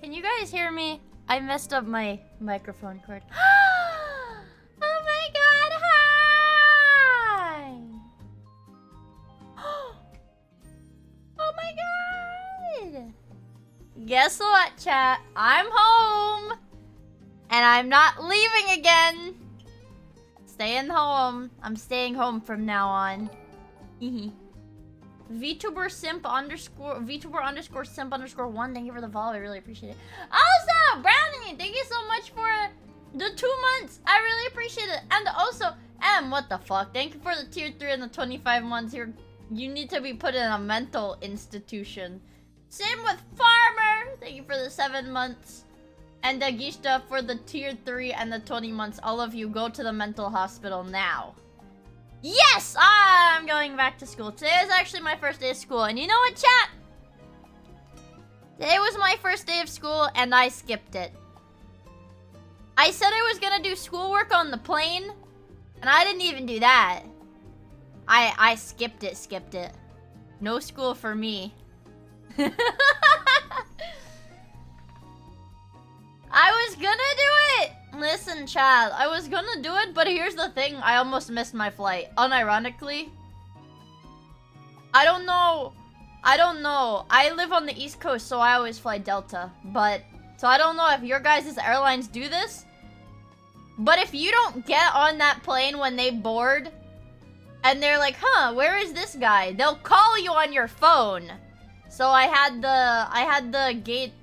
Can you guys hear me? I messed up my microphone cord. Oh my god, hi! Oh my god! Guess what, chat? I'm home! And I'm not leaving again! Staying home. I'm staying home from now on. VTuber simp underscore VTuber underscore simp underscore 1. Thank you for the follow. I really appreciate it. Also, Brownie, thank you so much for the 2 months. I really appreciate it. And also, what the fuck? Thank you for the tier 3 and the 25 months. You need to be put in a mental institution. Same with Farmer. Thank you for the 7 months. And Dagishta for the tier 3 and the 20 months. All of you go to the mental hospital now. Yes! I'm going back to school. Today is actually my first day of school. And you know what, chat? Today was my first day of school and I skipped it. I said I was gonna do schoolwork on the plane. And I didn't even do that. I skipped it. No school for me. I was gonna do it! Listen, Chad, I was gonna do it, but here's the thing. I almost missed my flight. Unironically. I don't know. I live on the East Coast, so I always fly Delta. So I don't know if your guys' airlines do this. But if you don't get on that plane when they board, and they're like, huh, where is this guy? They'll call you on your phone. So I had the gate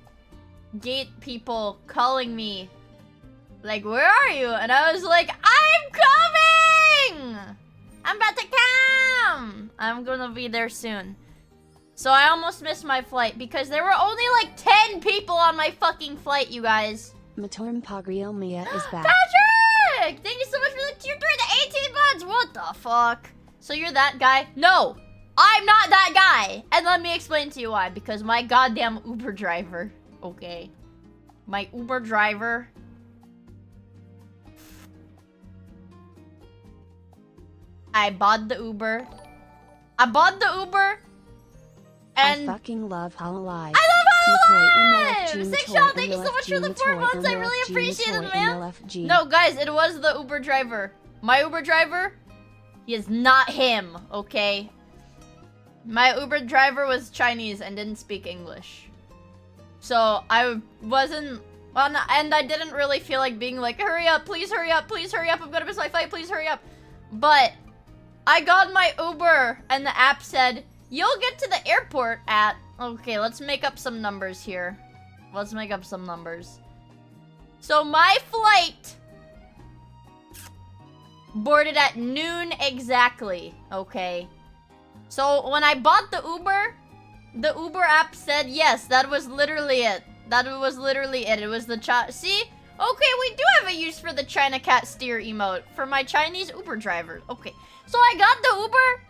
people calling me, like, where are you? And I was like, I'm coming! I'm about to come! I'm gonna be there soon. So I almost missed my flight because there were only like 10 people on my fucking flight, you guys. Matorm Pagrio Mia is back. Patrick! Thank you so much for the tier 3 the 18 months! What the fuck? So you're that guy? No! I'm not that guy! And let me explain to you why. Because my goddamn Uber driver. Okay. My Uber driver. I bought the Uber. And I fucking love HOLOLIVE. I love HOLOLIVE! Six Shot, thank you so much for the 4 months. I really appreciate it, man. No, guys, it was the Uber driver. My Uber driver, he is not him, okay? My Uber driver was Chinese and didn't speak English. So I wasn't, well, and I didn't really feel like being like, hurry up, please hurry up, please hurry up, I'm gonna miss my flight, please hurry up. But I got my Uber and the app said, you'll get to the airport at, okay, let's make up some numbers here. So my flight boarded at noon exactly, okay? So when I bought the Uber app said, yes, that was literally it. It was the see? Okay, we do have a use for the China cat steer emote for my Chinese Uber driver. Okay, so I got the Uber,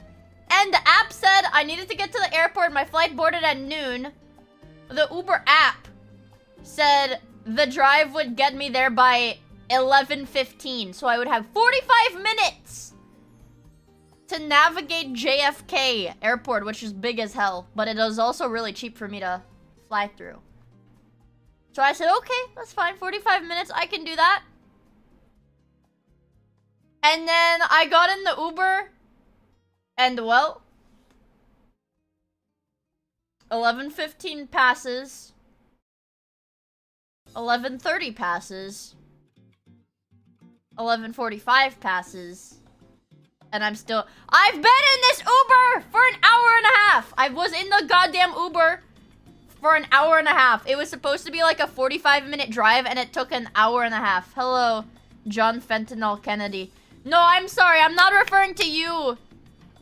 and the app said I needed to get to the airport. My flight boarded at noon. The Uber app said the drive would get me there by 11:15, so I would have 45 minutes to navigate JFK airport, which is big as hell, but it was also really cheap for me to fly through. So I said, okay, that's fine, 45 minutes, I can do that. And then I got in the Uber, and well, 11:15 passes, 11:30 passes, 11:45 passes, and I've been in this Uber for an hour and a half. I was in the goddamn Uber for an hour and a half. It was supposed to be like a 45-minute drive, and it took an hour and a half. Hello, John Fentanyl Kennedy. No, I'm sorry. I'm not referring to you,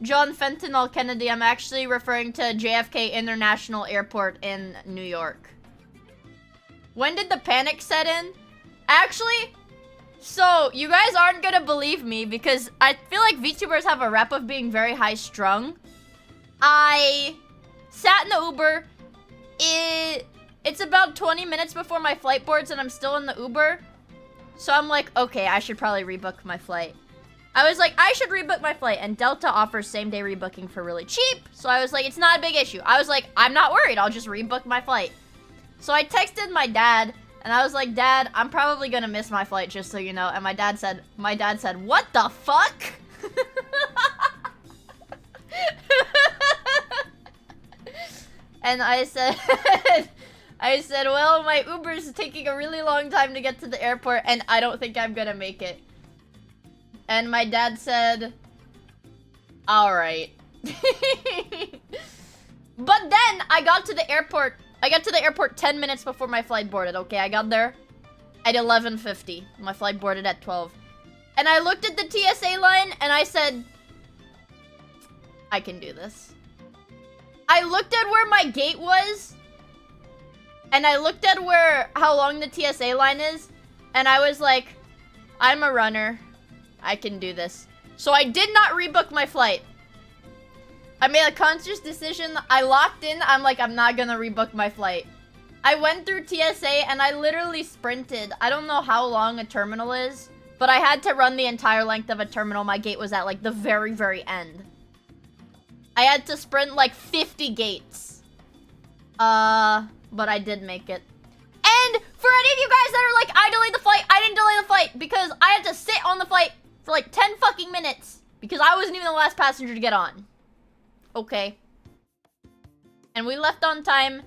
John Fentanyl Kennedy. I'm actually referring to JFK International Airport in New York. When did the panic set in? Actually, so you guys aren't gonna believe me because I feel like VTubers have a rep of being very high-strung. I sat in the Uber. It's about 20 minutes before my flight boards and I'm still in the Uber. So I'm like, okay, I should probably rebook my flight. I was like, I should rebook my flight, and Delta offers same-day rebooking for really cheap. So I was like, it's not a big issue. I was like, I'm not worried. I'll just rebook my flight. So I texted my dad, and I was like, Dad, I'm probably gonna miss my flight, just so you know. And my dad said, what the fuck? And I said, well, my Uber's taking a really long time to get to the airport, and I don't think I'm gonna make it. And my dad said, all right. But then I got to the airport. I got to the airport 10 minutes before my flight boarded. Okay, I got there at 11:50. My flight boarded at 12. And I looked at the TSA line and I said, I can do this. I looked at where my gate was. And I looked at how long the TSA line is. And I was like, I'm a runner. I can do this. So I did not rebook my flight. I made a conscious decision. I locked in. I'm like, I'm not gonna rebook my flight. I went through TSA and I literally sprinted. I don't know how long a terminal is, but I had to run the entire length of a terminal. My gate was at like the very, very end. I had to sprint like 50 gates. But I did make it. And for any of you guys that are like, I delayed the flight, I didn't delay the flight because I had to sit on the flight for like 10 fucking minutes because I wasn't even the last passenger to get on. Okay. And we left on time.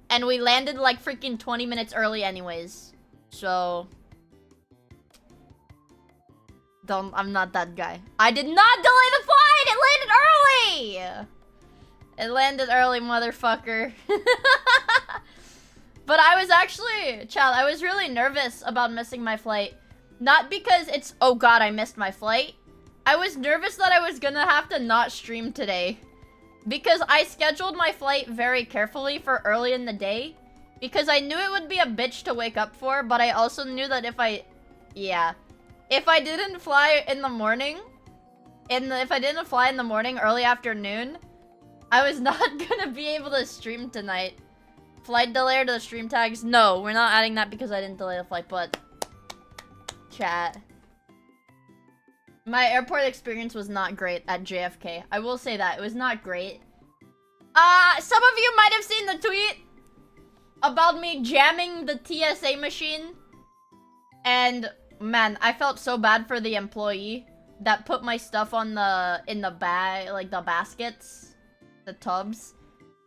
And we landed like freaking 20 minutes early anyways. So... I'm not that guy. I did not delay the flight! It landed early! It landed early, motherfucker. But I was actually... Child, I was really nervous about missing my flight. Not because it's... Oh god, I missed my flight. I was nervous that I was gonna have to not stream today. Because I scheduled my flight very carefully for early in the day. Because I knew it would be a bitch to wake up for. But I also knew that if I... Yeah. If I didn't fly in the morning... If I didn't fly in the morning, early afternoon... I was not gonna be able to stream tonight. Flight delay to the stream tags? No, we're not adding that because I didn't delay the flight, but... Chat. My airport experience was not great at JFK. I will say that. It was not great. Some of you might have seen the tweet about me jamming the TSA machine. And, man, I felt so bad for the employee that put my stuff on in the bag, like the baskets, the tubs.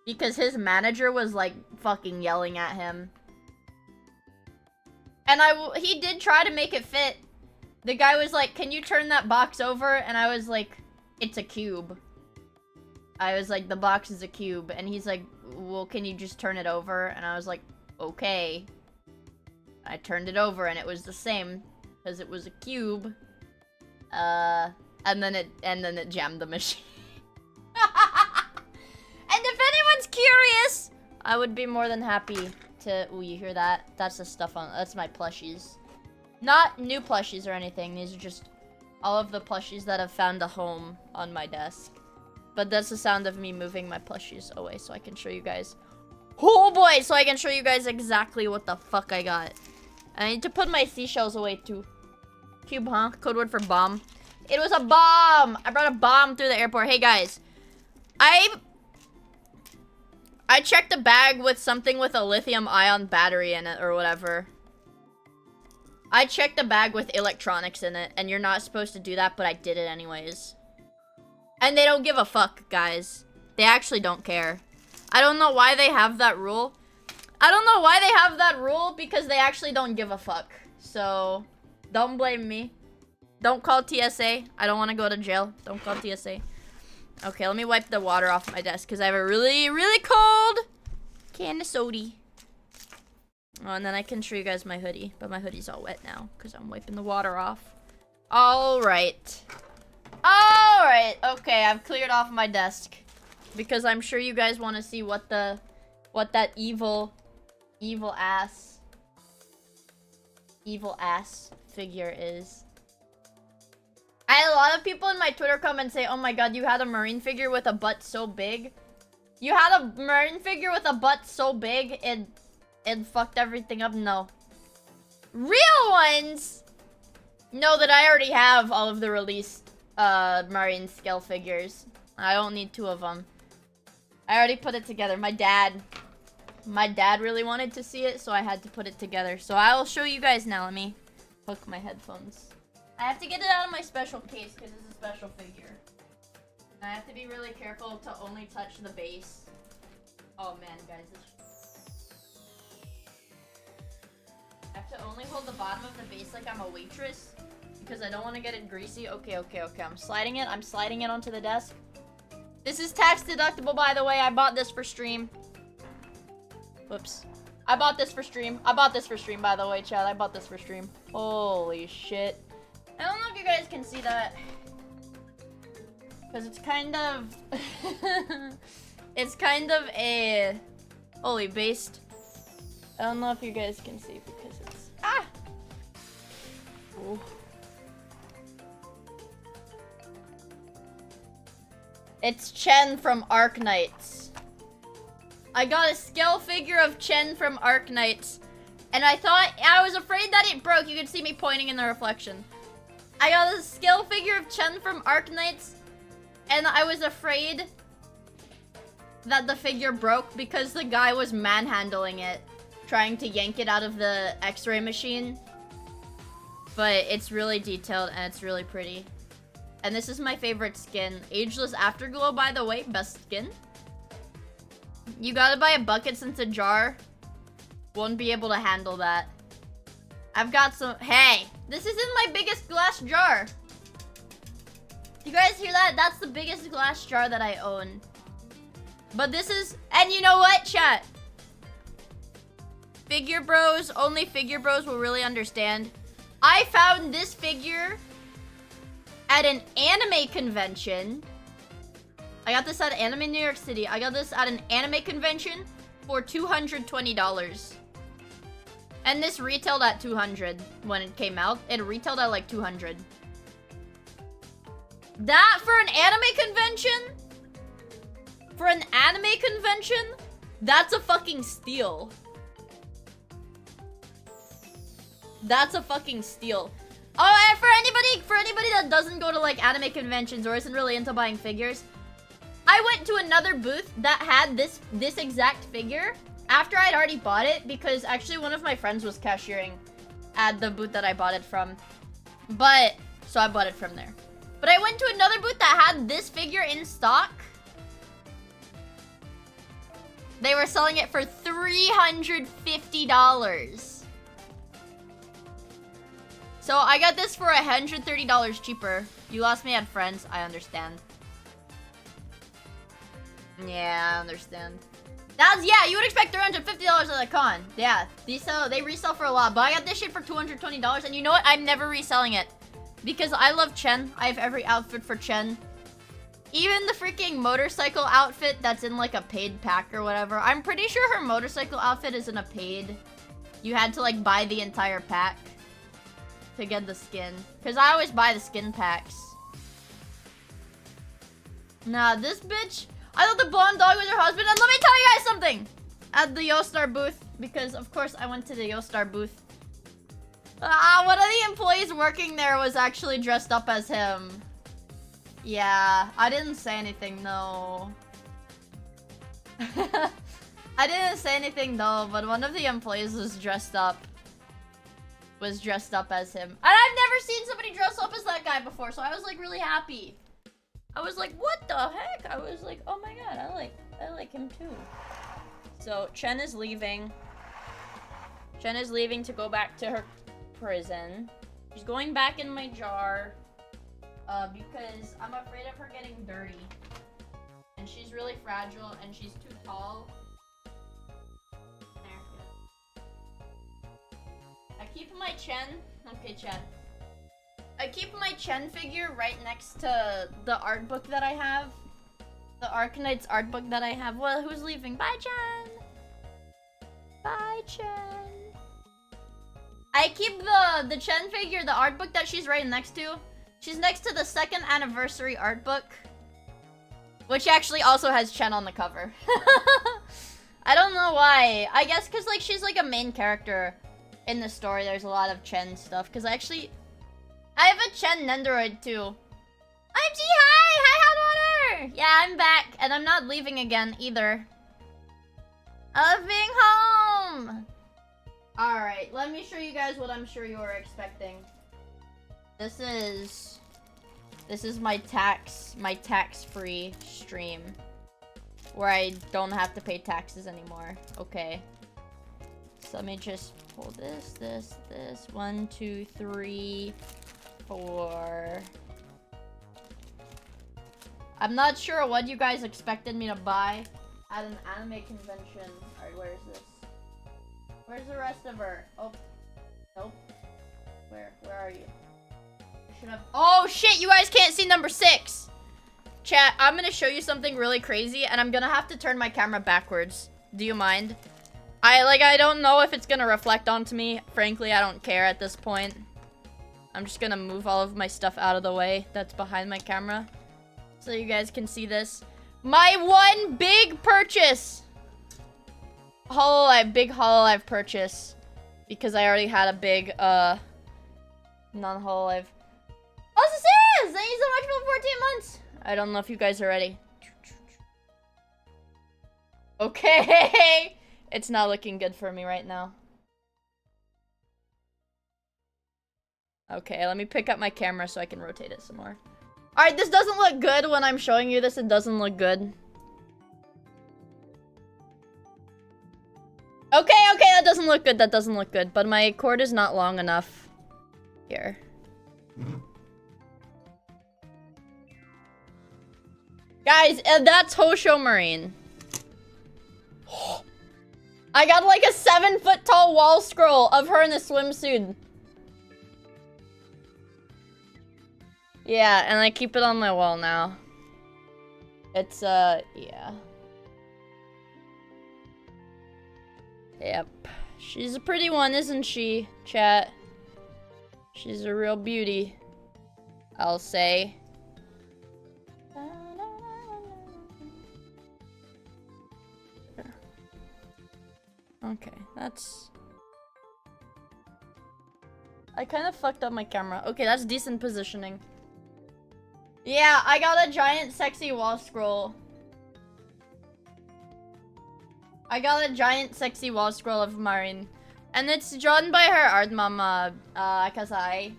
Because his manager was, like, fucking yelling at him. And he did try to make it fit. The guy was like, can you turn that box over? And I was like, it's a cube. I was like, the box is a cube. And he's like, well, can you just turn it over? And I was like, okay. I turned it over and it was the same. Because it was a cube. And then it jammed the machine. And if anyone's curious, I would be more than happy to... Ooh, you hear that? That's the stuff on... That's my plushies. Not new plushies or anything. These are just all of the plushies that have found a home on my desk. But that's the sound of me moving my plushies away so I can show you guys. Oh boy! So I can show you guys exactly what the fuck I got. I need to put my seashells away too. Cube, huh? Code word for bomb. It was a bomb! I brought a bomb through the airport. Hey guys. I checked a bag with something with a lithium-ion battery in it or whatever. I checked a bag with electronics in it, and you're not supposed to do that, but I did it anyways. And they don't give a fuck, guys. They actually don't care. I don't know why they have that rule. I don't know why they have that rule, because they actually don't give a fuck. So, don't blame me. Don't call TSA. I don't want to go to jail. Don't call TSA. Okay, let me wipe the water off my desk, because I have a really, really cold can of soda. Oh, and then I can show you guys my hoodie. But my hoodie's all wet now because I'm wiping the water off. Alright. Alright. Okay, I've cleared off my desk. Because I'm sure you guys want to see what that evil ass figure is. I had a lot of people in my Twitter comments say, oh my god, you had a marine figure with a butt so big. You had a marine figure with a butt so big, it fucked everything up. No. Real ones know that I already have all of the released marine scale figures. I don't need 2 of them. I already put it together. My dad really wanted to see it, so I had to put it together. So I will show you guys now. Let me hook my headphones. I have to get it out of my special case because it's a special figure. And I have to be really careful to only touch the base. Oh man, guys. I have to only hold the bottom of the base like I'm a waitress because I don't want to get it greasy. Okay. I'm sliding it onto the desk. This is tax deductible, by the way. I bought this for stream. Whoops. I bought this for stream. I bought this for stream, by the way, Chad. I bought this for stream. Holy shit. I don't know if you guys can see that. Because it's kind of... it's kind of a... Holy based. I don't know if you guys can see because it's... Ah! Ooh. It's Chen from Arc Knights. I got a scale figure of Chen from Arc Knights. And I was afraid that it broke. You could see me pointing in the reflection. I got a scale figure of Chen from Arc Knights. And I was afraid that the figure broke because the guy was manhandling it. Trying to yank it out of the x-ray machine. But it's really detailed and it's really pretty. And this is my favorite skin. Ageless Afterglow, by the way, best skin. You gotta buy a bucket since a jar won't be able to handle that. I've got some... Hey! This isn't my biggest glass jar. You guys hear that? That's the biggest glass jar that I own. But this is... And you know what, chat? Figure bros, only figure bros will really understand. I found this figure at an anime convention. I got this at Anime New York City. I got this at an anime convention for $220. And this retailed at $200 when it came out. It retailed at like $200. That for an anime convention? For an anime convention? That's a fucking steal. That's a fucking steal. Oh, and for anybody that doesn't go to like anime conventions or isn't really into buying figures, I went to another booth that had this exact figure after I'd already bought it because actually one of my friends was cashiering at the booth that I bought it from. So I bought it from there. But I went to another booth that had this figure in stock. They were selling it for $350. So I got this for $130 cheaper. You lost me at friends, I understand. Yeah, I understand. Yeah, you would expect $350 at a con. Yeah, they resell for a lot. But I got this shit for $220, and you know what? I'm never reselling it. Because I love Chen. I have every outfit for Chen. Even the freaking motorcycle outfit that's in like a paid pack or whatever. I'm pretty sure her motorcycle outfit is in a paid. You had to like buy the entire pack to get the skin. Because I always buy the skin packs. Nah, this bitch... I thought the blonde dog was her husband. And let me tell you guys something! At the Yostar booth. Because, of course, I went to the Yostar booth. One of the employees working there was actually dressed up as him. Yeah, I didn't say anything, no. I didn't say anything, though, but one of the employees was dressed up as him. And I've never seen somebody dress up as that guy before, so I was like really happy. I was like, what the heck? I was like, oh my god, I like him too. So Chen is leaving. Chen is leaving to go back to her prison. She's going back in my jar. Because I'm afraid of her getting dirty. And she's really fragile and she's too tall. I keep my Chen. Okay, Chad. I keep my Chen figure right next to the art book that I have. The Arc Knight's art book that I have. Well, who's leaving? Bye, Chen! Bye, Chen! I keep the Chen figure, the art book that she's right next to. She's next to the 2nd anniversary art book. Which actually also has Chen on the cover. I don't know why. I guess because like she's like a main character in the story. There's a lot of Chen stuff. Because I have a Chen Nendoroid too. OMG, hi! Hi, Hot Water! Yeah, I'm back. And I'm not leaving again either. I love being home! Alright, let me show you guys what I'm sure you are expecting. This is my tax-free stream. Where I don't have to pay taxes anymore. Okay. So let me just pull this. 1, 2, 3, 4. I'm not sure what you guys expected me to buy at an anime convention. Alright, where is this? Where's the rest of her? Oh. Nope. Where are you? I should have. Oh shit, you guys can't see number 6. Chat, I'm gonna show you something really crazy and I'm gonna have to turn my camera backwards. Do you mind? I don't know if it's gonna reflect onto me. Frankly, I don't care at this point. I'm just gonna move all of my stuff out of the way that's behind my camera so you guys can see this. My one big purchase! Big HOLOLIVE purchase. Because I already had a big, non-HOLOLIVE. Oh, Cecilia! Thank you so much for 14 months! I don't know if you guys are ready. Okay! It's not looking good for me right now. Okay, let me pick up my camera so I can rotate it some more. Alright, this doesn't look good when I'm showing you this. It doesn't look good. Okay, that doesn't look good. That doesn't look good. But my cord is not long enough. Here. Guys, that's Hosho Marine. I got like a 7-foot tall wall scroll of her in a swimsuit. Yeah, and I keep it on my wall now. It's, yeah. Yep. She's a pretty one, isn't she, chat? She's a real beauty, I'll say. Okay, that's... I kind of fucked up my camera. Okay, that's decent positioning. Yeah, I got a giant sexy wall scroll. I got a giant sexy wall scroll of Marin. And it's drawn by her art mama, Kasai.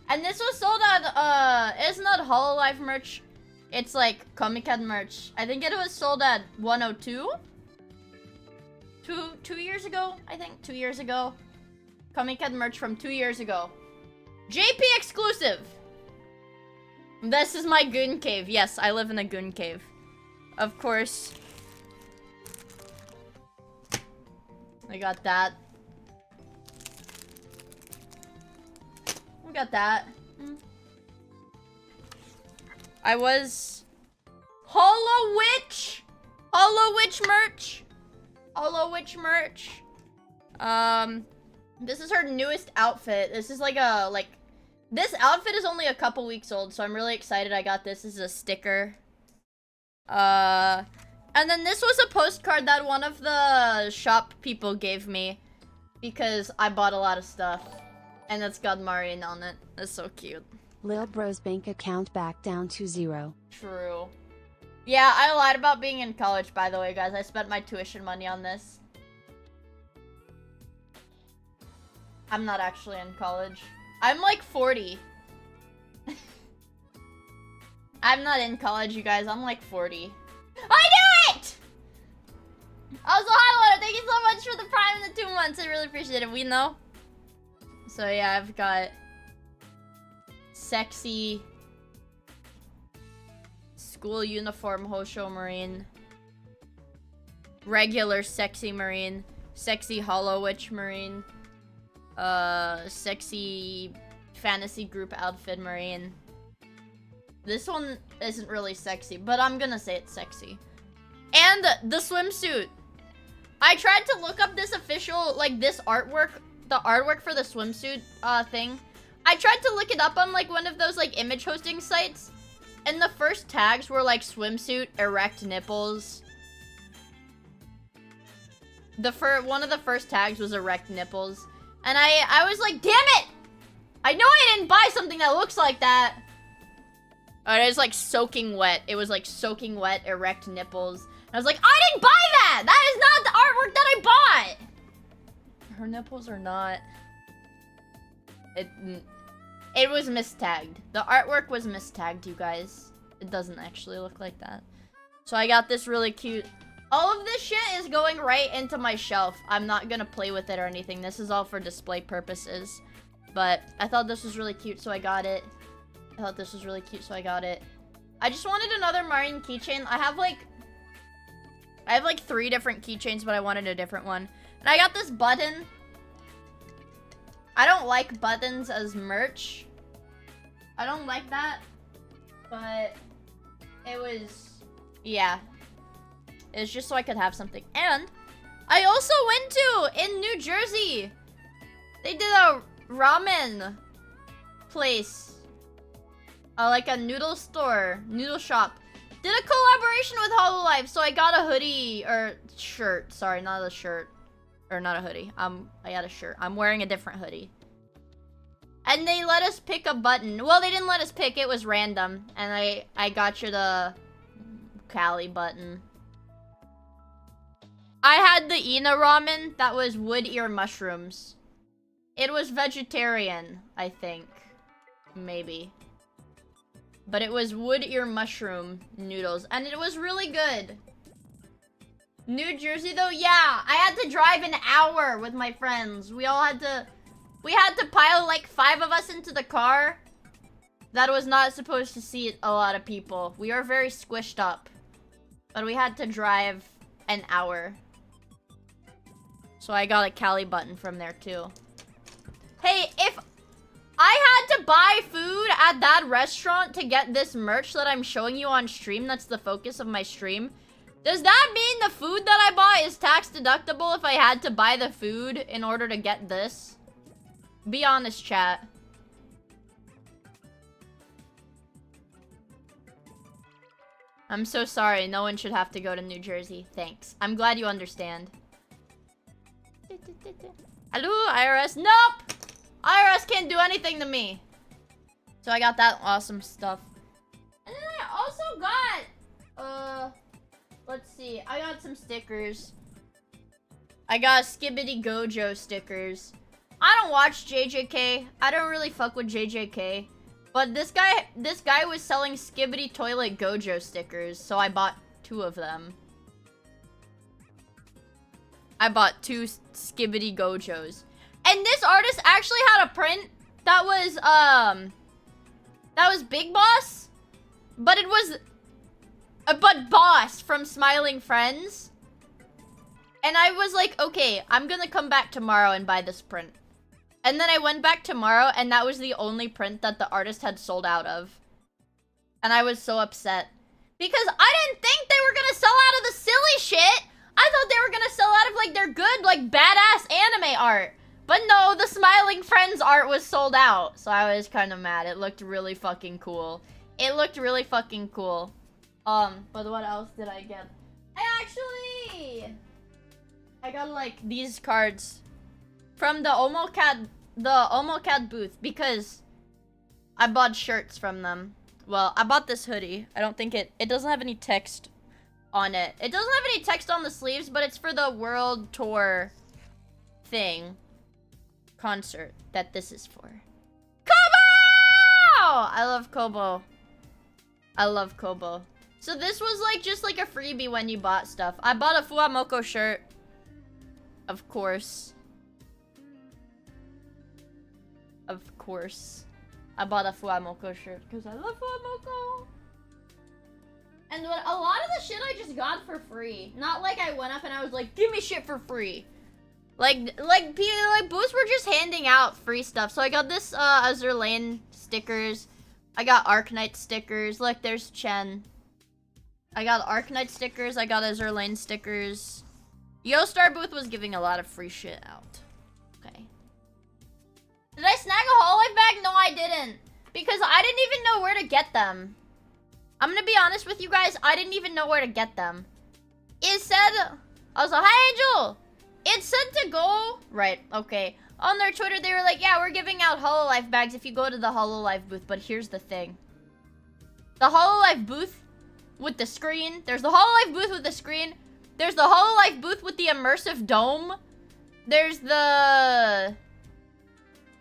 And this was sold at, it's not HOLOLIVE merch. It's like Comic-Con merch. I think it was sold at 102? Two years ago, I think. 2 years ago. Comic-Con merch from 2 years ago. JP exclusive! This is my goon cave. Yes, I live in a goon cave. Of course. I got that. We got that. I was... Holo Witch! Holo Witch merch! Holo Witch merch. This is her newest outfit. This is like a, this outfit is only a couple weeks old, so I'm really excited I got this. This is a sticker. And then this was a postcard that one of the shop people gave me because I bought a lot of stuff. And it's got Marion on it. It's so cute. Lil Bro's bank account back down to 0. True. Yeah, I lied about being in college, by the way, guys. I spent my tuition money on this. I'm not actually in college. I'm like 40. I'm not in college, you guys. I'm like 40. I knew it! Also, hi, Lord. Thank you so much for the prime in the 2 months. I really appreciate it. We know. So, yeah, I've got sexy school uniform Hosho Marine. Regular sexy Marine. Sexy Holo Witch Marine. Sexy fantasy group outfit Marine. This one isn't really sexy, but I'm gonna say it's sexy. And the swimsuit. I tried to look up this official, like, this artwork, the artwork for the swimsuit, thing. I tried to look it up on, like, one of those, like, image hosting sites. And the first tags were, like, swimsuit, erect nipples. One of the first tags was erect nipples. And I was like, damn it! I know I didn't buy something that looks like that. It was like soaking wet. It was like soaking wet, erect nipples. And I was like, I didn't buy that! That is not the artwork that I bought! Her nipples are not... It was mistagged. The artwork was mistagged, you guys. It doesn't actually look like that. So I got this really cute... All of this shit is going right into my shelf. I'm not gonna play with it or anything. This is all for display purposes. But I thought this was really cute, so I got it. I thought this was really cute, so I got it. I just wanted another marine keychain. I have like 3 different keychains, but I wanted a different one. And I got this button. I don't like buttons as merch. I don't like that. But it was, yeah. It was just so I could have something. And I also went to, in New Jersey, they did a ramen place. Like a noodle store, noodle shop. Did a collaboration with HOLOLIVE, so I got a hoodie, or shirt. Sorry, not a shirt. Or not a hoodie. I got a shirt. I'm wearing a different hoodie. And they let us pick a button. Well, they didn't let us pick, it was random. And I got you the Cali button. I had the Ina ramen that was wood ear mushrooms. It was vegetarian, I think. Maybe. But it was wood ear mushroom noodles. And it was really good. New Jersey though? Yeah. I had to drive an hour with my friends. We had to pile like 5 of us into the car. That was not supposed to seat a lot of people. We are very squished up. But we had to drive an hour. So I got a Cali button from there too. Hey, if I had to buy food at that restaurant to get this merch that I'm showing you on stream, that's the focus of my stream, does that mean the food that I bought is tax deductible if I had to buy the food in order to get this? Be honest, chat. I'm so sorry. No one should have to go to New Jersey. Thanks. I'm glad you understand. Hello, IRS. Nope! IRS can't do anything to me. So I got that awesome stuff. And then I also got... let's see. I got some stickers. I got Skibbity Gojo stickers. I don't watch JJK. I don't really fuck with JJK. But this guy was selling Skibbity Toilet Gojo stickers, so I bought 2 of them. I bought 2 Skibbity Gojos. And this artist actually had a print that was Big Boss, but it was but Boss from Smiling Friends. And I was like, okay, I'm gonna come back tomorrow and buy this print. And then I went back tomorrow, and that was the only print that the artist had sold out of. And I was so upset. Because I didn't think they were gonna sell out of the silly shit! I thought they were gonna sell out of, like, their good, like, badass anime art. But no, the Smiling Friends art was sold out. So I was kind of mad. It looked really fucking cool. It looked really fucking cool. But what else did I get? I got, like, these cards. From the OmoCat booth, because I bought shirts from them. Well, I bought this hoodie. I don't think it doesn't have any text on it. It doesn't have any text on the sleeves, but it's for the world tour thing. Concert that this is for. Kobo! I love Kobo. I love Kobo. So this was like just like a freebie when you bought stuff. I bought a Fuamoko shirt. Of course. Of course. I bought a Fuamoko shirt because I love Fuamoko. And what, a lot of the shit I just got for free. Not like I went up and I was like, give me shit for free. Like booths were just handing out free stuff. So I got this Azur Lane stickers. I got Arknight stickers. Look, there's Chen. I got Arknight stickers. I got Azur Lane stickers. YoStar booth was giving a lot of free shit out. Okay. Did I snag a HOLOLIVE bag? No, I didn't. Because I didn't even know where to get them. I'm gonna be honest with you guys. I didn't even know where to get them. It said... I was like, hi, Angel! It said to go... Right, okay. On their Twitter, they were like, yeah, we're giving out HOLOLIVE bags if you go to the HOLOLIVE booth. But here's the thing. The HOLOLIVE booth with the screen. There's the HOLOLIVE booth with the screen. There's the HOLOLIVE booth with the immersive dome. There's the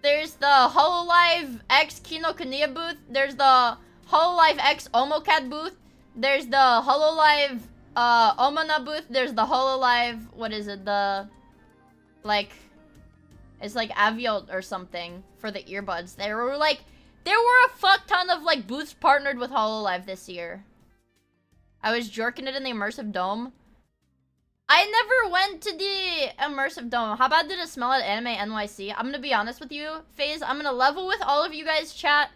HOLOLIVE X Kinokuniya booth. There's the HOLOLIVE X OmoCat booth. There's the HOLOLIVE Omona booth. There's the HOLOLIVE, what is it? The, like, it's like Avio or something for the earbuds. There were like There were a fuck ton of like booths partnered with HOLOLIVE this year. I was jerking it in the immersive dome. I never went to the immersive dome. How bad did it smell at Anime NYC? I'm gonna be honest with you, FaZe. I'm gonna level with all of you guys, chat.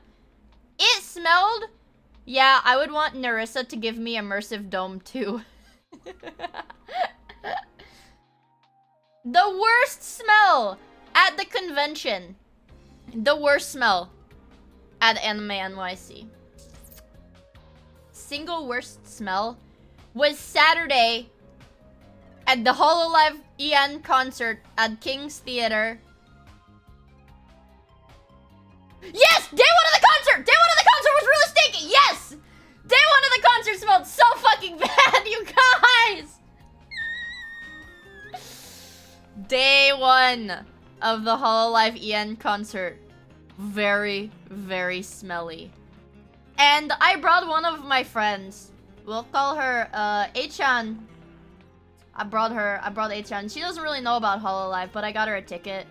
It smelled... Yeah, I would want Narissa to give me immersive dome too. The worst smell at the convention. The worst smell at Anime NYC. Single worst smell was Saturday at the HOLOLIVE EN concert at King's Theater. Yes! Day one of the concert! Day one of the concert was really stinky! Yes! Day one of the concert smelled so fucking bad, you guys! Day one of the HOLOLIVE EN concert. Very, very smelly. And I brought one of my friends. We'll call her, A-chan. I brought A-chan. She doesn't really know about HOLOLIVE, but I got her a ticket.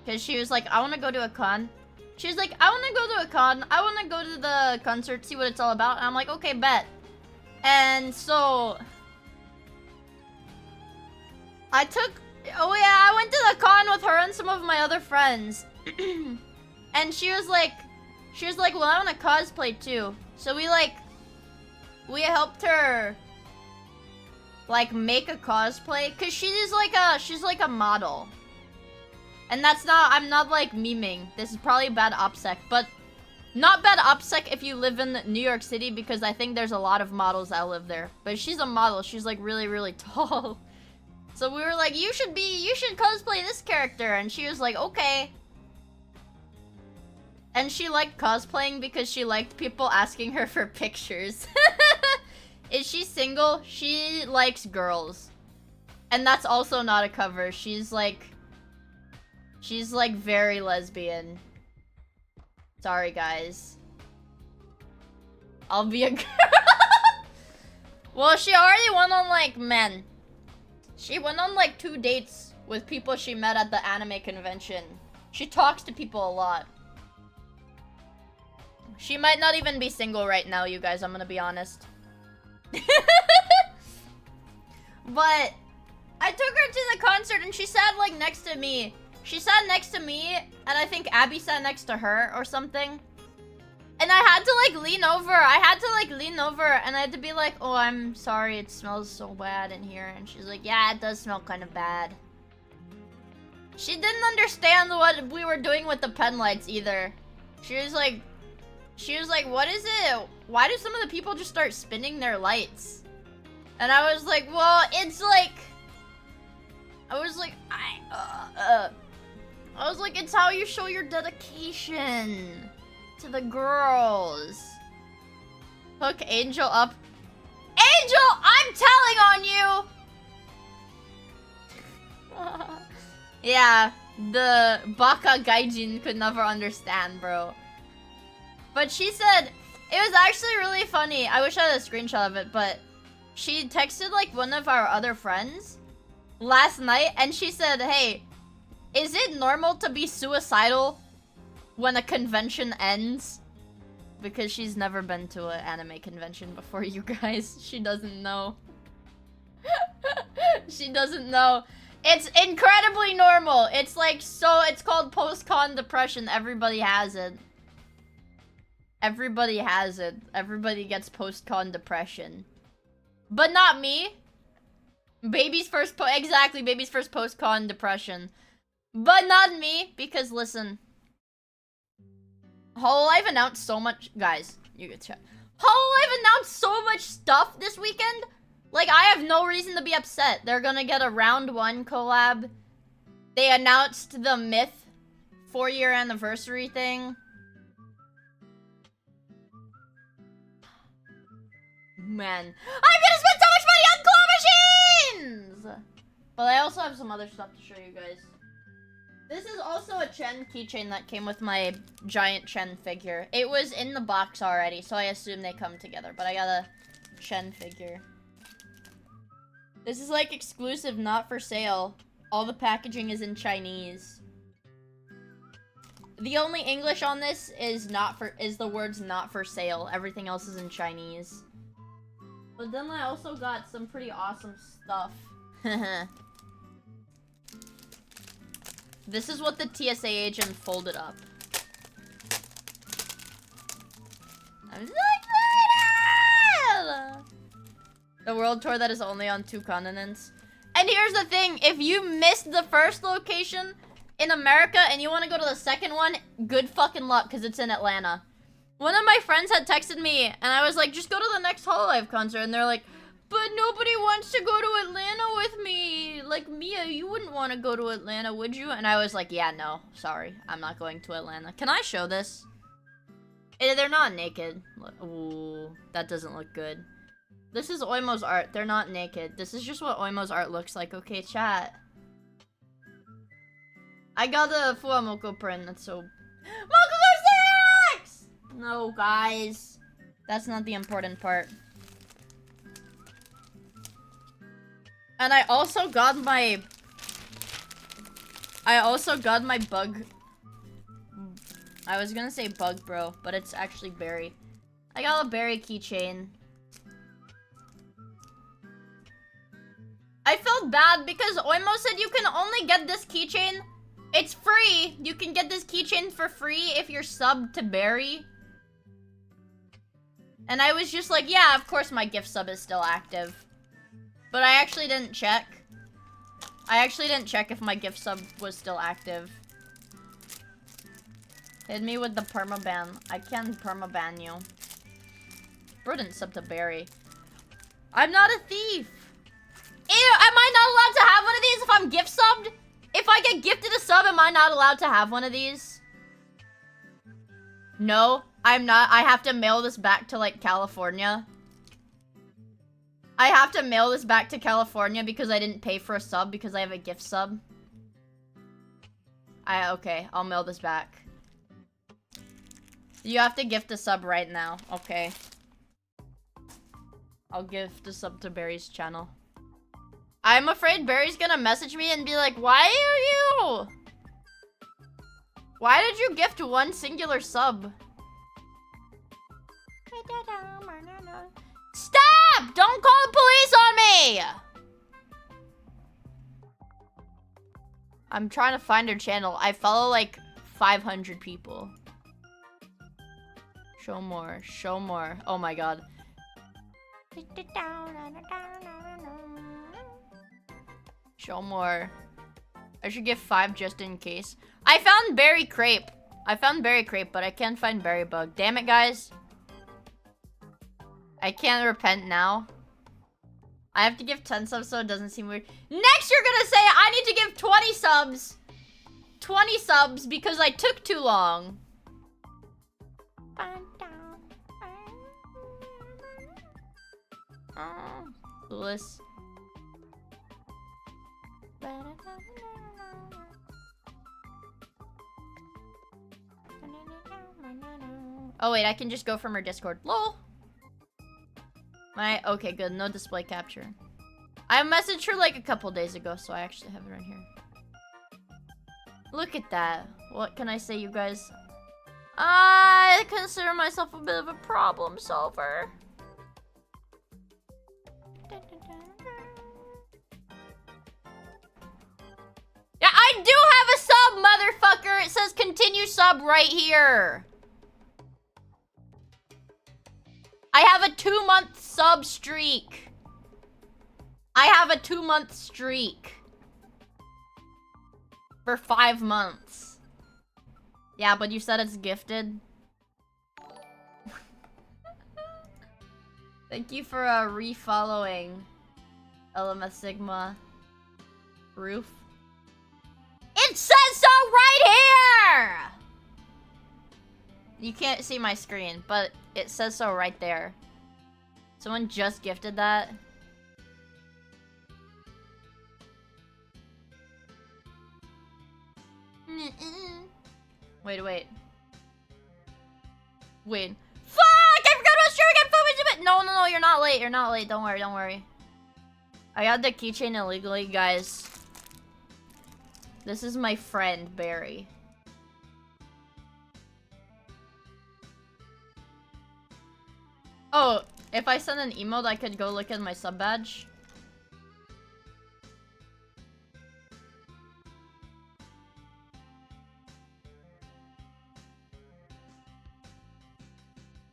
Because she was like, I want to go to a con. She was like, I want to go to a con. I want to go to the concert, see what it's all about. And I'm like, okay, bet. And so... I went to the con with her and some of my other friends. And she was like, well, I want to cosplay too. So we helped her, like, make a cosplay. Cause she's like a model. And that's not, I'm not like memeing. This is probably bad OPSEC, but not bad OPSEC if you live in New York City, because I think there's a lot of models that live there. But she's a model, she's like really, really tall. So we were like, you should cosplay this character. And she was like, okay. And she liked cosplaying because she liked people asking her for pictures. Is she single? She likes girls. And that's also not a cover. She's like very lesbian. Sorry, guys. I'll be a girl. Well, she already went on like men. She went on like 2 dates with people she met at the anime convention. She talks to people a lot. She might not even be single right now, you guys, I'm gonna be honest. But I took her to the concert and she sat like next to me. She sat next to me and I think Abby sat next to her or something. And I had to like lean over. And I had to be like, oh, I'm sorry, it smells so bad in here. And she's like, yeah, it does smell kind of bad. She didn't understand what we were doing with the pen lights either. She was like, what is it? Why do some of the people just start spinning their lights? And I was like, well, it's like... I was like, it's how you show your dedication to the girls. Hook Angel up. Angel, I'm telling on you! Yeah, the Baka Gaijin could never understand, bro. But she said, it was actually really funny. I wish I had a screenshot of it, but she texted like one of our other friends last night and she said, hey, is it normal to be suicidal when a convention ends? Because she's never been to an anime convention before, you guys. She doesn't know. She doesn't know. It's incredibly normal. It's like, so it's called post-con depression. Everybody has it. Everybody has it. Everybody gets post-con depression. But not me. Baby's first post-con depression. But not me, because listen. HOLOLIVE announced so much, guys, you can check. HOLOLIVE announced so much stuff this weekend. Like, I have no reason to be upset. They're gonna get a round 1 collab. They announced the Myth 4-year anniversary thing. Man, I'm gonna spend so much money on claw machines! But I also have some other stuff to show you guys. This is also a Chen keychain that came with my giant Chen figure. It was in the box already, so I assume they come together. But I got a Chen figure. This is like exclusive, not for sale. All the packaging is in Chinese. The only English on this is the words not for sale. Everything else is in Chinese. But then I also got some pretty awesome stuff. This is what the TSA agent folded up. I'm so excited! The world tour that is only on 2 continents. And here's the thing, if you missed the first location in America and you want to go to the second one, good fucking luck, because it's in Atlanta. One of my friends had texted me, and I was like, just go to the next HOLOLIVE concert, and they're like, but nobody wants to go to Atlanta with me. Like, Mia, you wouldn't want to go to Atlanta, would you? And I was like, yeah, no, sorry, I'm not going to Atlanta. Can I show this? They're not naked. Ooh, that doesn't look good. This is Oimo's art. They're not naked. This is just what Oimo's art looks like. Okay, chat. I got a Fuamoko print. That's so... Moko 6! No, guys. That's not the important part. And I also got my bug... I was gonna say bug bro, but it's actually berry. I got a berry keychain. I felt bad because Oimo said you can only get this keychain. It's free. You can get this keychain for free if you're subbed to Barry. And I was just like, yeah, of course my gift sub is still active. But I actually didn't check. I actually didn't check if my gift sub was still active. Hit me with the permaban. I can permaban you. Bro didn't sub to Barry. I'm not a thief. Ew, am I not allowed to have one of these if I'm gift subbed? If I get gifted a sub, am I not allowed to have one of these? No, I'm not. I have to mail this back to, like, California. I have to mail this back to California because I didn't pay for a sub because I have a gift sub. Okay, I'll mail this back. You have to gift a sub right now. Okay. I'll gift a sub to Barry's channel. I'm afraid Barry's gonna message me and be like, why are you? Why did you gift one singular sub? Stop! Don't call the police on me! I'm trying to find her channel. I follow like 500 people. Show more. Show more. Oh my god. Show more. I should get 5 just in case. I found berry crepe. I found berry crepe, but I can't find berry bug. Damn it, guys. I can't repent now. I have to give 10 subs so it doesn't seem weird. Next, you're gonna say I need to give 20 subs. 20 subs because I took too long. Oh, clueless. Oh wait, I can just go from her Discord. Lol. Okay, good. No display capture. I messaged her like a couple days ago, so I actually have it right here. Look at that. What can I say, you guys? I consider myself a bit of a problem solver. Yeah, I do have a sub, motherfucker! It says continue sub right here. I have a 2-month sub streak. I have a 2-month streak. For 5 months. Yeah, but you said it's gifted. Thank you for refollowing. LMS Sigma. Roof. It says so right here! You can't see my screen, but it says so right there. Someone just gifted that. Wait. Wait. Fuck! I forgot about stream again! No, you're not late. You're not late. Don't worry. I got the keychain illegally, guys. This is my friend, Barry. Oh, if I send an emote, I could go look at my sub badge.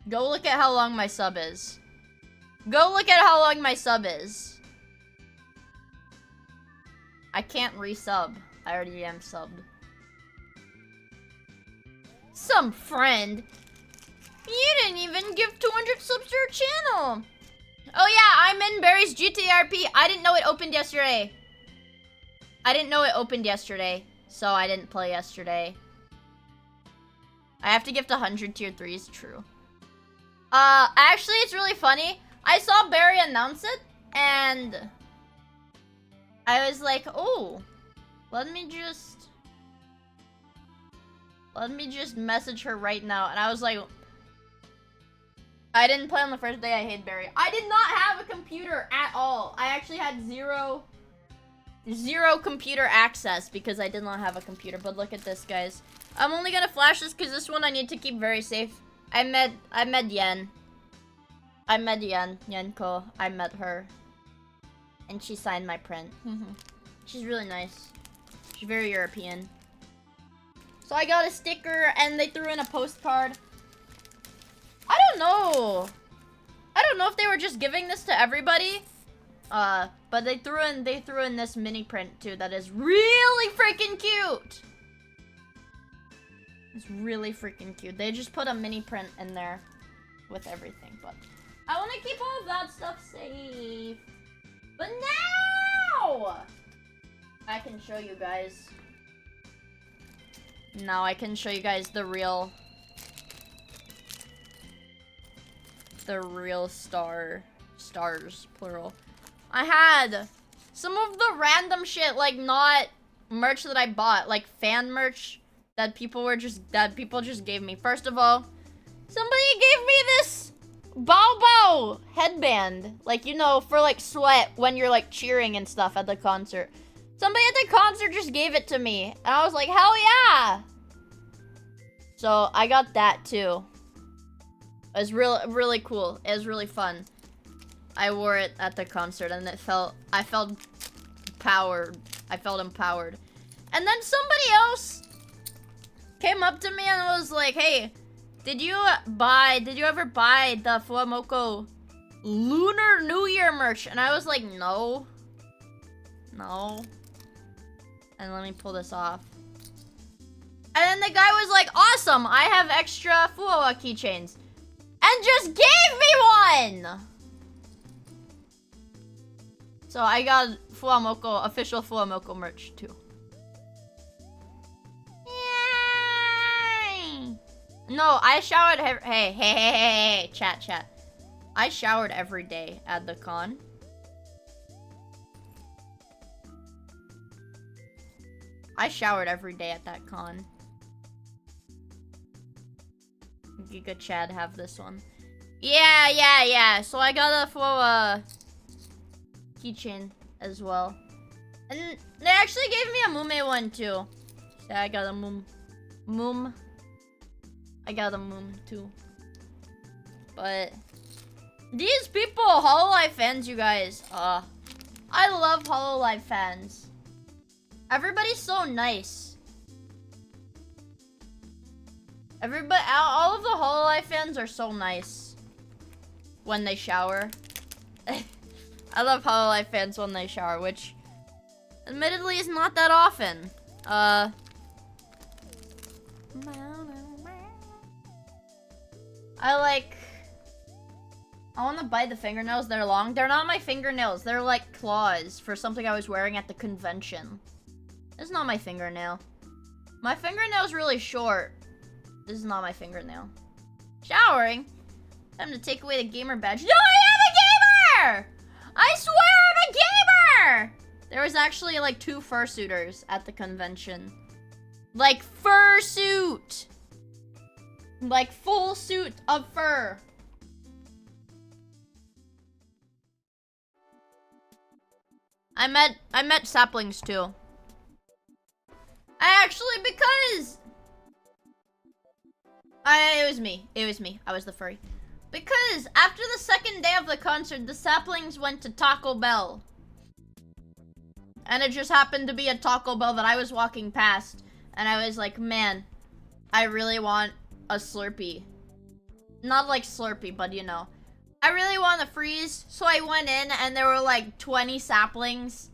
Go look at how long my sub is. Go look at how long my sub is. I can't resub. I already am subbed. Some friend. You didn't even give 200 subs to your channel. Oh yeah, I'm in Barry's GTRP. I didn't know it opened yesterday. So I didn't play yesterday. I have to gift 100 tier 3s, true. Actually, it's really funny. I saw Barry announce it, and I was like, oh, let me just message her right now. And I was like, I didn't play on the first day. I hate Barry. I did not have a computer at all. I actually had zero computer access because I did not have a computer. But look at this, guys. I'm only gonna flash this because this one I need to keep very safe. I met Yen. Yenko. I met her. And she signed my print. She's really nice. She's very European. So I got a sticker and they threw in a postcard. I don't know if they were just giving this to everybody. But they threw in this mini print too that is really freaking cute. It's really freaking cute. They just put a mini print in there with everything, but I want to keep all of that stuff safe. But now I can show you guys. Now I can show you guys the real stars, plural. I had some of the random shit, like not merch that I bought, like fan merch that people just gave me. First of all, somebody gave me this Bao headband, like, you know, for like sweat when you're like cheering and stuff at the concert. Somebody at the concert just gave it to me, and I was like, hell yeah! So I got that too. It was really cool. It was really fun. I wore it at the concert, and I felt empowered. And then somebody else came up to me and was like, hey, did you ever buy the Fuamoko Lunar New Year merch? And I was like, no. And let me pull this off. And then the guy was like, awesome, I have extra Fuawa keychains. And just gave me one! So I got Fuamoko, official Fuamoko merch too. Yay! No, I showered hey, chat. I showered every day at the con. I showered every day at that con. Giga Chad have this one. Yeah. So I got a Fuwa keychain as well. And they actually gave me a Mume one too. So I got a Moom. I got a Moom too. But these people, HOLOLIVE fans, you guys. I love HOLOLIVE fans. Everybody's so nice. Everybody, all of the HOLOLIVE fans are so nice when they shower. I love HOLOLIVE fans when they shower, which admittedly is not that often. I want to bite the fingernails. They're long. They're not my fingernails. They're like claws for something I was wearing at the convention. This is not my fingernail. My fingernail's really short. This is not my fingernail. Showering? Time to take away the gamer badge. No, I am a gamer! I swear I'm a gamer! There was actually like 2 fursuiters at the convention. Like fursuit! Like full suit of fur. I met saplings too. Because it was me. I was the furry. Because after the second day of the concert, the saplings went to Taco Bell. And it just happened to be a Taco Bell that I was walking past. And I was like, man, I really want a Slurpee. Not like Slurpee, but you know. I really want a freeze. So I went in and there were like 20 saplings.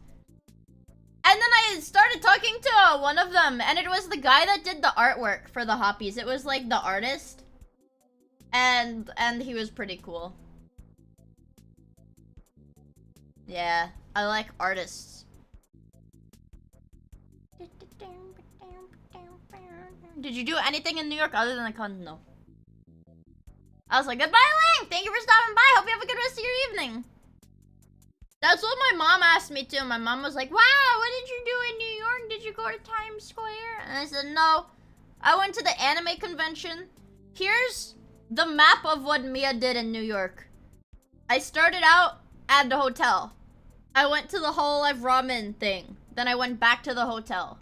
And then I started talking to one of them. And it was the guy that did the artwork for the Hoppies. It was like the artist. And he was pretty cool. Yeah, I like artists. Did you do anything in New York other than the con? No. I was like, goodbye, Link! Thank you for stopping by. Hope you have a good rest of your evening. That's what my mom asked me too. My mom was like, wow, what did you do in New York? Did you go to Times Square? And I said, no. I went to the anime convention. Here's the map of what Miia did in New York. I started out at the hotel. I went to the HOLOLIVE ramen thing. Then I went back to the hotel.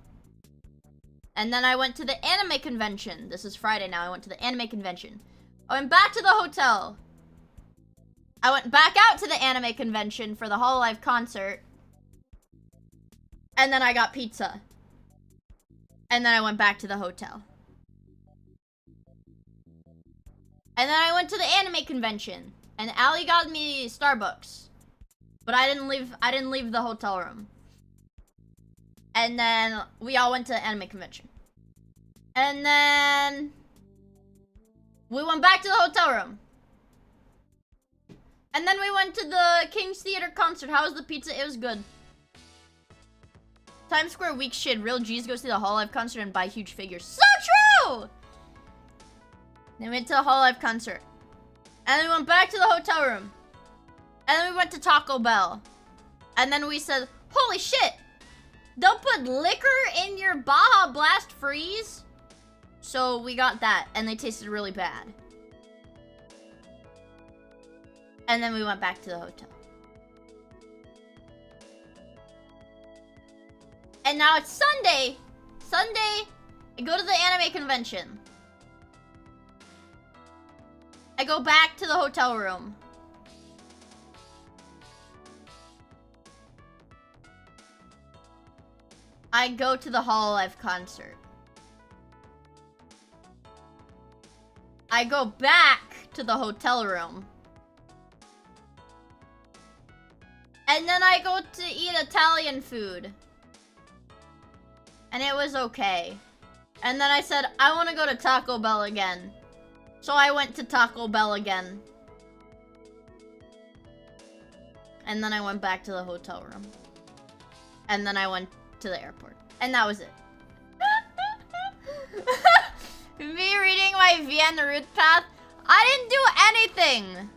And then I went to the anime convention. This is Friday now. I went to the anime convention. I went back to the hotel. I went back out to the anime convention for the HOLOLIVE concert. And then I got pizza. And then I went back to the hotel. And then I went to the anime convention. And Allie got me Starbucks. But I didn't leave the hotel room. And then we all went to the anime convention. And then we went back to the hotel room. And then we went to the King's Theater concert. How was the pizza? It was good. Times Square weak shit. Real G's go see the HOLOLIVE concert and buy huge figures. So true! Then we went to the HOLOLIVE concert. And then we went back to the hotel room. And then we went to Taco Bell. And then we said, holy shit! They'll put liquor in your Baja Blast Freeze? So we got that, and they tasted really bad. And then we went back to the hotel. And now it's Sunday. Sunday, I go to the anime convention. I go back to the hotel room. I go to the HOLOLIVE concert. I go back to the hotel room. And then I go to eat Italian food. And it was okay. And then I said, I want to go to Taco Bell again. So I went to Taco Bell again. And then I went back to the hotel room. And then I went to the airport. And that was it. Me reading my Vienna route path. I didn't do anything.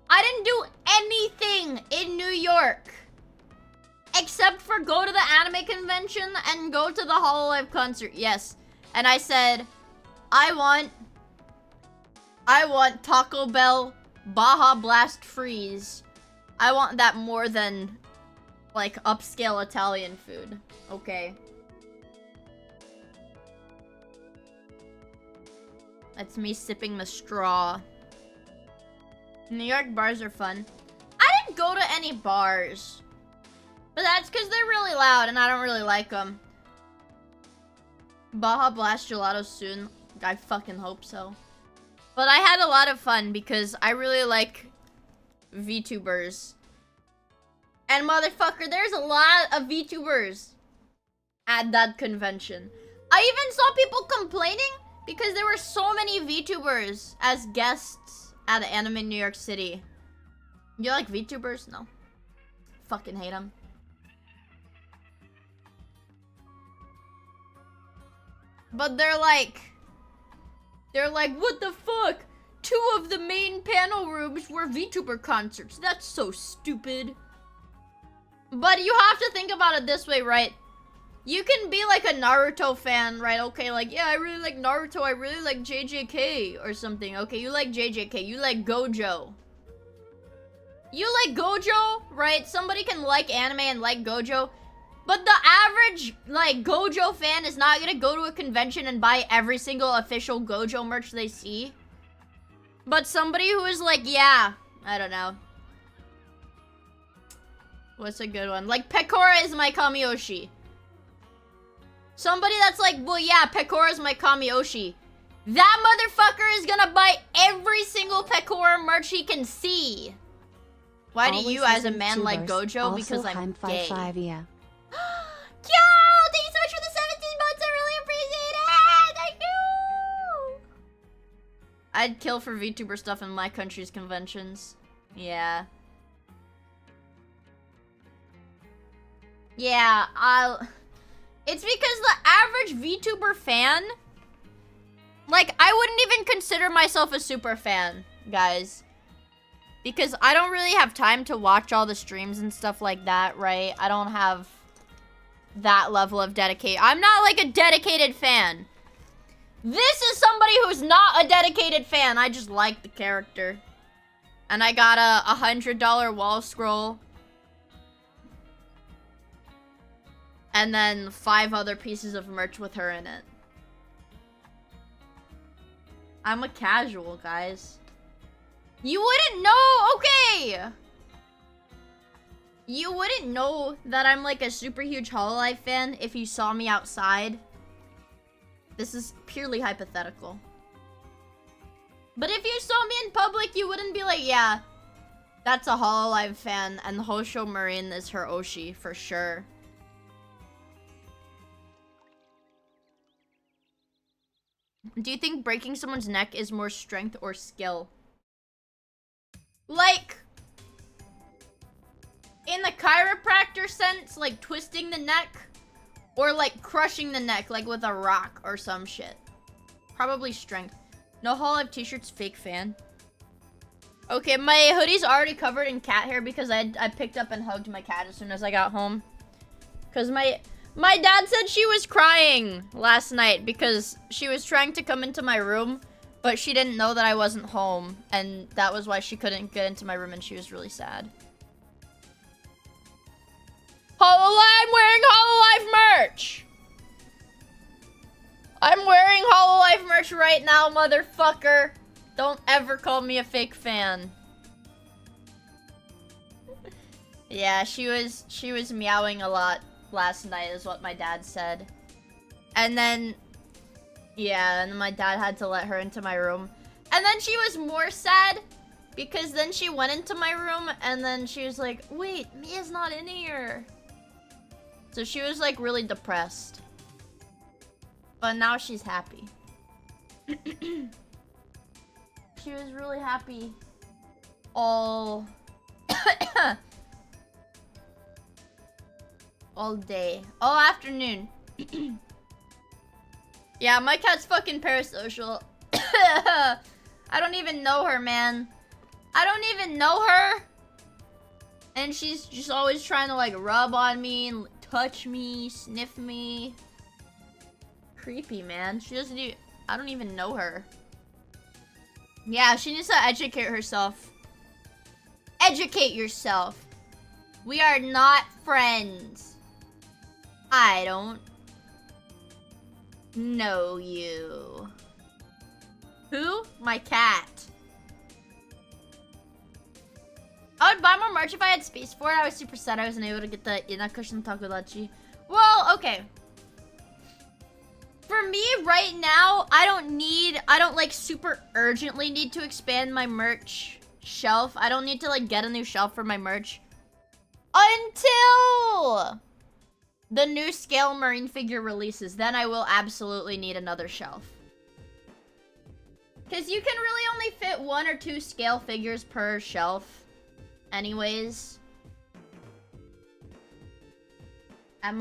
I didn't do anything in New York. Except for go to the anime convention and go to the HOLOLIVE concert. Yes. And I said, I want Taco Bell Baja Blast Freeze. I want that more than like upscale Italian food. Okay. That's me sipping the straw. New York bars are fun. I didn't go to any bars. But that's because they're really loud and I don't really like them. Baja Blast Gelato soon. I fucking hope so. But I had a lot of fun because I really like VTubers. And motherfucker, there's a lot of VTubers at that convention. I even saw people complaining because there were so many VTubers as guests at Anime New York City. You like VTubers? No. Fucking hate them. But they're like, what the fuck? 2 of the main panel rooms were VTuber concerts. That's so stupid. But you have to think about it this way, right? You can be like a Naruto fan, right? Okay, like, yeah, I really like Naruto. I really like JJK or something. Okay, you like JJK. You like Gojo. You like Gojo, right? Somebody can like anime and like Gojo. But the average, like, Gojo fan is not gonna go to a convention and buy every single official Gojo merch they see. But somebody who is like, yeah, I don't know. What's a good one? Like, Pekora is my Kamiyoshi. Somebody that's like, well, yeah, Pekora is my Kamiyoshi. That motherfucker is gonna buy every single Pekora merch he can see. Why do you, as a man, like Gojo? Because I'm gay. 5 yeah. Yo, thank you so much for the 17 months. I really appreciate it. Thank you. I'd kill for VTuber stuff in my country's conventions. Yeah. Yeah, it's because the average VTuber fan, like, I wouldn't even consider myself a super fan, guys. Because I don't really have time to watch all the streams and stuff like that, right? I don't have that level of dedication. I'm not like a dedicated fan. This is somebody who's not a dedicated fan. I just like the character. And I got a $100 wall scroll. And then 5 other pieces of merch with her in it. I'm a casual, guys. You wouldn't know, okay! You wouldn't know that I'm like a super huge HOLOLIVE fan if you saw me outside. This is purely hypothetical. But if you saw me in public, you wouldn't be like, yeah, that's a HOLOLIVE fan, and Hosho Marin is her Oshi, for sure. Do you think breaking someone's neck is more strength or skill? Like, in the chiropractor sense, like twisting the neck, or like crushing the neck, like with a rock or some shit. Probably strength. No HOLOLIVE t-shirts, fake fan. Okay, my hoodie's already covered in cat hair because I picked up and hugged my cat as soon as I got home. Because my dad said she was crying last night because she was trying to come into my room, but she didn't know that I wasn't home, and that was why she couldn't get into my room, and she was really sad. I'm wearing HOLOLIVE merch! I'm wearing HOLOLIVE merch right now, motherfucker! Don't ever call me a fake fan. Yeah, she was meowing a lot last night is what my dad said. And then, yeah, and my dad had to let her into my room. And then she was more sad because then she went into my room and then she was like, wait, Mia's not in here. So she was like really depressed. But now she's happy. She was really happy all day. All afternoon. Yeah, my cat's fucking parasocial. I don't even know her, man. I don't even know her. And she's just always trying to like rub on me and touch me, sniff me. Creepy, man. She doesn't even... I don't even know her. Yeah, she needs to educate herself. Educate yourself. We are not friends. I don't know you. Who? My cat. I would buy more merch if I had space for it. I was super sad I wasn't able to get the Inakushin Takodachi. Well, okay. For me, right now, I don't like super urgently need to expand my merch shelf. I don't need to like get a new shelf for my merch until the new scale marine figure releases. Then I will absolutely need another shelf. Because you can really only fit 1 or 2 scale figures per shelf anyways. I'm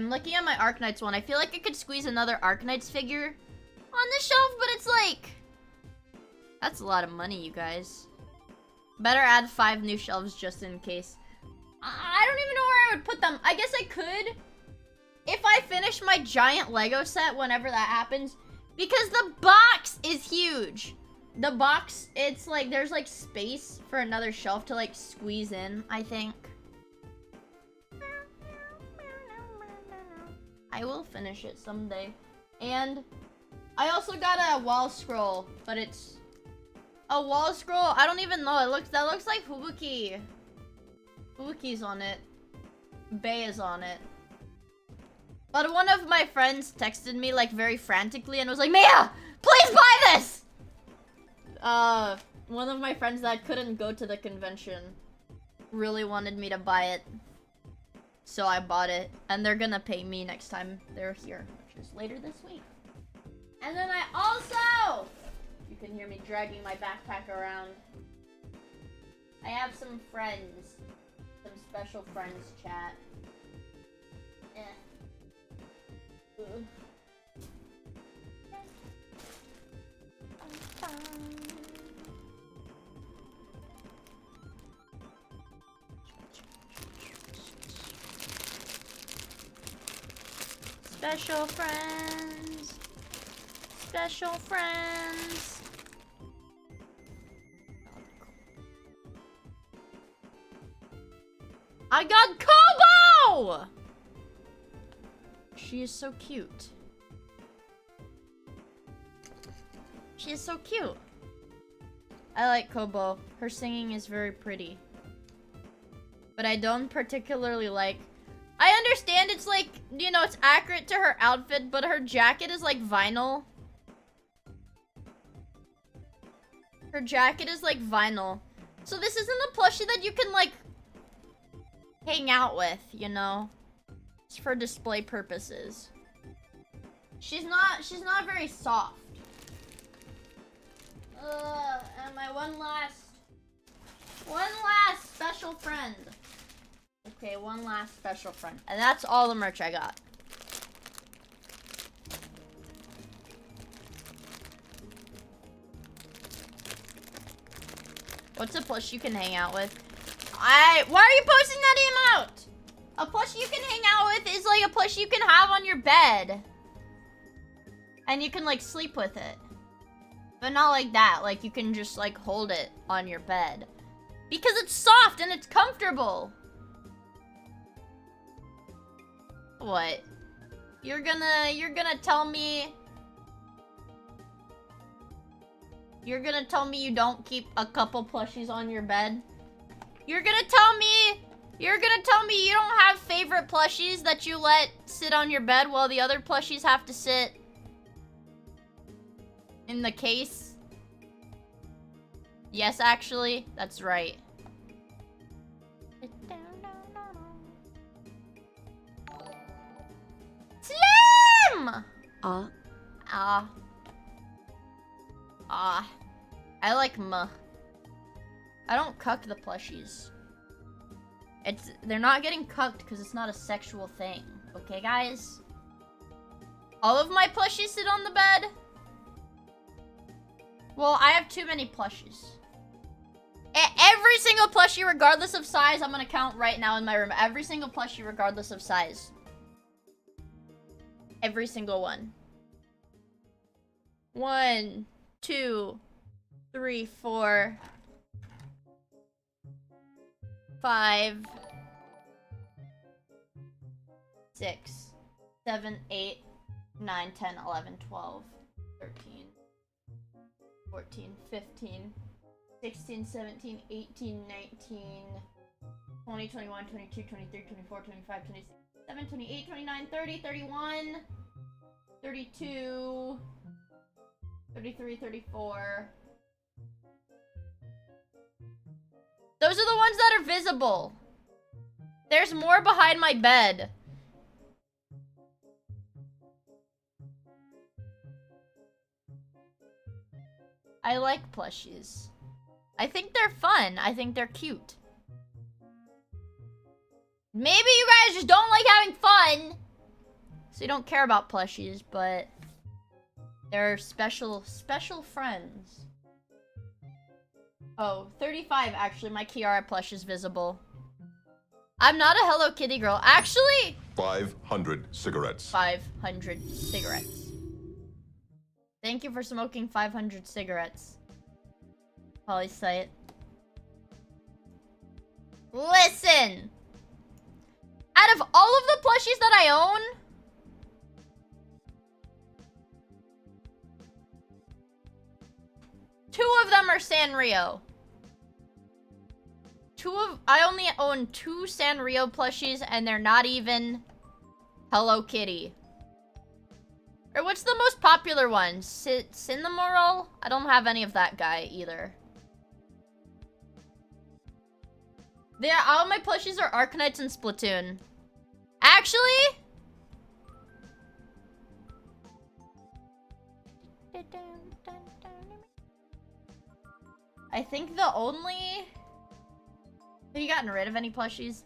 looking at my Arknights one. I feel like I could squeeze another Arknights figure on the shelf, but it's like... That's a lot of money, you guys. Better add 5 new shelves just in case. I don't even know where I would put them. I guess I could if I finish my giant Lego set whenever that happens. Because the box is huge. The box, it's like, there's like space for another shelf to like squeeze in, I think. I will finish it someday. And I also got a wall scroll, but it's A wall scroll? I don't even know. That looks like Fubuki. Fubuki's on it. Bay is on it. But one of my friends texted me like very frantically and was like, Miia, please buy this! One of my friends that couldn't go to the convention really wanted me to buy it. So I bought it. And they're gonna pay me next time they're here, which is later this week. And then I also... You can hear me dragging my backpack around. I have some friends. Some special friends chat. Special friends. Special friends. I got Kobo! She is so cute. She is so cute. I like Kobo. Her singing is very pretty. But I don't particularly like... I understand it's like, you know, it's accurate to her outfit, but her jacket is like vinyl. Her jacket is like vinyl. So this isn't a plushie that you can like hang out with, you know? It's for display purposes. She's not very soft. And my one last special friend. Okay, one last special friend. And that's all the merch I got. What's a plush you can hang out with? Why are you posting that emote? A plush you can hang out with is like a plush you can have on your bed. And you can like sleep with it. But not like that. Like you can just like hold it on your bed. Because it's soft and it's comfortable. What? You're gonna tell me... You're gonna tell me you don't keep a couple plushies on your bed? You're gonna tell me you don't have favorite plushies that you let sit on your bed while the other plushies have to sit in the case? Yes, actually, that's right. Slim! I like muh. I don't cuck the plushies. They're not getting cucked because it's not a sexual thing. Okay, guys? All of my plushies sit on the bed? Well, I have too many plushies. Every single plushie, regardless of size, I'm gonna count right now in my room. Every single plushie, regardless of size. Every single one. 1, 2, 3, 4, 5, 6, 7, 8, 9, 10, 11, 12, 13, 14, 15, 16, 17, 18, 19, 20, 21, 22, 23, 24, 25, 26, 27, 28, 29, 30, 31, 32, 33, 34. Those are the ones that are visible. There's more behind my bed. I like plushies. I think they're fun. I think they're cute. Maybe you guys just don't like having fun, so you don't care about plushies, but they're special friends. Oh, 35 actually. My Kiara plush is visible. I'm not a Hello Kitty girl. Actually, 500 cigarettes. 500 cigarettes. Thank you for smoking 500 cigarettes. Polysite. Listen! Out of all of the plushies that I own, 2 of them are Sanrio. I only own 2 Sanrio plushies, and they're not even Hello Kitty. Or what's the most popular one? Cinnamoroll? I don't have any of that guy either. All my plushies are Arkanites and Splatoon. Actually... I think the only... Have you gotten rid of any plushies?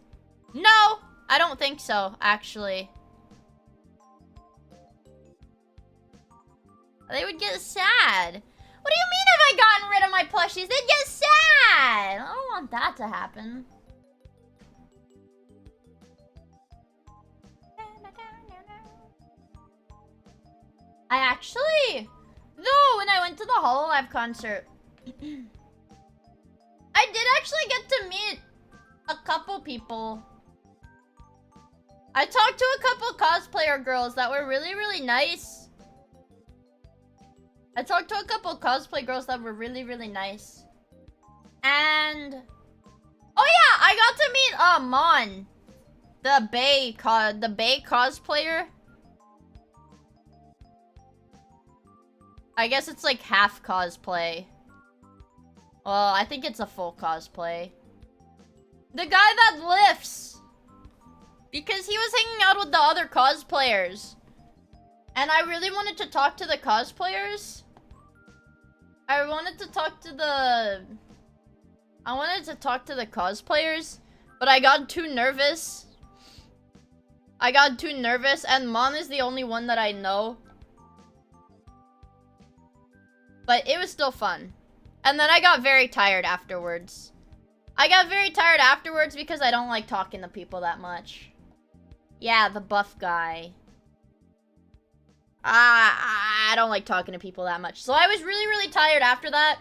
No! I don't think so, actually. They would get sad. What do you mean have I gotten rid of my plushies? They'd get sad! I don't want that to happen. I actually... Though, when I went to the HOLOLIVE concert... I did actually get to meet a couple people. I talked to a couple cosplayer girls that were really, really nice. I talked to a couple cosplay girls that were really, really nice. And... Oh yeah, I got to meet, Mon. The Bay cosplayer. I guess it's like half cosplay. Well, I think it's a full cosplay. The guy that lifts! Because he was hanging out with the other cosplayers. And I really wanted to talk to the cosplayers. I wanted to talk to the cosplayers, but I got too nervous. And Mon is the only one that I know. But it was still fun. And then I got very tired afterwards. Because I don't like talking to people that much. Yeah, the buff guy. I don't like talking to people that much. So I was really, really tired after that.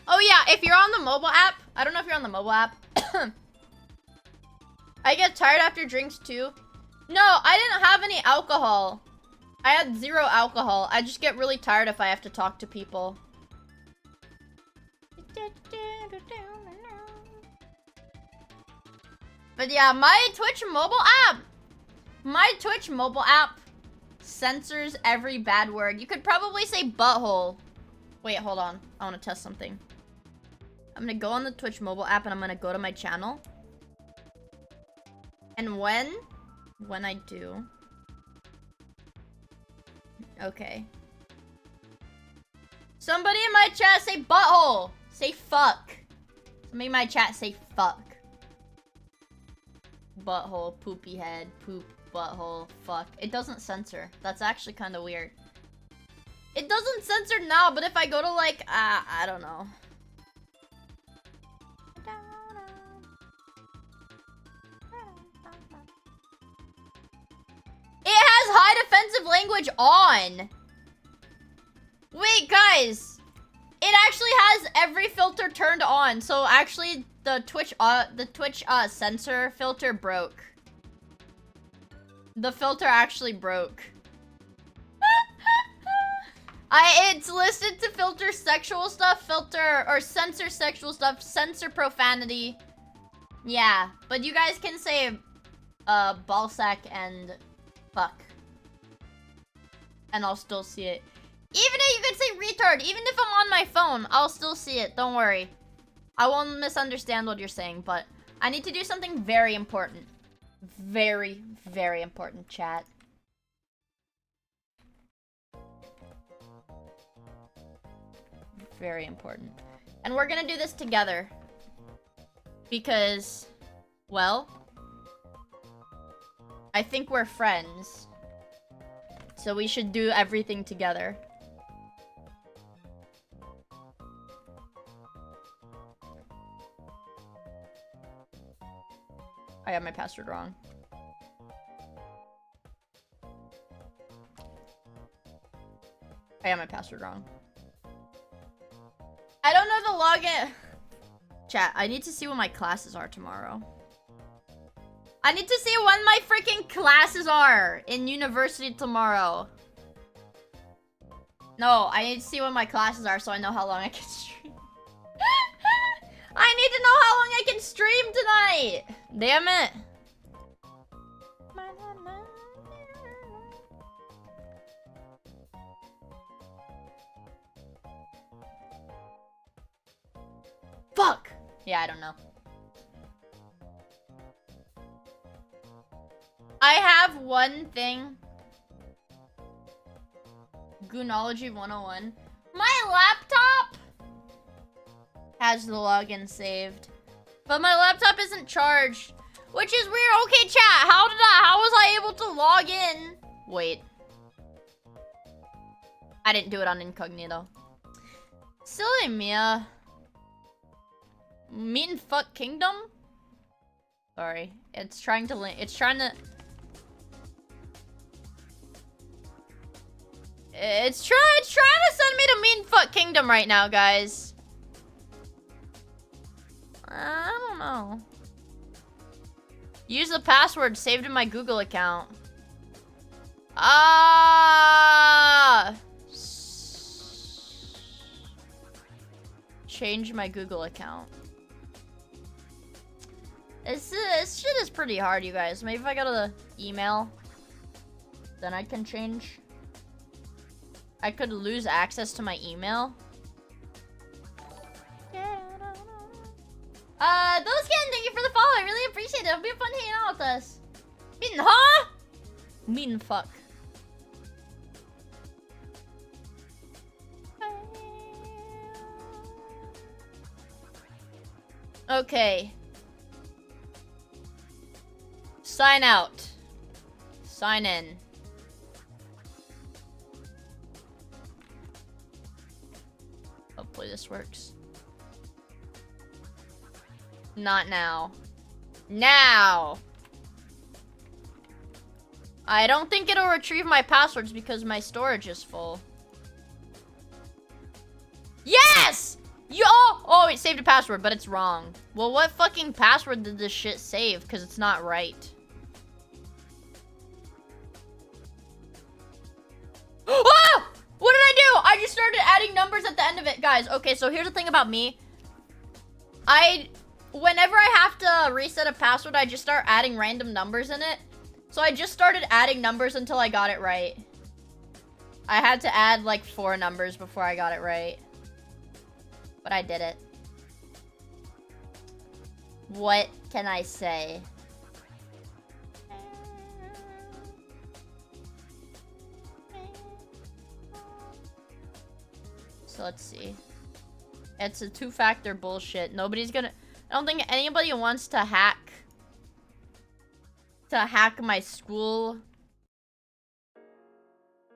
Oh yeah, if you're on the mobile app. I don't know if you're on the mobile app. I get tired after drinks too. No, I didn't have any alcohol. I had 0 alcohol. I just get really tired if I have to talk to people. But yeah, my Twitch mobile app censors every bad word. You could probably say butthole. Wait, hold on. I want to test something. I'm gonna go on the Twitch mobile app and I'm gonna go to my channel. And when I do... Okay. Somebody in my chat say butthole! Say fuck. Somebody in my chat say fuck. Butthole, poopy head, poop, butthole, fuck. It doesn't censor. That's actually kind of weird. It doesn't censor now, but if I go to like, I don't know. It has high defensive language on. Wait, guys. It actually has every filter turned on. So actually, the Twitch censor filter broke. The filter actually broke. It's listed to filter sexual stuff, censor sexual stuff, censor profanity. Yeah, but you guys can say ballsack and fuck. And I'll still see it. Even if you can say retard, even if I'm on my phone, I'll still see it. Don't worry. I won't misunderstand what you're saying, but I need to do something very important. Very, very important, chat. Very important. And we're gonna do this together. Because, well, I think we're friends. So we should do everything together. I got my password wrong. I got my password wrong. I don't know the login. Chat, I need to see what my classes are tomorrow. I need to see when my freaking classes are in university tomorrow. No, I need to see what my classes are so I know how long I can stream. I need to know how long I can stream tonight. Damn it. Fuck. Yeah, I don't know. I have one thing. Goonology 101. My laptop has the login saved, but my laptop isn't charged, which is weird. Okay, chat. How was I able to log in? Wait. I didn't do it on incognito. Silly Mia. Meet and fuck kingdom? Sorry. It's trying to link. It's trying to send me to Meet and Fuck Kingdom right now, guys. I don't know. Use the password saved in my Google account. Change my Google account. This shit is pretty hard, you guys. Maybe if I go to the email, then I can change. I could lose access to my email. Those can, thank you for the follow. I really appreciate it. It'll be fun hanging out with us. Meetin', huh? Meetin' fuck. Okay. Sign out. Sign in. Hopefully this works. Not now. Now! I don't think it'll retrieve my passwords because my storage is full. Yes! Oh, it saved a password, but it's wrong. Well, what fucking password did this shit save? Because it's not right. Oh! What did I do? I just started adding numbers at the end of it, guys. Okay, so here's the thing about me. Whenever I have to reset a password, I just start adding random numbers in it. So I just started adding numbers until I got it right. I had to add like 4 numbers before I got it right. But I did it. What can I say? So let's see. It's a 2-factor bullshit. Nobody's gonna... I don't think anybody wants to hack my school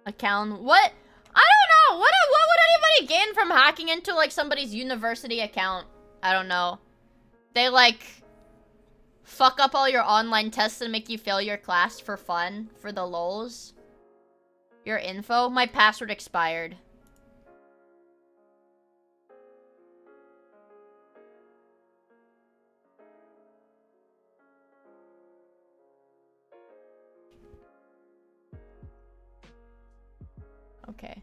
account. What? I don't know. What would anybody gain from hacking into like somebody's university account? I don't know. They like fuck up all your online tests and make you fail your class for fun, for the lols. Your info. My password expired. Okay.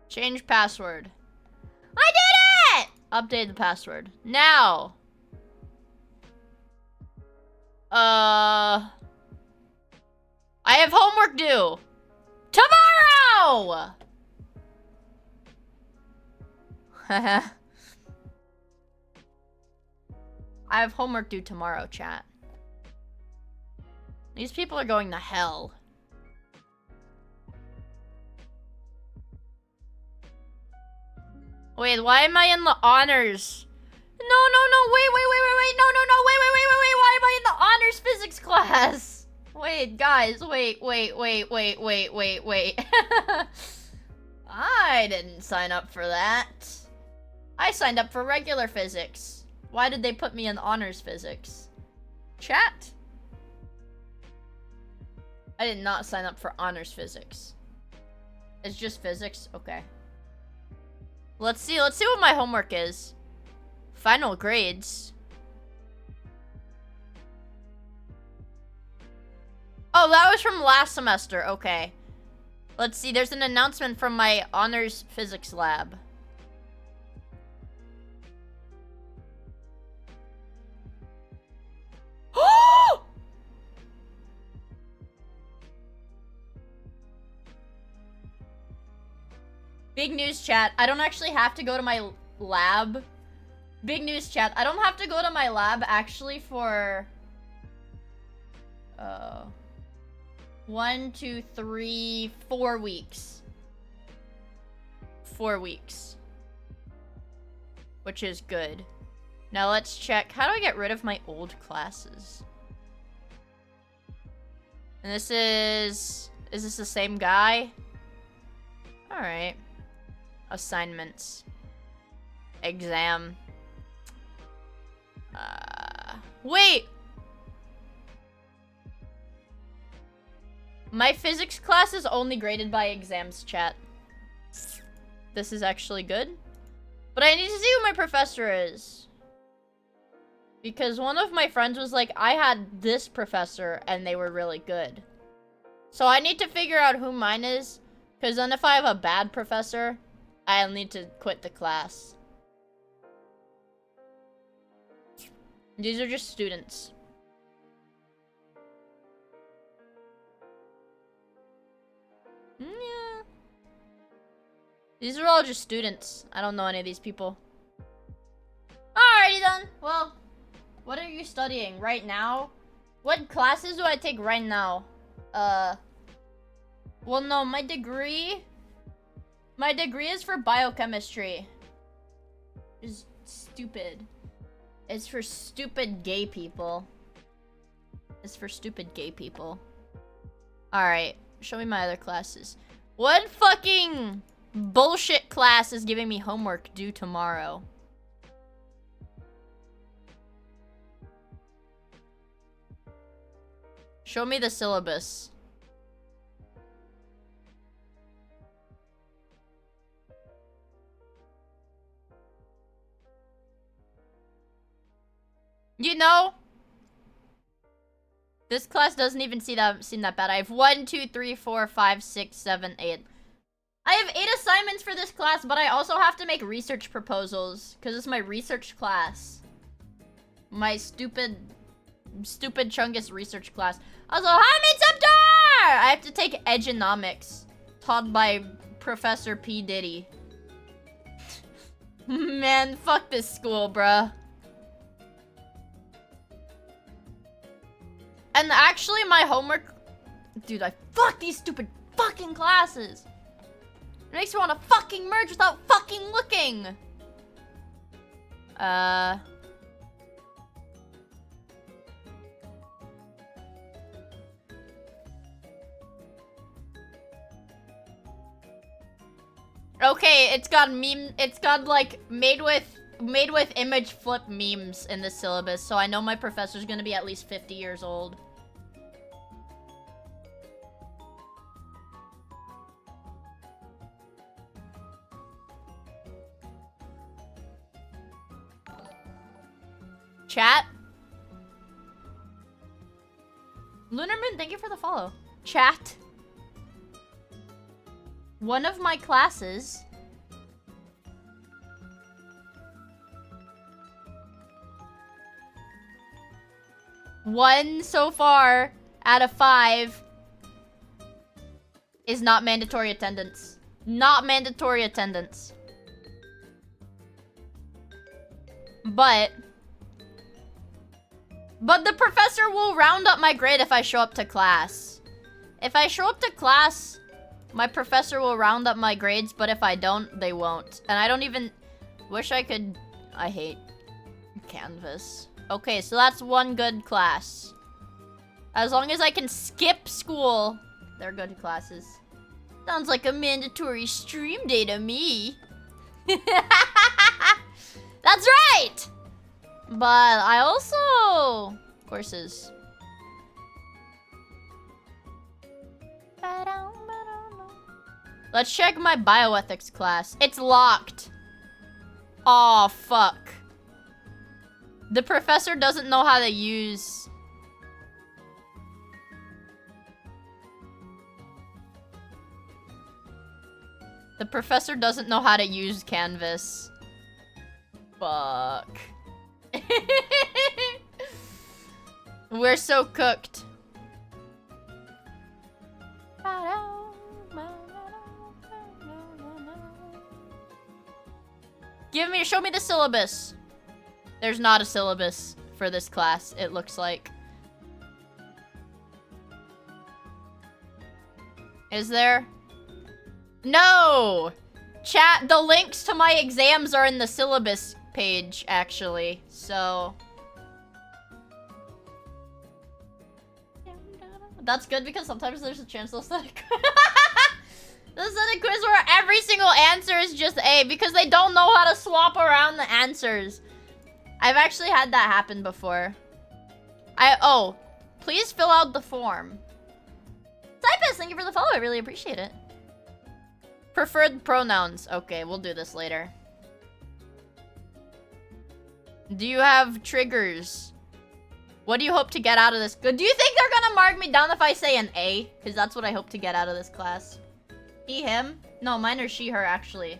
Change password. I did it! Update the password. Now. I have homework due. Tomorrow! I have homework due tomorrow, chat. These people are going to hell. Wait, why am I in the honors? No, wait, no, wait, why am I in the honors physics class? Wait, guys, wait. I didn't sign up for that. I signed up for regular physics. Why did they put me in honors physics? Chat? I did not sign up for honors physics. It's just physics? Okay. Let's see what my homework is. Final grades. Oh, that was from last semester. Okay. Let's see. There's an announcement from my honors physics lab. Big news, chat. I don't actually have to go to my lab. Big news, chat. I don't have to go to my lab actually for 1, 2, 3, 4 weeks. 4 weeks. Which is good. Now let's check. How do I get rid of my old classes? And this is this the same guy? Alright. Assignments. Exam. Wait! My physics class is only graded by exams, chat. This is actually good. But I need to see who my professor is. Because one of my friends was like, I had this professor and they were really good. So I need to figure out who mine is. Because then if I have a bad professor, I'll need to quit the class. These are just students. Yeah. These are all just students. I don't know any of these people. Alrighty then. Well, what are you studying right now? What classes do I take right now? Well, no, my degree is for biochemistry. It's stupid. It's for stupid gay people. It's for stupid gay people. Alright, show me my other classes. What fucking bullshit class is giving me homework due tomorrow? Show me the syllabus. You know, this class doesn't even seem that bad. I have 1, 2, 3, 4, 5, 6, 7, 8. I have 8 assignments for this class, but I also have to make research proposals because it's my research class. My stupid chungus research class. Also, hi, Midseptor! I have to take Edgeonomics, taught by Professor P. Diddy. Man, fuck this school, bruh. And actually, my homework... Dude, I fuck these stupid fucking classes. It makes me want to fucking merge without fucking looking. Okay, it's got like made with image flip memes in the syllabus, so I know my professor's gonna be at least 50 years old. Chat? Lunar Moon, thank you for the follow. Chat? One of my classes... One so far out of 5 is not mandatory attendance. Not mandatory attendance. But the professor will round up my grade if I show up to class. If I show up to class, my professor will round up my grades, but if I don't, they won't. And I don't even... Wish I could... I hate Canvas. Okay, so that's one good class. As long as I can skip school, they're good classes. Sounds like a mandatory stream day to me. That's right! But I also... Courses. Let's check my bioethics class. It's locked. Aw, fuck. The professor doesn't know how to use... The professor doesn't know how to use Canvas. Fuck. We're so cooked. Show me the syllabus. There's not a syllabus for this class, it looks like. Is there? No! Chat, the links to my exams are in the syllabus page, actually. So... that's good because sometimes there's a chance they'll set a they'll set a quiz where every single answer is just A because they don't know how to swap around the answers. I've actually had that happen before. Oh, please fill out the form. Typist, thank you for the follow. I really appreciate it. Preferred pronouns. Okay, we'll do this later. Do you have triggers? What do you hope to get out of this? Do you think they're gonna mark me down if I say an A? Because that's what I hope to get out of this class. He, him? No, mine are she, her, actually.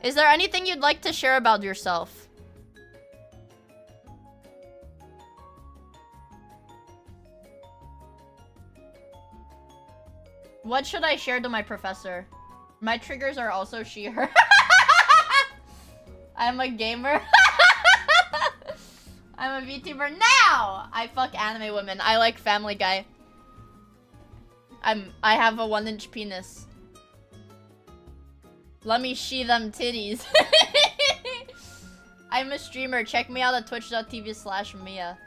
Is there anything you'd like to share about yourself? What should I share to my professor? My triggers are also she, her. I'm a gamer. I'm a VTuber now! I fuck anime women. I like Family Guy. I have a 1-inch penis. Let me see them titties. I'm a streamer. Check me out at twitch.tv/Miia.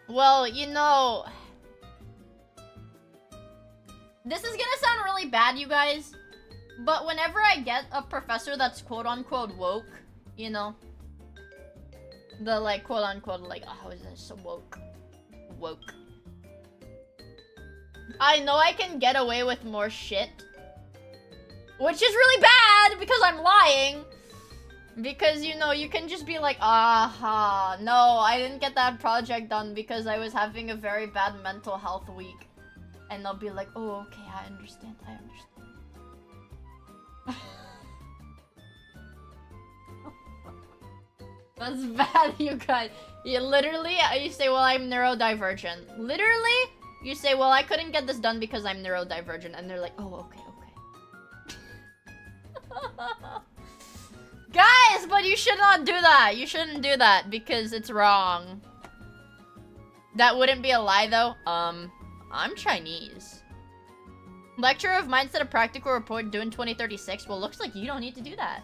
Well, you know... this is gonna sound really bad, you guys. But whenever I get a professor that's quote-unquote woke, you know... the, like, quote-unquote, like, oh, is this so woke? Woke. I know I can get away with more shit. Which is really bad, because I'm lying. Because, you know, you can just be like, aha, no, I didn't get that project done because I was having a very bad mental health week. And they'll be like, oh, okay, I understand. That's bad, you guys. You literally, you say, well, I'm neurodivergent. Literally, you say, well, I couldn't get this done because I'm neurodivergent. And they're like, oh, okay. Guys, but you should not do that. You shouldn't do that because it's wrong. That wouldn't be a lie, though. I'm Chinese. Lecture of Mindset, a practical report due in 2036. Well, looks like you don't need to do that.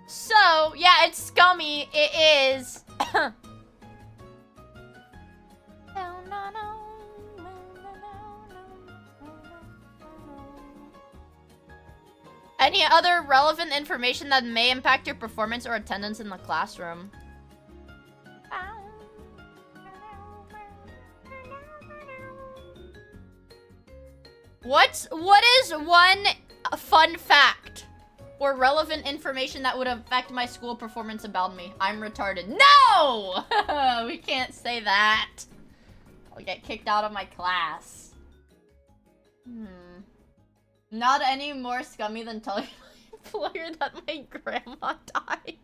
So, yeah, it's scummy. It is. Any other relevant information that may impact your performance or attendance in the classroom? What is one fun fact or relevant information that would affect my school performance about me? I'm retarded. No! We can't say that. I'll get kicked out of my class. Not any more scummy than telling my employer that my grandma died.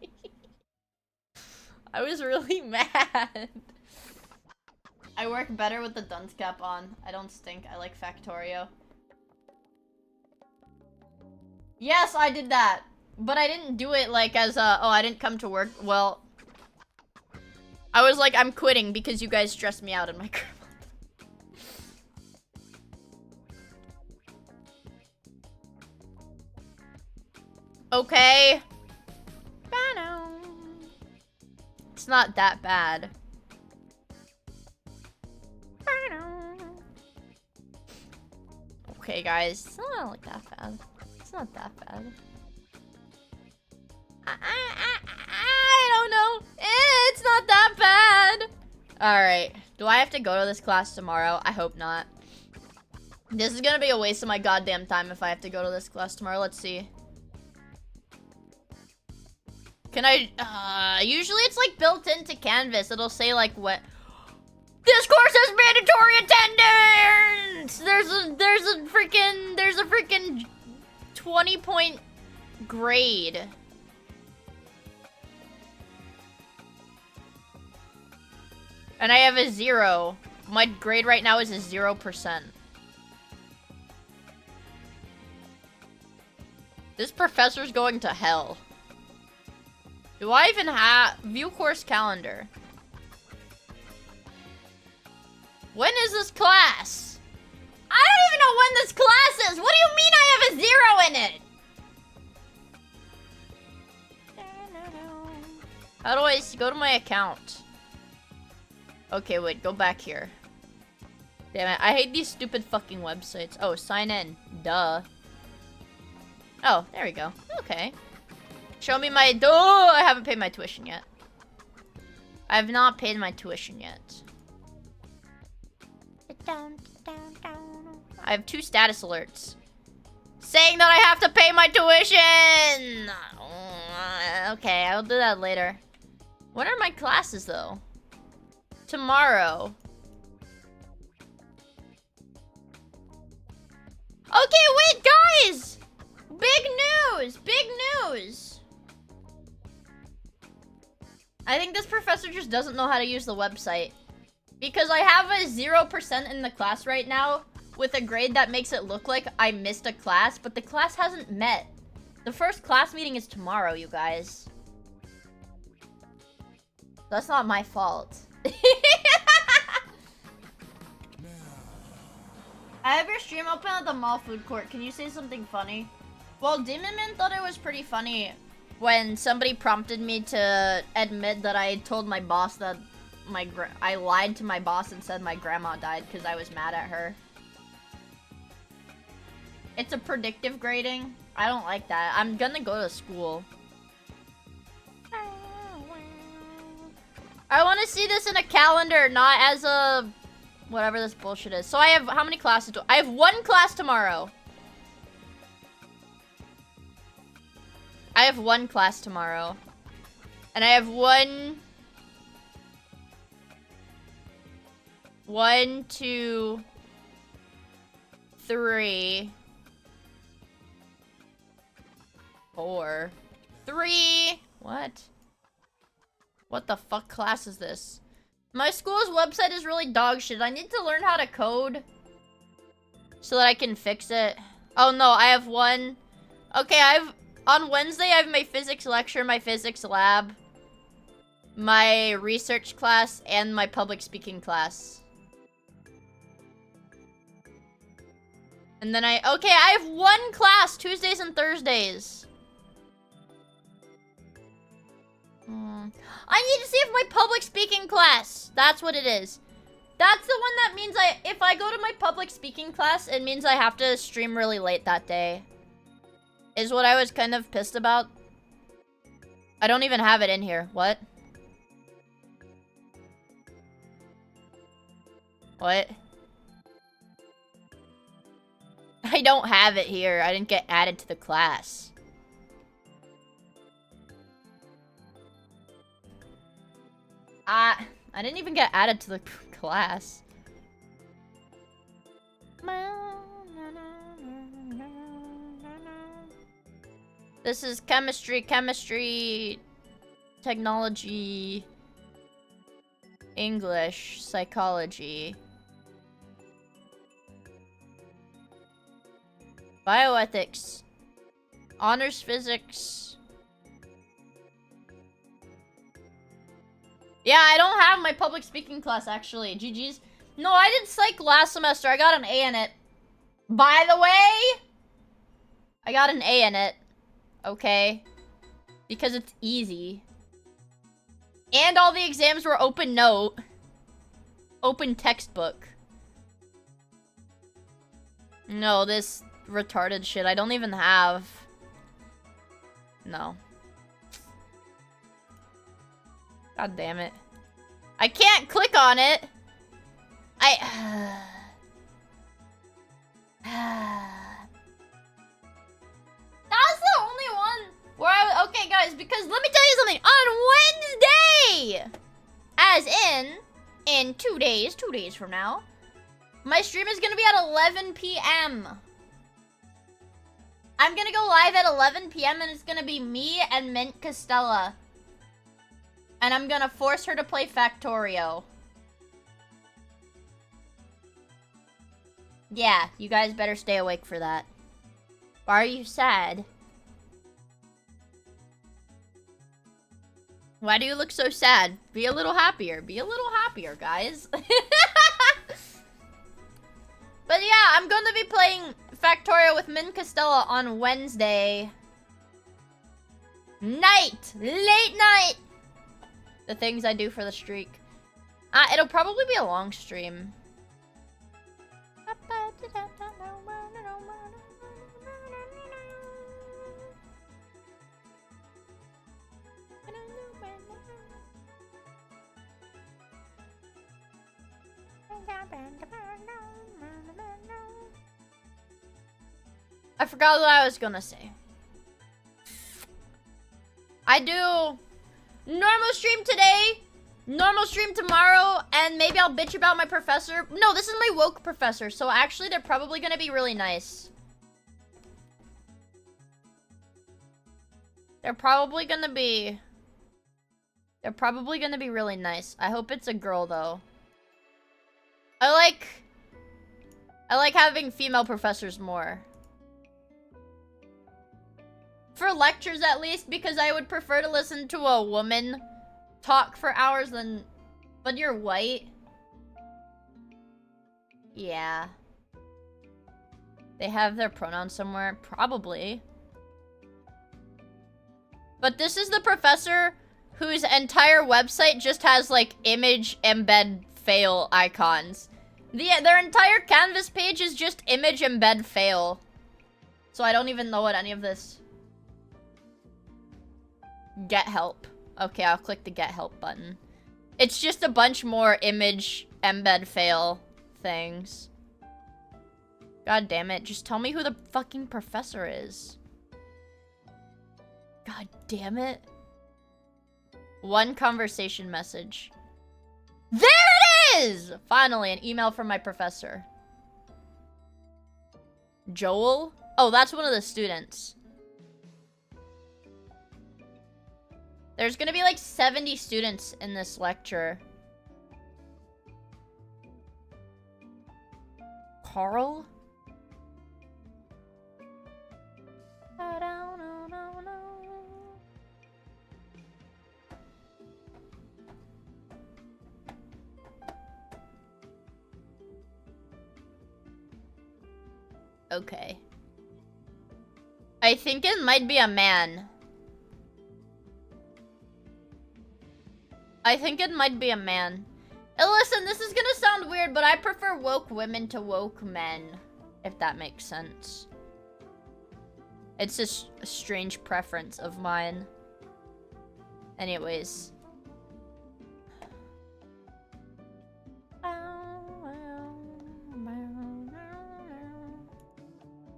I was really mad. I work better with the dunce cap on. I don't stink. I like Factorio. Yes, I did that. But I didn't do it like as a, oh, I didn't come to work. Well, I was like, I'm quitting because you guys stressed me out in my grandma. Okay. It's not that bad. Okay, guys. It's not like that bad. It's not that bad. I don't know. It's not that bad. Alright. Do I have to go to this class tomorrow? I hope not. This is gonna be a waste of my goddamn time if I have to go to this class tomorrow. Let's see. Can I, usually it's like built into Canvas. It'll say like what. This course has mandatory attendance! There's a freaking 20-point grade. And I have a 0. My grade right now is a 0%. This professor's going to hell. Do I even have view course calendar? When is this class? I don't even know when this class is. What do you mean I have a 0 in it? How do I go to my account? Okay, wait, go back here. Damn it, I hate these stupid fucking websites. Oh, sign in. Duh. Oh, there we go. Okay. Show me my... Oh, I haven't paid my tuition yet. I have not paid my tuition yet. I have 2 status alerts. Saying that I have to pay my tuition! Okay, I'll do that later. When are my classes, though? Tomorrow. Okay, wait, guys! Big news! Big news! I think this professor just doesn't know how to use the website. Because I have a 0% in the class right now with a grade that makes it look like I missed a class, but the class hasn't met. The first class meeting is tomorrow, you guys. That's not my fault. I have your stream open at the mall food court. Can you say something funny? Well, Demon Man thought it was pretty funny when somebody prompted me to admit that I told my boss that I lied to my boss and said my grandma died because I was mad at her. It's a predictive grading. I don't like that. I'm gonna go to school. I want to see this in a calendar, not as a... whatever this bullshit is. So I have... how many classes do I have? 1 class tomorrow. I have 1 class tomorrow. And I have 1, 2, 3, 4, 3. What? What the fuck class is this? My school's website is really dog shit. I need to learn how to code so that I can fix it. Oh no, I have 1. Okay, on Wednesday I have my physics lecture, my physics lab, my research class, and my public speaking class. And then I have 1 class Tuesdays and Thursdays. I need to see if my public speaking class. That's what it is. That's the one that means if I go to my public speaking class, it means I have to stream really late that day. Is what I was kind of pissed about. I don't even have it in here. What? What? I don't have it here. I didn't get added to the class. I didn't even get added to the class. This is chemistry, technology, English, psychology, bioethics, honors physics. Yeah, I don't have my public speaking class, actually. GG's. No, I did psych last semester. I got an A in it. By the way, I got an A in it. Okay? Because it's easy. And all the exams were open note. Open textbook. No, this retarded shit I don't even have. No. God damn it. I can't click on it. That's the only one where okay, guys, because let me tell you something. On Wednesday, as in in 2 days, 2 days from now. My stream is gonna be at 11 p.m. I'm gonna go live at 11 p.m. and it's gonna be me and Mint Costella. And I'm gonna force her to play Factorio. Yeah, you guys better stay awake for that. Why are you sad? Why do you look so sad? Be a little happier. Be a little happier, guys. But yeah, I'm going to be playing Factorio with Min Costella on Wednesday night. Late night. The things I do for the streak. It'll probably be a long stream. I forgot what I was gonna say. I do normal stream today, normal stream tomorrow, and maybe I'll bitch about my professor. No, this is my woke professor, so actually they're probably gonna be really nice. They're probably gonna be really nice. I hope it's a girl though. I like having female professors more. For lectures at least, because I would prefer to listen to a woman talk for hours than... But you're white? Yeah. They have their pronouns somewhere? Probably. But this is the professor whose entire website just has, like, image embed fail icons. Their entire canvas page is just image embed fail. So I don't even know what any of this... Get help. Okay, I'll click the get help button. It's just a bunch more image embed fail things. God damn it. Just tell me who the fucking professor is. God damn it. One conversation message. There it is! Finally, an email from my professor. Joel? Oh, that's one of the students. There's gonna be like 70 students in this lecture. Carl? Okay. I think it might be a man. I think it might be a man. And listen, this is gonna sound weird, but I prefer woke women to woke men, if that makes sense. It's just a strange preference of mine. Anyways.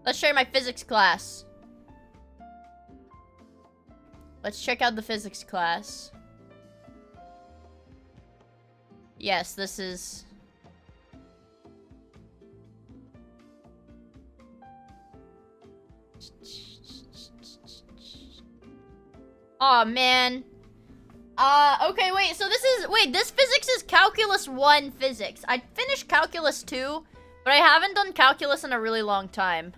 Let's try my physics class. Let's check out the physics class. Yes, this is... Aw, man. Okay, wait, so this is... Wait, this physics is Calculus 1 physics. I finished Calculus 2, but I haven't done Calculus in a really long time.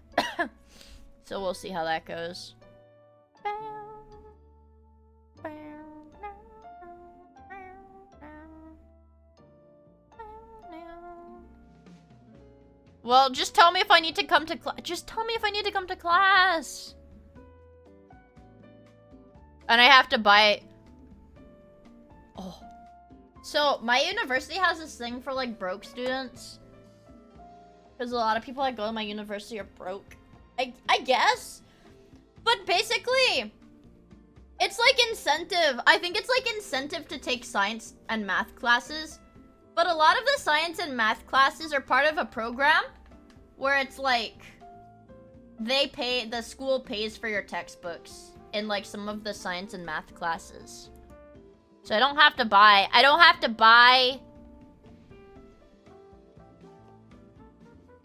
So we'll see how that goes. Well, just tell me if I need to come to class. Just tell me if I need to come to class. And I have to buy... Oh. So, my university has this thing for, like, broke students. Because a lot of people that go to my university are broke. I guess. But basically, it's like incentive. I think it's like incentive to take science and math classes. But a lot of the science and math classes are part of a program where it's like the school pays for your textbooks in like some of the science and math classes. So I don't have to buy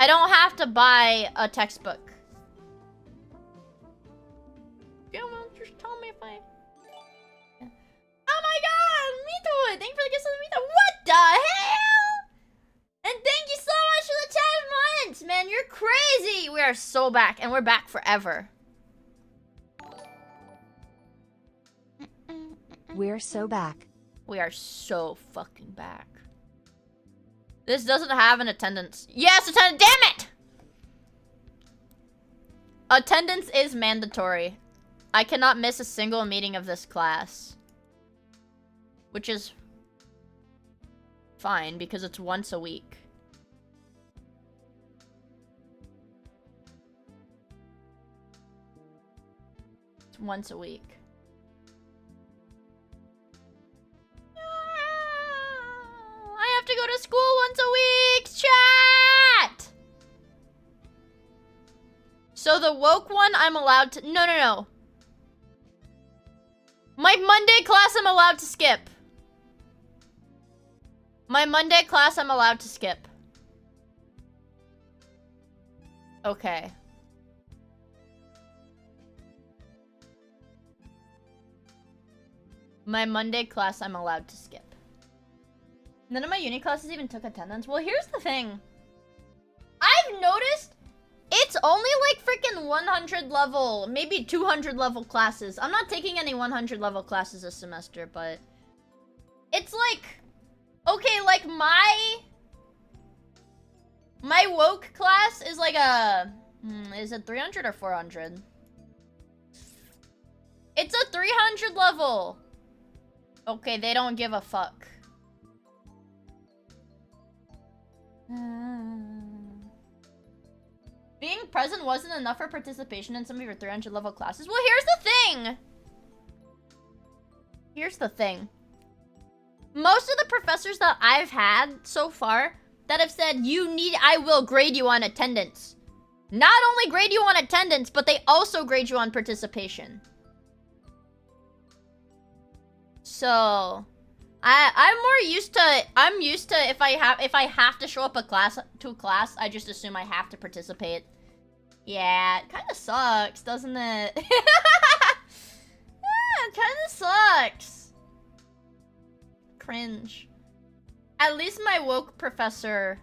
I don't have to buy a textbook. Yeah, well, just tell me if I... Oh my god, Mito! Thank you for the gifts of the Mito. What the hell? And thank you so much for the 10 months, man. You're crazy. We are so back, and we're back forever. We're so back. We are so fucking back. This doesn't have an attendance. Yes, attendance. Damn it! Attendance is mandatory. I cannot miss a single meeting of this class. Which is fine, because it's once a week. It's once a week. I have to go to school once a week, chat! So the woke one, I'm allowed to... No. My Monday class, I'm allowed to skip. My Monday class, I'm allowed to skip. Okay. My Monday class, I'm allowed to skip. None of my uni classes even took attendance. Well, here's the thing. I've noticed it's only like freaking 100 level, maybe 200 level classes. I'm not taking any 100 level classes this semester, but it's like, okay, like my woke class is like a, is it 300 or 400? It's a 300 level. Okay, they don't give a fuck. Being present wasn't enough for participation in some of your 300 level classes. Well, here's the thing. Most of the professors that I've had so far that have said, I will grade you on attendance. Not only grade you on attendance, but they also grade you on participation. So... I'm used to if I have to show up to class, I just assume I have to participate. Yeah, it kind of sucks, doesn't it? Yeah, it kind of sucks. Cringe. At least my woke professor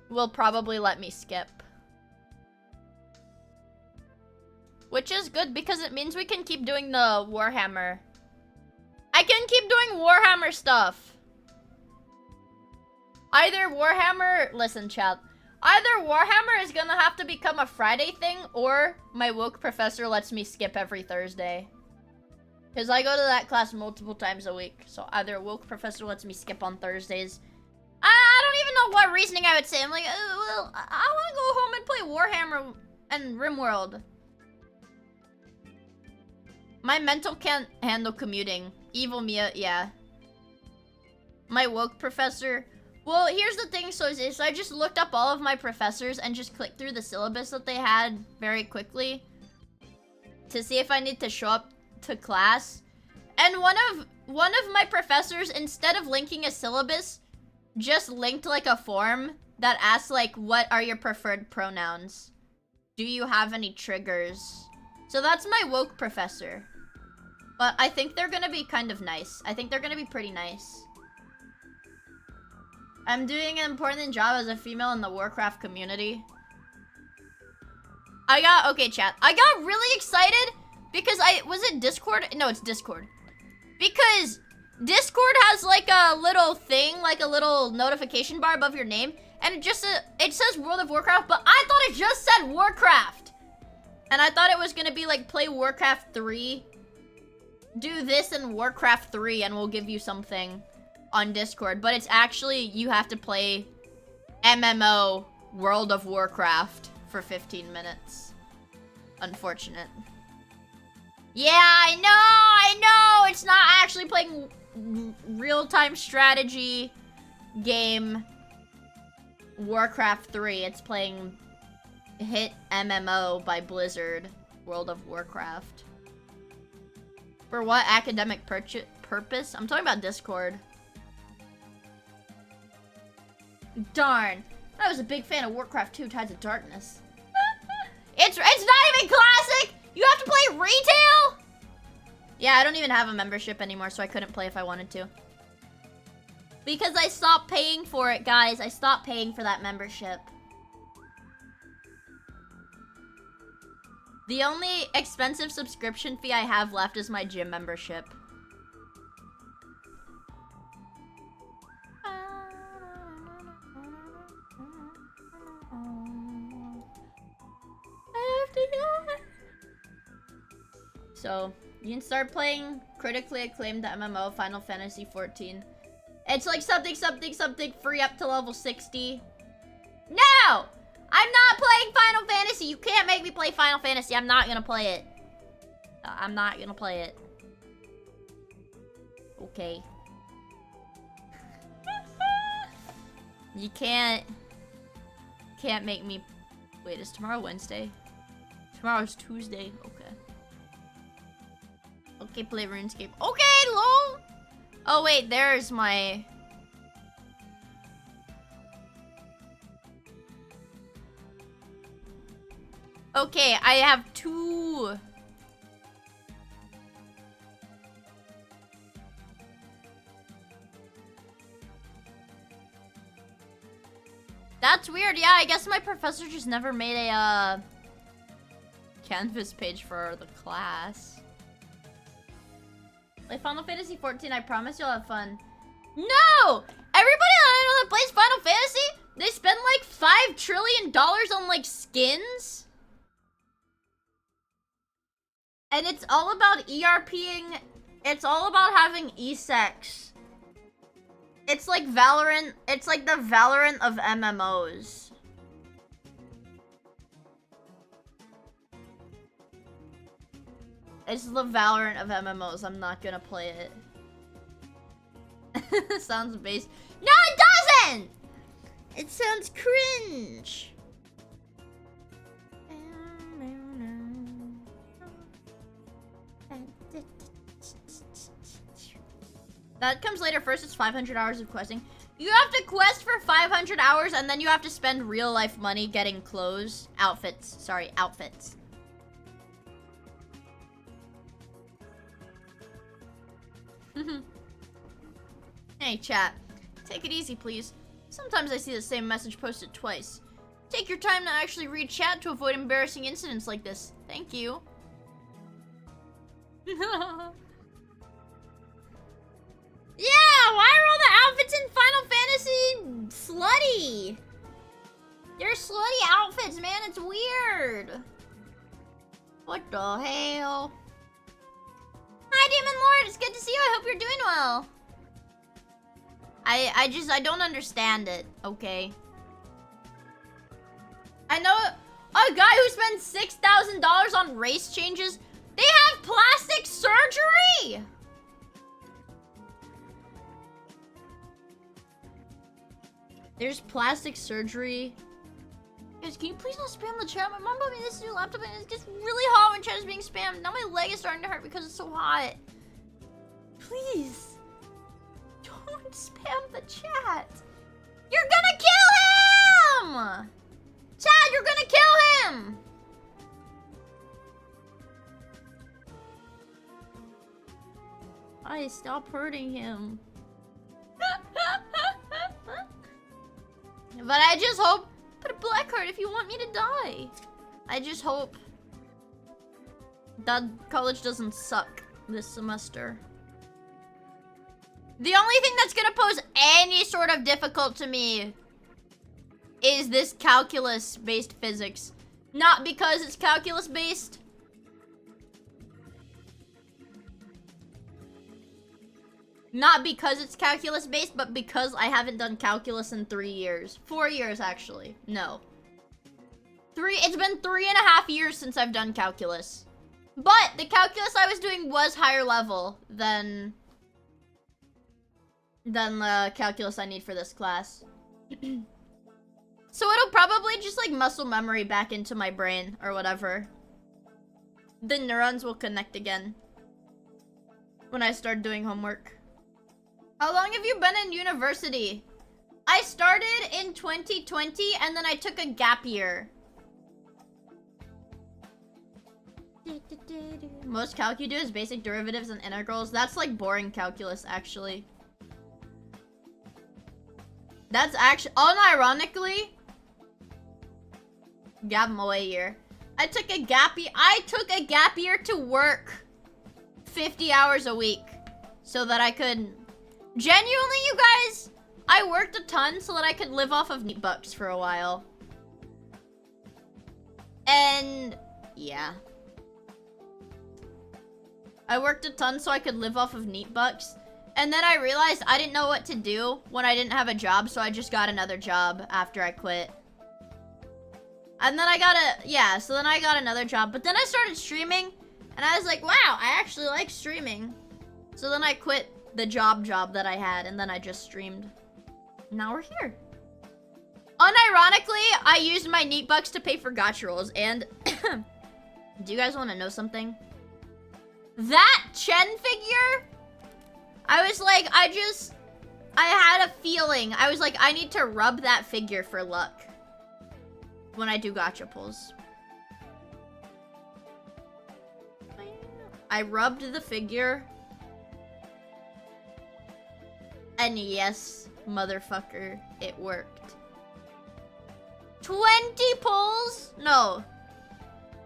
will probably let me skip. Which is good because it means we can keep doing the Warhammer. I can keep doing Warhammer stuff. Listen, chat. Either Warhammer is gonna have to become a Friday thing, or my woke professor lets me skip every Thursday. Because I go to that class multiple times a week. So either a woke professor lets me skip on Thursdays. I don't even know what reasoning I would say. I'm like, well, I want to go home and play Warhammer and RimWorld. My mental can't handle commuting. Evil Mia, yeah. My woke professor. Well, here's the thing, so I just looked up all of my professors and just clicked through the syllabus that they had very quickly to see if I need to show up to class. And one of my professors, instead of linking a syllabus, just linked like a form that asks like, what are your preferred pronouns? Do you have any triggers? So that's my woke professor. But I think they're gonna be kind of nice. I think they're gonna be pretty nice. I'm doing an important job as a female in the Warcraft community. Okay, chat. I got really excited because was it Discord? No, it's Discord. Because Discord has like a little thing, like a little notification bar above your name. And it says World of Warcraft, but I thought it just said Warcraft. And I thought it was gonna be like, play Warcraft 3. Do this in Warcraft 3 and we'll give you something on Discord. But it's actually, you have to play MMO World of Warcraft for 15 minutes. Unfortunate. Yeah, I know! It's not actually playing real-time strategy game Warcraft 3. It's playing hit MMO by Blizzard, World of Warcraft. For what academic purpose? I'm talking about Discord. Darn. I was a big fan of Warcraft 2 Tides of Darkness. It's not even classic! You have to play retail? Yeah, I don't even have a membership anymore, so I couldn't play if I wanted to. Because I stopped paying for it, guys. I stopped paying for that membership. The only expensive subscription fee I have left is my gym membership. So, you can start playing critically acclaimed MMO Final Fantasy XIV. It's like something free up to level 60. No! I'm not playing Final Fantasy! You can't make me play Final Fantasy. I'm not gonna play it. I'm not gonna play it. Okay. You can't make me... Wait, is tomorrow Wednesday? Tomorrow's Tuesday. Okay. Okay, play RuneScape. Okay, lol! Oh, wait, there's my... Okay, I have 2... That's weird. Yeah, I guess my professor just never made a, Canvas page for the class. Like Final Fantasy XIV, I promise you'll have fun. No! Everybody I know that plays Final Fantasy, they spend like $5 trillion on like skins. And it's all about ERPing. It's all about having E-sex. It's like Valorant. It's like the Valorant of MMOs. It's the Valorant of MMOs. I'm not gonna play it. Sounds based. No, it doesn't! It sounds cringe. That comes later. First, it's 500 hours of questing. You have to quest for 500 hours, and then you have to spend real-life money getting clothes. Outfits. Sorry, outfits. Hey, chat. Take it easy, please. Sometimes I see the same message posted twice. Take your time to actually read chat to avoid embarrassing incidents like this. Thank you. Yeah, why are all the outfits in Final Fantasy slutty? They're slutty outfits, man. It's weird. What the hell? Hi, Demon Lord. It's good to see you. I hope you're doing well. I don't understand it, okay? I know a guy who spends $6,000 on race changes. They have plastic surgery! There's plastic surgery. Guys, can you please not spam the chat? My mom bought me this new laptop and it gets really hot when chat is being spammed. Now my leg is starting to hurt because it's so hot. Please. Don't spam the chat. You're gonna kill him! Chad, you're gonna kill him! I stop hurting him. But I just hope... Put a black card if you want me to die. I just hope that college doesn't suck this semester. The only thing that's gonna pose any sort of difficult to me is this calculus-based physics. Not because it's calculus-based. Not because it's calculus-based, but because I haven't done calculus in 3 years. 4 years, actually. No. It's been 3.5 years since I've done calculus. But the calculus I was doing was higher level than the calculus I need for this class. So it'll probably just like muscle memory back into my brain or whatever. The neurons will connect again when I start doing homework. How long have you been in university? I started in 2020 and then I took a gap year. Most calc you do is basic derivatives and integrals. That's like boring calculus, actually. That's actually, unironically, gap away year. I took a gap year to work 50 hours a week so that I could, genuinely, you guys, I worked a ton so that I could live off of neat bucks for a while. And yeah. I worked a ton so I could live off of neat bucks. And then I realized I didn't know what to do when I didn't have a job, so I just got another job after I quit. And then I got another job. But then I started streaming, and I was like, wow, I actually like streaming. So then I quit the job that I had, and then I just streamed. Now we're here. Unironically, I used my neat bucks to pay for gacha rolls, and do you guys want to know something? That Chen figure, I was like, I had a feeling. I was like, I need to rub that figure for luck when I do gacha pulls. I rubbed the figure. And yes, motherfucker, it worked. 20 pulls? No.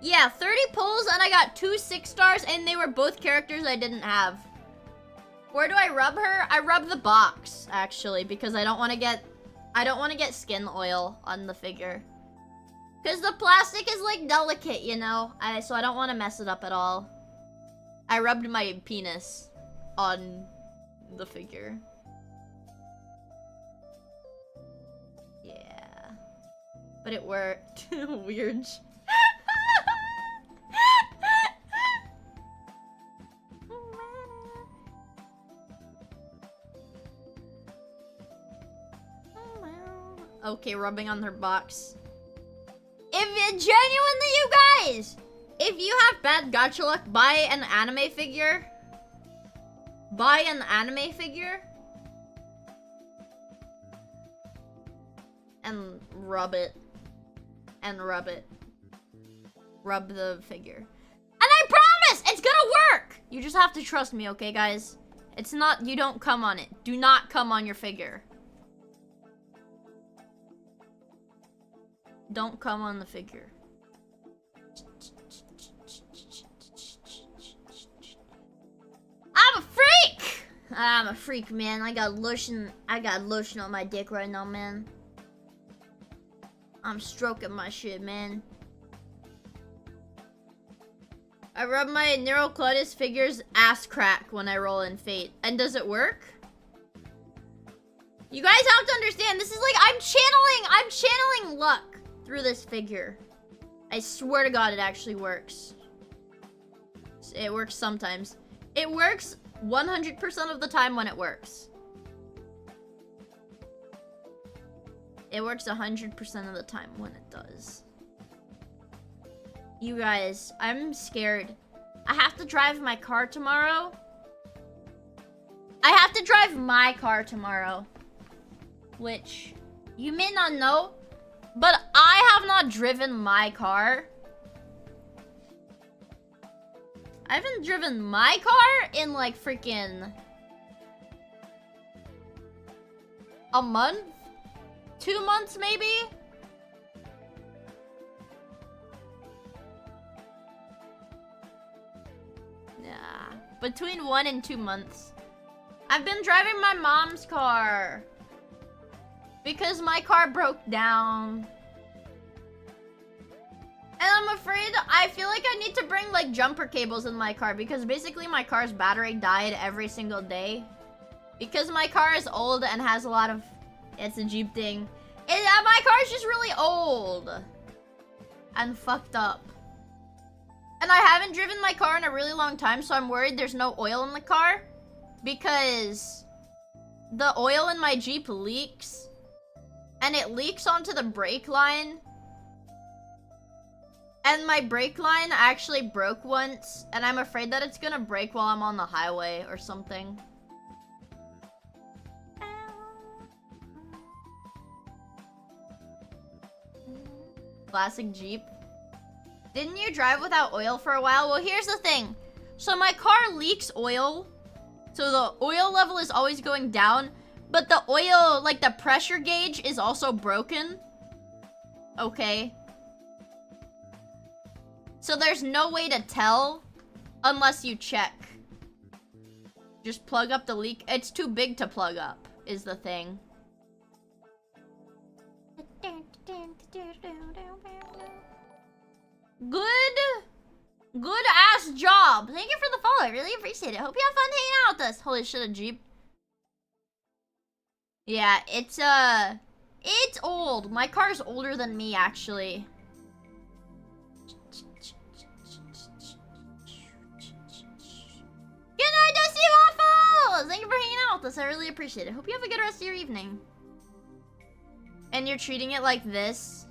Yeah, 30 pulls and I got 2 6 stars and they were both characters I didn't have. Where do I rub her? I rub the box, actually, because I don't want to get skin oil on the figure. Because the plastic is like delicate, you know? So I don't want to mess it up at all. I rubbed my penis on the figure. Yeah. But it worked. Weird. Okay, rubbing on her box. Genuinely, you guys, if you have bad gacha luck, buy an anime figure. Buy an anime figure. And rub it. And rub it. Rub the figure. And I promise, it's gonna work! You just have to trust me, okay, guys? It's not, you don't come on it. Do not come on your figure. Don't come on the figure. I'm a freak! I'm a freak, man. I got lotion on my dick right now, man. I'm stroking my shit, man. I rub my Neurocludus figure's ass crack when I roll in Fate. And does it work? You guys have to understand, this is like, I'm channeling luck through this figure. I swear to God, it actually works. It works sometimes. It works 100% of the time when it works. It works 100% of the time when it does. You guys, I'm scared. I have to drive my car tomorrow. I have to drive my car tomorrow. Which, you may not know, but I have not driven my car. I haven't driven my car in like freaking a month? 2 months maybe? Yeah, between 1 and 2 months. I've been driving my mom's car because my car broke down. And I'm afraid, I feel like I need to bring like jumper cables in my car because basically my car's battery died every single day. Because my car is old and has a lot of, it's a Jeep thing. My car's just really old and fucked up. And I haven't driven my car in a really long time, so I'm worried there's no oil in the car because the oil in my Jeep leaks and it leaks onto the brake line. And my brake line actually broke once, and I'm afraid that it's gonna break while I'm on the highway or something. Classic Jeep. Didn't you drive without oil for a while? Well, here's the thing. So my car leaks oil. So the oil level is always going down. But the oil, like the pressure gauge is also broken. Okay. So there's no way to tell unless you check. Just plug up the leak. It's too big to plug up, is the thing. Good ass job. Thank you for the follow. I really appreciate it. Hope you have fun hanging out with us. Holy shit, a Jeep. Yeah, it's old. My car's older than me, actually. Good night, Dusty Waffles! Thank you for hanging out with us. I really appreciate it. Hope you have a good rest of your evening. And you're treating it like this.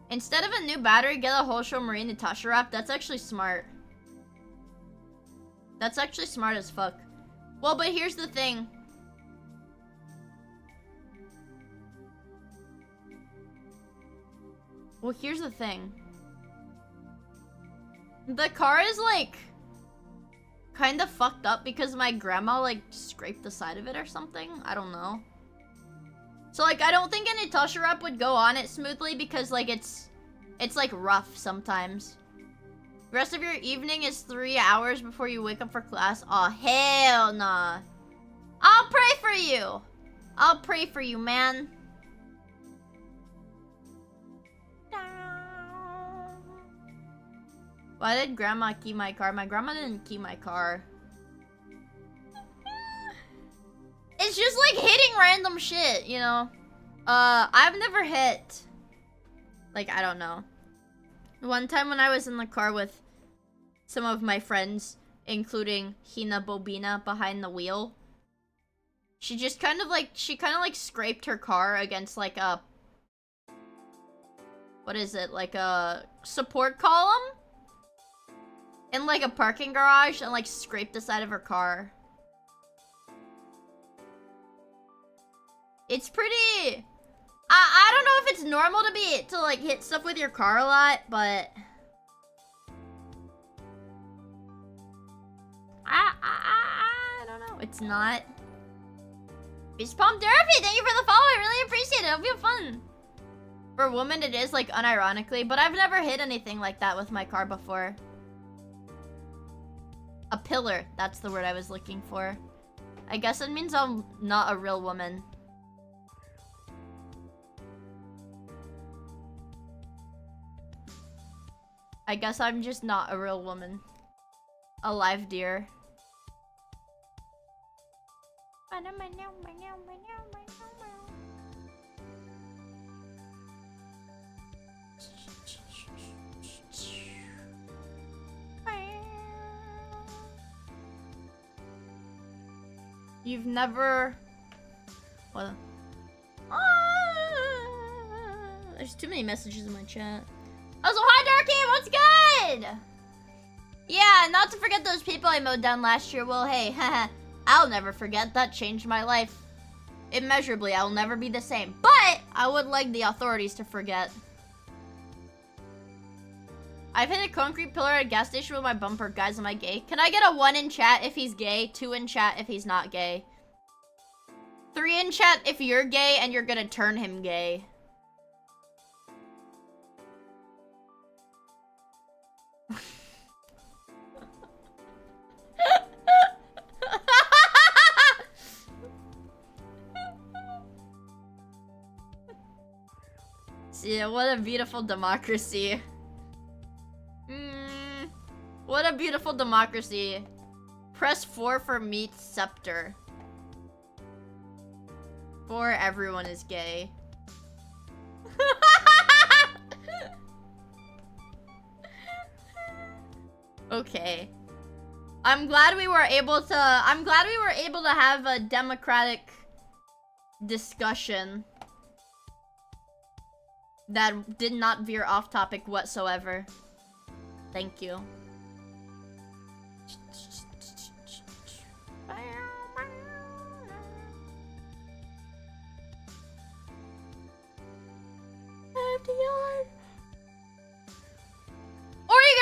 Instead of a new battery, get a whole show Marine Natasha wrap. That's actually smart. That's actually smart as fuck. Well, but here's the thing. Well, here's the thing. The car is, like, kind of fucked up because my grandma, like, scraped the side of it or something. I don't know. So, like, I don't think a Natasha wrap would go on it smoothly because, like, it's like, rough sometimes. The rest of your evening is 3 hours before you wake up for class. Aw, hell nah. I'll pray for you. I'll pray for you, man. Why did Grandma key my car? My grandma didn't key my car. It's just like hitting random shit, you know? I've never hit. Like, I don't know. One time when I was in the car with some of my friends, including Hina Bobina behind the wheel, she just kind of like scraped her car against like a, what is it? Like a support column? In like a parking garage and like scraped the side of her car. It's pretty... I don't know if it's normal to like hit stuff with your car a lot, but... I don't know. It's not. Beach Palm Therapy, thank you for the follow. I really appreciate it. It'll be fun. For a woman, it is like unironically, but I've never hit anything like that with my car before. A pillar. That's the word I was looking for. I guess it means I'm not a real woman. I guess I'm just not a real woman. A live deer. You've never... What? There's too many messages in my chat. Also, hi Darky, what's good? Yeah, not to forget those people I mowed down last year. Well, hey, haha, I'll never forget. That changed my life immeasurably. I will never be the same. But I would like the authorities to forget. I've hit a concrete pillar at a gas station with my bumper. Guys, am I gay? Can I get a 1 in chat if he's gay? 2 in chat if he's not gay? 3 in chat if you're gay and you're gonna turn him gay. See, what a beautiful democracy. What a beautiful democracy. Press 4 for meat scepter. 4, everyone is gay. Okay. I'm glad we were able to have a democratic discussion that did not veer off topic whatsoever. Thank you. FDR.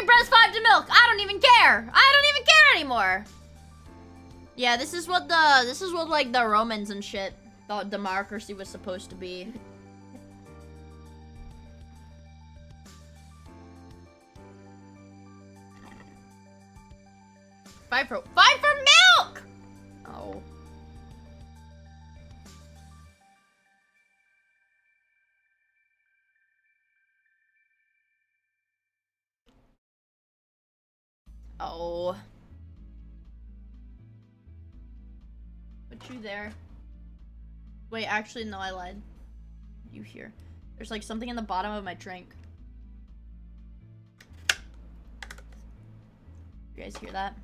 get breastfed to milk. I don't even care. I don't even care anymore. Yeah, this is what like the Romans and shit thought democracy was supposed to be. Five for milk! Oh. Oh. Put you there. Wait, actually, no, I lied. You here. There's like something in the bottom of my drink. You guys hear that?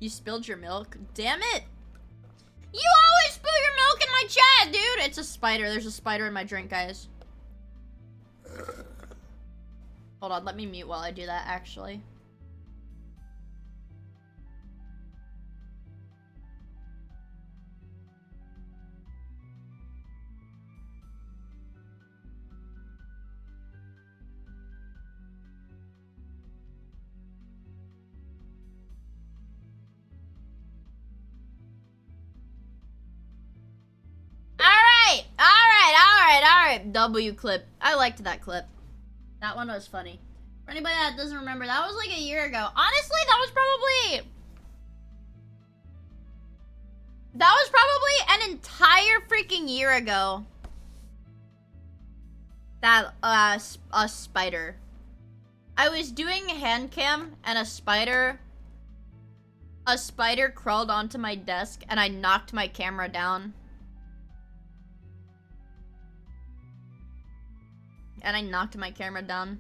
You spilled your milk? Damn it! You always spill your milk in my chat, dude! It's a spider. There's a spider in my drink, guys. Hold on, let me mute while I do that, actually. Alright, W clip. I liked that clip. That one was funny. For anybody that doesn't remember, that was like a year ago. Honestly, that was probably an entire freaking year ago. That, a spider. I was doing hand cam and a spider crawled onto my desk and I knocked my camera down. And I knocked my camera down.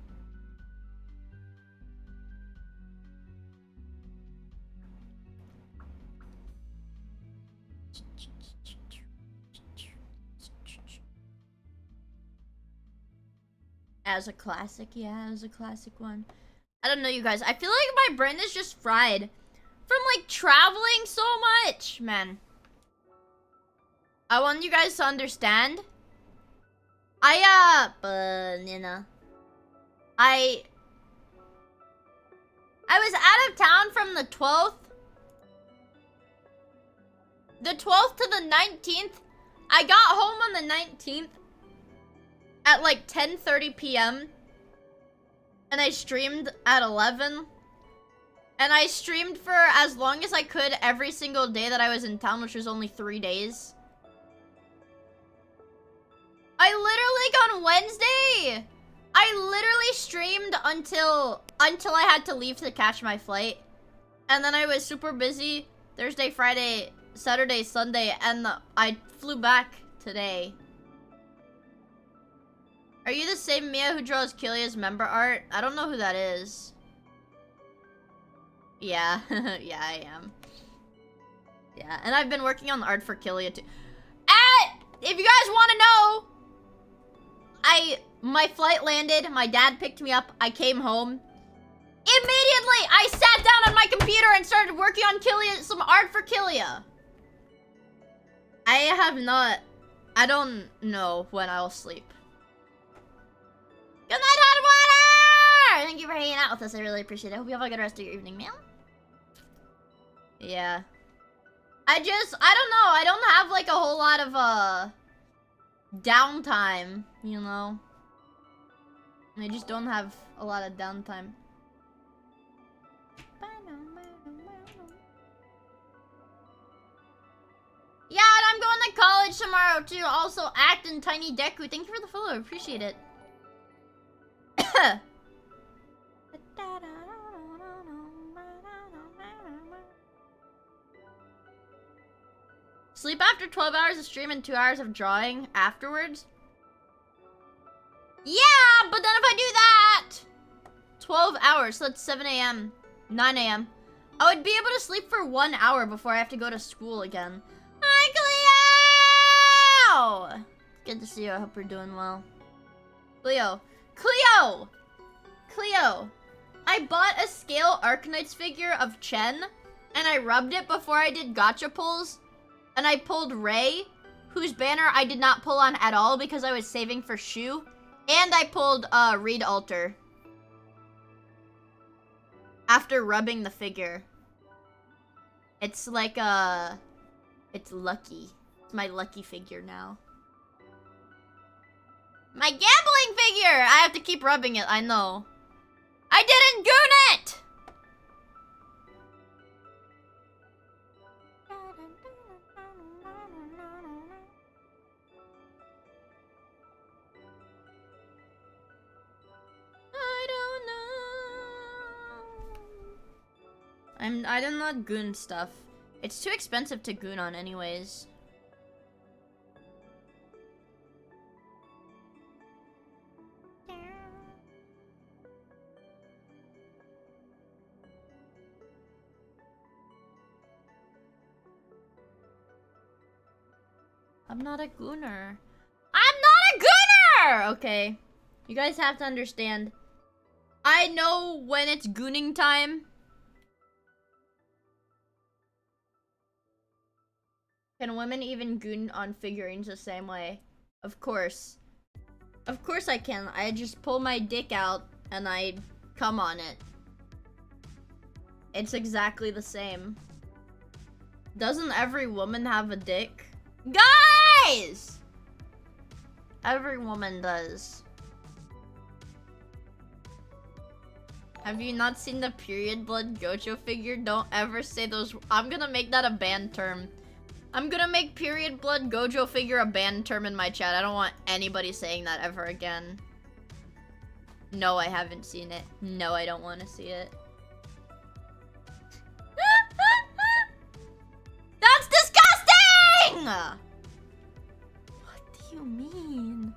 As a classic, yeah, as a classic one. I don't know, you guys. I feel like my brain is just fried from like traveling so much, man. I want you guys to understand. I was out of town from the 12th. The 12th to the 19th. I got home on the 19th at like 10:30 p.m. And I streamed at 11. And I streamed for as long as I could every single day that I was in town, which was only 3 days. On Wednesday, I literally streamed until I had to leave to catch my flight. And then I was super busy Thursday, Friday, Saturday, Sunday, and I flew back today. Are you the same Mia who draws Kilia's member art? I don't know who that is. Yeah, yeah, I am. Yeah, and I've been working on the art for Kilia too. If you guys want to know, my flight landed, my dad picked me up, I came home. Immediately, I sat down on my computer and started working on some art for Kilia. I don't know when I'll sleep. Good night, hot water! Thank you for hanging out with us, I really appreciate it. I hope you have a good rest of your evening, man. Yeah. I don't know, I don't have like a whole lot of, downtime, you know? I just don't have a lot of downtime. Yeah, and I'm going to college tomorrow too. Also, Act and Tiny Deku. Thank you for the follow. Appreciate it. Sleep after 12 hours of stream and 2 hours of drawing afterwards? Yeah, but then if I do that, 12 hours, so that's 7 a.m., 9 a.m. I would be able to sleep for 1 hour before I have to go to school again. Hi, Cleo! Good to see you. I hope you're doing well. Cleo. I bought a scale Arcanines figure of Chen, and I rubbed it before I did gacha pulls. And I pulled Ray, whose banner I did not pull on at all because I was saving for Shu. And I pulled Reed Alter. after rubbing the figure. It's like it's lucky. It's my lucky figure now. My gambling figure! I have to keep rubbing it, I know. I didn't goon it! I don't know. I do not goon stuff. It's too expensive to goon on anyways. I'm not a gooner. I'm not a gooner! Okay. You guys have to understand. I know when it's gooning time. Can women even goon on figurines the same way? Of course. Of course I can. I just pull my dick out and I come on it. It's exactly the same. Doesn't every woman have a dick? Guys! Every woman does. Have you not seen the period blood Gojo figure? Don't ever say those. I'm gonna make that a banned term. I'm gonna make period blood Gojo figure a banned term in my chat. I don't want anybody saying that ever again. No, I haven't seen it. No, I don't want to see it. That's disgusting! What do you mean?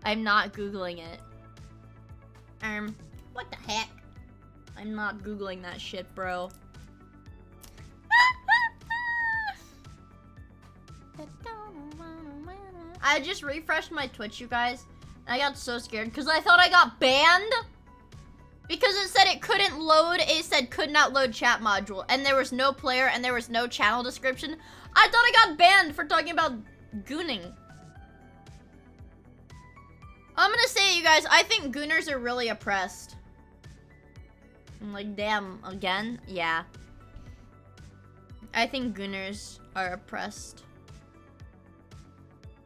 I'm not Googling it. What the heck? I'm not Googling that shit, bro. I just refreshed my Twitch, you guys. And I got so scared because I thought I got banned. Because it said it couldn't load. It said could not load chat module. And there was no player and there was no channel description. I thought I got banned for talking about gooning. I'm gonna say, you guys, I think gooners are really oppressed. I'm like, damn, again? Yeah. I think gooners are oppressed.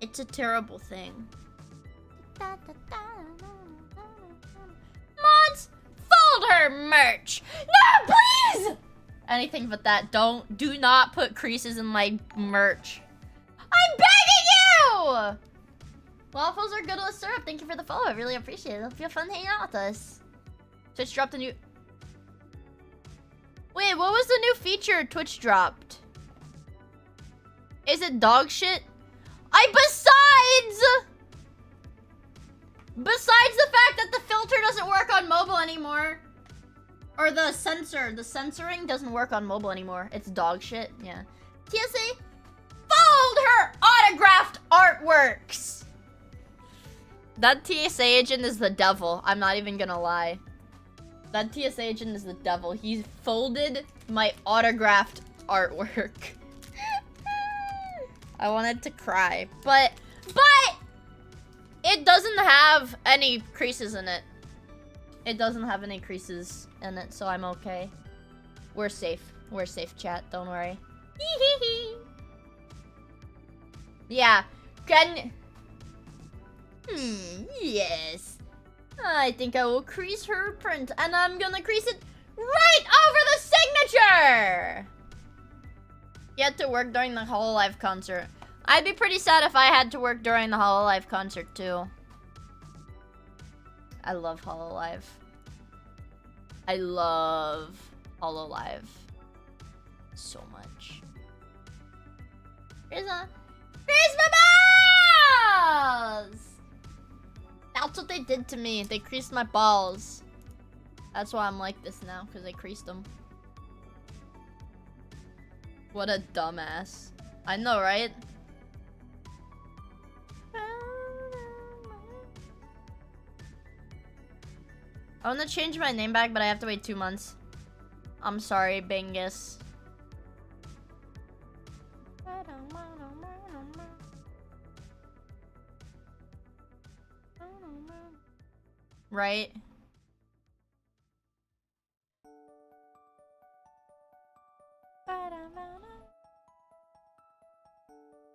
It's a terrible thing. Mods, fold her merch. No, please! Anything but that. Do not put creases in my merch. I'm begging you! Waffles are good with syrup. Thank you for the follow. I really appreciate it. It'll be fun hanging out with us. Twitch dropped a new... Wait, what was the new feature Twitch dropped? Is it dog shit? Besides the fact that the filter doesn't work on mobile anymore. Or the censoring doesn't work on mobile anymore. It's dog shit, yeah. TSA, fold her autographed artworks. That TSA agent is the devil. I'm not even gonna lie. That TSA agent is the devil. He folded my autographed artwork. I wanted to cry, but it doesn't have any creases in it. It doesn't have any creases in it, so I'm okay. We're safe. We're safe, chat. Don't worry. Yeah. Yes. I think I will crease her print, and I'm gonna crease it right over the signature! You had to work during the HOLOLIVE concert. I'd be pretty sad if I had to work during the HOLOLIVE concert, too. I love HOLOLIVE. I love HOLOLIVE so much. Here's my balls! That's what they did to me. They creased my balls. That's why I'm like this now, because they creased them. What a dumbass. I know, right? I want to change my name back, but I have to wait 2 months. I'm sorry, Bingus. Right?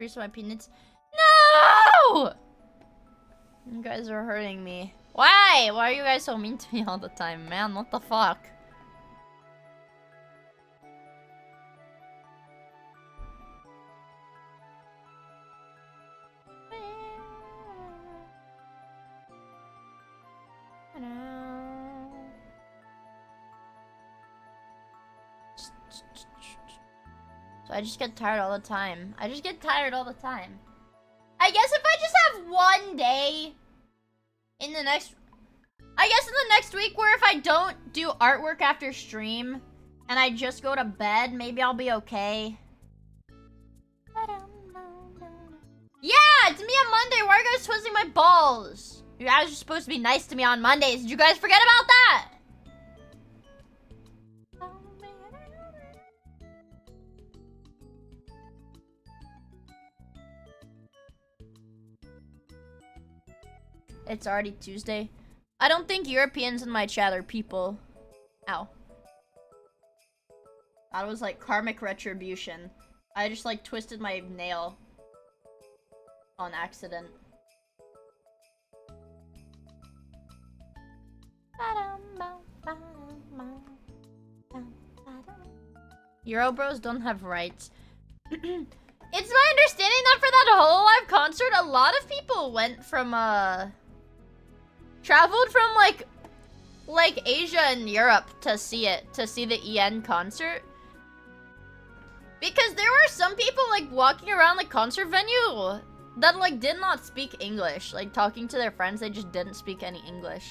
Grease my peanuts. No! You guys are hurting me. Why? Why are you guys so mean to me all the time, man? What the fuck? So I just get tired all the time. I just get tired all the time. I guess if I just have one day in the next... I guess in the next week where if I don't do artwork after stream and I just go to bed, maybe I'll be okay. Yeah, it's me on Monday. Why are you guys twisting my balls? You guys are supposed to be nice to me on Mondays. Did you guys forget about that? It's already Tuesday. I don't think Europeans in my chat are people. Ow. That was like karmic retribution. I just like twisted my nail on accident. Euro bros don't have rights. It's my understanding that for that HOLOLIVE concert, a lot of people went from, traveled from, like Asia and Europe to see it, to see the EN concert. Because there were some people, like, walking around the concert venue that, like, did not speak English. Like, talking to their friends, they just didn't speak any English.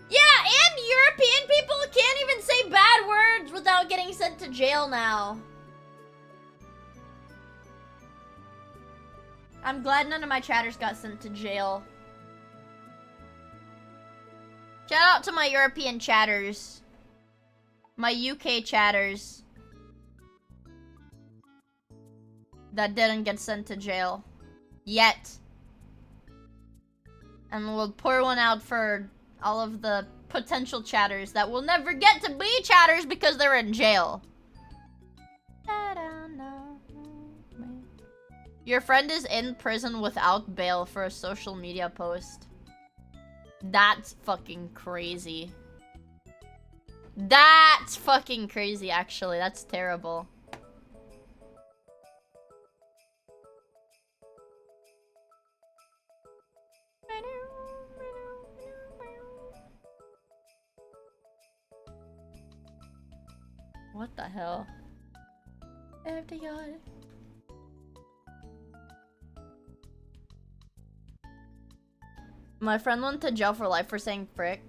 Yeah, and European people can't even say bad words without getting sent to jail now. I'm glad none of my chatters got sent to jail. Shout out to my European chatters. My UK chatters. That didn't get sent to jail. Yet. And we'll pour one out for all of the potential chatters that will never get to be chatters because they're in jail. Your friend is in prison without bail for a social media post. That's fucking crazy. That's fucking crazy, actually. That's terrible. What the hell? FDR. My friend went to jail for life for saying frick.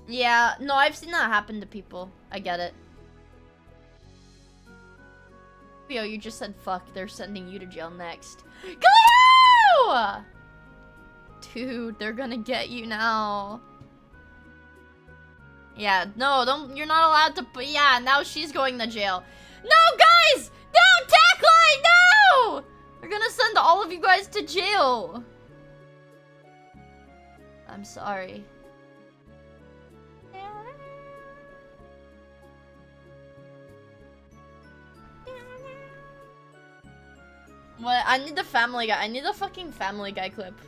Yeah, no, I've seen that happen to people. I get it. Yo, you just said fuck. They're sending you to jail next. Cleo! Dude, they're gonna get you now. Yeah, no, don't. You're not allowed to. Yeah, now she's going to jail. No, guys! No, Tackline! No! They're gonna send all of you guys to jail. I'm sorry. What? I need the Family Guy. I need the fucking Family Guy clip.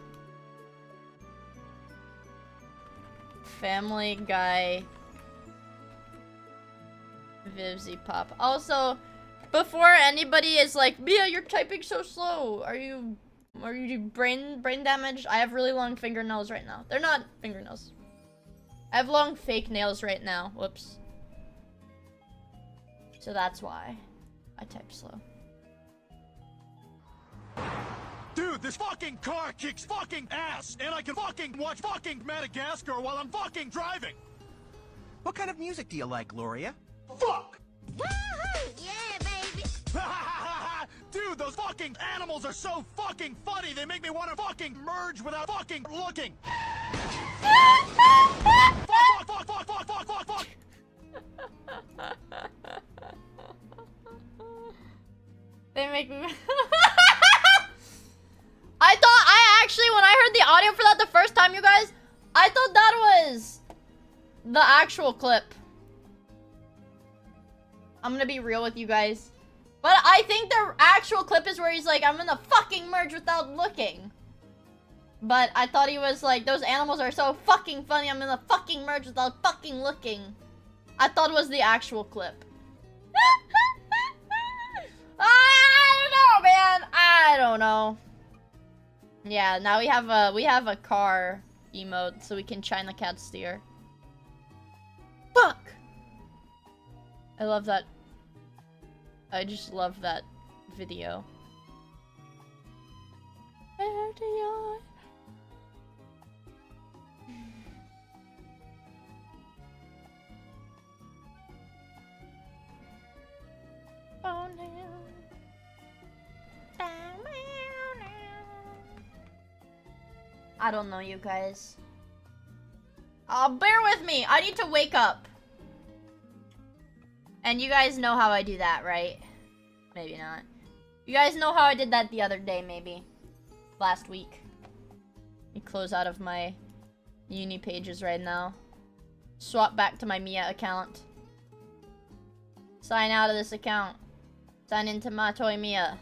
Family Guy. Vivzy Pop. Also, before anybody is like, Miia, you're typing so slow. Are you brain damaged? I have really long fingernails right now. They're not fingernails. I have long fake nails right now. Whoops. So that's why I type slow. Dude, this fucking car kicks fucking ass, and I can fucking watch fucking Madagascar while I'm fucking driving. What kind of music do you like, Gloria? Fuck! Woohoo! Yeah, baby! Dude, those fucking animals are so fucking funny, they make me want to fucking merge without fucking looking. Fuck, fuck, fuck, fuck, fuck, fuck, fuck, fuck! They make I thought that was the actual clip. I'm gonna be real with you guys. But I think the actual clip is where he's like, I'm gonna fucking merge without looking. But I thought he was like, those animals are so fucking funny, I'm gonna fucking merge without fucking looking. I thought it was the actual clip. I don't know, man. I don't know. Yeah, now we have a car emote, so we can China cat steer. Fuck! I love that. I just love that video. I don't know, you guys. Bear with me. I need to wake up. And you guys know how I do that, right? Maybe not. You guys know how I did that the other day, maybe. Last week. Let me close out of my uni pages right now. Swap back to my Miia account. Sign out of this account. Sign into my toy Miia.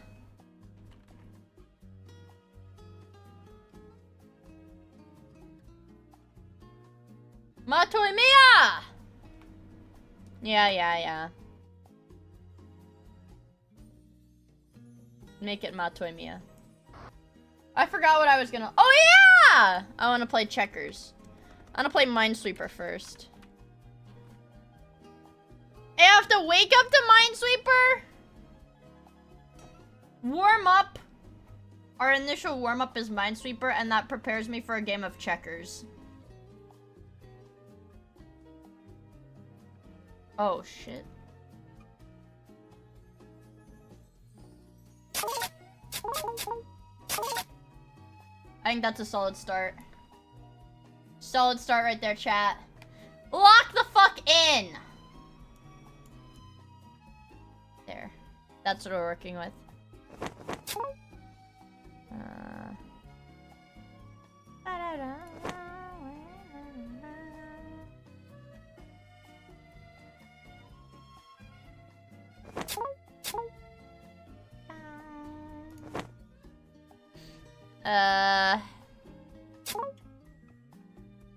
My toy Miia! Yeah. Make it my toy Miia. I forgot what I was gonna... Oh yeah! I wanna play checkers. I'm gonna play Minesweeper first. I have to wake up to Minesweeper? Warm up. Our initial warm up is Minesweeper, and that prepares me for a game of checkers. Oh shit. I think that's a solid start. Solid start right there, chat. Lock the fuck in! There. That's what we're working with.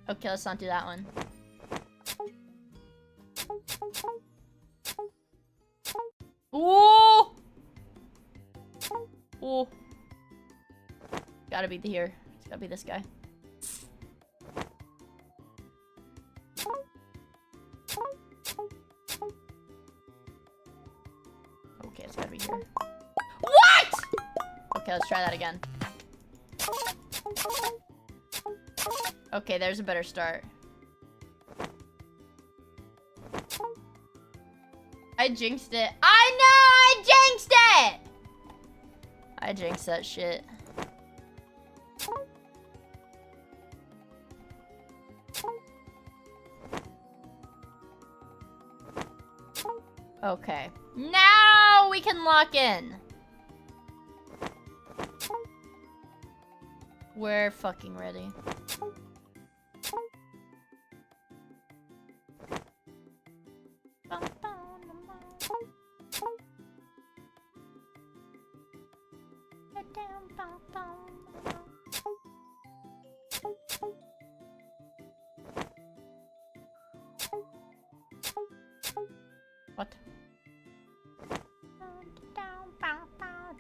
Okay, let's not do that one. Ooh! Ooh. Gotta be here. It's gotta be this guy. Okay, it's gotta be here. What?! Okay, let's try that again. Okay, there's a better start. I jinxed it. I know! I jinxed it! I jinxed that shit. Okay. Now we can lock in. We're fucking ready. What?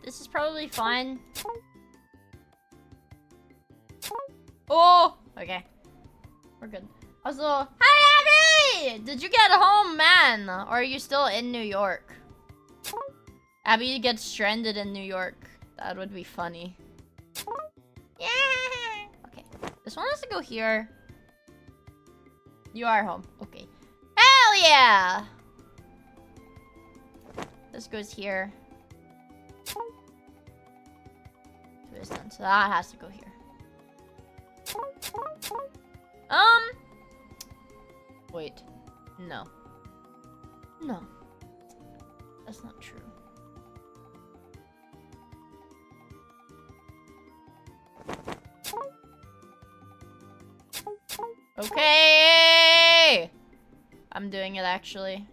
This is probably fun. Oh! Okay. We're good. Also, hi Abby! Did you get home, man? Or are you still in New York? Abby gets stranded in New York. That would be funny. Yeah! Okay. This one has to go here. You are home. Okay. Hell yeah! This goes here. This done. So that has to go here. Wait. No. No. That's not true. Okay! I'm doing it actually.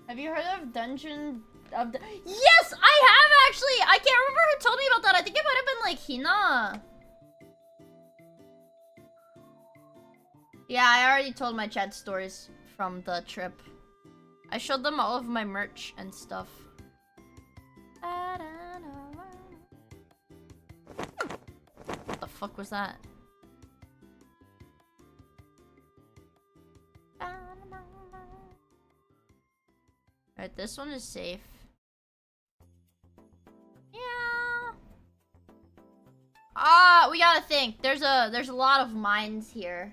Have you heard of Dungeon of the— Yes, I have actually! I can't remember who told me about that. I think it might have been like Hina. Yeah, I already told my chat stories from the trip. I showed them all of my merch and stuff. What the fuck was that? Alright, this one is safe. Yeah. We gotta think. There's a lot of mines here.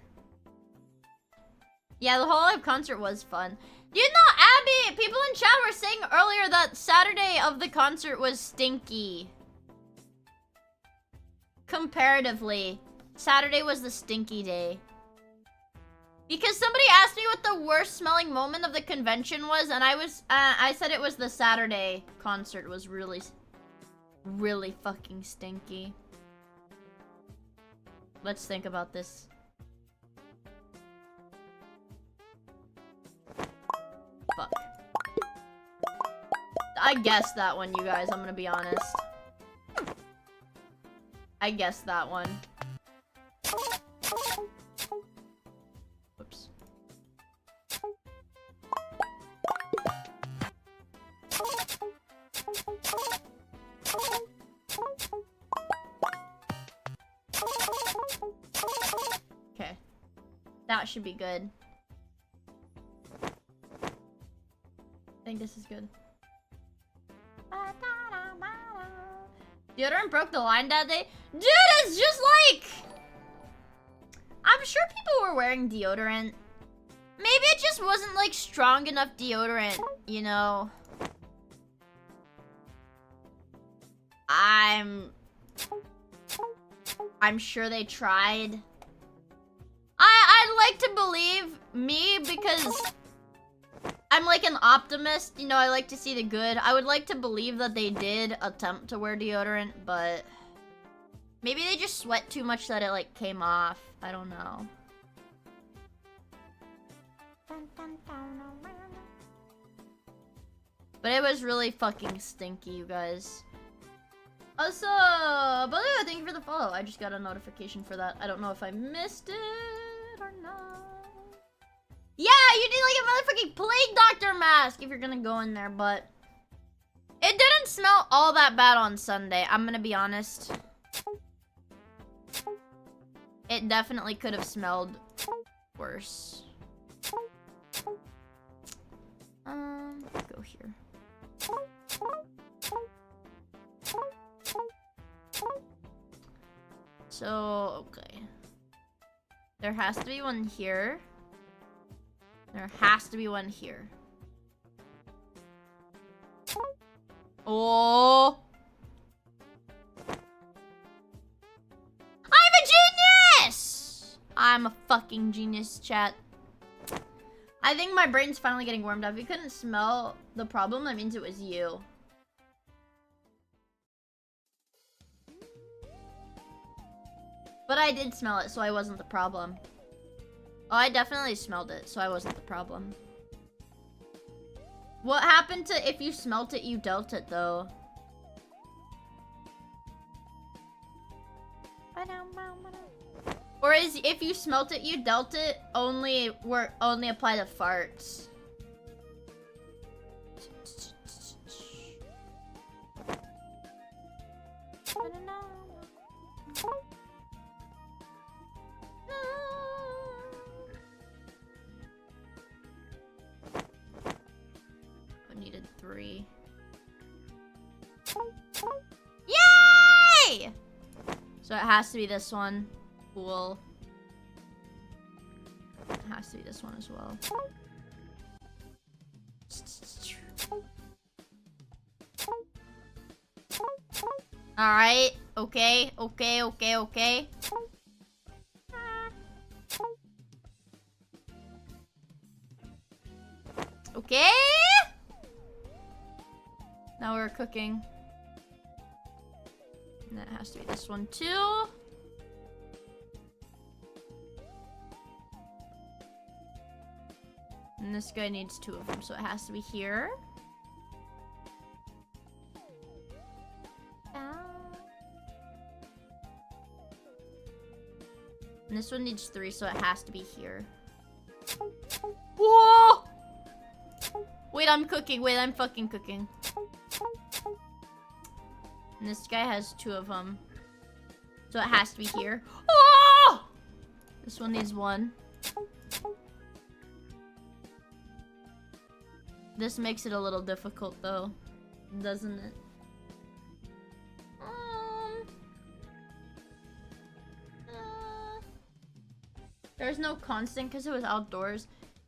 Yeah, the HOLOLIVE concert was fun. You know, Abby, people in chat were saying earlier that Saturday of the concert was stinky. Comparatively, Saturday was the stinky day. Because somebody asked me what the worst smelling moment of the convention was, and I said it was the Saturday concert was really fucking stinky. Let's think about this. Fuck. I guessed that one, you guys, I'm gonna be honest. I guessed that one. Whoops. Okay. That should be good. I think this is good. Deodorant broke the line that day? Dude, it's just like... I'm sure people were wearing deodorant. Maybe it just wasn't like strong enough deodorant, you know? I'm sure they tried. I'd like to believe me because I'm like an optimist, you know, I like to see the good. I would like to believe that they did attempt to wear deodorant, but maybe they just sweat too much that it like came off. I don't know. But it was really fucking stinky, you guys. Also, by the way, thank you for the follow. I just got a notification for that. I don't know if I missed it or not. Yeah, you need like a motherfucking plague doctor mask if you're gonna go in there, but it didn't smell all that bad on Sunday. I'm gonna be honest. It definitely could have smelled worse. Go here. So, okay. There has to be one here. There has to be one here. Oh! I'm a genius! I'm a fucking genius, chat. I think my brain's finally getting warmed up. If you couldn't smell the problem, that means it was you. But I did smell it, so I wasn't the problem. Oh, I definitely smelled it, so I wasn't the problem. What happened to if you smelt it, you dealt it, though? Or is if you smelt it, you dealt it, only apply to farts? I don't know. I needed 3. Yay! So it has to be this one. Cool. It has to be this one as well. Alright. Okay. Okay. Okay. Okay. Okay. Now we're cooking. And that has to be this one too. And this guy needs 2 of them, so it has to be here. And this one needs 3, so it has to be here. Whoa! Wait, I'm cooking. Wait, I'm fucking cooking. And this guy has 2 of them. So it has to be here. Oh! This one needs 1. This makes it a little difficult, though. Doesn't it? There's no constant because it was outdoors.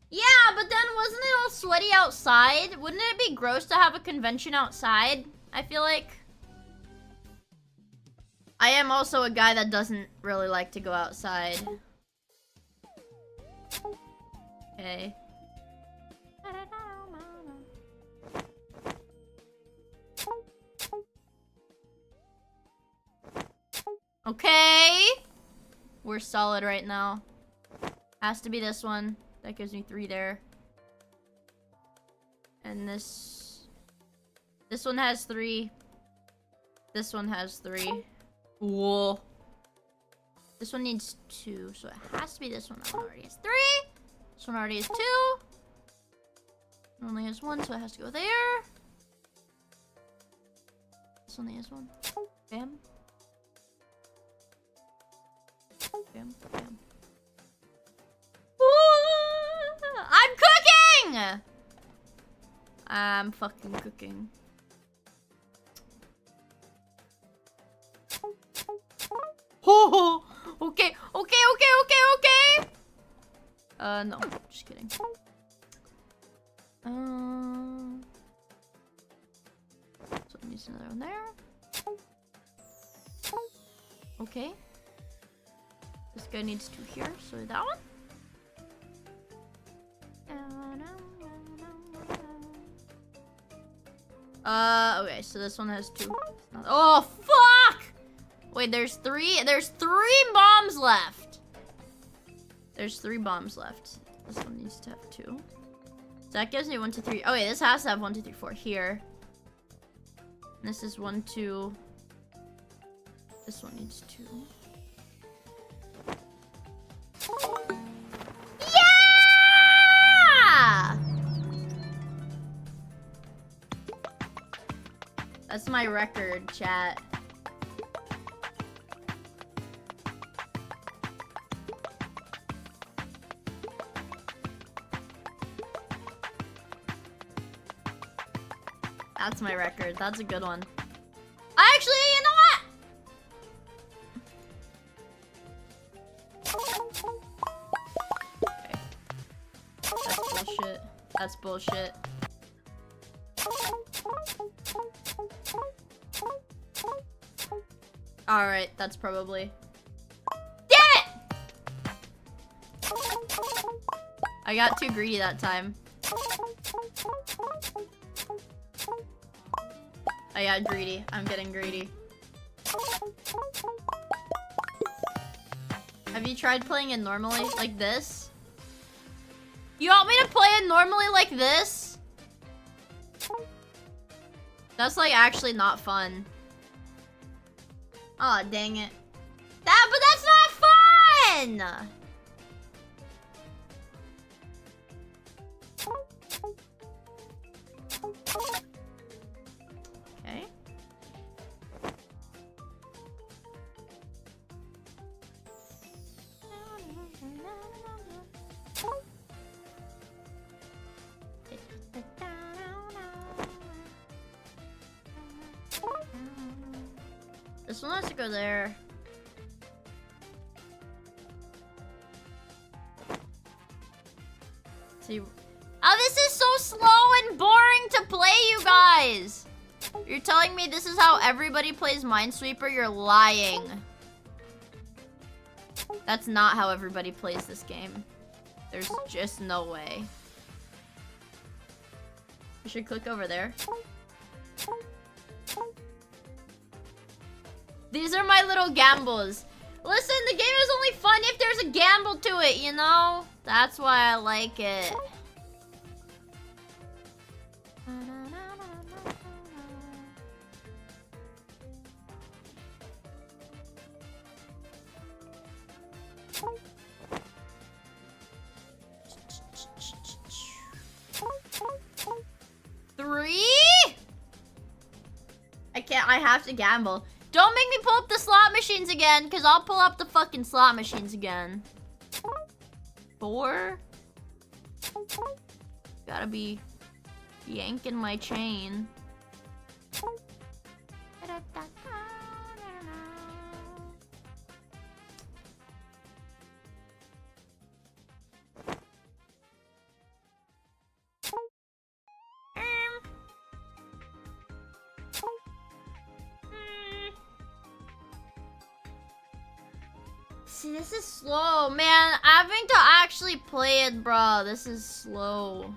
Yeah, but then wasn't it all sweaty outside? Wouldn't it be gross to have a convention outside? I feel like... I am also a guy that doesn't really like to go outside. Okay. Okay! We're solid right now. Has to be this one. That gives me 3 there. And this one has 3. This one has 3. Whoa. This one needs 2, so it has to be this one. That one already has 3. This one already has 2. It only has 1, so it has to go there. This only has 1. Bam. Bam, bam. I'm cooking! I'm fucking cooking. Oh, okay. No, just kidding. So needs another one there. Okay. This guy needs 2 here, so that one. Okay, so this one has 2. Oh, fuck! Wait, there's 3 bombs left. There's 3 bombs left. This one needs to have 2. So that gives me 1, 2, 3. Oh, wait, this has to have 1, 2, 3, 4 here. And this is 1, 2. This one needs 2. Yeah! That's my record, chat. That's my record. That's a good one. Actually, you know what? Okay. That's bullshit. That's bullshit. Alright, that's probably... Damn it! I got too greedy that time. I got greedy. I'm getting greedy. Have you tried playing it normally? Like this? You want me to play it normally like this? That's like actually not fun. Aw, dang it. But that's not fun! Okay. This one has to go there. See. Oh, this is so slow and boring to play, you guys. You're telling me this is how everybody plays Minesweeper? You're lying. That's not how everybody plays this game. There's just no way. You should click over there. These are my little gambles. Listen, the game is only fun if there's a gamble to it, you know? That's why I like it. Three? I can't. I have to gamble. Don't make me pull up the slot machines again, because I'll pull up the fucking slot machines again. 4? Gotta be yanking my chain. See, this is slow, man. Having to actually play it, bro. This is slow.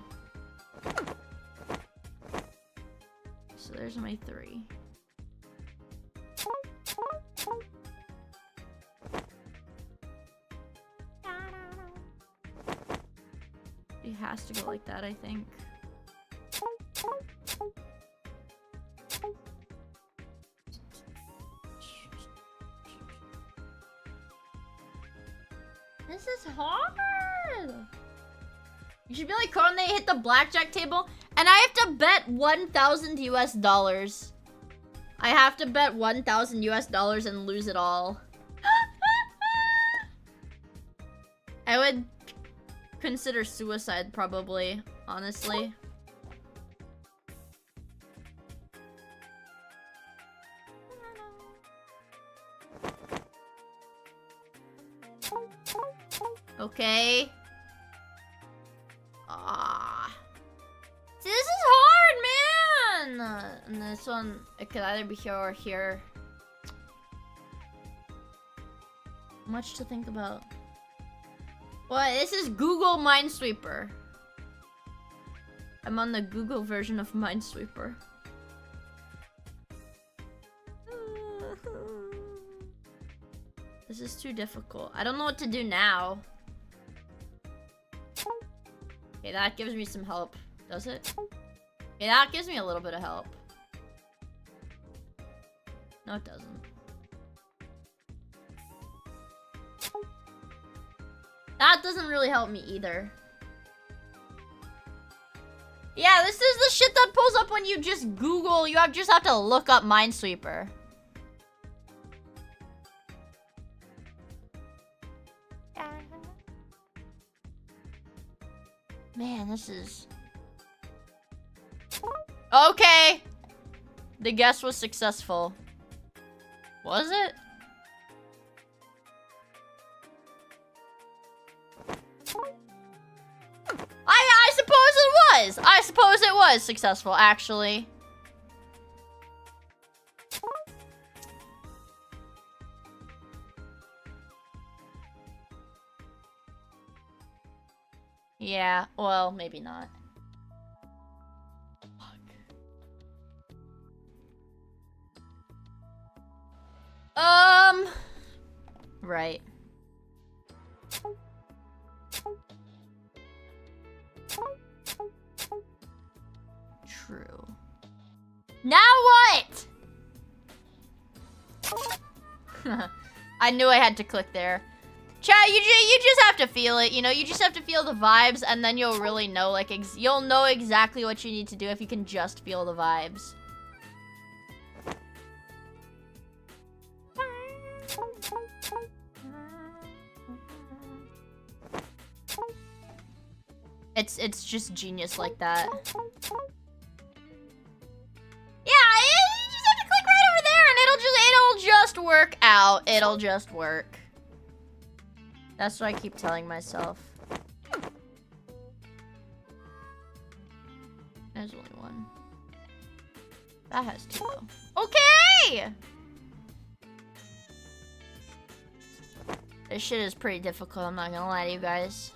So there's my 3. It has to go like that, I think. This is hard. You should be like when they hit the blackjack table, and I have to bet 1,000 US dollars. I have to bet 1,000 US dollars and lose it all. I would consider suicide probably, honestly. Okay. Ah. See, this is hard, man! And this one, it could either be here or here. Much to think about. What? This is Google Minesweeper. I'm on the Google version of Minesweeper. This is too difficult. I don't know what to do now. Okay, that gives me some help. Does it? Okay, that gives me a little bit of help. No, it doesn't. That doesn't really help me either. Yeah, this is the shit that pulls up when you just Google. You just have to look up Minesweeper. Man, this is... Okay! The guess was successful. Was it? I suppose it was! I suppose it was successful, actually. Yeah, well, maybe not. Fuck. Right. True. Now what? I knew I had to click there. Chat, you just have to feel it, you know? You just have to feel the vibes, and then you'll really know, like, you'll know exactly what you need to do if you can just feel the vibes. It's just genius like that. Yeah, you just have to click right over there, and it'll just work out. It'll just work. That's what I keep telling myself. There's only one. That has 2 though. Okay! This shit is pretty difficult, I'm not gonna lie to you guys.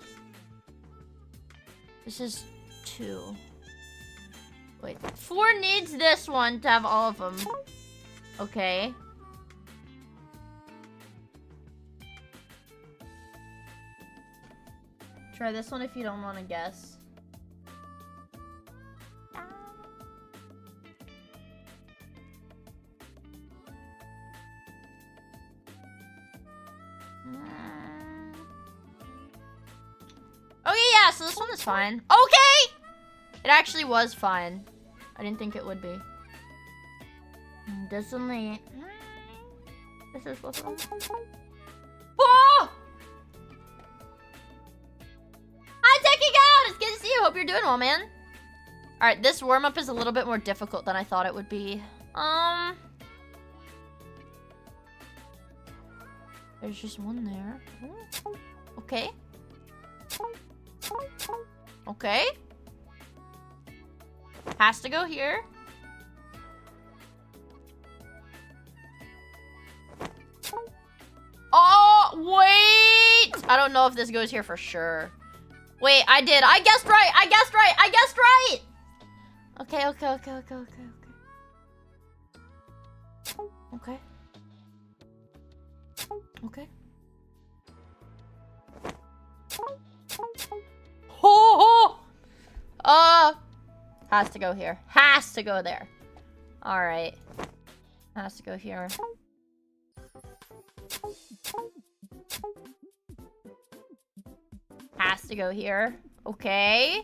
This is 2. Wait, 4 needs this one to have all of them. Okay. Try this one if you don't want to guess. yeah, so this one is fine. Okay! It actually was fine. I didn't think it would be. This only... This is both of them. Oh! Hi, Techie God! It's good to see you. Hope you're doing well, man. Alright, this warm-up is a little bit more difficult than I thought it would be. There's just one there. Okay. Okay. Has to go here. Oh, wait! I don't know if this goes here for sure. Wait, I did. I guessed right. I guessed right. I guessed right. Okay, okay, okay, okay, okay, okay. Okay. Okay. Oh! Has to go here. Has to go there. Alright. Has to go here. Has to go here. Okay.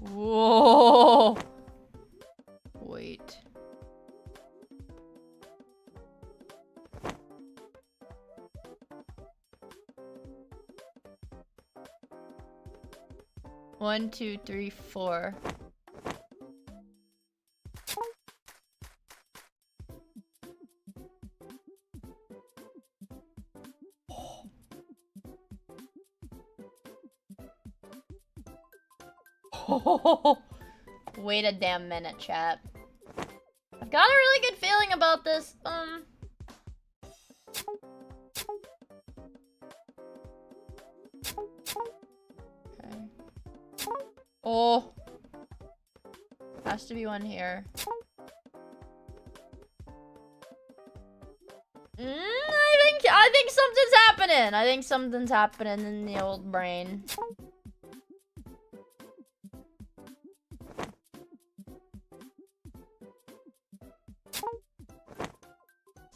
Whoa. Wait. One, two, three, four. Wait a damn minute, chat. I've got a really good feeling about this. Okay. Oh. Has to be one here. I think something's happening. I think something's happening in the old brain.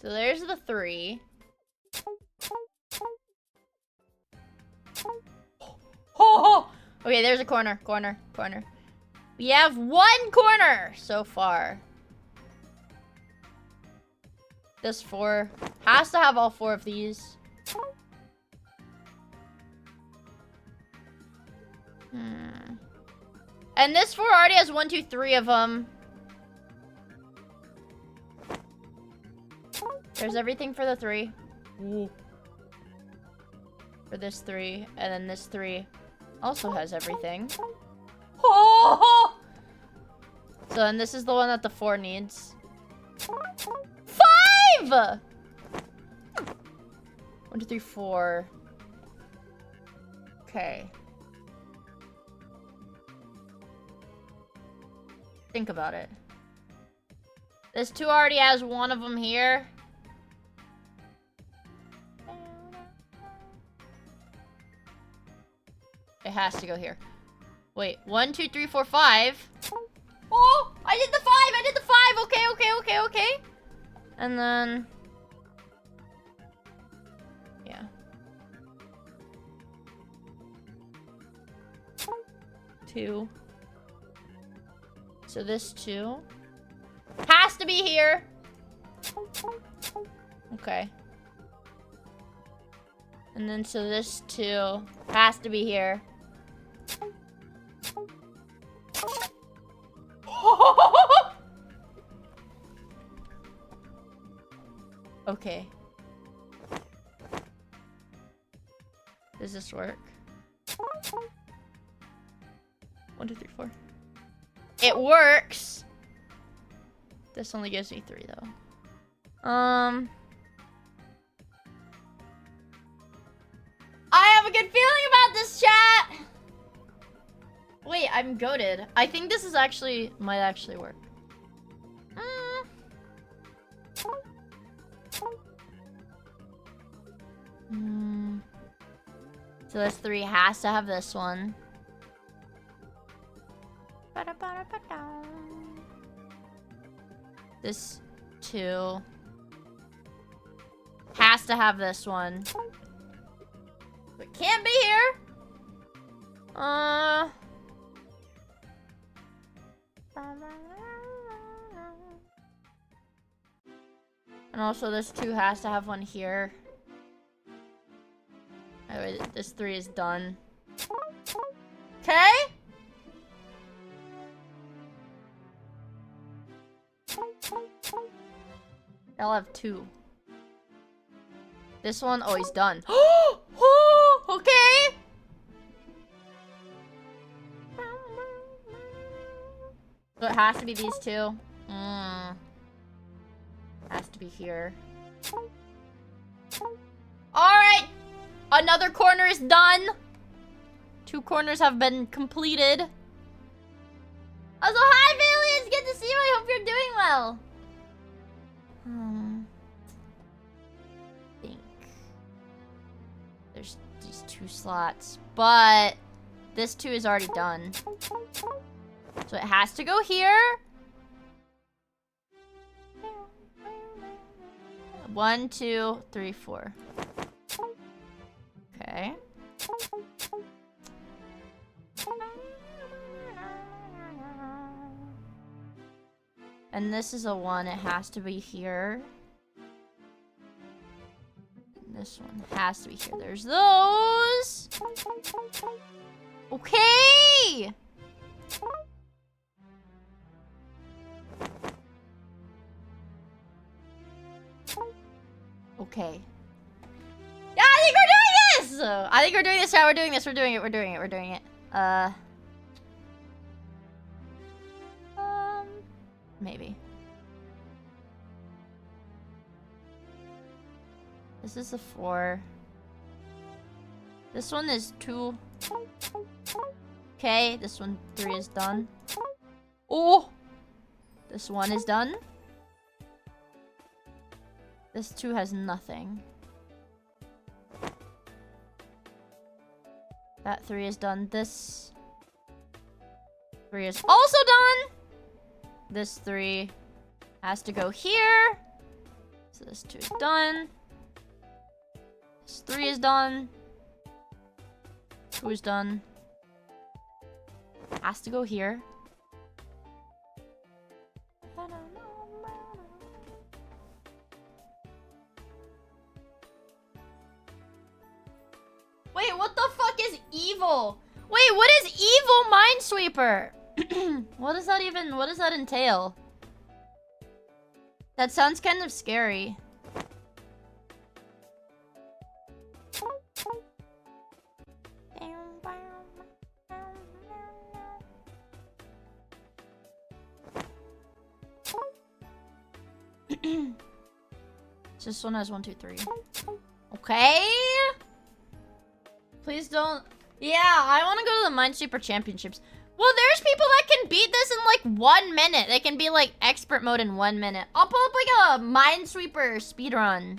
So there's the 3. Oh! Okay, there's a corner. We have 1 corner so far. This 4 has to have all 4 of these. And this 4 already has 1, 2, 3 of them. There's everything for the 3. Ooh. For this 3. And then this 3 also has everything. Oh! So then this is the one that the 4 needs. 5! 1, 2, 3, 4. Okay. Think about it. This 2 already has 1 of them here. It has to go here. Wait, 1, 2, 3, 4, 5. Oh, I did the 5. I did the 5. Okay. And then, yeah. 2. So this 2 has to be here. Okay. And then so this 2 has to be here. Okay. Does this work? 1, 2, 3, 4. It works. This only gives me 3 though. I have a good feeling about this, chat. Wait, I'm goated. I think this is actually might actually work. So this 3 has to have this one. This 2 has to have this one. It can't be here. And also this 2 has to have one here. Anyway, this 3 is done. Okay. I'll have 2. This one, oh, he's done. Oh, okay. So it has to be these 2. Has to be here. Alright! Another corner is done. 2 corners have been completed. Also, hi, Bailey! It's good to see you. I hope you're doing well. I think there's these 2 slots, but this 2 is already done. So it has to go here. 1, 2, 3, 4. Okay. And this is a 1. It has to be here. And this one has to be here. There's those. Okay. Okay. Yeah, I think we're doing this! I think we're doing this. Yeah, we're doing this. We're doing it. We're doing it. We're doing it. Maybe. This is a 4. This one is 2. Okay, this one 3 is done. Oh! This 1 is done. This 2 has nothing. That 3 is done. This 3 is also done. This 3 has to go here. So this 2 is done. This 3 is done. 2 is done. Has to go here. Wait, what the fuck is evil? Wait, what is evil Minesweeper? What does that entail? That sounds kind of scary. This one has 1, 2, 3. Okay. Please don't. Yeah, I want to go to the Minesweeper Championships. Well, there's people that can beat this in like 1 minute. They can be like expert mode in 1 minute. I'll pull up like a Minesweeper speedrun.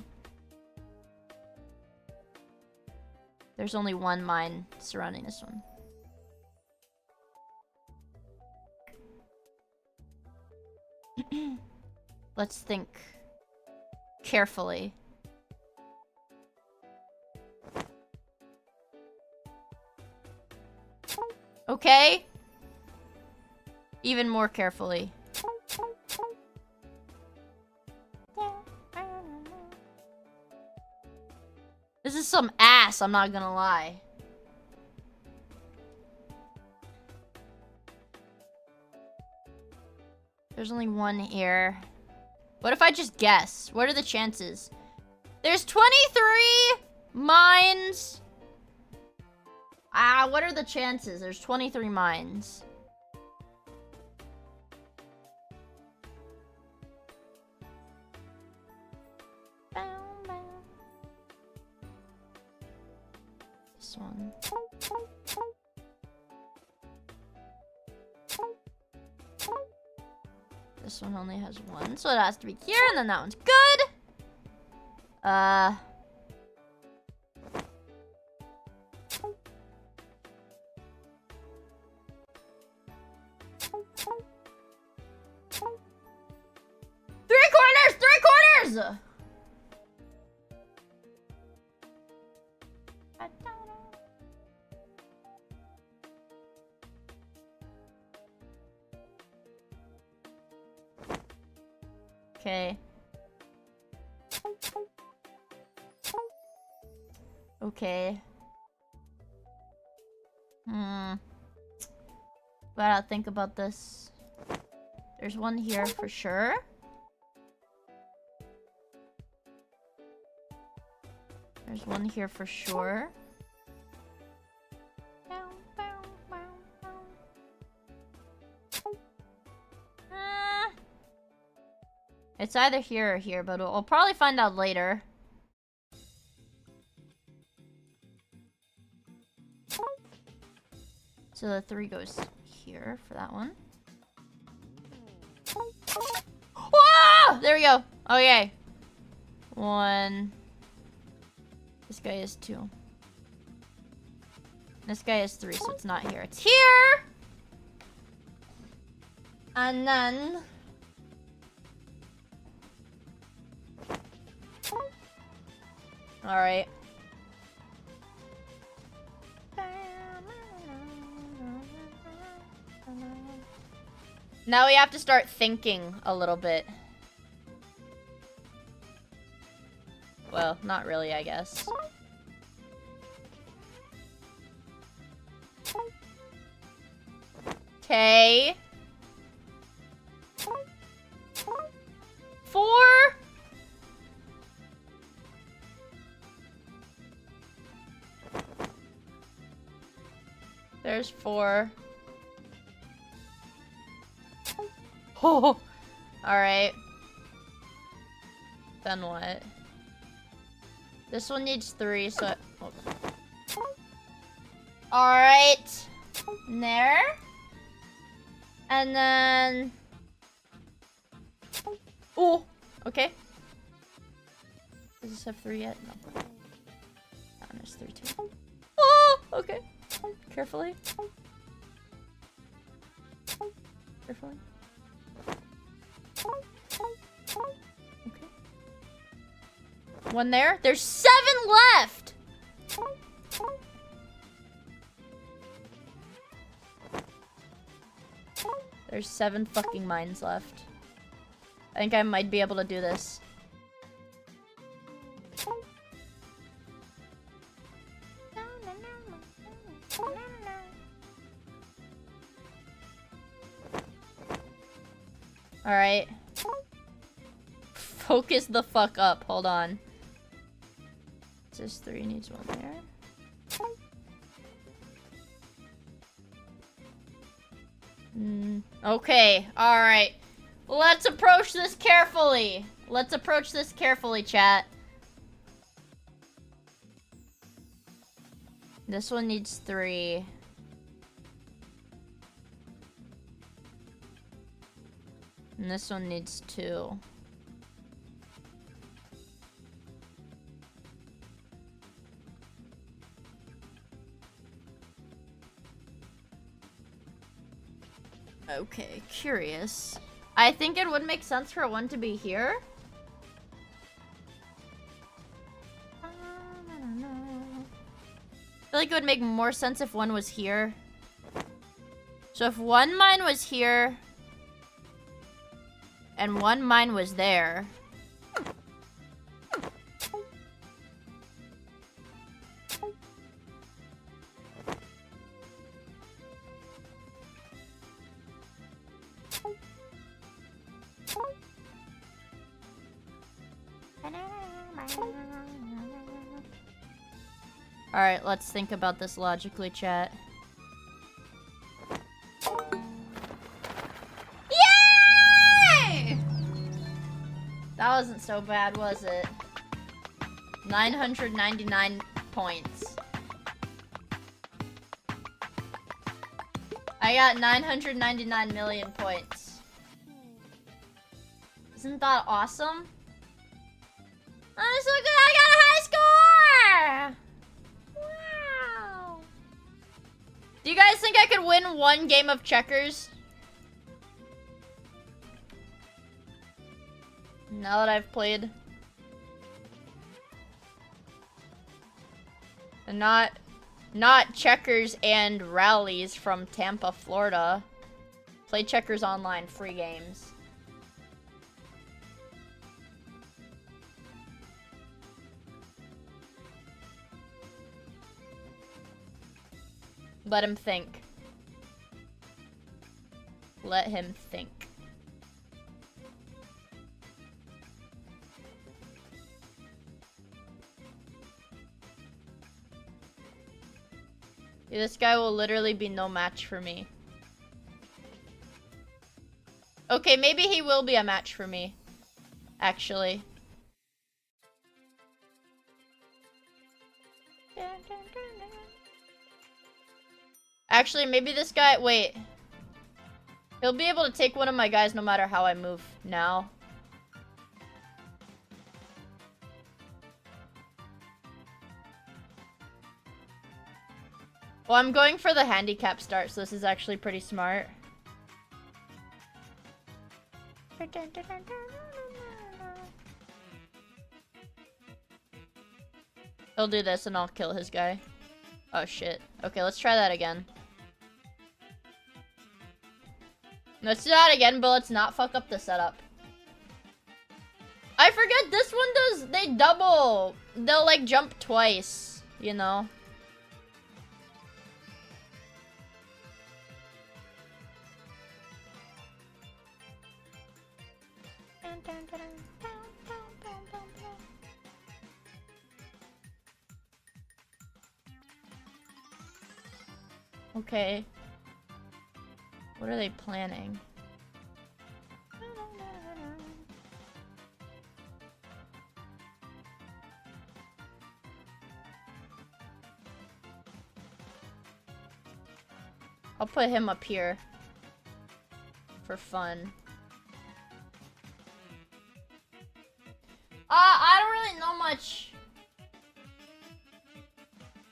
There's only 1 mine surrounding this one. Let's think carefully. Okay. Even more carefully. This is some ass, I'm not gonna lie. There's only 1 here. What if I just guess? What are the chances? There's 23 mines. What are the chances? There's 23 mines. This one. This one only has 1, so it has to be here, and then that one's good. is! Okay. Okay. Gotta think about this. There's one here for sure. There's one here for sure. It's either here or here, but we'll probably find out later. So the 3 goes here for that one. Whoa! There we go. Okay. 1. This guy is 2. This guy is 3, so it's not here. It's here! And then... Alright. Now we have to start thinking a little bit. Well, not really, I guess. Okay. 4. There's 4. Oh. Alright. Then what? This one needs 3, so... Alright. There. And then... Oh! Okay. Does this have 3 yet? No. That one has 3 too. Oh! Okay. Carefully. Carefully. Okay. 1 there. There's 7 left! There's 7 fucking mines left. I think I might be able to do this. Alright. Focus the fuck up. Hold on. This 3 needs 1 there. Okay. Alright. Let's approach this carefully. Let's approach this carefully, chat. This one needs 3. And this one needs 2. Okay, curious. I think it would make sense for 1 to be here. I feel like it would make more sense if 1 was here. So if 1 mine was here... and 1 mine was there... Alright, let's think about this logically, chat. Yay! That wasn't so bad, was it? 999 points. I got 999 million points. Isn't that awesome? I'm so good, I got a high score! Wow. Do you guys think I could win 1 game of checkers? Now that I've played And not checkers and rallies from Tampa, Florida. Play checkers online, free games. Let him think. Let him think. This guy will literally be no match for me. Okay, maybe he will be a match for me. Actually. Actually, maybe this guy... Wait. He'll be able to take one of my guys no matter how I move now. Well, I'm going for the handicap start, so this is actually pretty smart. He'll do this and I'll kill his guy. Oh shit. Okay, let's try that again. Let's do that again, but let's not fuck up the setup. I forget this one does, they double. They'll like jump twice, you know? Okay. What are they planning? I'll put him up here for fun. I don't really know much.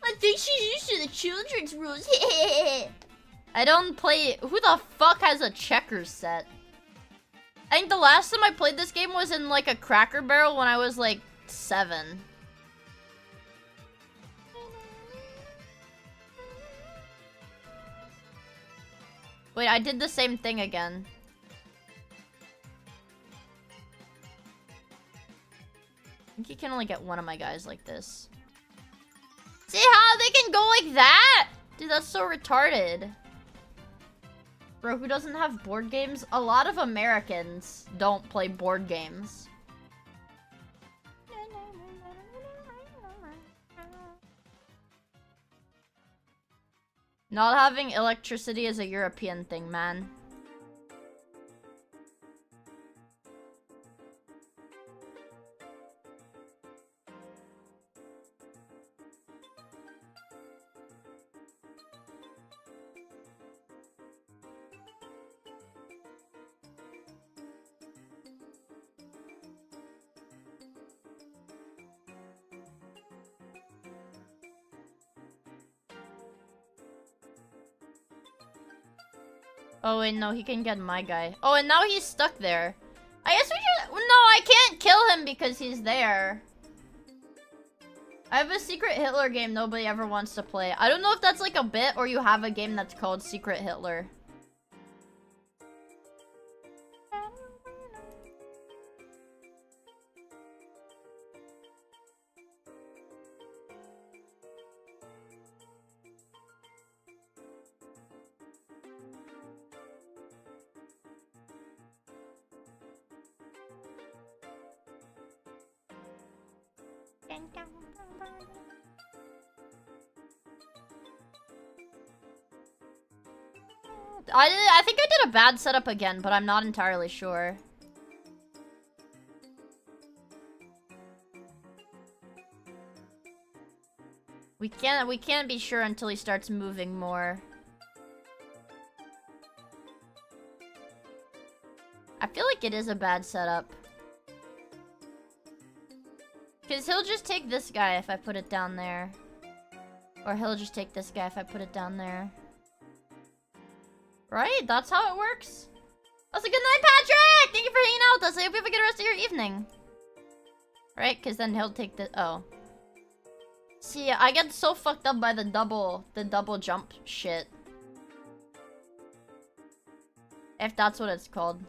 I think she's used to the children's rules. I don't play. Who the fuck has a checkers set? I think the last time I played this game was in like a Cracker Barrel when I was like 7. Wait, I did the same thing again. I think you can only get one of my guys like this. See how they can go like that? Dude, that's so retarded. Bro, who doesn't have board games? A lot of Americans don't play board games. Not having electricity is a European thing, man. Oh wait, no, he can get my guy. Oh, and now he's stuck there. I guess we should... No, I can't kill him because he's there. I have a Secret Hitler game nobody ever wants to play. I don't know if that's like a bit or you have a game that's called Secret Hitler. I think I did a bad setup again, but I'm not entirely sure. We can't be sure until he starts moving more. I feel like it is a bad setup. Because he'll just take this guy if I put it down there. Or he'll just take this guy if I put it down there. Right? That's how it works? Also, good night, Patrick! Thank you for hanging out with us. I hope you have a good rest of your evening. Right? Because then he'll take the... Oh. See, I get so fucked up by the double jump shit. If that's what it's called.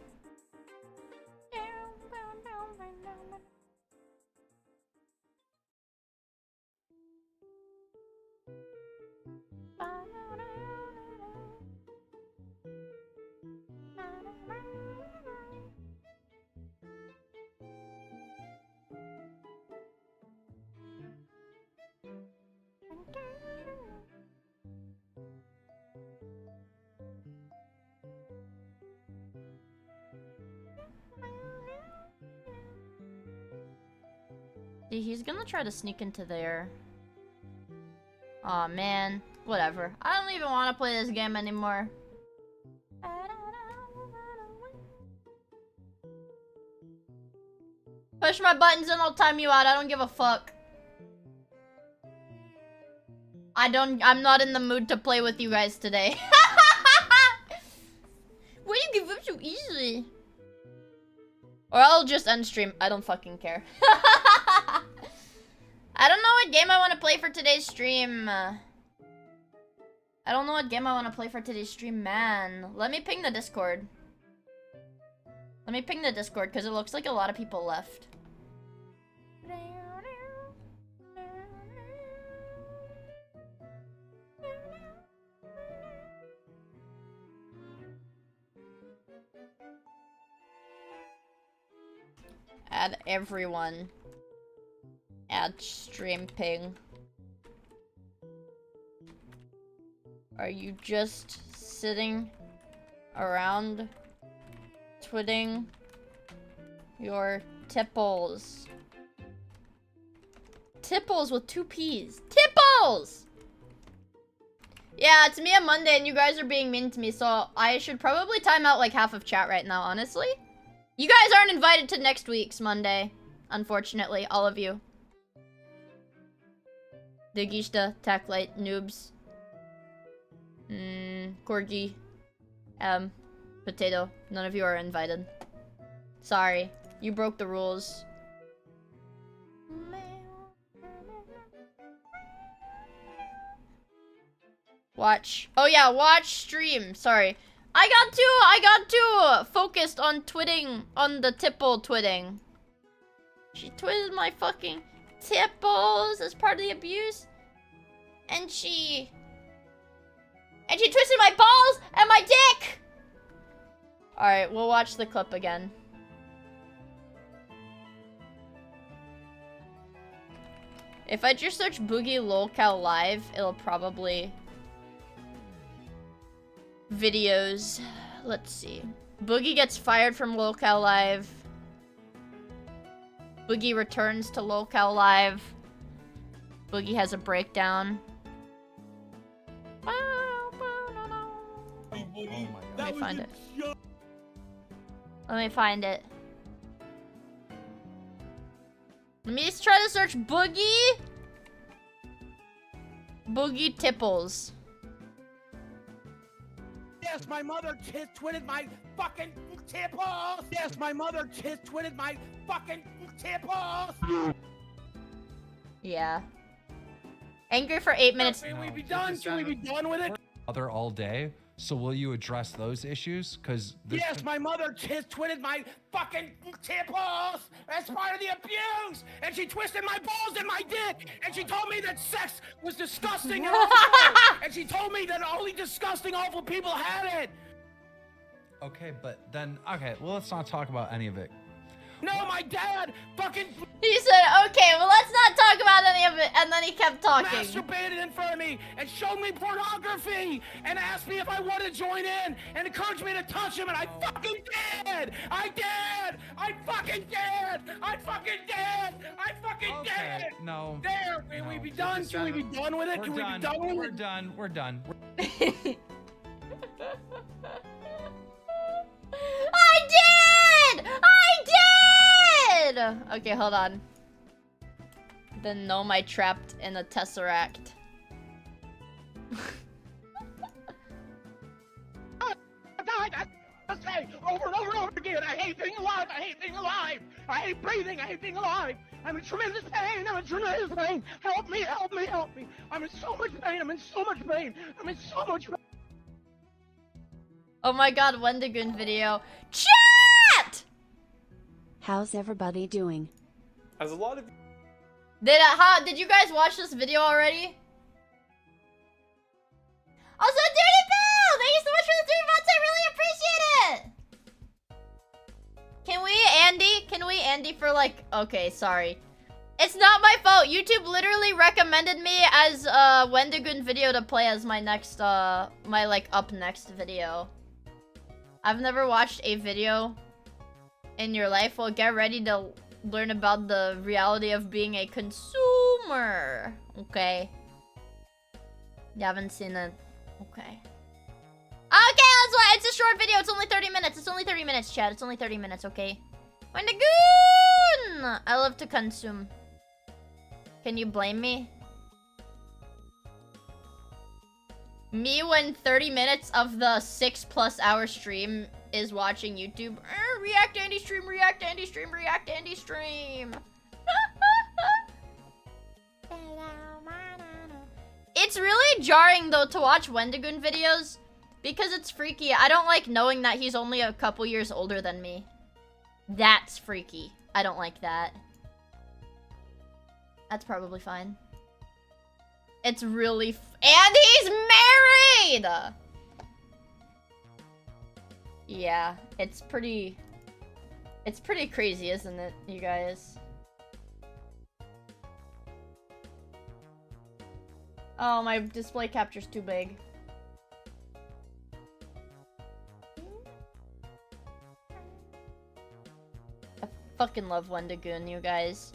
See, he's gonna try to sneak into there. Aw, man. Whatever. I don't even want to play this game anymore. Push my buttons and I'll time you out. I don't give a fuck. I'm not in the mood to play with you guys today. Why do you give up so easily? Or I'll just end stream. I don't fucking care. I don't know what game I want to play for today's stream. I don't know what game I want to play for today's stream, man. Let me ping the Discord. Let me ping the Discord, because it looks like a lot of people left. Add everyone. Add stream ping. Are you just sitting around twiddling your tipples? Tipples with 2 P's. Tipples! Yeah, it's me on Monday and you guys are being mean to me, so I should probably time out like half of chat right now, honestly. You guys aren't invited to next week's Monday, unfortunately, all of you. Digista, Taclite, Noobs. Corgi. Potato. None of you are invited. Sorry. You broke the rules. Watch. Oh yeah, watch stream. Sorry. I got too focused on twitting, on the tipple twitting. She twitted my fucking tipples as part of the abuse. And she twisted my balls and my dick! Alright, we'll watch the clip again. If I just search Boogie Lolcow Live, it'll probably... Videos. Let's see. Boogie gets fired from Lolcow Live. Boogie returns to Lolcow Live. Boogie has a breakdown. Let me find it. Let me find it. Let me just try to search Boogie. Boogie Tipples. Yes, my mother twitted my fucking tipples. Yes, my mother twitted my fucking tipples. Yeah. Angry for 8 minutes. Can we be done? Can we be done with it? Mother all day. So will you address those issues? Because yes, my mother twitted my fucking tipples as part of the abuse, and she twisted my balls and my dick, and she told me that sex was disgusting and awful, and she told me that only disgusting, awful people had it. Okay, but then well, let's not talk about any of it. No, my dad fucking... He said, okay, well, let's not talk about any of it. And then he kept talking. Masturbated in front of me and showed me pornography and asked me if I wanted to join in and encouraged me to touch him, and I fucking did! I did! I fucking did! I fucking did! I fucking did! No. There! Can we be done? Can we be done with it? Can we be done with it? We're done. We're done. I did! I did! Okay, hold on. The gnome I trapped in a tesseract. say over and over and over again, I hate being alive, I hate being alive. I hate breathing, I hate being alive. I'm in tremendous pain, I'm in tremendous pain. Help me, help me, help me. I'm in so much pain, I'm in so much pain. I'm in so much pain. Oh my god, Wendigoon video. Chat! How's everybody doing? As a lot of Did you guys watch this video already? Also, Dirty Bill! Thank you so much for the 3 months, I really appreciate it! Can we Andy for like, okay, sorry. It's not my fault. YouTube literally recommended me as a Wendigoon video to play as my next, my like up next video. I've never watched a video in your life. Well, get ready to learn about the reality of being a consumer. Okay. You haven't seen it. Okay. Okay, let's watch. It's a short video. It's only 30 minutes. It's only 30 minutes, chat. It's only 30 minutes, okay? Wendigoon! I love to consume. Can you blame me? Me when 30 minutes of the 6+ hour stream is watching YouTube. React Andy stream, react Andy stream, react Andy stream. It's really jarring though to watch Wendigoon videos because it's freaky. I don't like knowing that he's only a couple years older than me. That's freaky. I don't like that. That's probably fine. It's really and he's married! Yeah, it's pretty crazy, isn't it, you guys? Oh, my display capture's too big. I fucking love Wendigoon, you guys.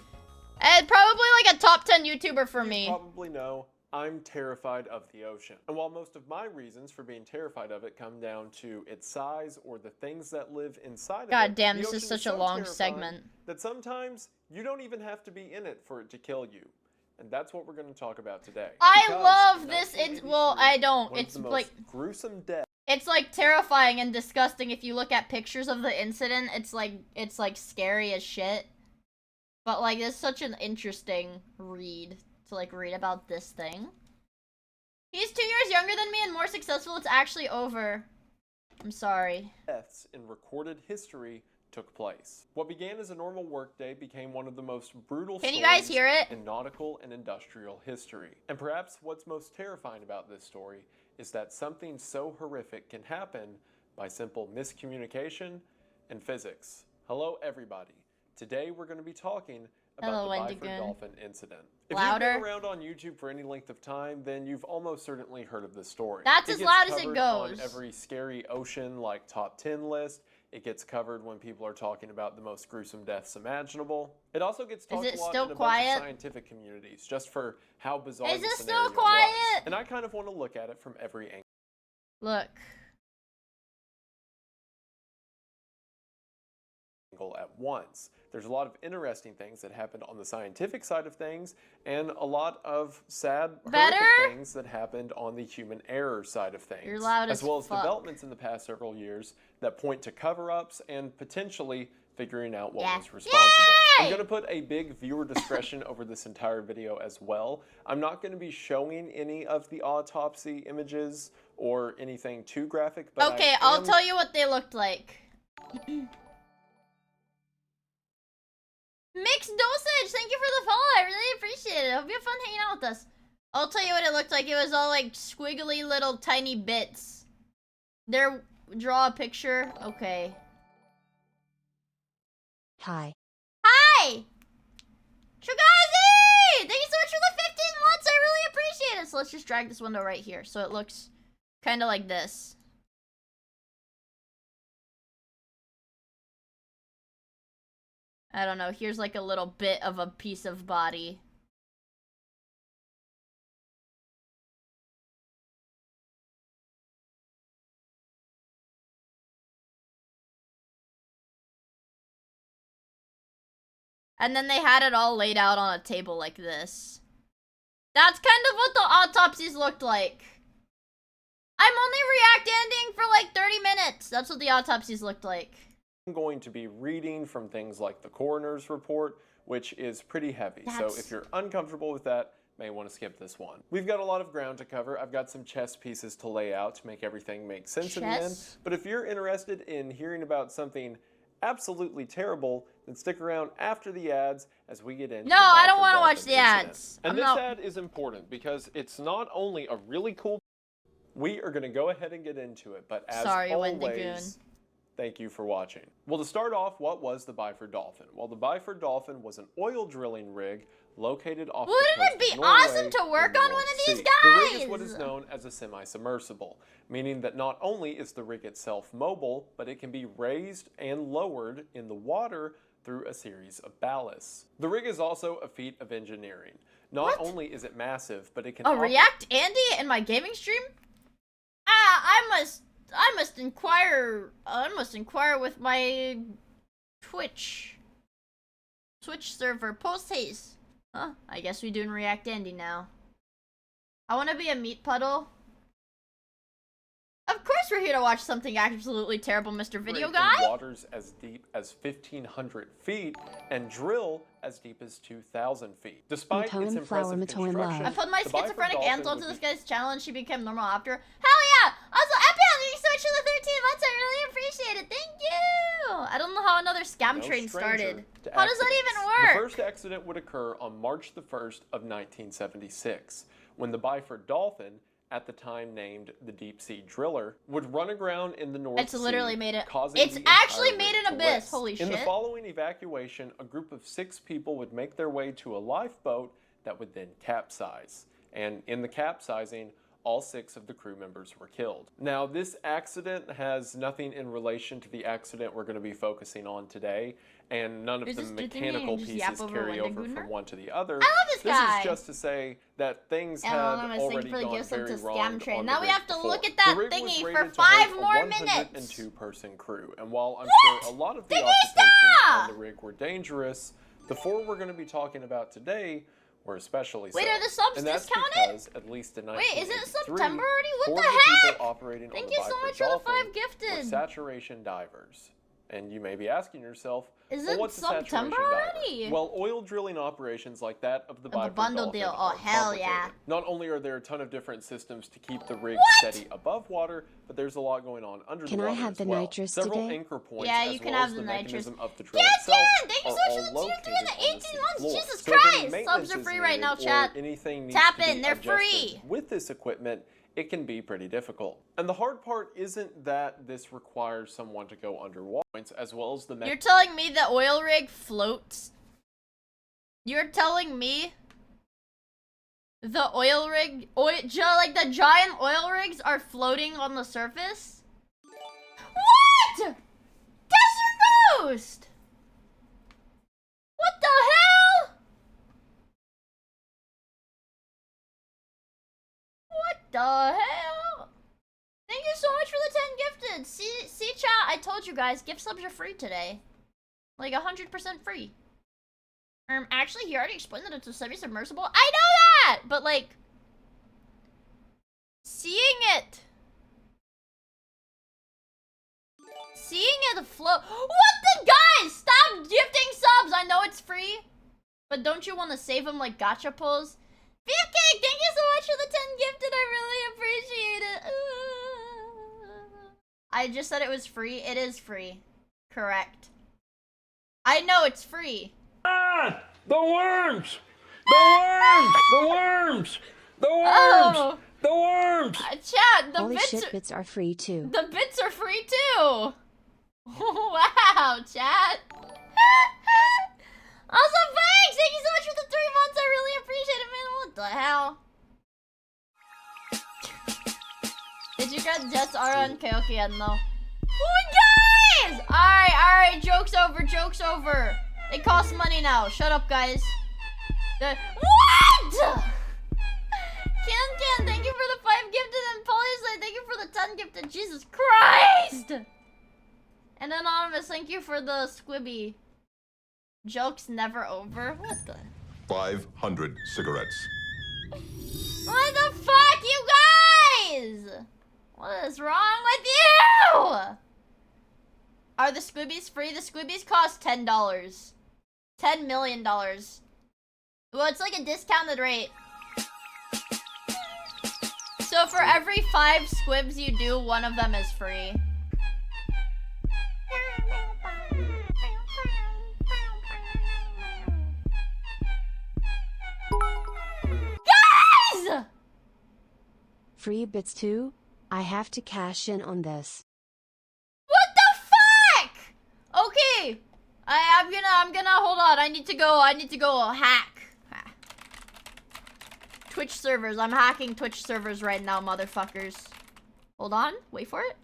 And probably like a top 10 YouTuber for me. You probably know I'm terrified of the ocean. And while most of my reasons for being terrified of it come down to its size or the things that live inside of it. God damn, the this is ocean such a so long terrifying segment. That sometimes you don't even have to be in it for it to kill you. And that's what we're going to talk about today. I Because love in this. It's 1983, well, I don't. one of It's the most like gruesome deaths. it's like terrifying and disgusting if you look at pictures of the incident. It's like scary as shit. But like it's such an interesting read to like read about this thing. He's 2 years younger than me and more successful. It's actually over. I'm sorry. Deaths in recorded history took place. What began as a normal workday became one of the most brutal Can you guys stories hear it? in nautical and industrial history. And perhaps what's most terrifying about this story is that something so horrific can happen by simple miscommunication and physics. Hello everybody. Today we're going to be talking about Hello, the Wendigoon. Byford Dolphin incident. If Louder. you've been around on YouTube for any length of time, then you've almost certainly heard of this story. That's It as gets loud as it covered goes. on every scary ocean like top 10 list. It gets covered when people are talking about the most gruesome deaths imaginable. It also gets talked it a lot still in a bunch quiet? of scientific communities just for how bizarre Is the it scenario still quiet? was. And I kind of want to look at it from every angle. Look. At once. There's a lot of interesting things that happened on the scientific side of things and a lot of sad, horrific things that happened on the human error side of things. You're loud as as well as fuck. developments in the past several years that point to cover-ups and potentially figuring out what was responsible. Yay! I'm going to put a big viewer discretion over this entire video as well. I'm not going to be showing any of the autopsy images or anything too graphic, but Okay, I'll tell you what they looked like. Mixed dosage, thank you for the follow. I really appreciate it. I hope you have fun hanging out with us. I'll tell you what it looked like. It was all like squiggly little tiny bits. There, draw a picture. Okay. Hi. Hi! Chugazi! Thank you so much for the 15 months. I really appreciate it. So let's just drag this window right here so it looks kind of like this. I don't know. Here's like a little bit of a piece of body. And then they had it all laid out on a table like this. That's kind of what the autopsies looked like. I'm only react-ending for like 30 minutes. That's what the autopsies looked like. I'm going to be reading from things like the coroner's report, which is pretty heavy. So if you're uncomfortable with that, may want to skip this one. We've got a lot of ground to cover. I've got some chess pieces to lay out to make everything make sense in the end. But if you're interested in hearing about something absolutely terrible, then stick around after the ads as we get into No, I don't want to watch the ads. And this ad is important because it's not only a really cool. We are going to go ahead and get into it, but as always, thank you for watching. Well, to start off, what was the Byford Dolphin? Well, the Byford Dolphin was an oil drilling rig located off the coast Wouldn't it be of Norway awesome to work on one of these Sea. guys? The rig is what is known as a semi-submersible, meaning that not only is the rig itself mobile, but it can be raised and lowered in the water through a series of ballasts. The rig is also a feat of engineering. Not only is it massive, but it can React Andy in my gaming stream? I must inquire with my Twitch server post haste. Huh? I guess we're doing React Andy now. I want to be a meat puddle. Of course we're here to watch something absolutely terrible, Mr. Video Guy. Waters as deep as 1,500 feet and drill as deep as 2,000 feet. Despite its impressive construction, I put my schizophrenic aunt onto this guy's channel and she became normal after. Hell yeah! Also, Epion, thank you so much for the 13 months. I really appreciate it. Thank you! I don't know how another scam train started. How does that even work? The first accident would occur on March the 1st of 1976, when the Byford Dolphin, at the time named the Deep Sea Driller, would run aground in the North Sea. It's literally made it. Causing It's actually made an abyss. rest. Holy shit. In the following evacuation, a group of 6 people would make their way to a lifeboat that would then capsize. And in the capsizing, all 6 of the crew members were killed. Now, this accident has nothing in relation to the accident we're going to be focusing on today, and none of the mechanical pieces carry over from one to the other. I love this guy. This is just to say that things have already gone very wrong on Now the we rig have to before. look at that The rig thingy was for rated to 5 host a more minutes. 102-person crew, and while I'm sure a lot of the occupations on the rig were dangerous, the 4 we're going to be talking about today were especially so. Wait, are the subs and that's discounted? Because, at least in Wait, is it 1983, September already? What 4 the of the heck? people operating Thank on you the so Byford much for the Dolphin 5 were gifted. saturation divers. And you may be asking yourself, Is well, it what's a saturation September diver? already? Well, oil drilling operations like that of the Byford bundle Dolphin deal. Oh, are hell yeah. complicated. Not only are there a ton of different systems to keep the rig steady above water, but there's a lot going on under the water Can I have as the well. nitrous Several today? anchor points Yeah, as you can well have as the the nitrous. mechanism of the drill Yeah, itself thank you are so much all for the located 2 the on 18 the sea months. floor. Jesus So if any Christ! maintenance Subs are is free right now, needed chat. or anything needs Tap to be in, they're adjusted free. with this equipment, it can be pretty difficult. And the hard part isn't that this requires someone to go underwater, as well as the You're telling me the oil rig floats? You're telling me the oil rig, like the giant oil rigs are floating on the surface? What? Desert Ghost! What the hell? What the hell? Thank you so much for the 10 gifted. See chat, I told you guys, gift subs are free today. Like 100% free. Actually, he already explained that it's a semi-submersible. I know that! But like, seeing it float. What the guys? Stop gifting subs! I know it's free. But don't you want to save them like gacha pulls? Beefcake, thank you so much for the 10 gifted. I really appreciate it. I just said it was free. It is free. Correct. I know it's free. Ah! The worms! The worms! The worms! The worms! Oh. The worms! Chat, the Holy bits shit, bits are free too. The bits are free too. Wow, chat. Also, thanks! Thank you so much for the 3 months. I really appreciate it, man. What the hell? Did you get Jets are on karaoke yet? No. Oh, guys! Alright, joke's over, joke's over. They cost money now. Shut up, guys. What? Can, thank you for the 5 gifted, and Polly, thank you for the 10 gifted. Jesus Christ! And Anonymous, thank you for the squibby. Joke's never over? What the? 500 cigarettes. What the fuck, you guys? What is wrong with you? Are the Squibbies free? The Squibbies cost $10. $10 million. Well, it's like a discounted rate. So for every 5 squibs you do, one of them is free. Guys! Free bits too? I have to cash in on this. What the fuck? Okay. I'm gonna hold on. I need to go hack. Twitch servers. I'm hacking Twitch servers right now, motherfuckers. Hold on. Wait for it.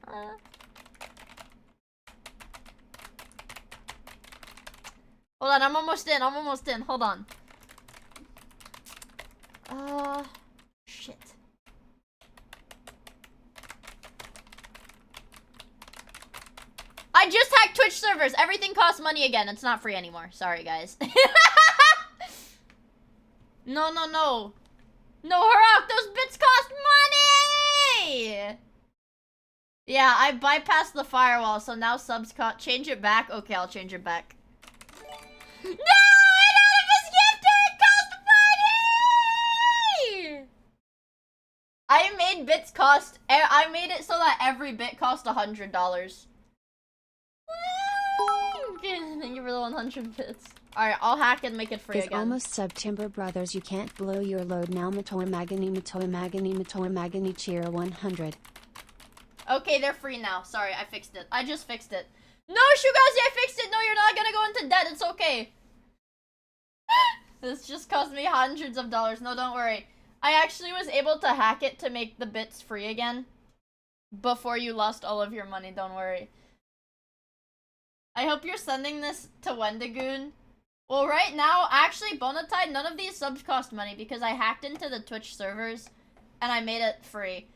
Hold on. I'm almost in. Hold on. Shit. I just hacked Twitch servers. Everything costs money again. It's not free anymore. Sorry, guys. No. No, Harok, those bits cost money! Yeah, I bypassed the firewall, so now subs cost. Change it back? Okay, I'll change it back. No! Anonymous gifter! It cost money! I made bits cost. I made it so that every bit cost $100. Thank you for the 100 bits. Alright, I'll hack and make it free It's again. almost September, brothers. You can't blow your load now. Matoy Magani cheer 100. Okay, they're free now. Sorry, I fixed it. I just fixed it. No, Shugazi, I fixed it! No, you're not gonna go into debt. It's okay. This just cost me hundreds of dollars. No, don't worry. I actually was able to hack it to make the bits free again. Before you lost all of your money, don't worry. I hope you're sending this to Wendigoon. Well, right now, actually, Bonatide, none of these subs cost money because I hacked into the Twitch servers and I made it free.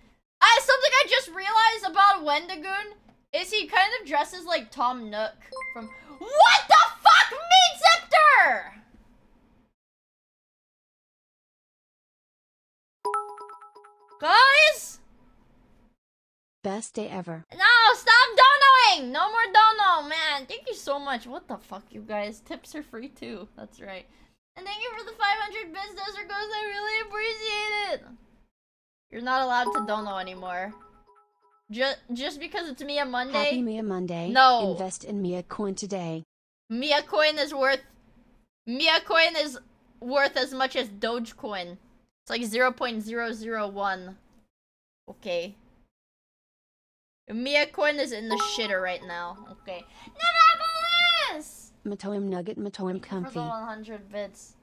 Something I just realized about Wendigoon is he kind of dresses like Tom Nook from... What the fuck, Meat Scepter? Guys? Best day ever. No, stop donoing! No more dono, man. Thank you so much. What the fuck, you guys? Tips are free too. That's right. And thank you for the 500 bits, Desert Ghost. I really appreciate it. You're not allowed to dono anymore. Just because it's Mia Monday. Happy Mia Monday. No. Invest in Mia coin today. Mia coin is worth as much as Dogecoin. It's like 0.001. Okay. Mia coin is in the shitter right now. Okay. Nevertheless! Matoim nugget, Matoim For the comfy. 100 bits.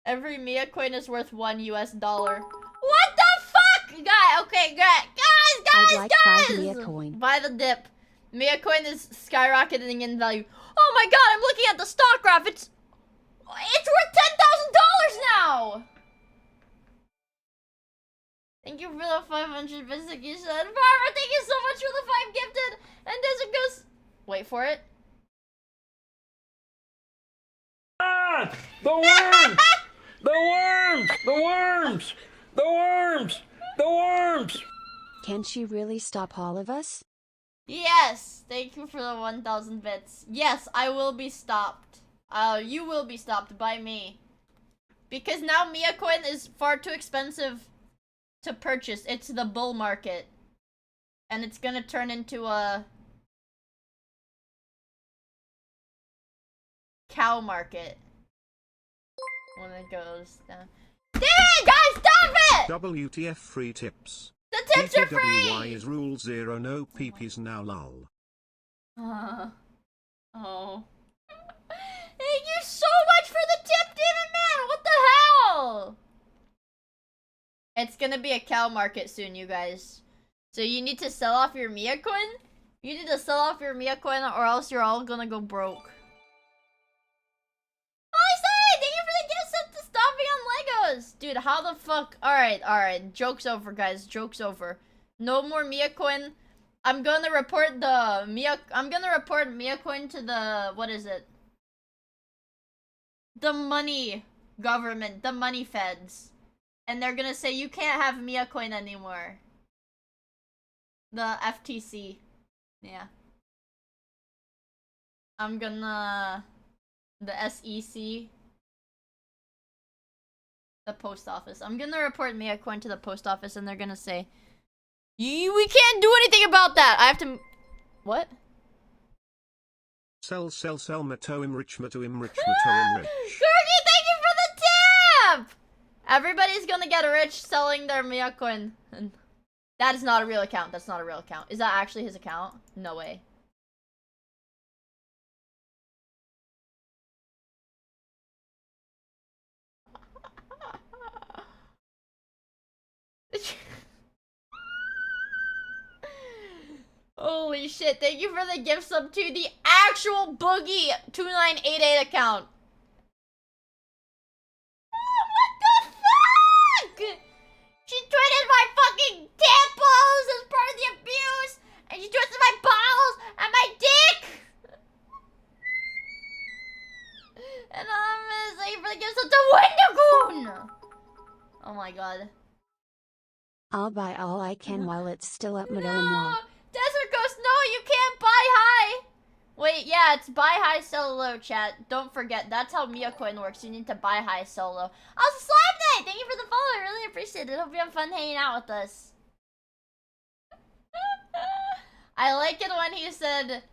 Every Mia coin is worth $1 US. What the fuck? Okay, guys! I'd like 5 Mia coin. Buy the dip. Mia coin is skyrocketing in value. Oh my god, I'm looking at the stock graph. It's worth $10,000 now! Thank you for the 500 bits that you said. Farmer, thank you so much for the 5 gifted. And Desert Ghost. Wait for it. Ah! The worms! The worms! The worms! The worms! The worms! Can she really stop all of us? Yes. Thank you for the 1,000 bits. Yes, I will be stopped. You will be stopped by me. Because now Mia coin is far too expensive to purchase. It's the bull market. And it's gonna turn into a cow market when it goes down. Damn it, guys, stop it! WTF free tips. The tips are free! PPWY is rule 0, no peepees now lol. Oh. Thank you so much for the tip, Demon Man! What the hell? It's gonna be a cow market soon, you guys. So you need to sell off your Mia coin? You need to sell off your Mia coin or else you're all gonna go broke. Thank you for the gift sub to stop me on Legos! Dude, how the fuck? Alright. Joke's over, guys. Joke's over. No more Mia coin. I'm gonna report Mia coin to the, what is it? The money government, the money feds. And they're gonna say you can't have Miia coin anymore. The FTC. Yeah. I'm gonna... The SEC. The post office. I'm gonna report Miia coin to the post office and they're gonna say, we can't do anything about that! I have to... What? Sell, Mato enrich. Corky, thank you for the tip! Everybody's gonna get rich selling their Miia coin. And that is not a real account. That's not a real account. Is that actually his account? No way. Holy shit, thank you for the gift sub to the actual Boogie 2988 account. What the fuck? She tweeted my fucking temples as part of the abuse, and she twisted my balls and my dick. And I'm gonna say for the gift sub to Wendigoon. Oh my god. I'll buy all I can while it's still up, Madame No! Moi. Desert Ghost, no, you can't buy high! Wait, yeah, it's buy high, sell low, chat. Don't forget, that's how Miia coin works. You need to buy high, sell low. Also, Slime Night, thank you for the follow. I really appreciate it. Hope you have fun hanging out with us. I like it when he said,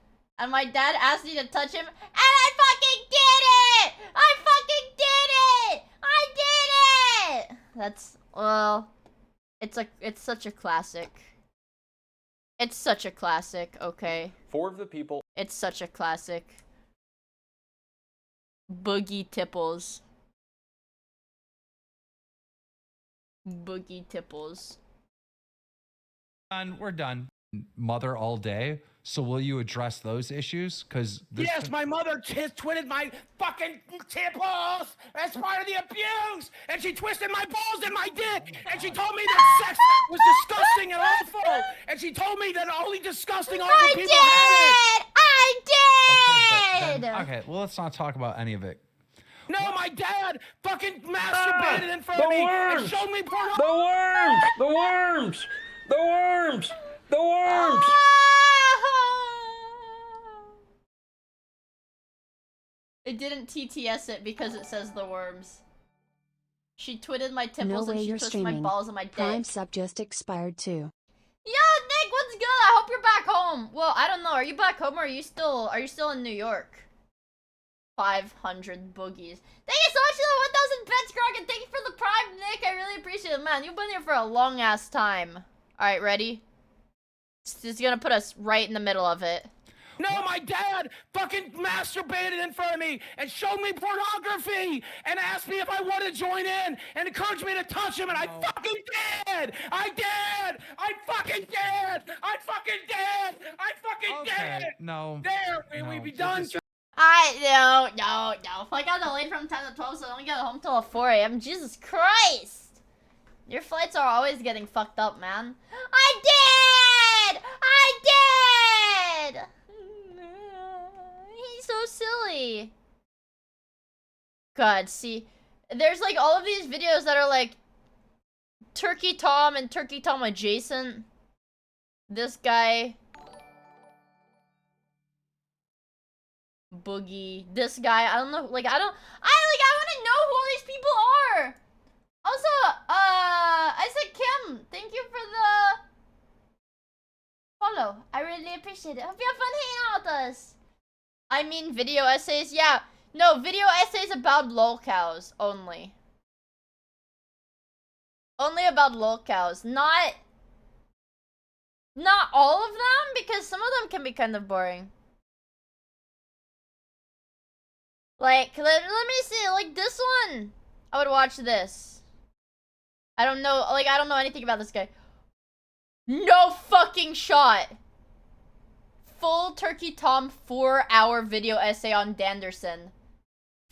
and my dad asked me to touch him, and I fucking did it! I fucking did it! I did it! That's, well, it's such a classic. It's such a classic, okay. 4 of the people. It's such a classic. Boogie Tipples. Boogie Tipples. And we're done. Mother all day. So will you address those issues? Because Yes, my mother twitted my fucking temples as part of the abuse, and she twisted my balls and my dick, and she told me that sex was disgusting and awful, and she told me that only disgusting awful people had it. I did! Okay, well, let's not talk about any of it. No, my dad fucking masturbated in front of me and showed me porn. The worms! The worms! The worms! The worms! It didn't TTS it because it says the worms. She twitted my No temples way and she you're twisted my streaming. balls and my dick. Prime sub just expired too. Yo, Nick, what's good? I hope you're back home. Well, I don't know. Are you back home or are you still in New York? 500 boogies. Thank you so much for the 1,000 bits, Grog, and thank you for the prime, Nick. I really appreciate it, man. You've been here for a long ass time. All right, ready? It's gonna put us right in the middle of it. No, my dad fucking masturbated in front of me and showed me pornography and asked me if I wanted to join in and encouraged me to touch him, and I fucking did! I did! I fucking did! I fucking did! I fucking did! No. There, we be done. No. If I got delayed from 10 to 12, so I don't get home till 4 a.m. Jesus Christ! Your flights are always getting fucked up, man. I did! He's so silly. God, see, there's like all of these videos that are like Turkey Tom and Turkey Tom adjacent. This guy. Boogie. This guy. I don't know. I want to know who all these people are. Also, I said Kim. Thank you for the follow. I really appreciate it. Hope you have fun hanging out with us. I mean, video essays. Yeah. No, video essays about lolcows only. Only about lolcows. Not all of them, because some of them can be kind of boring. Like, let me see. Like, this one. I would watch this. I don't know. Like, I don't know anything about this guy. No fucking shot. Full Turkey Tom 4-hour video essay on Danderson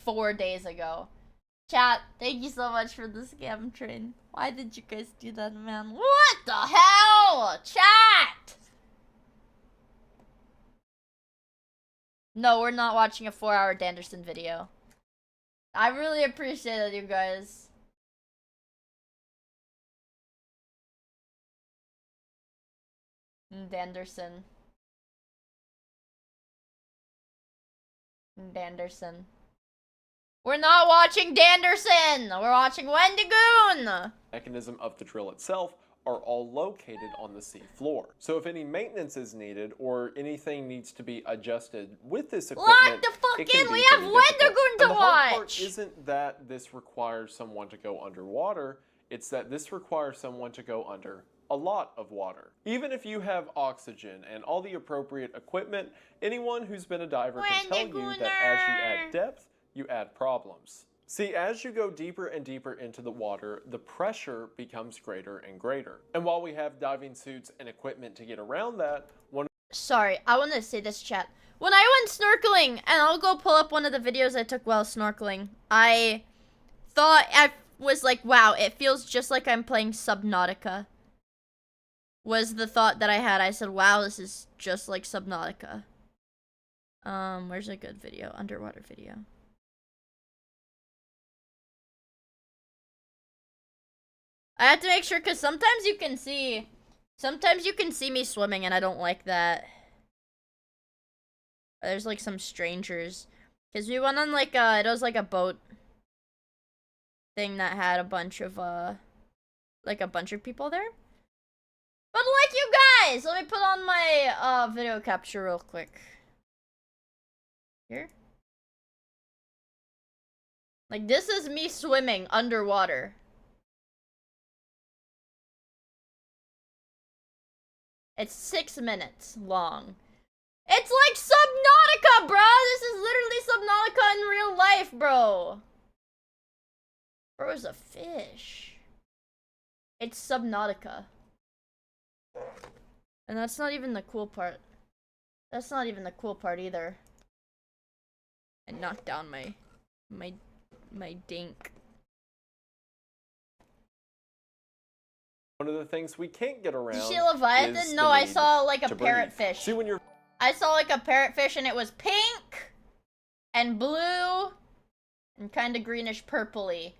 4 days ago. Chat, thank you so much for the scam train. Why did you guys do that, man? What the hell? Chat! No, we're not watching a 4-hour Danderson video. I really appreciate it, you guys. Danderson. Danderson. We're not watching Danderson! We're watching Wendigoon! Mechanism of the drill itself are all located on the sea floor. So if any maintenance is needed or anything needs to be adjusted with this equipment, Lock the fuck it can in! be We have pretty difficult. Wendigoon And to the hard part watch! isn't that this requires someone to go underwater, it's that this requires someone to go under a lot of water. Even if you have oxygen and all the appropriate equipment, anyone who's been a diver can tell you that as you add depth, you add problems. See, as you go deeper and deeper into the water, the pressure becomes greater and greater. And while we have diving suits and equipment to get around that, Sorry, I want to say this, chat. When I went snorkeling, and I'll go pull up one of the videos I took while snorkeling, I was like, wow, it feels just like I'm playing Subnautica. Was the thought that I had. I said, wow, this is just like Subnautica. Where's a good video? Underwater video. I have to make sure, because sometimes you can see me swimming, and I don't like that. There's like some strangers. Because we went on like it was like a boat thing that had a bunch of people there. But like you guys, let me put on my video capture real quick. Here. Like this is me swimming underwater. It's 6 minutes long. It's like Subnautica, bro! This is literally Subnautica in real life, bro. Bro, it's a fish. It's Subnautica. And that's not even the cool part. That's not even the cool part either. I knocked down my dink. one of the things we can't get around. Did you see a Leviathan? is No, the I need saw like a to breathe. parrotfish. See, when you're I saw like a parrotfish and it was pink and blue and kind of greenish purpley.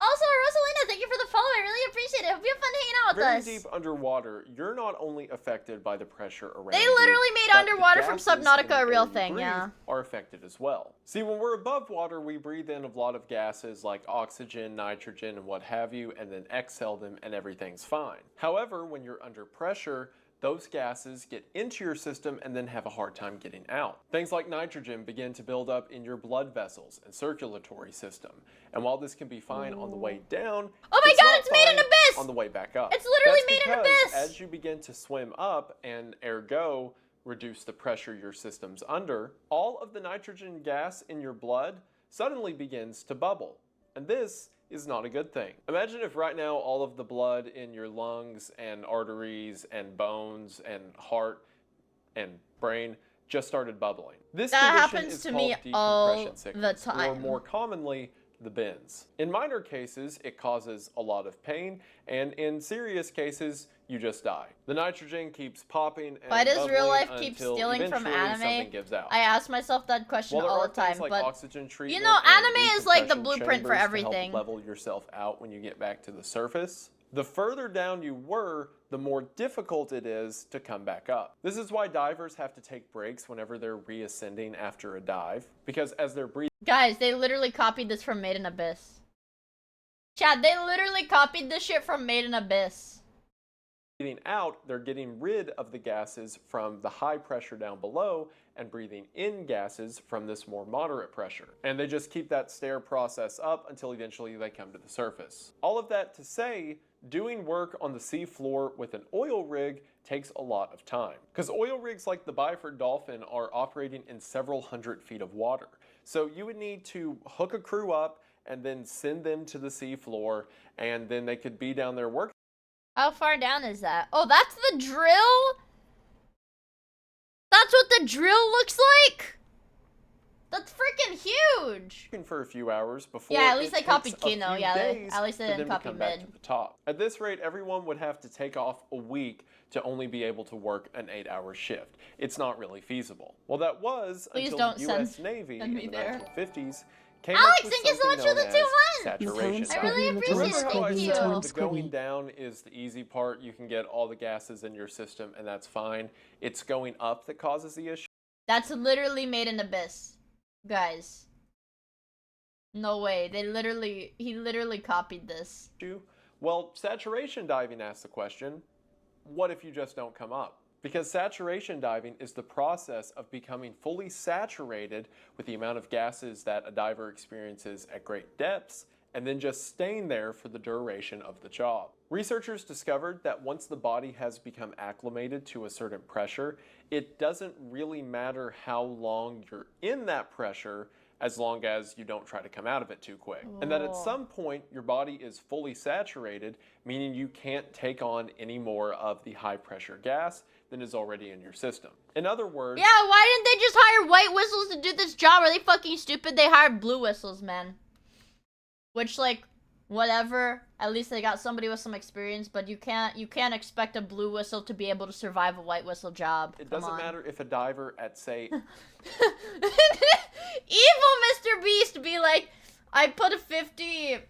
Also, Rosalina, thank you for the follow. I really appreciate it. Hope you have fun hanging out with very us. deep underwater, you're not only affected by the pressure around They you, literally made but underwater the from gases in Subnautica the a real air you thing, breathe yeah. are affected as well. See, when we're above water, we breathe in a lot of gases like oxygen, nitrogen, and what have you, and then exhale them and everything's fine. However, when you're under pressure, those gases get into your system and then have a hard time getting out. Things like nitrogen begin to build up in your blood vessels and circulatory system. And while this can be fine on the way down, oh my god, not it's made an fine abyss! on the way back up. It's literally That's made an because abyss! as you begin to swim up and ergo reduce the pressure your system's under, all of the nitrogen gas in your blood suddenly begins to bubble. And this is not a good thing. Imagine if right now all of the blood in your lungs and arteries and bones and heart and brain just started bubbling. This That condition happens is to called me decompression all the sickness, or time. more commonly, the bends. In minor cases, it causes a lot of pain, and in serious cases, you just die. The nitrogen keeps popping and Why does real bubbling life keep until stealing from eventually anime? something gives out. I ask myself that question Well, there all are the time, things like but oxygen treatment you know, and anime is like the decompression blueprint for chambers to everything. help level yourself out when you get back to the surface. The further down you were, the more difficult it is to come back up. This is why divers have to take breaks whenever they're reascending after a dive, because as they're breathing Guys, they literally copied this from Made in Abyss. Chad, they literally copied this shit from Made in Abyss. out, they're getting rid of the gases from the high pressure down below and breathing in gases from this more moderate pressure. And they just keep that stair process up until eventually they come to the surface. All of that to say, doing work on the sea floor with an oil rig takes a lot of time. Because oil rigs like the Byford Dolphin are operating in several hundred feet of water. So you would need to hook a crew up and then send them to the sea floor, and then they could be down there working. How far down is that? Oh, that's the drill? That's what the drill looks like? That's freaking huge. For a few hours before Yeah, at least it they copied takes a Kino. few Yeah, days at least they to didn't then copy become back mid. to the top. At this rate, everyone would have to take off a week to only be able to work an 8-hour shift. It's not really feasible. Well, that was Please until don't the U.S. send Navy me in the there. 1950s came up Alex, with thank you so something much for the known 2 as months. saturation I really diving. appreciate Remember it. how I Thank you. said the going down is the easy part? You can get all the gases in your system, and that's fine. It's going up that causes the issue. That's literally made an abyss, guys. No way. He literally copied this. Well, saturation diving asks the question, what if you just don't come up? Because saturation diving is the process of becoming fully saturated with the amount of gases that a diver experiences at great depths, and then just staying there for the duration of the job. Researchers discovered that once the body has become acclimated to a certain pressure, it doesn't really matter how long you're in that pressure, as long as you don't try to come out of it too quick. And that at some point, your body is fully saturated, meaning you can't take on any more of the high pressure gas than is already in your system. In other words... Yeah, why didn't they just hire white whistles to do this job? Are they fucking stupid? They hired blue whistles, man. Which, like, whatever. At least they got somebody with some experience, but you can't expect a blue whistle to be able to survive a white whistle job. It doesn't matter if a diver at, say... Evil Mr. Beast be like, I put 50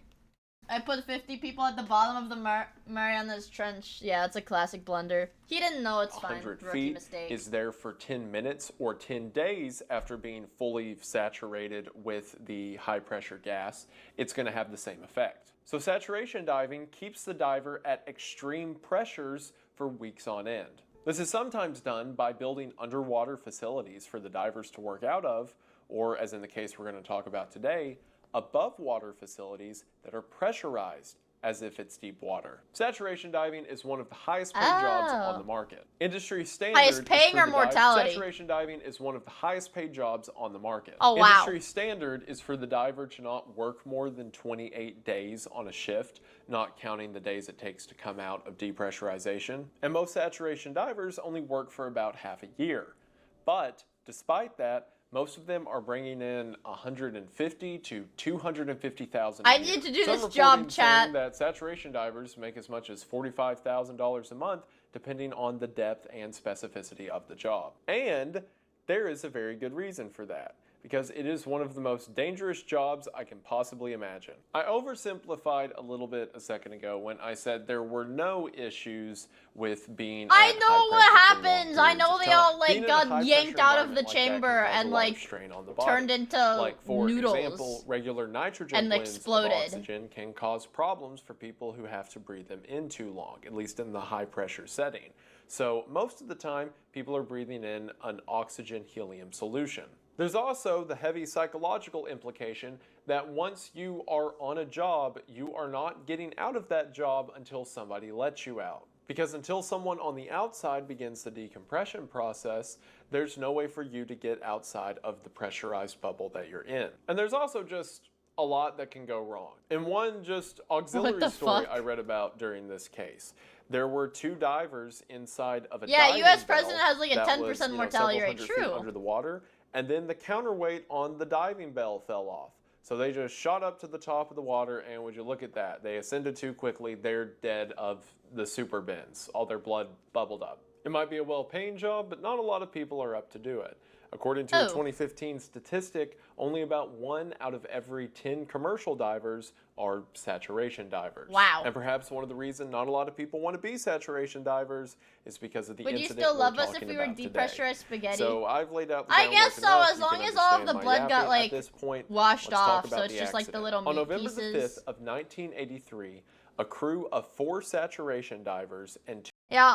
people at the bottom of the Marianas Trench. Yeah, it's a classic blunder. He didn't know, it's fine. 100 Rookie feet mistake. is there for 10 minutes or 10 days after being fully saturated with the high pressure gas, it's going to have the same effect. So saturation diving keeps the diver at extreme pressures for weeks on end. This is sometimes done by building underwater facilities for the divers to work out of, or as in the case we're going to talk about today, above water facilities that are pressurized as if it's deep water. Saturation diving is one of the highest paid jobs on the market. Industry standard highest paying or mortality? Saturation diving is one of the highest paid jobs on the market. Oh, wow. Industry standard is for the diver to not work more than 28 days on a shift, not counting the days it takes to come out of depressurization. And most saturation divers only work for about half a year. But despite that, most of them are bringing in $150,000 to $250,000. I need to do Some this job, reporting chat. saying that saturation divers make as much as $45,000 a month, depending on the depth and specificity of the job. And there is a very good reason for that, because it is one of the most dangerous jobs I can possibly imagine. I oversimplified a little bit a second ago when I said there were no issues with being I know what happens. I know they all like got yanked out of the chamber and like turned into like, for noodles example, regular nitrogen and blends exploded. of oxygen can cause problems for people who have to breathe them in too long, at least in the high pressure setting. So most of the time, people are breathing in an oxygen helium solution. There's also the heavy psychological implication that once you are on a job, you are not getting out of that job until somebody lets you out. Because until someone on the outside begins the decompression process, there's no way for you to get outside of the pressurized bubble that you're in. And there's also just a lot that can go wrong. In one just auxiliary story I read about during this case, there were 2 divers inside of a diving U.S. bell president has like a 10% was, mortality rate. several hundred feet True. under the water, and then the counterweight on the diving bell fell off. So they just shot up to the top of the water, and would you look at that? They ascended too quickly, they're dead of the super bends. All their blood bubbled up. It might be a well-paying job, but not a lot of people are up to do it. According to a 2015 statistic, only about 1 out of every 10 commercial divers are saturation divers. Wow. And perhaps one of the reasons not a lot of people want to be saturation divers is because of the Would you incident still love we're us if talking we were about today. depressurized spaghetti? So I've laid out the I guess so, groundwork as enough. long You as can all of the understand my blood got yapping. like At this point, washed let's talk off, about so it's the just like the accident. little On meat November pieces. the 5th of 1983, a crew of 4 saturation divers and Yeah,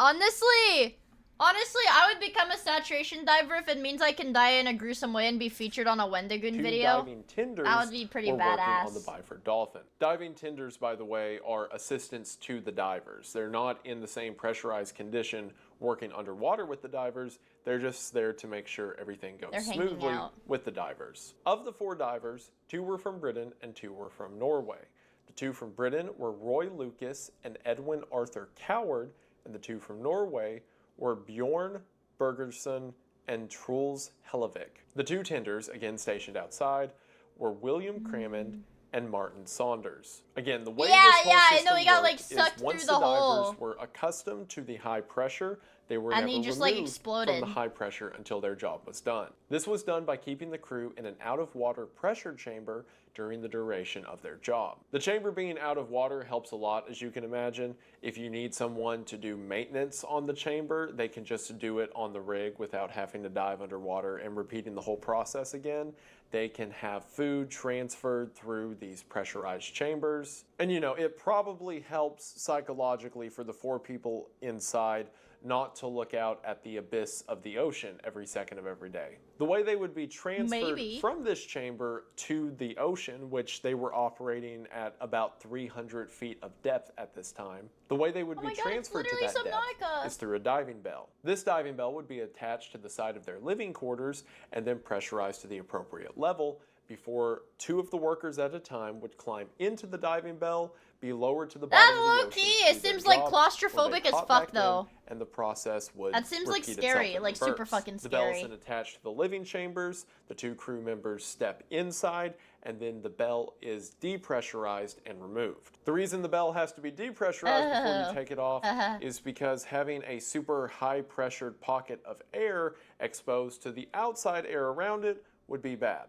honestly, I would become a saturation diver if it means I can die in a gruesome way and be featured on a Wendigoon 2 video. diving tenders That would be pretty were working badass. on the Byford Dolphin. Diving tenders, by the way, are assistants to the divers. They're not in the same pressurized condition working underwater with the divers. They're just there to make sure everything goes smoothly with the divers. Of the 4 divers, 2 were from Britain and 2 were from Norway. The 2 from Britain were Roy Lucas and Edwin Arthur Coward, and the 2 from Norway were Bjorn Bergerson and Truls Hellevik. The 2 tenders, again stationed outside, were William Crammond and Martin Saunders. Again, the way this whole I system know, he got, like, worked sucked is once through the hole. divers were accustomed to the high pressure, they were And never he just, like, removed exploded. from the high pressure until their job was done. This was done by keeping the crew in an out-of-water pressure chamber during the duration of their job. The chamber being out of water helps a lot, as you can imagine. If you need someone to do maintenance on the chamber, they can just do it on the rig without having to dive underwater and repeating the whole process again. They can have food transferred through these pressurized chambers. And you know, it probably helps psychologically for the 4 people inside not to look out at the abyss of the ocean every second of every day. The way they would be transferred from this chamber to the ocean, which they were operating at about 300 feet of depth at this time, the way they would be transferred to that depth is through a diving bell. This diving bell would be attached to the side of their living quarters and then pressurized to the appropriate level before 2 of the workers at a time would climb into the diving bell, be lowered to the bottom of the ocean. That's low-key. It seems like claustrophobic as fuck, though. And the process would That seems like repeat scary, itself in like super reverse. fucking The bell is scary. then attached to the living chambers. The 2 crew members step inside, and then the bell is depressurized and removed. The reason the bell has to be depressurized before you take it off is because having a super high-pressured pocket of air exposed to the outside air around it would be bad.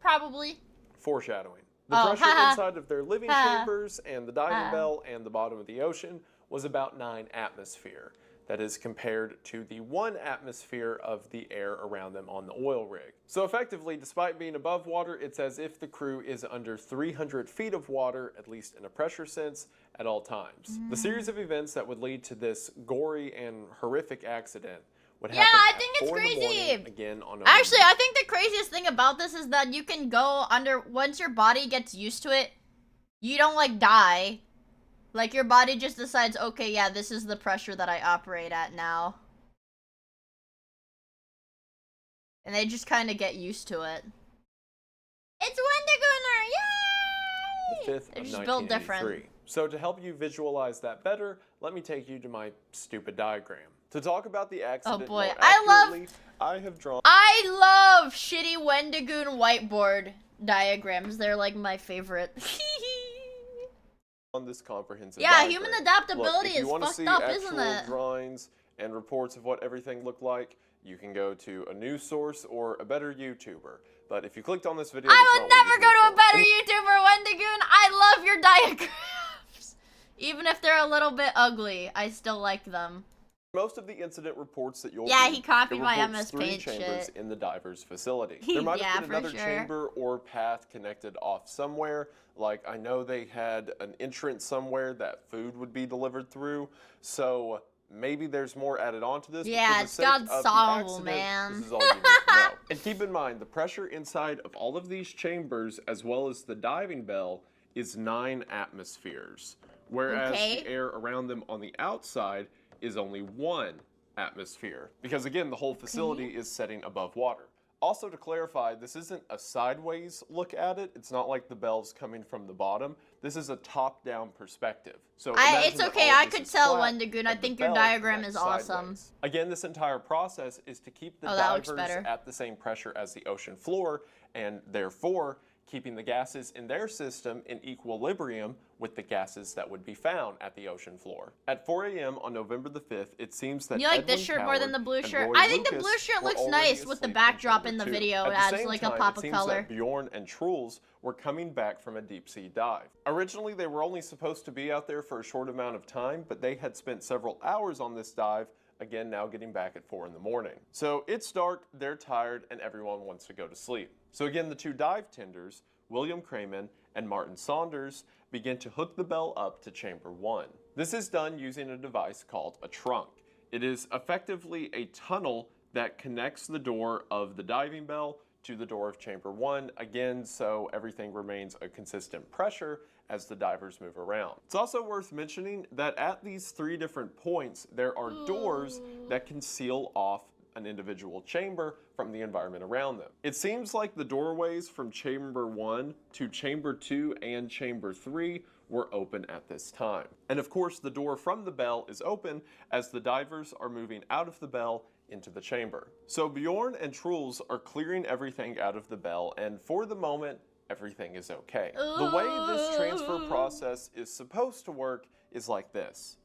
Probably. Foreshadowing. The pressure inside of their living chambers and the diving bell and the bottom of the ocean was about 9 atmosphere. That is compared to the 1 atmosphere of the air around them on the oil rig. So effectively, despite being above water, it's as if the crew is under 300 feet of water, at least in a pressure sense, at all times. The series of events that would lead to this gory and horrific accident would happen I at think it's 4 in the crazy. morning, again on November. Actually, I think the craziest thing about this is that you can go under, once your body gets used to it, you don't like die. Like your body just decides, okay, yeah, this is the pressure that I operate at now. And they just kind of get used to it. It's Wendigooner, yay! The 5th They're of just built 1983. different. So to help you visualize that better, let me take you to my stupid diagram. To talk about the accident boy, more I accurately, I have drawn I love shitty Wendigoon whiteboard diagrams. They're like my favorite. on this comprehensive Yeah, diagram. human adaptability Look, if is you want to fucked see up, actual isn't it? drawings and reports of what everything looked like, you can go to a news source or a better YouTuber. But if you clicked on this video, I would never go to a better YouTuber, Wendigoon. I love your diagrams. Even if they're a little bit ugly, I still like them. Most of the incident reports that you'll Yeah, read, he copied it my reports MS 3 Paint chambers shit. in the diver's facility. There might Yeah, have been for another sure. chamber or path connected off somewhere. Like, I know they had an entrance somewhere that food would be delivered through. So maybe there's more added on to this. but Yeah, for the it's sake got of the solvable, accident, man. This is all you need to know. And keep in mind, the pressure inside of all of these chambers, as well as the diving bell, is 9 atmospheres. Whereas the air around them on the outside is only 1 atmosphere. Because again, the whole facility is setting above water. Also, to clarify, this isn't a sideways look at it. It's not like the bell's coming from the bottom. This is a top-down perspective. So It's imagine okay. that all I of this could is tell, flat Wendigoon. I and the think your bell diagram connects is awesome. sideways. Again, this entire process is to keep the Oh, that looks divers better. at the same pressure as the ocean floor, and therefore keeping the gases in their system in equilibrium with the gases that would be found at the ocean floor. At 4 a.m. on November the 5th, it seems that You like Edwin this shirt more than Coward the blue and shirt? Roy I think the Lucas blue shirt were looks already nice with the asleep backdrop chamber in the 2. video. At It the adds same like a time, pop it of seems color. that Bjorn and Truls were coming back from a deep-sea dive. Originally, they were only supposed to be out there for a short amount of time, but they had spent several hours on this dive, again now getting back at 4 in the morning. So it's dark, they're tired, and everyone wants to go to sleep. So again, the 2 dive tenders, William Crayman and Martin Saunders, begin to hook the bell up to chamber 1. This is done using a device called a trunk. It is effectively a tunnel that connects the door of the diving bell to the door of chamber 1, again, so everything remains a consistent pressure as the divers move around. It's also worth mentioning that at these 3 different points, there are doors that can seal off an individual chamber from the environment around them. It seems like the doorways from chamber 1 to chamber 2 and chamber 3 were open at this time. And of course, the door from the bell is open as the divers are moving out of the bell into the chamber. So Bjorn and Truls are clearing everything out of the bell, and for the moment, everything is okay. The way this transfer process is supposed to work is like this.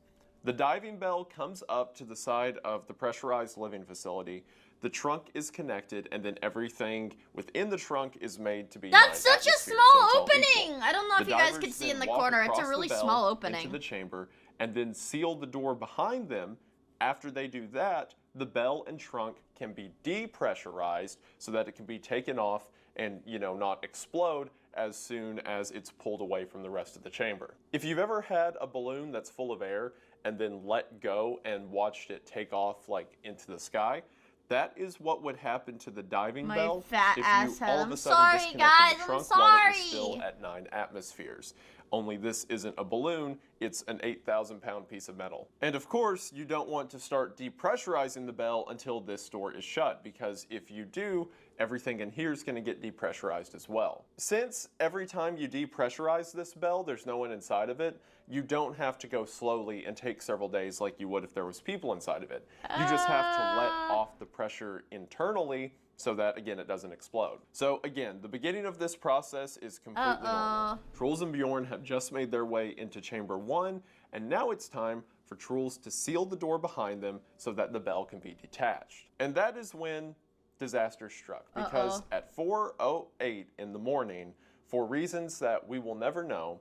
The diving bell comes up to the side of the pressurized living facility. The trunk is connected, and then everything within the trunk is made to be That's 9 such a atmospheres, small so it's all opening. equal. I don't know if The you guys divers could see then in the walk corner. It's across a the really bell small into opening. the chamber and then seal the door behind them. After they do that, the bell and trunk can be depressurized so that it can be taken off and, you know, not explode as soon as it's pulled away from the rest of the chamber. If you've ever had a balloon that's full of air and then let go and watched it take off like into the sky, that is what would happen to the diving My bell fat if ass you head. all of I'm a sudden sorry, disconnected guys, the I'm trunk while it was sorry. still at 9 atmospheres. Only this isn't a balloon, it's an 8,000-pound piece of metal. And of course, you don't want to start depressurizing the bell until this door is shut, because if you do, everything in here is going to get depressurized as well. Since every time you depressurize this bell, there's no one inside of it, you don't have to go slowly and take several days like you would if there was people inside of it. You just have to let off the pressure internally so that, again, it doesn't explode. So again, the beginning of this process is completely normal. Truls and Bjorn have just made their way into chamber 1, and now it's time for Truls to seal the door behind them so that the bell can be detached. And that is when disaster struck, because at 4:08 in the morning, for reasons that we will never know,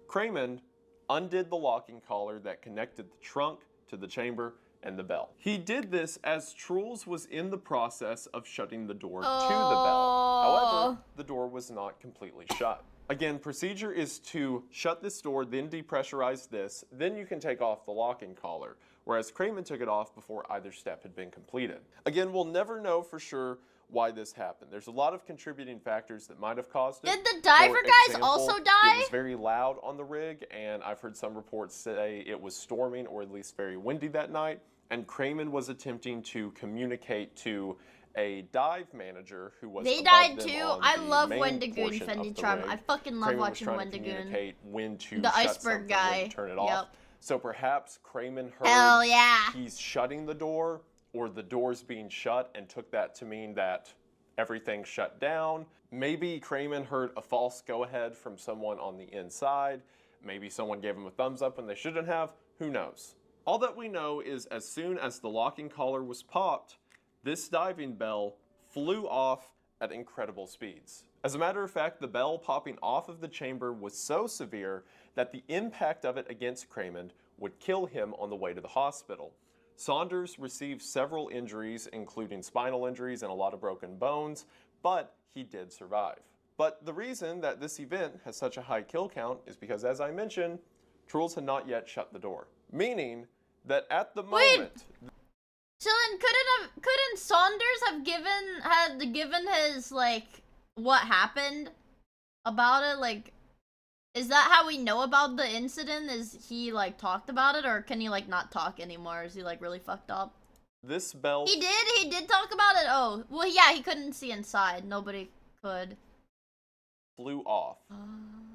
Kramen undid the locking collar that connected the trunk to the chamber and the bell. He did this as Truls was in the process of shutting the door to the bell. However, the door was not completely shut. Again, procedure is to shut this door, then depressurize this, then you can take off the locking collar, whereas Kramen took it off before either step had been completed. Again, we'll never know for sure why this happened. There's a lot of contributing factors that might have caused it. Did the diver For guys example, also die? It was very loud on the rig, and I've heard some reports say it was storming or at least very windy that night, and Kramen was attempting to communicate to a dive manager who was They above died them too. on I the love main Wendigoon portion of Fendi the Charm. rig. I fucking love Kramen was watching trying to Wendigoon. communicate when to The shut iceberg something, when guy. to turn it Yep. off. So perhaps Kramen heard Hell yeah. he's shutting the door, or the door's being shut, and took that to mean that everything shut down. Maybe Kramen heard a false go-ahead from someone on the inside. Maybe someone gave him a thumbs up when they shouldn't have. Who knows? All that we know is as soon as the locking collar was popped, this diving bell flew off at incredible speeds. As a matter of fact, the bell popping off of the chamber was so severe that the impact of it against Kramen would kill him on the way to the hospital. Saunders received several injuries, including spinal injuries and a lot of broken bones, but he did survive. But the reason that this event has such a high kill count is because, as I mentioned, Truls had not yet shut the door. Meaning that at the moment... So then couldn't Saunders have given his, like, what happened about it? Like, is that how we know about the incident? Is he, like, talked about it, or can he, like, not talk anymore? Is he, like, really fucked up? This bell... He did talk about it? Oh, well, yeah, he couldn't see inside. Nobody could. Flew off.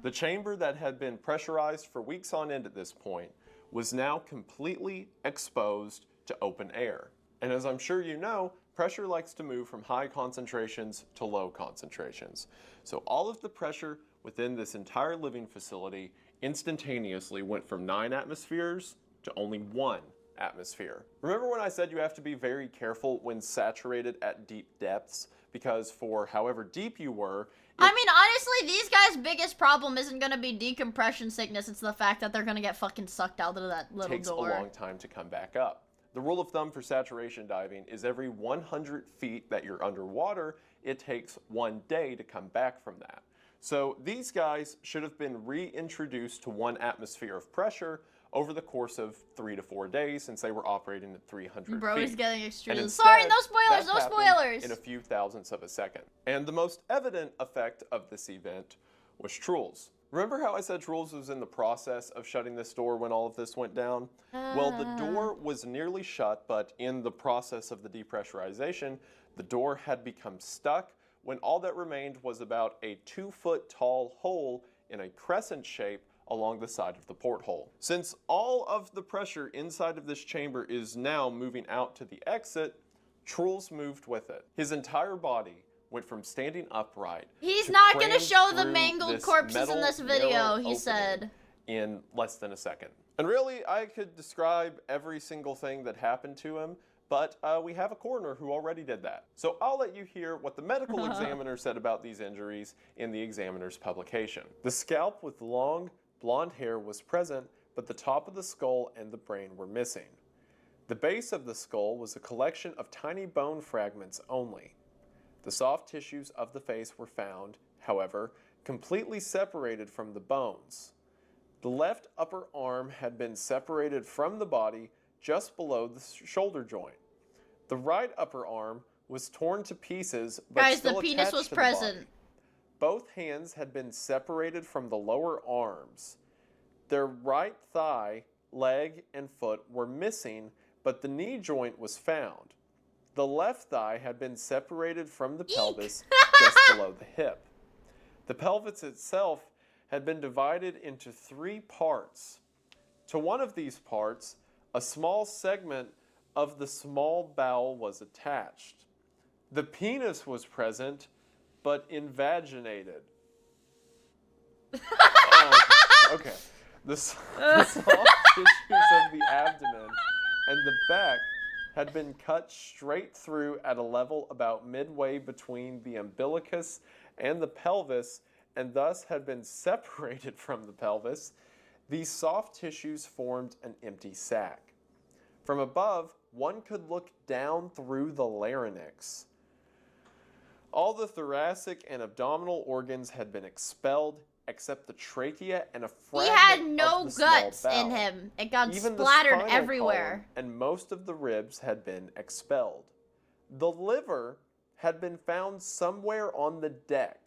The chamber that had been pressurized for weeks on end at this point was now completely exposed to open air. And as I'm sure you know, pressure likes to move from high concentrations to low concentrations. So all of the pressure within this entire living facility instantaneously went from 9 atmospheres to only 1 atmosphere. Remember when I said you have to be very careful when saturated at deep depths? Because for however deep you were... I mean, honestly, these guys' biggest problem isn't gonna be decompression sickness, it's the fact that they're gonna get fucking sucked out of that little takes door. a long time to come back up. The rule of thumb for saturation diving is every 100 feet that you're underwater, it takes 1 day to come back from that. So these guys should have been reintroduced to 1 atmosphere of pressure over the course of 3 to 4 days, since they were operating at 300 Bro feet. is getting extremely... And Sorry, instead, no spoilers, that no happened spoilers! in a few thousandths of a second. And the most evident effect of this event was Truls. Remember how I said Truls was in the process of shutting this door when all of this went down? Well, the door was nearly shut, but in the process of the depressurization, the door had become stuck when all that remained was about a 2-foot tall hole in a crescent shape along the side of the porthole. Since all of the pressure inside of this chamber is now moving out to the exit, Truls moved with it. His entire body went from standing upright. He's to not gonna crammed show the through mangled this corpses in metal this video, narrow he opening said. in less than a second. And really, I could describe every single thing that happened to him, but we have a coroner who already did that. So I'll let you hear what the medical examiner said about these injuries in the examiner's publication. The scalp with long, blonde hair was present, but the top of the skull and the brain were missing. The base of the skull was a collection of tiny bone fragments only. The soft tissues of the face were found, however, completely separated from the bones. The left upper arm had been separated from the body just below the shoulder joint. The right upper arm was torn to pieces, but Guys, still the penis attached was to the body. present. Both hands had been separated from the lower arms. Their right thigh, leg, and foot were missing, but the knee joint was found. The left thigh had been separated from the pelvis just below the hip. The pelvis itself had been divided into 3 parts. To one of these parts, a small segment of the small bowel was attached. The penis was present, but invaginated. Okay. The soft tissues of the abdomen and the back had been cut straight through at a level about midway between the umbilicus and the pelvis, and thus had been separated from the pelvis. These soft tissues formed an empty sac. From above, one could look down through the larynx. All the thoracic and abdominal organs had been expelled, except the trachea and a fragment He had no of the small guts bowel. in him. It got Even the splattered spinal everywhere. column and most of the ribs had been expelled. The liver had been found somewhere on the deck.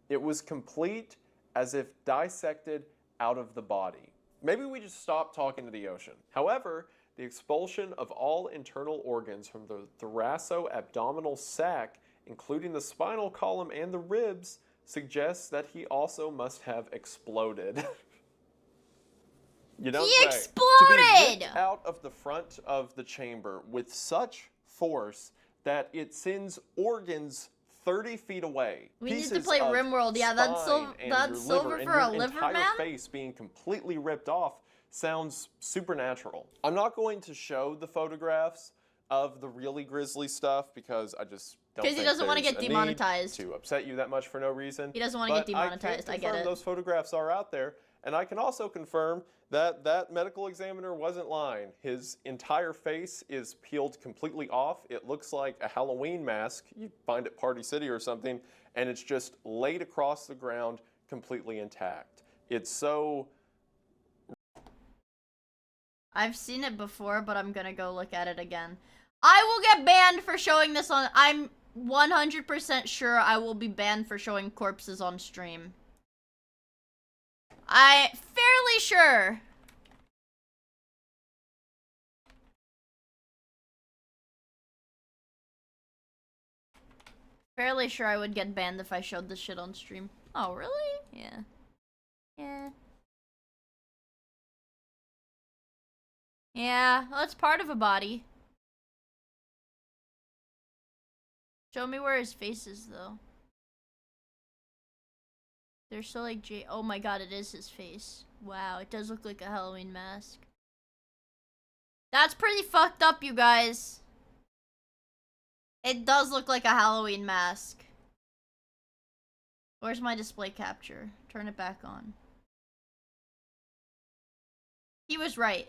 It was complete, as if dissected out of the body. Maybe we just stop talking to the ocean. However, the expulsion of all internal organs from the thoraco-abdominal sac, including the spinal column and the ribs, suggests that he also must have exploded. You don't He say. To exploded! be ripped out of the front of the chamber with such force that it sends organs 30 feet away. We need to Pieces play of RimWorld. Yeah, that's spine and that's your silver liver for a and your liver entire man? face being completely ripped off sounds supernatural. I'm not going to show the photographs of the really grisly stuff because I just don't think Because he doesn't want to there's get a need demonetized. to upset you that much for no reason. He doesn't want to get But demonetized. I can get confirm it. those photographs are out there, and I can also confirm that that medical examiner wasn't lying. His entire face is peeled completely off. It looks like a Halloween mask you'd find at Party City or something, and it's just laid across the ground completely intact. It's so... I've seen it before, but I'm gonna go look at it again. I will get banned for showing this on... I'm 100% sure I will be banned for showing corpses on stream. I'm fairly sure. Fairly sure I would get banned if I showed this shit on stream. Oh, really? Yeah. Yeah. Yeah, well, it's part of a body. Show me where his face is, though. They're so like oh my god, it is his face. Wow, it does look like a Halloween mask. That's pretty fucked up, you guys. It does look like a Halloween mask. Where's my display capture? Turn it back on. He was right.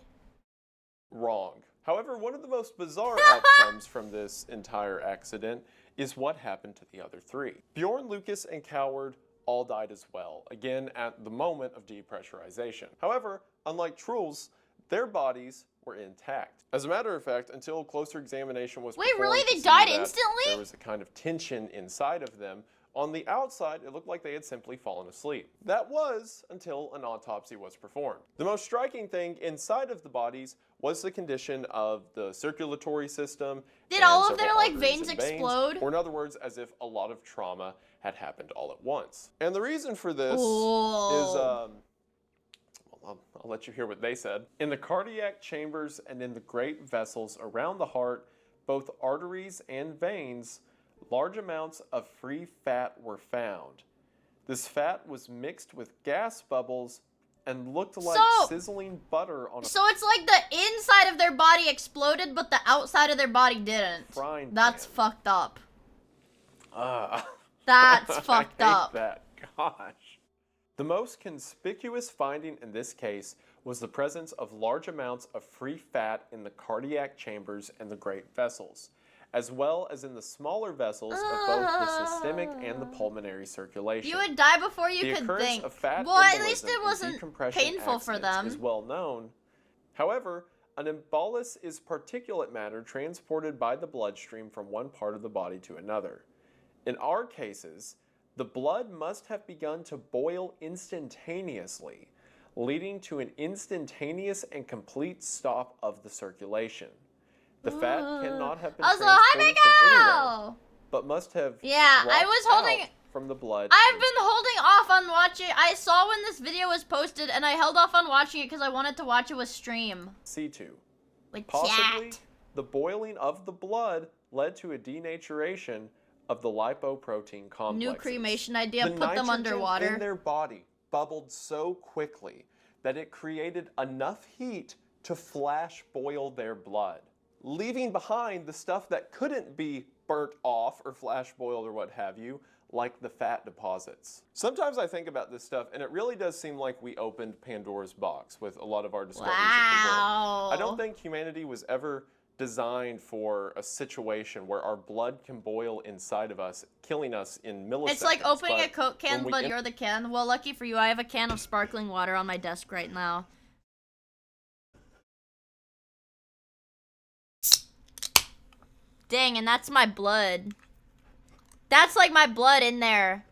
wrong. However, one of the most bizarre outcomes from this entire accident is what happened to the other 3. Bjorn, Lucas, and Coward all died as well, again at the moment of depressurization. However, unlike Truls, their bodies were intact. As a matter of fact, until closer examination was performed, really? They to see died that instantly? There was a kind of tension inside of them. On the outside, it looked like they had simply fallen asleep. That was until an autopsy was performed. The most striking thing inside of the bodies was the condition of the circulatory system. Did and several all of their, like, arteries veins and explode? Or in other words, as if a lot of trauma had happened all at once. And the reason for this is, Oh. I'll let you hear what they said. In the cardiac chambers and in the great vessels around the heart, both arteries and veins, large amounts of free fat were found. This fat was mixed with gas bubbles and looked like So- sizzling butter on a So it's like the inside of their body exploded, but the outside of their body didn't. frying That's pan. fucked up. That's fucked up. That. Gosh. The most conspicuous finding in this case was the presence of large amounts of free fat in the cardiac chambers and the great vessels, as well as in the smaller vessels of both the systemic and the pulmonary circulation. You would die before you The could occurrence think. of fat Well, at least embolism it and wasn't decompression painful for accidents them. is well known. However, an embolus is particulate matter transported by the bloodstream from one part of the body to another. In our cases, the blood must have begun to boil instantaneously, leading to an instantaneous and complete stop of the circulation. The fat cannot have been Also, hi, transported from anywhere, Miguel! but must have Yeah, I dropped was holding- out from the blood. I've been holding off on watching. I saw when this video was posted, and I held off on watching it because I wanted to watch it with stream. C2. Like, Possibly, chat. the boiling of the blood led to a denaturation of the lipoprotein complexes. New cremation idea, The put them nitrogen underwater. in their body bubbled so quickly that it created enough heat to flash boil their blood, leaving behind the stuff that couldn't be burnt off or flash boiled or what have you, like the fat deposits. Sometimes I think about this stuff, and it really does seem like we opened Pandora's box with a lot of our discoveries of the world. I don't think humanity was ever designed for a situation where our blood can boil inside of us, killing us in milliseconds. It's like opening but a Coke can, when we but you're the can. Well, lucky for you, I have a can of sparkling water on my desk right now. Dang, and that's my blood. That's like my blood in there.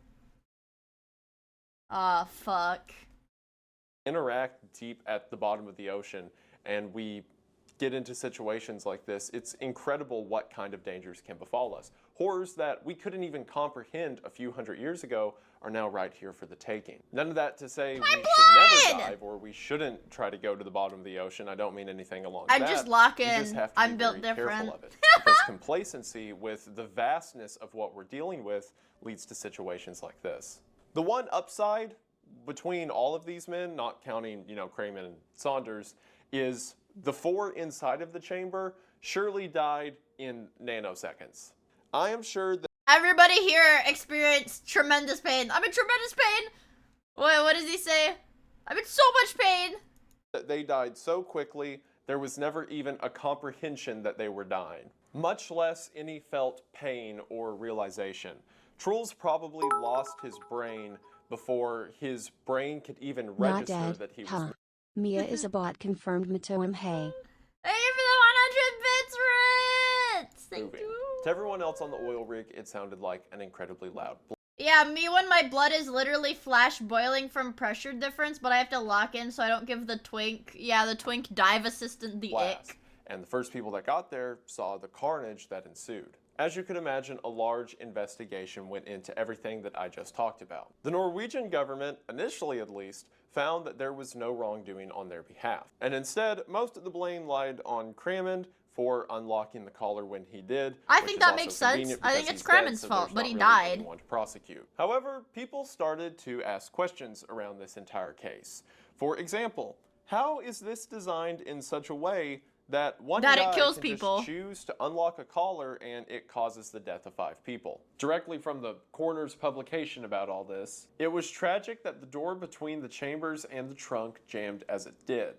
Aw, fuck. interact deep at the bottom of the ocean and we get into situations like this, it's incredible what kind of dangers can befall us. Horrors that we couldn't even comprehend a few hundred years ago are now right here for the taking. None of that to say we should never dive or we shouldn't try to go to the bottom of the ocean. I don't mean anything along that. I'm just locking. You just have to I'm be built very different. careful of it. Because complacency with the vastness of what we're dealing with leads to situations like this. The one upside between all of these men, not counting, Kramer and Saunders, is the four inside of the chamber surely died in nanoseconds. I am sure that Everybody here experienced tremendous pain. I'm in tremendous pain. Wait, what does he say? I'm in so much pain. they died so quickly, there was never even a comprehension that they were dying, much less any felt pain or realization. Truls probably lost his brain before his brain could even Not register dead, that he was. huh? Mia is a bot confirmed Matoim hey. Thank you for the 100 bits, Ritz. Thank moving. you. To everyone else on the oil rig, it sounded like an incredibly loud Yeah, me when my blood is literally flash boiling from pressure difference, but I have to lock in so I don't give the twink, the twink dive assistant the blast. ick. And the first people that got there saw the carnage that ensued. As you could imagine, a large investigation went into everything that I just talked about. The Norwegian government, initially at least, found that there was no wrongdoing on their behalf. And instead, most of the blame lied on Cramond for unlocking the collar when he did. I which think is that also makes sense. convenient I think because it's he's dead, Cramond's so fault, there's but not he really died. anyone to prosecute. However, people started to ask questions around this entire case. For example, how is this designed in such a way that one That it guy kills can people. just choose to unlock a collar and it causes the death of 5 people? Directly from the coroner's publication about all this, it was tragic that the door between the chambers and the trunk jammed as it did.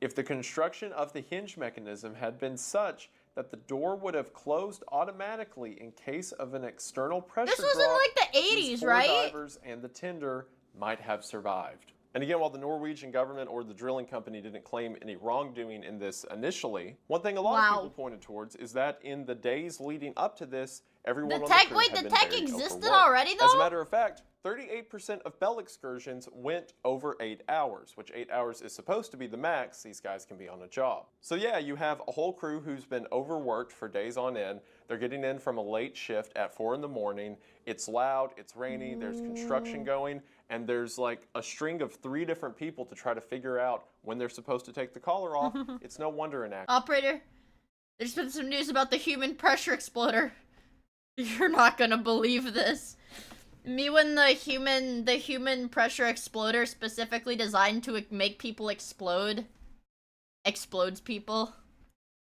If the construction of the hinge mechanism had been such that the door would have closed automatically in case of an external pressure This was in drop, like the these 80s, four right? divers and the tender might have survived. And again, while the Norwegian government or the drilling company didn't claim any wrongdoing in this initially, one thing a lot of people pointed towards is that in the days leading up to this, everyone on the crew had been very existed overworked. already, As though? a matter of fact, 38% of bell excursions went over 8 hours, which 8 hours is supposed to be the max these guys can be on a job. So yeah, you have a whole crew who's been overworked for days on end. They're getting in from a late shift at 4 in the morning. It's loud, it's rainy, there's construction going, and there's like a string of 3 different people to try to figure out when they're supposed to take the collar off. It's no wonder an accident. Operator, there's been some news about the human pressure exploder. You're not gonna believe this. Me when the human pressure exploder specifically designed to make people explode explodes people.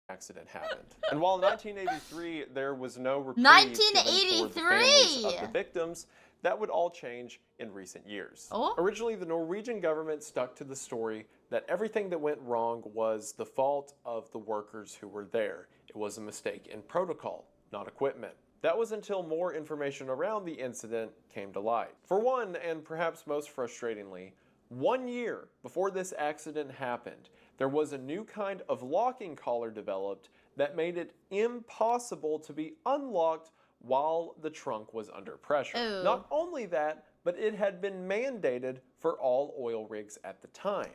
accident happened. And while in 1983 there was no reprieve given for the families of the victims, that would all change in recent years. Oh? Originally, the Norwegian government stuck to the story that everything that went wrong was the fault of the workers who were there. It was a mistake in protocol, not equipment. That was until more information around the incident came to light. For one, and perhaps most frustratingly, 1 year before this accident happened, there was a new kind of locking collar developed that made it impossible to be unlocked while the trunk was under pressure. Ooh. Not only that, but it had been mandated for all oil rigs at the time.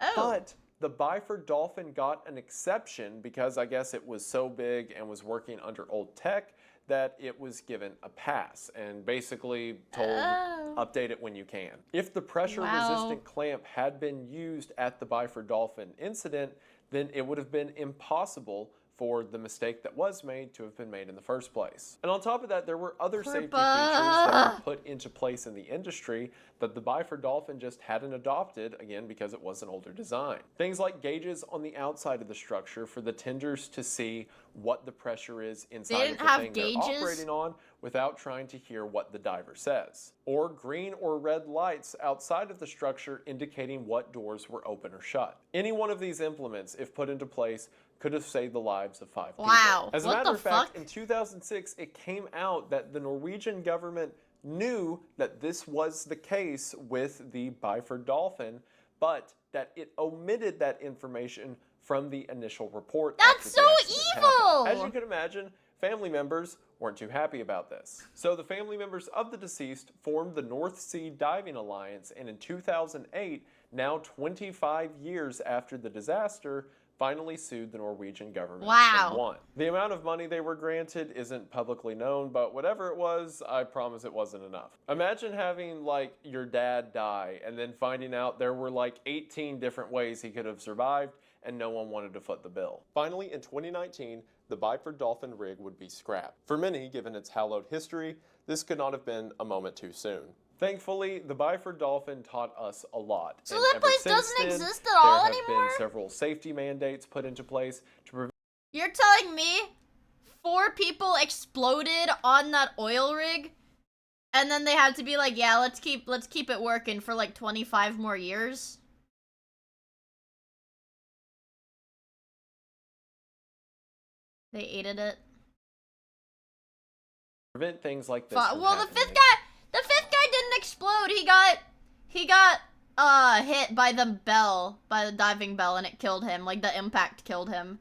Oh. But the Byford Dolphin got an exception because I guess it was so big and was working under old tech that it was given a pass and basically told, update it when you can. If the pressure-resistant clamp had been used at the Byford Dolphin incident, then it would have been impossible for the mistake that was made to have been made in the first place. And on top of that, there were other safety features that were put into place in the industry that the Byford Dolphin just hadn't adopted, again, because it was an older design. Things like gauges on the outside of the structure for the tenders to see what the pressure is inside of the thing they're operating on without trying to hear what the diver says. Or green or red lights outside of the structure indicating what doors were open or shut. Any one of these implements, if put into place, could have saved the lives of 5 people. Wow. As a matter of fact, in 2006, it came out that the Norwegian government knew that this was the case with the Byford Dolphin, but that it omitted that information from the initial report. That's so evil! As you can imagine, family members weren't too happy about this. So the family members of the deceased formed the North Sea Diving Alliance, and in 2008, now 25 years after the disaster, finally sued the Norwegian government and won. The amount of money they were granted isn't publicly known, but whatever it was, I promise it wasn't enough. Imagine having like your dad die and then finding out there were like 18 different ways he could have survived and no one wanted to foot the bill. Finally, in 2019, the Byford Dolphin rig would be scrapped. For many, given its hallowed history, this could not have been a moment too soon. Thankfully, the Byford Dolphin taught us a lot. So that place doesn't exist at all anymore? There have been several safety mandates put into place to prevent... You're telling me 4 people exploded on that oil rig? And then they had to be like, yeah, let's keep it working for like 25 more years? They aided it. Prevent things like this. Well, the fifth guy didn't explode. He got hit by the diving bell, and it killed him. Like the impact killed him.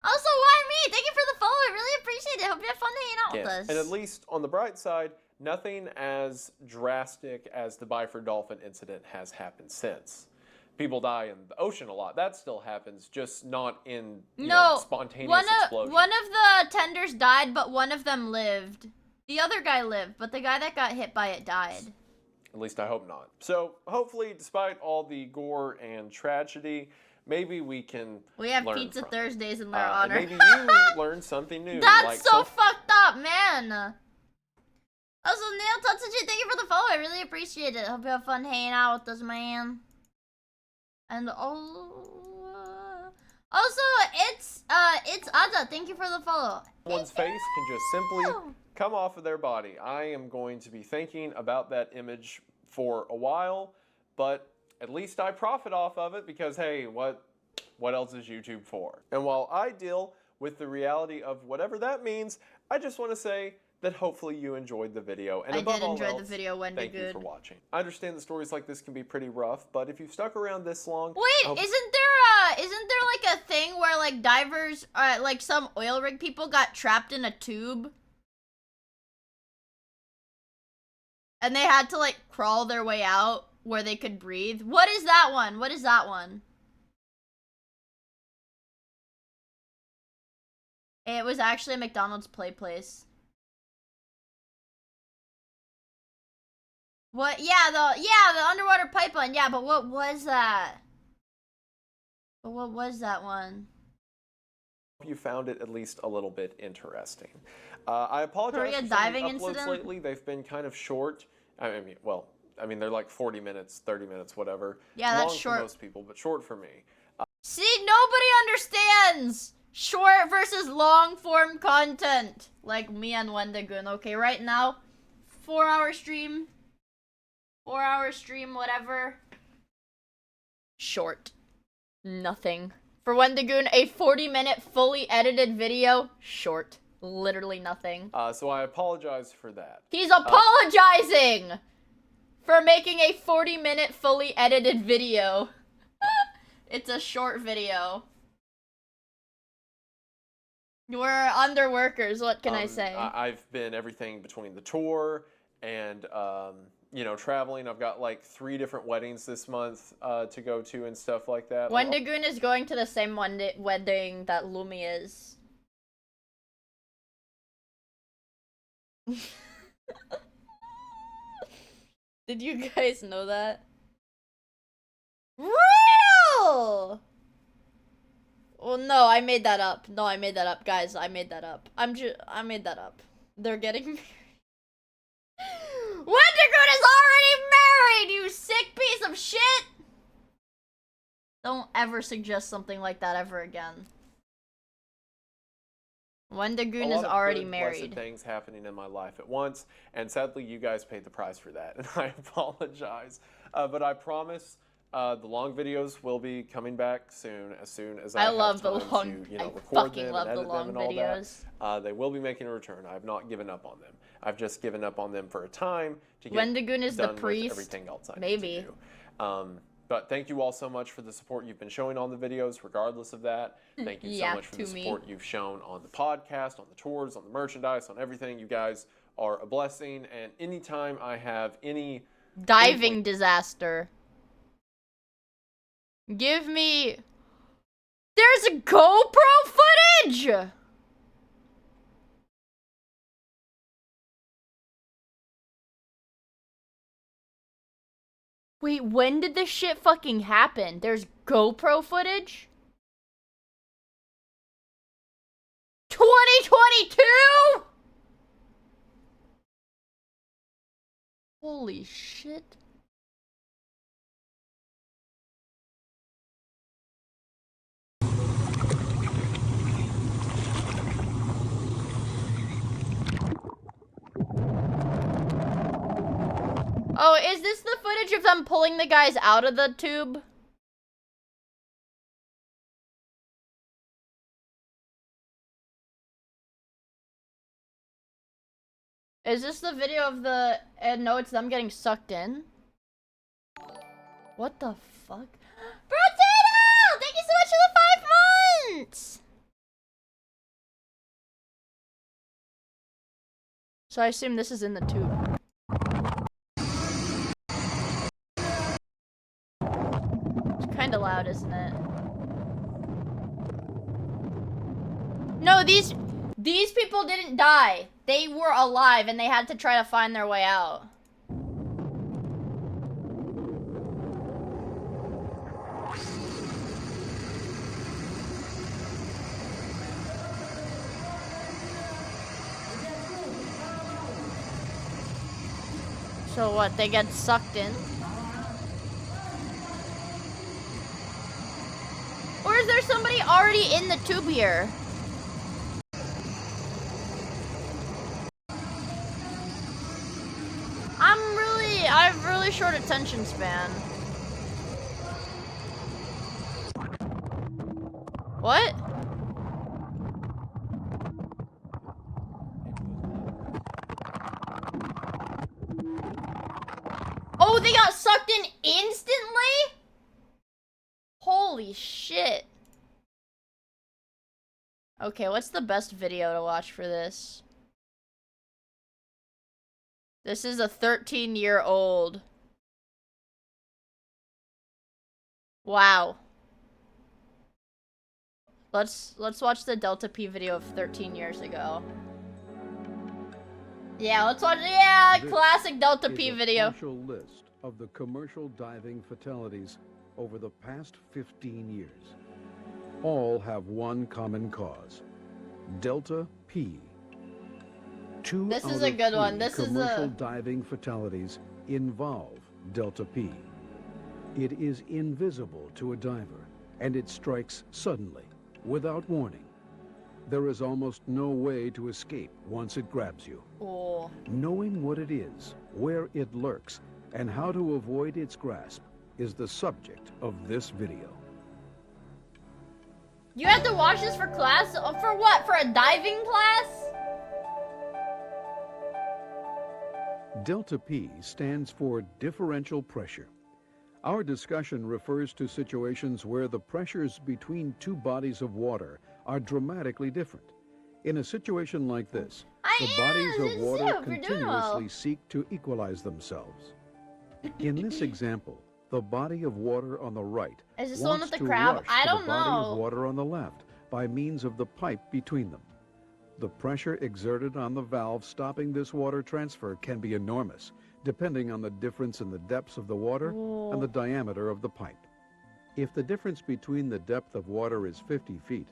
Also, why me? Thank you for the follow. I really appreciate it. Hope you have fun hanging out with us. And at least on the bright side, nothing as drastic as the Byford Dolphin incident has happened since. People die in the ocean a lot. That still happens, just not in spontaneous explosions. One of the tenders died, but one of them lived. The other guy lived, but the guy that got hit by it died. At least I hope not. So hopefully, despite all the gore and tragedy, maybe we can We have learn Pizza from Thursdays it. in their honor. Maybe you learned something new. That's like so fucked up, man. Also, Neil Tatsuji, thank you for the follow. I really appreciate it. Hope you have fun hanging out with us, man. And also, it's Aza. Thank you for the follow. One's face can just simply come off of their body. I am going to be thinking about that image for a while, but at least I profit off of it because, hey, what else is YouTube for? And while I deal with the reality of whatever that means, I just want to say that hopefully you enjoyed the video. And above all else, thank you for watching. I understand that stories like this can be pretty rough, but if you've stuck around this long... Wait, isn't there like a thing where like divers, like some oil rig people got trapped in a tube? And they had to like crawl their way out where they could breathe? What is that one? What is that one? It was actually a McDonald's play place. What? Yeah, the underwater pipeline. Yeah, but what was that? But what was that one? You found it at least a little bit interesting. I apologize Korea for some diving of the uploads incident? lately. They've been kind of short I mean, well, I mean, they're like 40 minutes, 30 minutes, whatever. Yeah, that's Long short. for most people, but short for me. See, nobody understands short versus long form content. Like me and Wendigoon. Okay, right now, 4-hour stream. 4-hour stream, whatever. Short. Nothing. For Wendigoon, a 40-minute fully edited video. Short. Literally nothing. So I apologize for that. He's apologizing for making a 40-minute fully edited video. It's a short video. We're underworkers, what can I say? I've been everything between the tour and, you know, traveling. I've got like 3 different weddings this month to go to and stuff like that. Wendigoon is going to the same wedding that Lumi is. Did you guys know that? Real! Well, no, I made that up. No, I made that up, guys. I made that up. I made that up. They're getting married. Wendigoon is already married, you sick piece of shit! Don't ever suggest something like that ever again. Wendigoon is already married. Things happening in my life at once, and sadly, you guys paid the price for that, and I apologize. But I promise, the long videos will be coming back soon as I love have the time long. to, you know, I record fucking them love and the edit long them and all videos. that. They will be making a return. I have not given up on them. I've just given up on them for a time to get Wendigoon is the done with priest. everything else I Maybe. need to do. But thank you all so much for the support you've been showing on the videos, regardless of that. Thank you so much for the support you've shown on the podcast, on the tours, on the merchandise, on everything. You guys are a blessing. And anytime I have any diving disaster, give me. There's a GoPro footage. Wait, when did this shit fucking happen? There's GoPro footage? 2022? Holy shit. Oh, is this the footage of them pulling the guys out of the tube? Is this the video of the... no, it's them getting sucked in? What the fuck? Potato! Thank you so much for the 5 months! So I assume this is in the tube. It's kinda loud, isn't it? No, these people didn't die. They were alive and they had to try to find their way out. So what, they get sucked in? Or is there somebody already in the tube here? I have really short attention span. What? Oh, they got sucked in instantly? Holy shit. Okay, what's the best video to watch for this? This is a 13-year-old. Wow. Let's watch the Delta P video of 13 years ago. Yeah, let's watch. Yeah, classic Delta P video. This is a partial list of the commercial diving fatalities over the past 15 years. All have one common cause: Delta P. 2 This out is a of good 3 one. This is commercial a... diving fatalities involve delta P. It is invisible to a diver, and it strikes suddenly, without warning. There is almost no way to escape once it grabs you. Oh. Knowing what it is, where it lurks, and how to avoid its grasp is the subject of this video. You have to watch this for class? For what? For a diving class? Delta P stands for differential pressure. Our discussion refers to situations where the pressures between two bodies of water are dramatically different. In a situation like this, the bodies of water continuously seek to equalize themselves. In this example, the body of water on the right Is this the one wants with the to crab? rush I to don't the body know. of water on the left by means of the pipe between them. The pressure exerted on the valve stopping this water transfer can be enormous, depending on the difference in the depths of the water and the diameter of the pipe. If the difference between the depth of water is 50 feet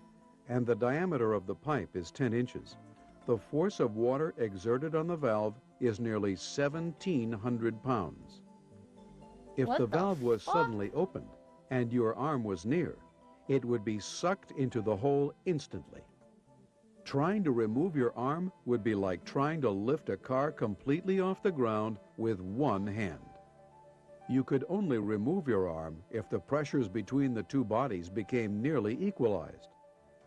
and the diameter of the pipe is 10 inches, the force of water exerted on the valve is nearly 1,700 pounds. If the valve was suddenly opened and your arm was near, it would be sucked into the hole instantly. Trying to remove your arm would be like trying to lift a car completely off the ground with one hand. You could only remove your arm if the pressures between the two bodies became nearly equalized.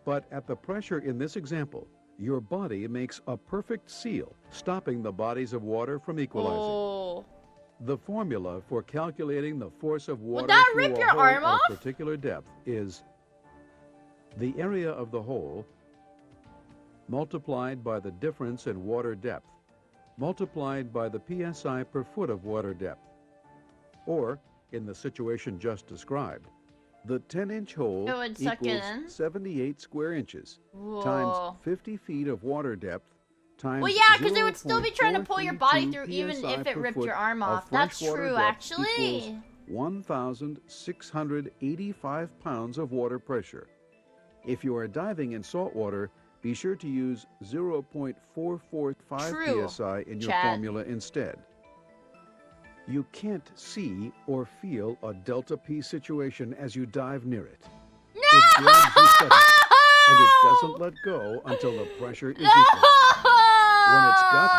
But at the pressure in this example, your body makes a perfect seal, stopping the bodies of water from equalizing. The formula for calculating the force of water through a hole at a particular depth is the area of the hole multiplied by the difference in water depth, multiplied by the psi per foot of water depth. Or, in the situation just described, the 10-inch hole equals 78 square inches times 50 feet of water depth times well, yeah, because it would still be trying to pull your body through even if it ripped your arm off. That's true, actually. 1,685 pounds of water pressure. If you are diving in salt water, be sure to use 0.445 psi in your formula instead. You can't see or feel a delta P situation as you dive near it. No! It grabs you suddenly, and it doesn't let go until the pressure is equal. When it's got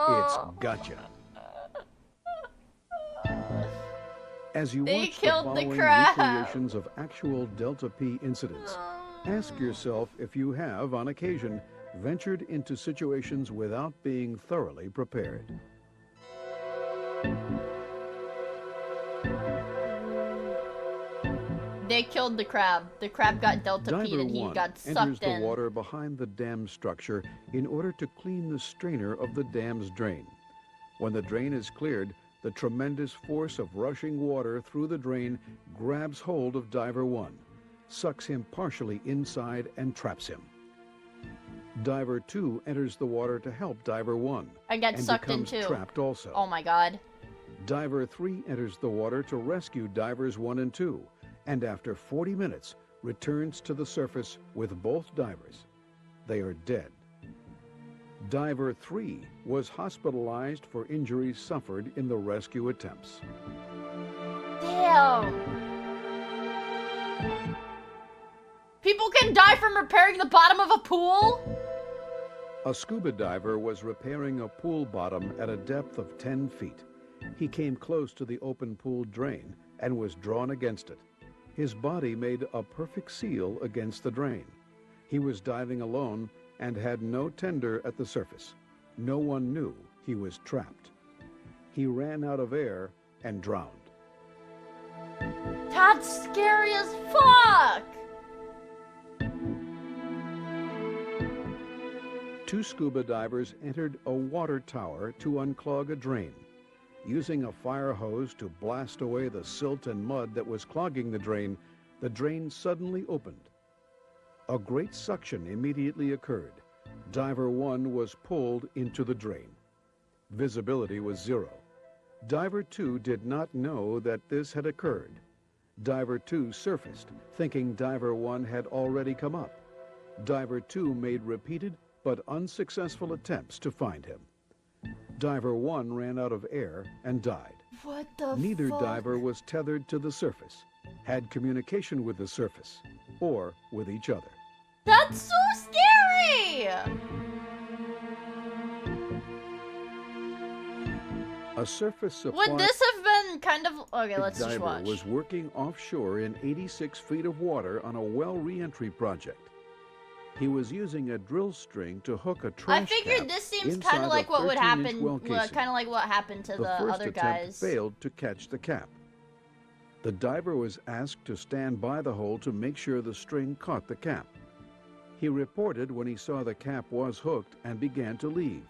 you, it's got you. As you watch the following recreations of actual delta P incidents, ask yourself if you have, on occasion, ventured into situations without being thoroughly prepared. They killed the crab. The crab got delta P and he got sucked in. Diver 1 enters the water behind the dam structure in order to clean the strainer of the dam's drain. When the drain is cleared, the tremendous force of rushing water through the drain grabs hold of Diver 1, sucks him partially inside, and traps him. Diver 2 enters the water to help Diver 1 I got sucked in too. Trapped also. Oh my god. Diver 3 enters the water to rescue Divers 1 and 2, and after 40 minutes returns to the surface with both divers. They are dead. Diver 3 was hospitalized for injuries suffered in the rescue attempts. Damn. People can die from repairing the bottom of a pool? A scuba diver was repairing a pool bottom at a depth of 10 feet. He came close to the open pool drain and was drawn against it. His body made a perfect seal against the drain. He was diving alone and had no tender at the surface. No one knew he was trapped. He ran out of air and drowned. That's scary as fuck! Two scuba divers entered a water tower to unclog a drain. Using a fire hose to blast away the silt and mud that was clogging the drain suddenly opened. A great suction immediately occurred. Diver 1 was pulled into the drain. Visibility was 0. Diver 2 did not know that this had occurred. Diver 2 surfaced, thinking Diver 1 had already come up. Diver 2 made repeated but unsuccessful attempts to find him. Diver 1 ran out of air and died. What the Neither fuck? diver was tethered to the surface, had communication with the surface, or with each other. That's so scary! A surface supply Would this have been kind of... Okay, let's just diver watch. was working offshore in 86 feet of water on a well re-entry project. He was using a drill string to hook a trash I figured cap this seems inside kind of like a what would 13-inch happen, well casing. kind of like what happened to the first other attempt guys. failed to catch the cap. The diver was asked to stand by the hole to make sure the string caught the cap. He reported when he saw the cap was hooked and began to leave.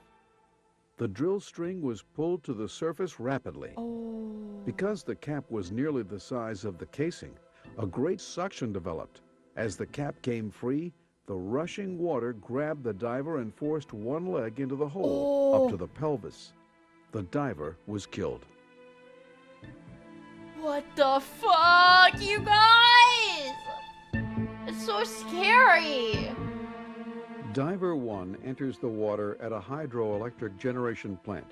The drill string was pulled to the surface rapidly. Oh. Because the cap was nearly the size of the casing, a great suction developed. As the cap came free, the rushing water grabbed the diver and forced one leg into the hole up to the pelvis. The diver was killed. What the fuck, you guys? It's so scary. Diver 1 enters the water at a hydroelectric generation plant.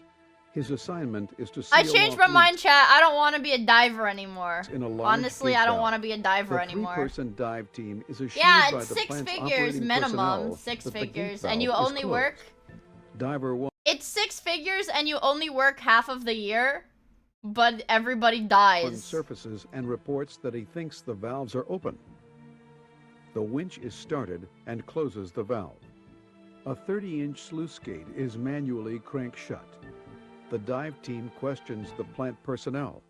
His assignment is to seal I changed off my mind, leaks chat. I don't want to be a diver anymore. in a large Honestly, gate I don't valve. want to be a diver The anymore. three-person dive team is assured Yeah, by it's the 6 plant's figures operating minimum. personnel 6 that the gate figures, valve and you is only closed. work. Diver 1 It's 6 figures, and you only work half of the year, but everybody dies. surfaces and reports that he thinks the valves are open. The winch is started and closes the valve. A 30-inch sluice gate is manually cranked shut. The dive team questions the plant personnel.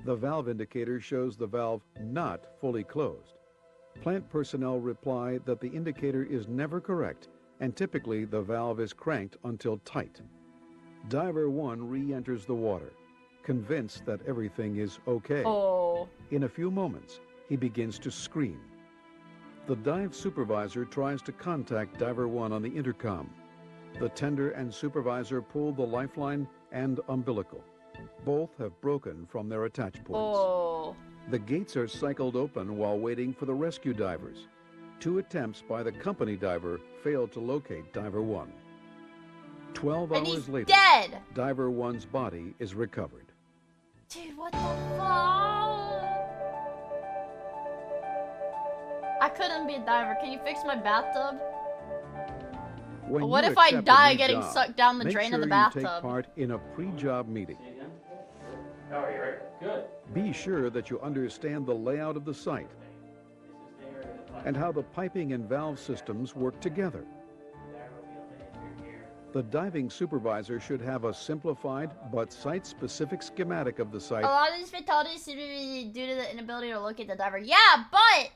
The valve indicator shows the valve not fully closed. Plant personnel reply that the indicator is never correct, and typically the valve is cranked until tight. Diver 1 re-enters the water, convinced that everything is okay. Oh. In a few moments, he begins to scream. The dive supervisor tries to contact Diver 1 on the intercom. The tender and supervisor pull the lifeline and umbilical. Both have broken from their attach points. Oh. The gates are cycled open while waiting for the rescue divers. 2 attempts by the company diver failed to locate Diver 1. 12 And hours he's later, dead. Diver 1's body is recovered. Dude, what the fuck? I couldn't be a diver. Can you fix my bathtub? When What you if I accept a die new getting job, sucked down the make drain of the sure you take bathtub? part in a pre-job meeting. How are you, right? Good. Be sure that you understand the layout of the site and how the piping and valve systems work together. The diving supervisor should have a simplified but site-specific schematic of the site. A lot of these fatalities seem to be due to the inability to locate the diver. Yeah, but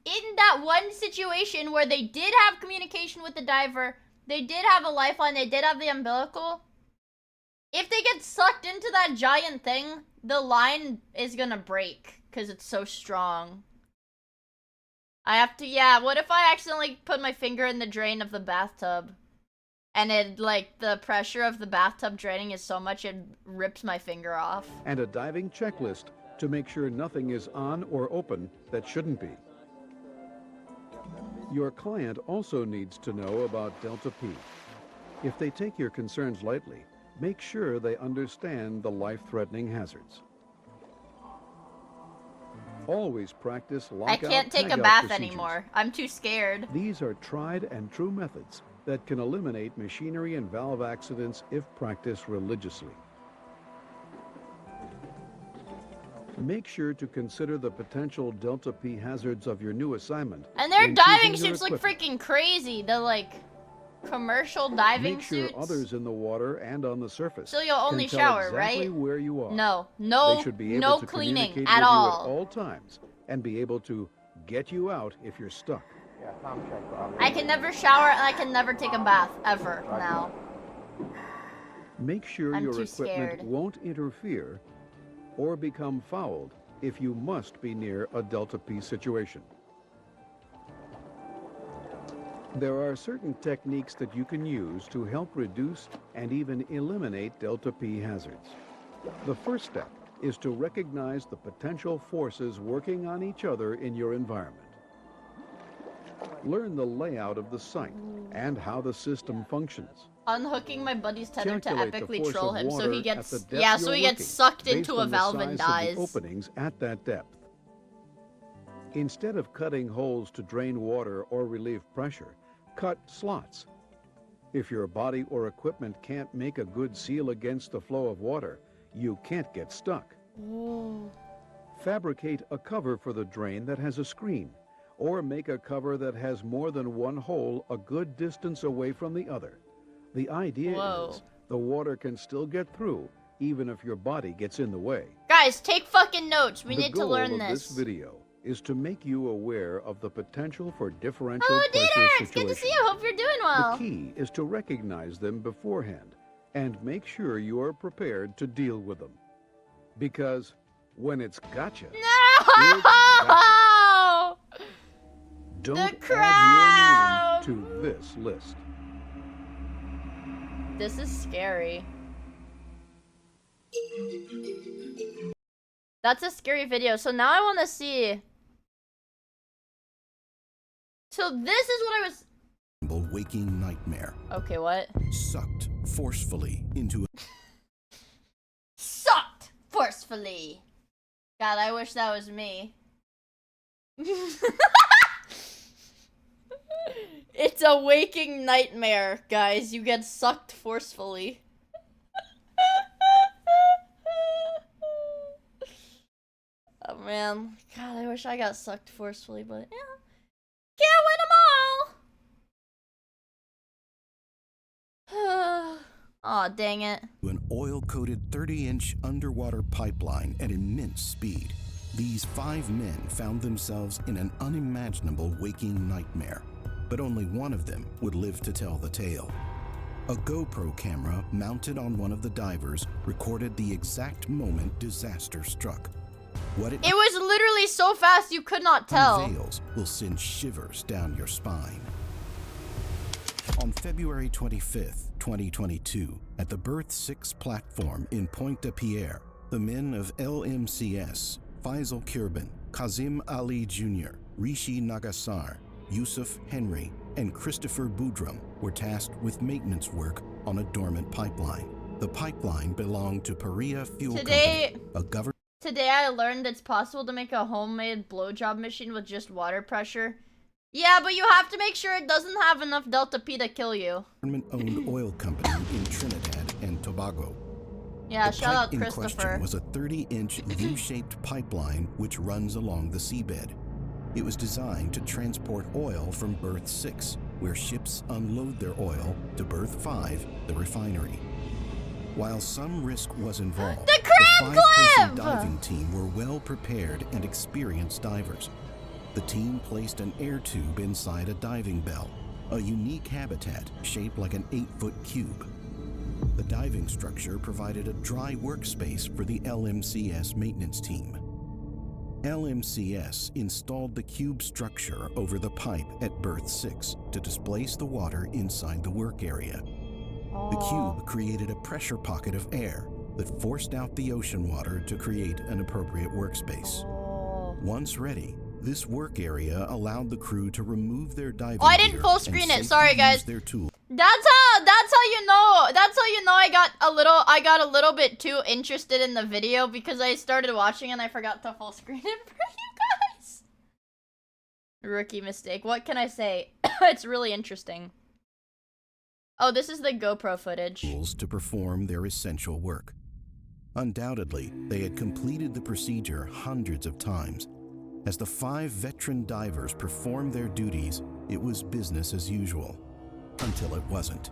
in that one situation where they did have communication with the diver, they did have a lifeline, they did have the umbilical. If they get sucked into that giant thing, the line is gonna break because it's so strong. I have to, yeah, what if I accidentally put my finger in the drain of the bathtub? And it, like, the pressure of the bathtub draining is so much it rips my finger off. And a diving checklist to make sure nothing is on or open that shouldn't be. Your client also needs to know about Delta P. If they take your concerns lightly, make sure they understand the life-threatening hazards. Always practice lockout I can't take a tagout bath procedures. anymore. I'm too scared. These are tried and true methods that can eliminate machinery and valve accidents if practiced religiously. Make sure to consider the potential Delta P hazards of your new assignment. And their when diving choosing your suits look equipment. freaking crazy. The, like, commercial diving Make sure suits. others in the water and on the surface So you'll only can tell shower, exactly right? where you are. No. They No, should be able no to cleaning communicate at with all. you at all times and be able to get you out if you're stuck. I can never shower and I can never take a bath, ever, now. Make sure I'm your too equipment scared. won't interfere or become fouled if you must be near a Delta P situation. There are certain techniques that you can use to help reduce and even eliminate Delta P hazards. The first step is to recognize the potential forces working on each other in your environment. Learn the layout of the site and how the system functions. Unhooking my buddy's tether to Calculate the epically force troll of him, so water he at gets the depth yeah, so you're he gets working, sucked based into on a the valve and size of dies. the openings at that depth. Instead of cutting holes to drain water or relieve pressure, cut slots. If your body or equipment can't make a good seal against the flow of water, you can't get stuck. Ooh. Fabricate a cover for the drain that has a screen, or make a cover that has more than one hole a good distance away from the other. The idea is the water can still get through, even if your body gets in the way. Guys, take fucking notes. We need to learn The goal of this. this video is to make you aware of the potential for differential Oh, pressure Dieter, it's situations. good to see you. Hope you're doing well. The key is to recognize them beforehand and make sure you are prepared to deal with them. Because when it's gotcha, it's gotcha. Don't add your name to this list. This is scary. That's a scary video. So now I want to see. So this is what I was. Waking nightmare. Okay, what? Sucked forcefully into a Sucked forcefully. God, I wish that was me. It's a waking nightmare, guys. You get sucked forcefully. Oh man, God, I wish I got sucked forcefully, but yeah, can't win them all. Aw, dang it. an oil-coated 30-inch underwater pipeline at immense speed. These 5 men found themselves in an unimaginable waking nightmare, but only one of them would live to tell the tale. A GoPro camera mounted on one of the divers recorded the exact moment disaster struck. What it was literally so fast you could not tell. Unveils will send shivers down your spine. On February 25th, 2022, at the Berth 6 platform in Pointe-à-Pierre, the men of LMCS, Faisal Kirban, Kazim Ali Jr., Rishi Nagasar, Yusuf Henry, and Christopher Boudram were tasked with maintenance work on a dormant pipeline. The pipeline belonged to Paria Fuel Company, a government. Today I learned it's possible to make a homemade blowjob machine with just water pressure. Yeah, but you have to make sure it doesn't have enough Delta P to kill you. Government-owned oil company in Trinidad and Tobago. Yeah, the shout pipe out in Christopher. question was a 30-inch U-shaped pipeline which runs along the seabed. It was designed to transport oil from Berth 6, where ships unload their oil, to Berth 5, the refinery. While some risk was involved, the crab 5-person diving team were well prepared and experienced divers. The team placed an air tube inside a diving bell, a unique habitat shaped like an 8-foot cube. The diving structure provided a dry workspace for the LMCS maintenance team. LMCS installed the cube structure over the pipe at Berth 6 to displace the water inside the work area. The cube created a pressure pocket of air that forced out the ocean water to create an appropriate workspace. Once ready, this work area allowed the crew to remove their diving gear. I didn't full screen it. Sorry, guys. Their tools. That's how you know. That's how you know I got a little bit too interested in the video because I started watching and I forgot to full screen it for you guys. Rookie mistake. What can I say? It's really interesting. Oh, this is the GoPro footage. Tools to perform their essential work. Undoubtedly, they had completed the procedure hundreds of times. As the 5 veteran divers performed their duties, it was business as usual. Until it wasn't.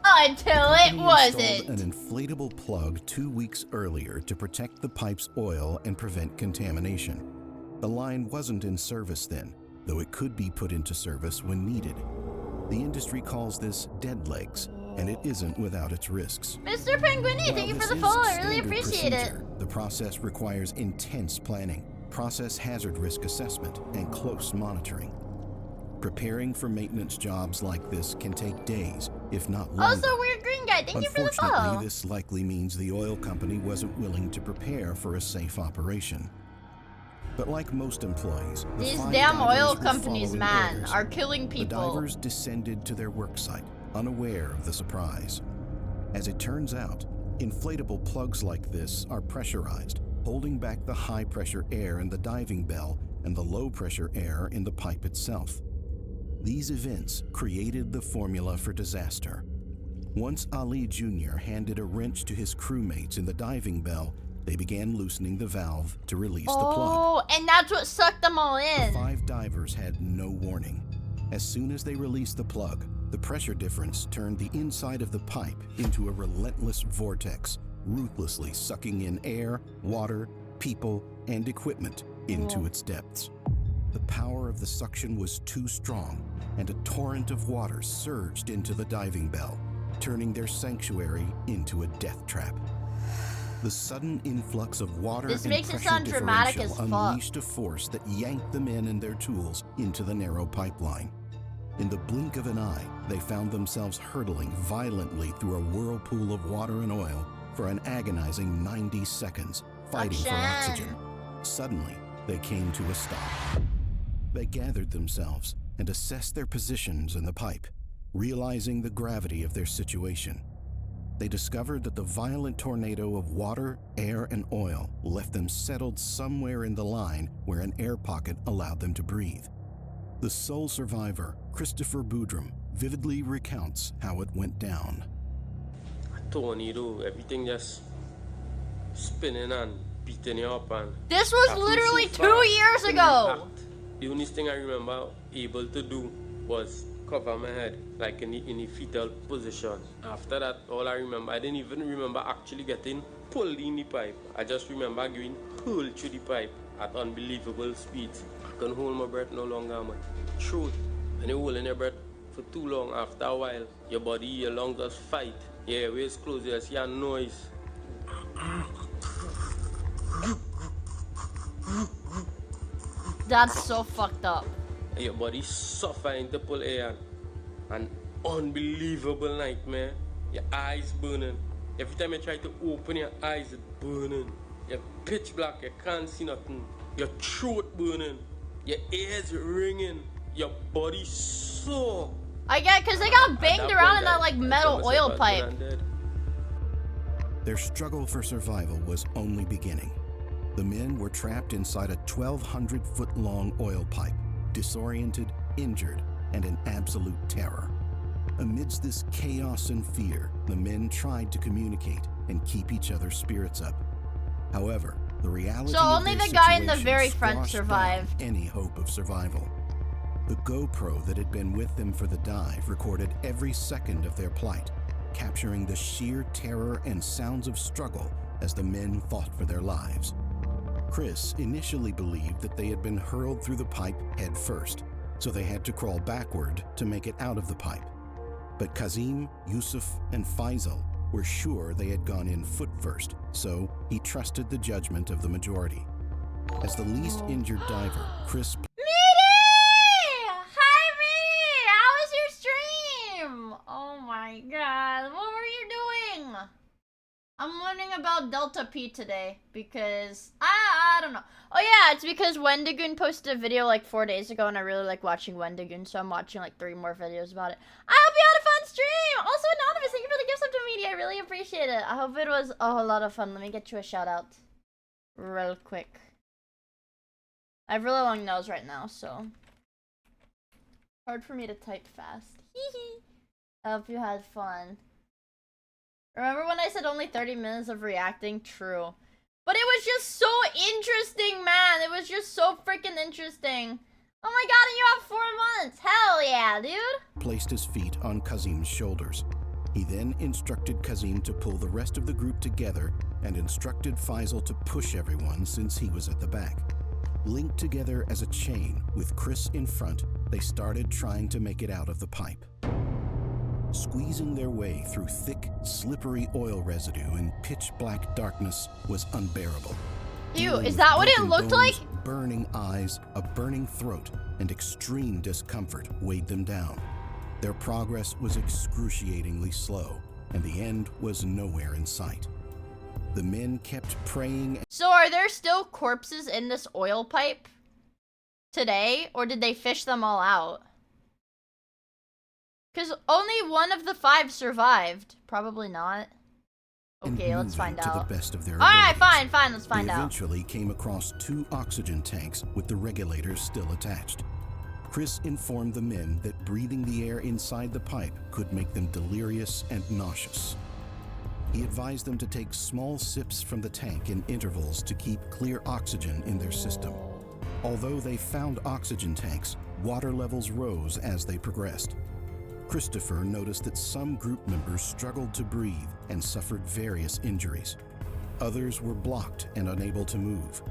Until it wasn't. Installed an inflatable plug 2 weeks earlier to protect the pipe's oil and prevent contamination. The line wasn't in service then, though it could be put into service when needed. The industry calls this dead legs, and it isn't without its risks. Mr. Penguini, thank you for the follow. I really appreciate it. The process requires intense planning, process hazard risk assessment, and close monitoring. Preparing for maintenance jobs like this can take days, if not longer. Also, Weird Green Guy, thank you for the follow. Unfortunately, this likely means the oil company wasn't willing to prepare for a safe operation. But like most employees, the These 5 damn divers oil were companies, following man, orders. are killing The people. divers descended to their work site, unaware of the surprise. As it turns out, inflatable plugs like this are pressurized, holding back the high-pressure air in the diving bell and the low-pressure air in the pipe itself. These events created the formula for disaster. Once Ali Jr. handed a wrench to his crewmates in the diving bell, they began loosening the valve to release the plug. Oh, and that's what sucked them all The in. 5 divers had no warning. As soon as they released the plug, the pressure difference turned the inside of the pipe into a relentless vortex, ruthlessly sucking in air, water, people, and equipment into its depths. The power of the suction was too strong, and a torrent of water surged into the diving bell, turning their sanctuary into a death trap. The sudden influx of water This and makes it pressure sound dramatic as differential fuck. unleashed a force that yanked the men and their tools into the narrow pipeline. In the blink of an eye, they found themselves hurtling violently through a whirlpool of water and oil for an agonizing 90 seconds, fighting for oxygen. Suddenly, they came to a stop. They gathered themselves and assessed their positions in the pipe, realizing the gravity of their situation. They discovered that the violent tornado of water, air, and oil left them settled somewhere in the line where an air pocket allowed them to breathe. The sole survivor, Christopher Boudrum, vividly recounts how it went down. Tornado, everything just spinning and beating you up, and This was I flew literally so 2 fast, years couldn't ago. act. The only thing I remember able to do was cover my head, like in the fetal position. After that, all I remember, I didn't even remember actually getting pulled in the pipe. I just remember getting pulled through the pipe at unbelievable speeds. I couldn't hold my breath no longer, man. Throat, when you're holding your breath for too long, after a while, your body, your lungs just fight. Yeah, waist closed, you see a noise. That's so fucked up. Your body suffering to pull air. An unbelievable nightmare. Your eyes burning. Every time you try to open your eyes, it's burning. You're pitch black, you can't see nothing. Your throat burning. Your ears ringing. Your body sore. I get, cause they got banged around in that like metal oil pipe. Their struggle for survival was only beginning. The men were trapped inside a 1,200-foot-long oil pipe, disoriented, injured, and in absolute terror. Amidst this chaos and fear, the men tried to communicate and keep each other's spirits up. However, the reality So of only their the guy in the situation very front squashed survived. down any hope of survival. The GoPro that had been with them for the dive recorded every second of their plight, capturing the sheer terror and sounds of struggle as the men fought for their lives. Chris initially believed that they had been hurled through the pipe head first, so they had to crawl backward to make it out of the pipe. But Kazim, Yusuf, and Faisal were sure they had gone in foot first, so he trusted the judgment of the majority. As the least injured diver, Chris Hi, Midi! How was your stream? Oh my god, what were you doing? I'm learning about Delta P today because I don't know. Oh yeah, it's because Wendigoon posted a video like 4 days ago and I really like watching Wendigoon, so I'm watching like 3 more videos about it. I hope you had a fun stream! Also, Anonymous, thank you for the gift sub to Media. I really appreciate it. I hope it was a whole lot of fun. Let me get you a shout out real quick. I have really long nails right now, so hard for me to type fast. Hee. I hope you had fun. Remember when I said only 30 minutes of reacting? True. But it was just so interesting, man. It was just so freaking interesting. Oh my god, and you have 4 months. Hell yeah, dude. placed his feet on Kazim's shoulders. He then instructed Kazim to pull the rest of the group together and instructed Faisal to push everyone since he was at the back. Linked together as a chain, with Chris in front, they started trying to make it out of the pipe. Squeezing their way through thick, slippery oil residue in pitch-black darkness was unbearable. Ew, Dealing is with that what it broken looked bones, like? Burning eyes, a burning throat, and extreme discomfort weighed them down. Their progress was excruciatingly slow, and the end was nowhere in sight. The men kept praying. So are there still corpses in this oil pipe today, or did they fish them all out? Because only one of the 5 survived. Probably not. Okay, let's find to out. The best of their Alright, abilities. fine, let's find They out. eventually came across 2 oxygen tanks with the regulators still attached. Chris informed the men that breathing the air inside the pipe could make them delirious and nauseous. He advised them to take small sips from the tank in intervals to keep clear oxygen in their system. Although they found oxygen tanks, water levels rose as they progressed. Christopher noticed that some group members struggled to breathe and suffered various injuries. Others were blocked and unable to move.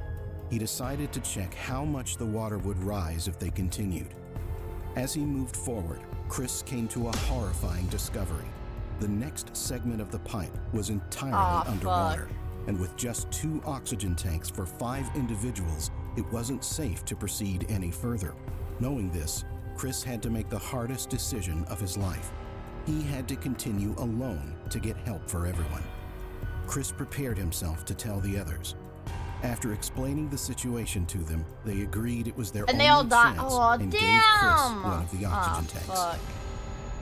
He decided to check how much the water would rise if they continued. As he moved forward, Chris came to a horrifying discovery. The next segment of the pipe was entirely underwater, and with just 2 oxygen tanks for 5 individuals, it wasn't safe to proceed any further. Knowing this, Chris had to make the hardest decision of his life. He had to continue alone to get help for everyone. Chris prepared himself to tell the others. After explaining the situation to them, they agreed it was their only all died. chance Oh, and damn. gave Chris one of the oxygen tanks. Fuck.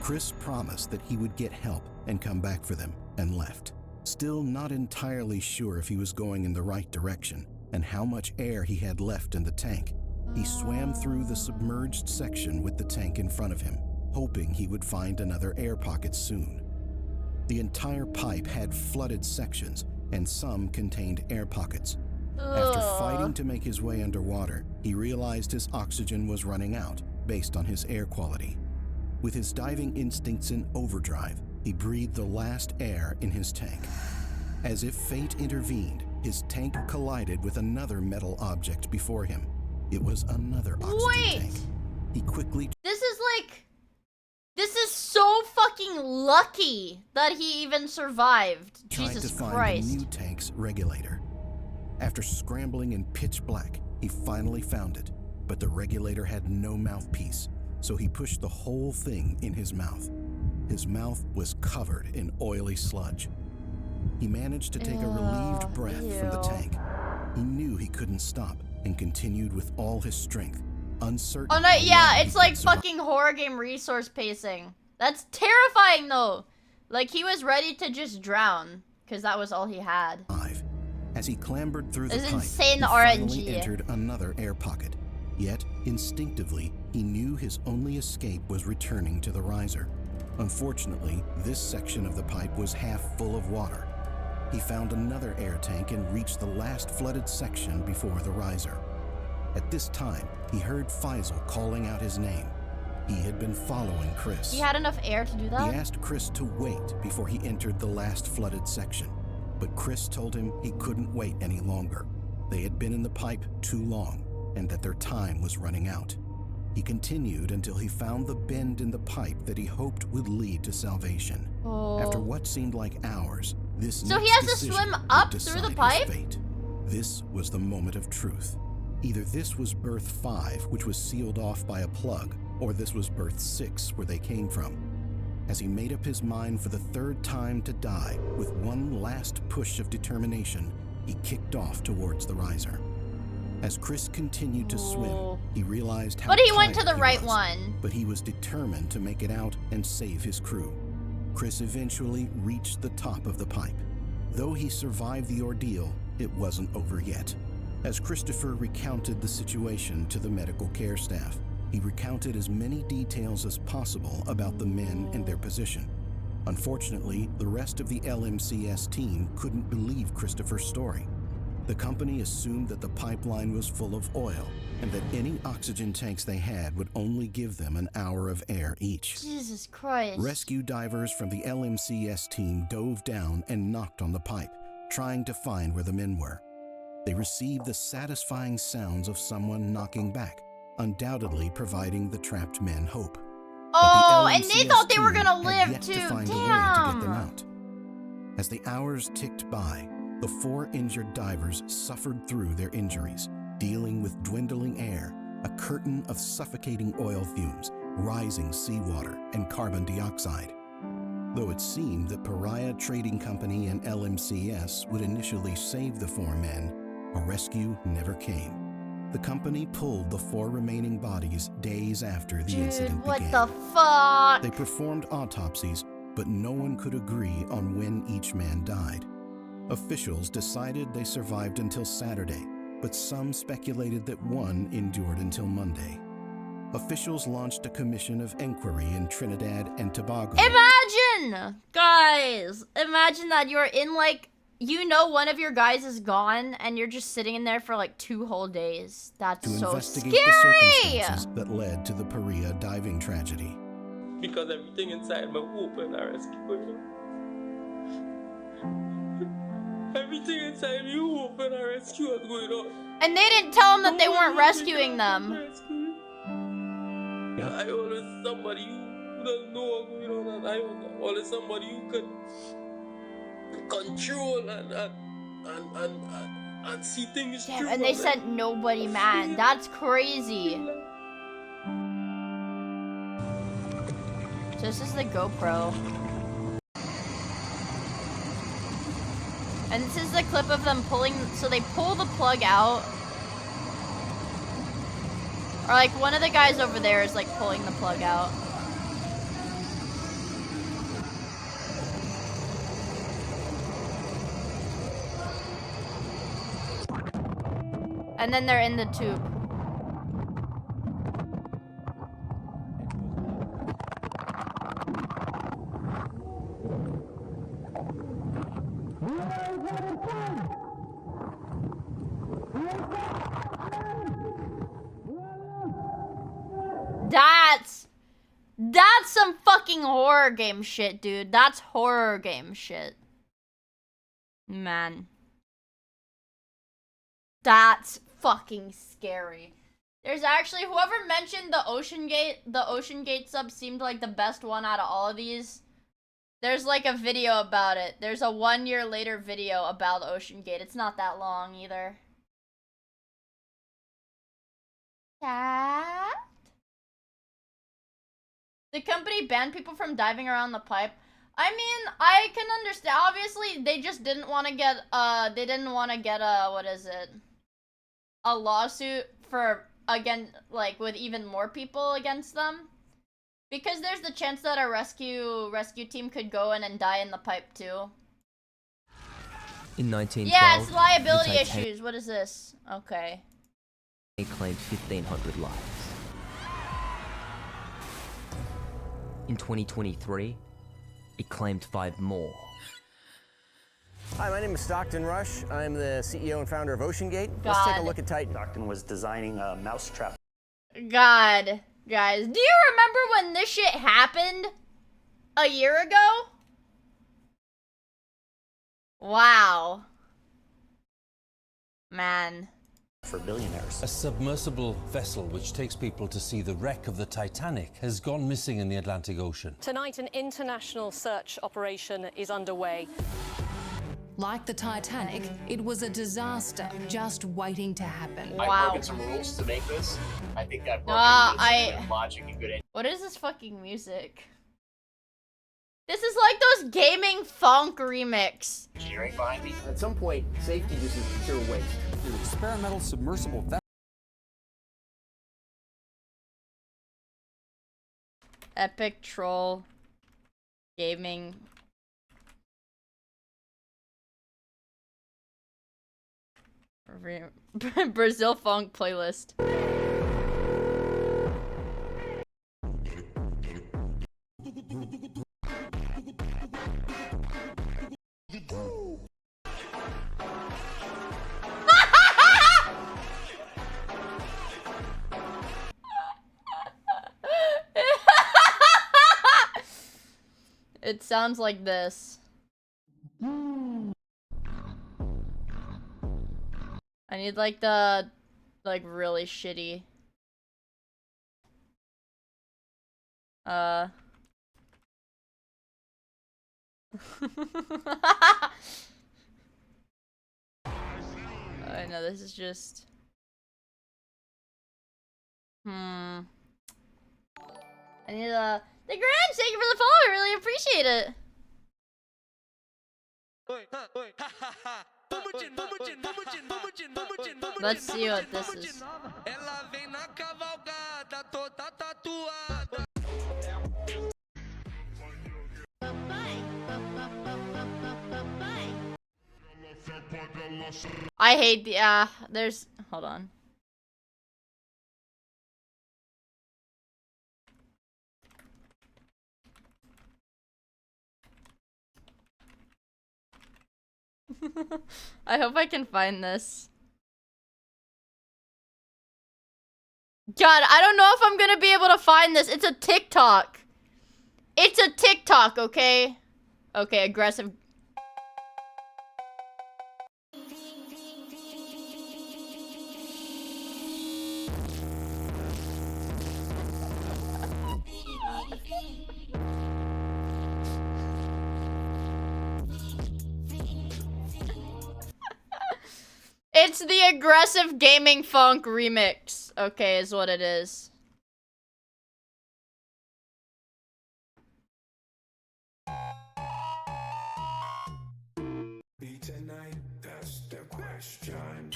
Chris promised that he would get help and come back for them, and left. Still not entirely sure if he was going in the right direction and how much air he had left in the tank, he swam through the submerged section with the tank in front of him, hoping he would find another air pocket soon. The entire pipe had flooded sections, and some contained air pockets. After fighting to make his way underwater, he realized his oxygen was running out based on his air quality. With his diving instincts in overdrive, he breathed the last air in his tank. As if fate intervened, his tank collided with another metal object before him. It was another oxygen tank. He quickly... This is so fucking lucky that he even survived. tried Jesus to find Christ. the new tank's regulator. After scrambling in pitch black, he finally found it, but the regulator had no mouthpiece, so he pushed the whole thing in his mouth. His mouth was covered in oily sludge. He managed to take a relieved breath from the tank. He knew he couldn't stop and continued with all his strength, uncertain. Oh no, yeah, it's like fucking horror game resource pacing. That's terrifying though. Like he was ready to just drown because that was all he had. As he clambered through the It's pipe, insane, he the finally RNG. entered another air pocket. Yet, instinctively, he knew his only escape was returning to the riser. Unfortunately, this section of the pipe was half full of water. He found another air tank and reached the last flooded section before the riser. At this time, he heard Faisal calling out his name. He had been following Chris. He had enough air to do that? He asked Chris to wait before he entered the last flooded section, but Chris told him he couldn't wait any longer. They had been in the pipe too long, and that their time was running out. He continued until he found the bend in the pipe that he hoped would lead to salvation. After what seemed like hours, this So he next has to decision swim would up through decide the his pipe? fate. This was the moment of truth. Either this was Berth 5, which was sealed off by a plug, or this was Berth 6, where they came from. As he made up his mind for the 3rd time to die, with one last push of determination, he kicked off towards the riser. As Chris continued to swim, he realized how But he went to tired the he right was, one. But he was determined to make it out and save his crew. Chris eventually reached the top of the pipe. Though he survived the ordeal, it wasn't over yet. As Christopher recounted the situation to the medical care staff, he recounted as many details as possible about the men and their position. Unfortunately, the rest of the LMCS team couldn't believe Christopher's story. The company assumed that the pipeline was full of oil and that any oxygen tanks they had would only give them an hour of air each. Jesus Christ. Rescue divers from the LMCS team dove down and knocked on the pipe, trying to find where the men were. They received the satisfying sounds of someone knocking back, undoubtedly providing the trapped men hope. Oh, But the and they LMCS thought they were team gonna had live yet too. to find a way to get them Damn. out. As the hours ticked by, the 4 injured divers suffered through their injuries, dealing with dwindling air, a curtain of suffocating oil fumes, rising seawater, and carbon dioxide. Though it seemed that Pariah Trading Company and LMCS would initially save the 4 men, a rescue never came. The company pulled the 4 remaining bodies days after the incident began. What the fuck? They performed autopsies, but no one could agree on when each man died. Officials decided they survived until Saturday, but some speculated that one endured until Monday. Officials launched a commission of inquiry in Trinidad and Tobago. Imagine! Guys, imagine that you're in like, you know one of your guys is gone and you're just sitting in there for like 2 whole days. That's to so investigate scary! the circumstances that led to the Pariah diving tragedy. Because everything inside me open and rescue. Everything inside me open and rescue is going on. And they didn't tell them that they weren't rescuing them. I always somebody who doesn't know what's going on, and I always somebody who can control and see things Damn, through. and they sent nobody, man. That's crazy. So this is the GoPro. And this is the clip of them pulling, so they pull the plug out. Or like one of the guys over there is like pulling the plug out. And then they're in the tube. That's some fucking horror game shit, dude. That's horror game shit. Man. That's fucking scary. There's actually, whoever mentioned the Ocean Gate sub seemed like the best one out of all of these. There's like a video about it. There's a 1 year later video about Ocean Gate. It's not that long either. Cat? The company banned people from diving around the pipe. I mean, I can understand. Obviously, they just didn't want to get, what is it? A lawsuit for, again, like, with even more people against them. Because there's the chance that a rescue team could go in and die in the pipe, too. In 1912, yeah, it's liability issues. What is this? Okay. It claimed 1,500 lives. In 2023, it claimed 5 more. Hi, my name is Stockton Rush. I'm the CEO and founder of Ocean Gate. Let's take a look at Titan. Stockton was designing a mousetrap. God, guys, do you remember when this shit happened? A year ago? Wow. Man. For billionaires. A submersible vessel which takes people to see the wreck of the Titanic has gone missing in the Atlantic Ocean. Tonight, an international search operation is underway. Like the Titanic, it was a disaster just waiting to happen. Wow. I've broken some rules to make this. I think I've broken logic and good. What is this fucking music? This is like those gaming funk remix. Engineering behind me. At some point, safety just is pure waste. An experimental submersible vessel. Epic troll gaming. Brazil funk playlist. It sounds like this. I need like the really shitty I know this is just I need the Grant, thank you for the follow, I really appreciate it. Let's see what this is. I hate the there's hold on. I hope I can find this. God, I don't know if I'm gonna be able to find this. It's a TikTok. It's a TikTok, okay? Okay, aggressive. It's the aggressive gaming funk remix. Okay, is what it is. Tonight, that's the question.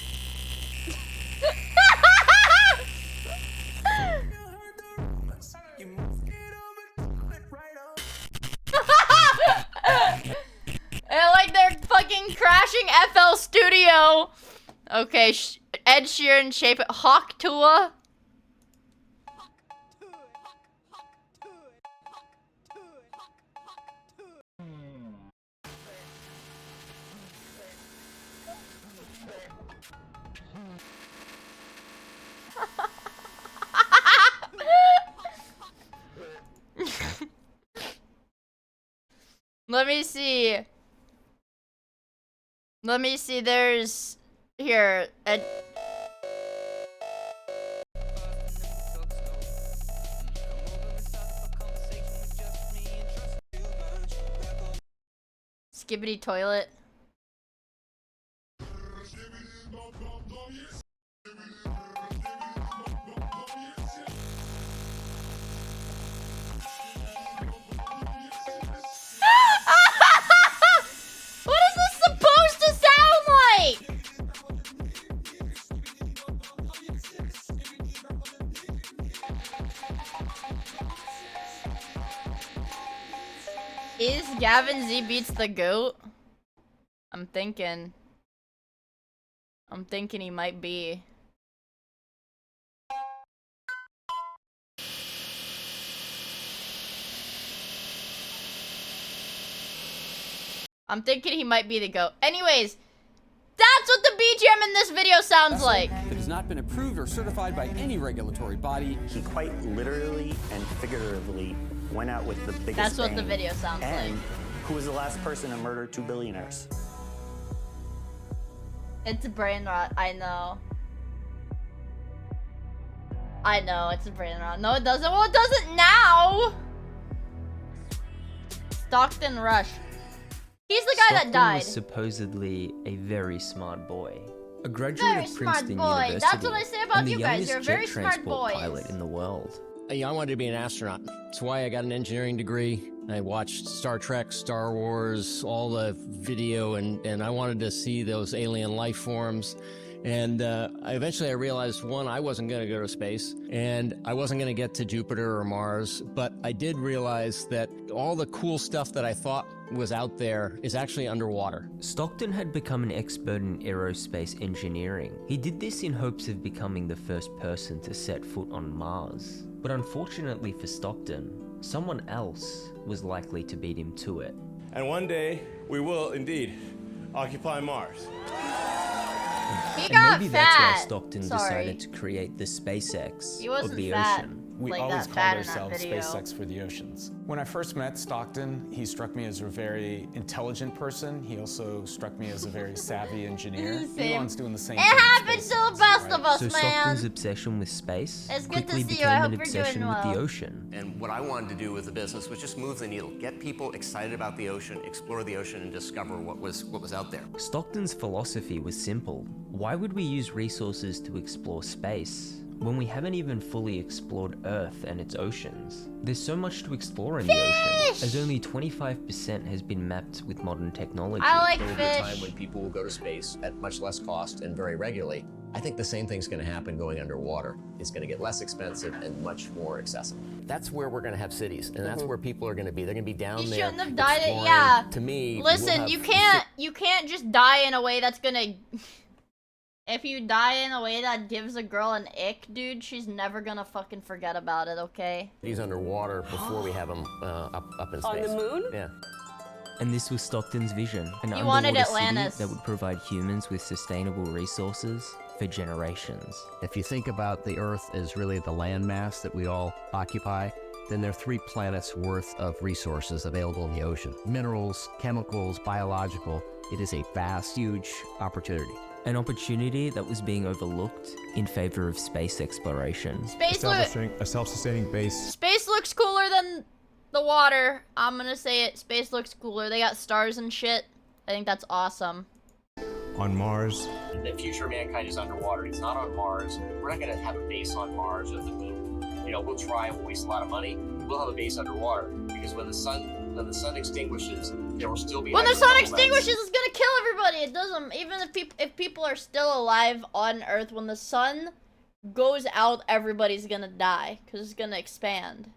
And like they're fucking crashing FL Studio. Okay, Ed Sheeran, Shape It. Hawk Tua. Let me see. Let me see. There's here. Skibbity toilet. What is this supposed to sound like? Is Gavin Z Beats the GOAT? I'm thinking he might be. I'm thinking he might be the GOAT. Anyways, that's what the BGM in this video sounds like. It has not been approved or certified by any regulatory body. He quite literally and figuratively went out with the biggest That's what bang. the video sounds and like. Who was the last person to murder 2 billionaires? It's a brain rot, I know. I know, it's a brain rot. No, it doesn't. Well, it doesn't now! Stockton Rush. He's the guy that died. Was supposedly a very smart boy. A graduate Very of smart Princeton boy. University. That's what I say about and you the guys. youngest You're a very jet smart transport boys. pilot in the world. I wanted to be an astronaut. That's why I got an engineering degree. I watched Star Trek, Star Wars, all the video, and I wanted to see those alien life forms. And eventually I realized, one, I wasn't going to go to space, and I wasn't going to get to Jupiter or Mars, but I did realize that all the cool stuff that I thought was out there is actually underwater. Stockton had become an expert in aerospace engineering. He did this in hopes of becoming the first person to set foot on Mars. But unfortunately for Stockton, someone else was likely to beat him to it. And one day, we will indeed occupy Mars. He And got maybe fat. that's why Stockton Sorry. decided to create the SpaceX He wasn't of the fat. ocean. We Like always that called fat in that ourselves video. SpaceX for the oceans. When I first met Stockton, he struck me as a very intelligent person. He also struck me as a very savvy engineer. Same. Elon's doing the same It thing. with happens to SpaceX, the best right? of us, So man. Stockton's obsession with space It's good to quickly see you. I became hope an you're doing obsession with the well. ocean. And what I wanted to do with the business was just move the needle, get people excited about the ocean, explore the ocean, and discover what was out there. Stockton's philosophy was simple. Why would we use resources to explore space when we haven't even fully explored Earth and its oceans? There's so much to explore in the ocean, as only 25% has been mapped with modern technology. I like There will be a time fish. when people will go to space at much less cost and very regularly. I think the same thing's going to happen going underwater. It's going to get less expensive and much more accessible. That's where we're going to have cities, and that's where people are going to be. They're going to be down You there. shouldn't have died. exploring. Yeah. To me, Listen, you can't just die in a way that's gonna. If you die in a way that gives a girl an ick, dude, she's never gonna fucking forget about it, okay? Cities underwater before we have them up in space. On the moon? Yeah. And this was Stockton's vision, an He wanted underwater Atlantis. city that would provide humans with sustainable resources for generations. If you think about the Earth as really the landmass that we all occupy, then there are 3 planets worth of resources available in the ocean. Minerals, chemicals, biological. It is a vast, huge opportunity. An opportunity that was being overlooked in favor of space exploration. Establishing a self-sustaining base. Space looks cooler than the water. I'm gonna say it. Space looks cooler. They got stars and shit. I think that's awesome. On Mars. The future of mankind is underwater. It's not on Mars. We're not going to have a base on Mars or the moon. You know, we'll try. We'll waste a lot of money. We'll have a base underwater because when the sun extinguishes, there will still be. When the sun hydrocarbon extinguishes, vents. it's gonna kill everybody. It doesn't. Even if people are still alive on Earth, when the sun goes out, everybody's gonna die because it's gonna expand.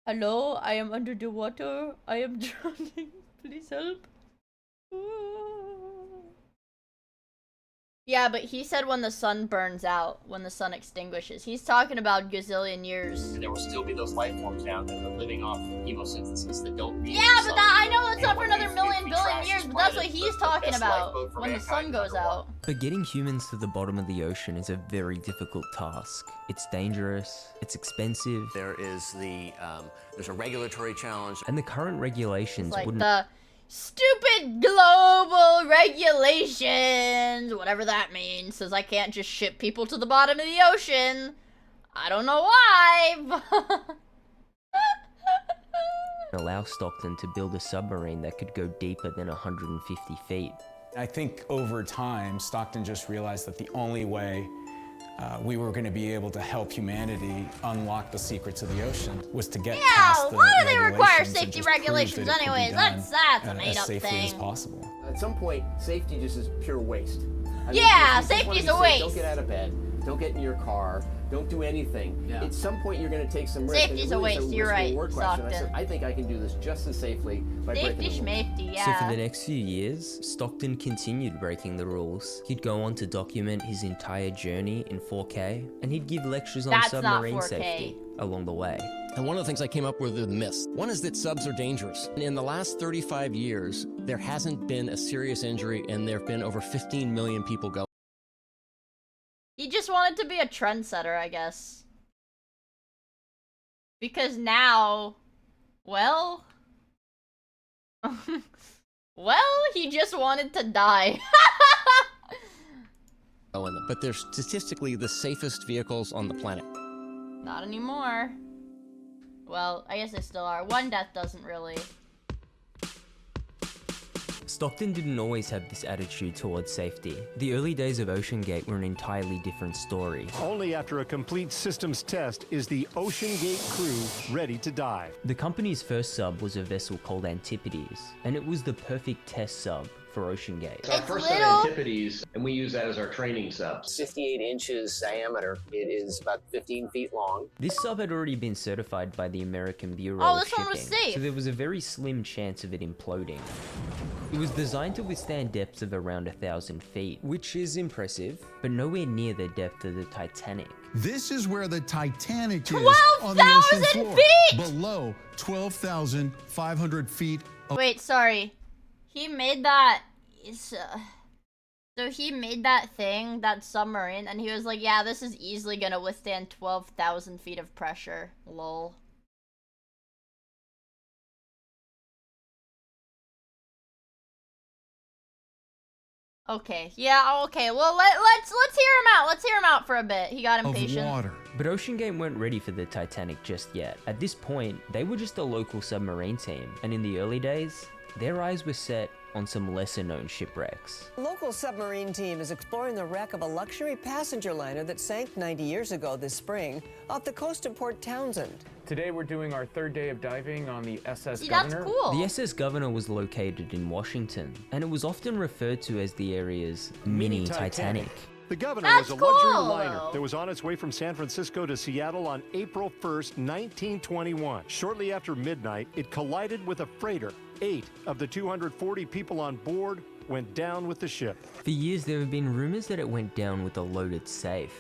Hello, I am under the water. I am drowning. Please help. Yeah, but he said when the sun burns out, when the sun extinguishes. He's talking about gazillion years. And there will still be those life forms down there that are living off chemosynthesis that don't need Yeah, the but sun. that, I know it's not And for when another we million billion trash years, this but that's what planet, he's the talking best about lifeboat for when the mankind sun goes underwater. out. But getting humans to the bottom of the ocean is a very difficult task. It's dangerous, it's expensive. There is there's a regulatory challenge. And the current regulations It's like wouldn't... the stupid global regulations, whatever that means, says I can't just ship people to the bottom of the ocean. I don't know why. allow Stockton to build a submarine that could go deeper than 150 feet. I think over time, Stockton just realized that the only way we were going to be able to help humanity unlock the secrets of the ocean was to get past the why do they require regulations and safety just prove regulations that it could be anyways? done That's a as made up safely as thing. possible. At some point, safety just is pure waste. I mean, Yeah, you just wanna safety's be a safe. waste. Don't get out of bed. Don't get in your car. Don't do anything. Yeah. At some point, you're going to take some risk. and it Safety's a really is waste, you're risk right, reward question. I said, Stockton. I think I can do this just as safely by breaking Safety the rules. schmafety, So for yeah. the next few years, Stockton continued breaking the rules. He'd go on to document his entire journey in 4K, and he'd give lectures on That's not submarine 4K. safety along the way. And one of the things I came up with are the myths. One is that subs are dangerous. In the last 35 years, there hasn't been a serious injury, and there have been over 15 million people go. He just wanted to be a trendsetter, I guess. Because now, well, he just wanted to die. in them. But they're statistically the safest vehicles on the planet. Not anymore. Well, I guess they still are. One death doesn't really. Stockton didn't always have this attitude towards safety. The early days of OceanGate were an entirely different story. Only after a complete systems test is the OceanGate crew ready to dive. The company's first sub was a vessel called Antipodes, and it was the perfect test sub for OceanGate. It's our first sub Antipodes, and we use that as our training sub. 58 inches diameter. It is about 15 feet long. This sub had already been certified by the American Bureau Oh, of this one was Shipping, safe. so there was a very slim chance of it imploding. It was designed to withstand depths of around 1,000 feet, which is impressive, but nowhere near the depth of the Titanic. This is where the Titanic is 12,000 on the ocean floor, feet! below 12,500 feet. Wait, sorry. He made that. So he made that thing, that submarine, and he was like, yeah, this is easily gonna withstand 12,000 feet of pressure. Lol. Okay, yeah, okay. Well, let's hear him out. Let's hear him out for a bit. He got impatient. But OceanGate weren't ready for the Titanic just yet. At this point, they were just a local submarine team, and in the early days, their eyes were set on some lesser known shipwrecks. A local submarine team is exploring the wreck of a luxury passenger liner that sank 90 years ago this spring off the coast of Port Townsend. Today we're doing our third day of diving on the SS See, Governor. that's cool. The SS Governor was located in Washington, and it was often referred to as the area's mini Titanic. The Governor That's was a luxury cool, liner though. that was on its way from San Francisco to Seattle on April 1st, 1921. Shortly after midnight, it collided with a freighter. 8 of the 240 people on board went down with the ship. For years, there have been rumors that it went down with a loaded safe.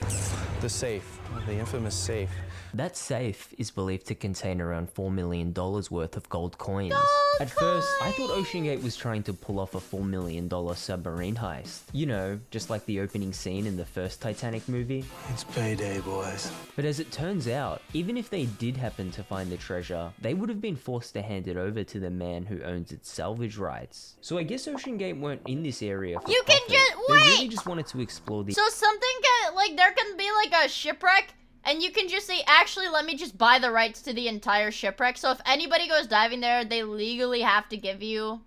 The safe, the infamous safe. That safe is believed to contain around $4 million worth of gold coins. At first, I thought OceanGate was trying to pull off a $4 million submarine heist. You know, just like the opening scene in the first Titanic movie. It's payday, boys. But as it turns out, even if they did happen to find the treasure, they would have been forced to hand it over to the man who owns its salvage rights. So I guess OceanGate weren't in this area for You can profit. just They really wait. just wanted to explore the. So something like there can be like a shipwreck, and you can just say, actually, let me just buy the rights to the entire shipwreck. So if anybody goes diving there, they legally have to give you.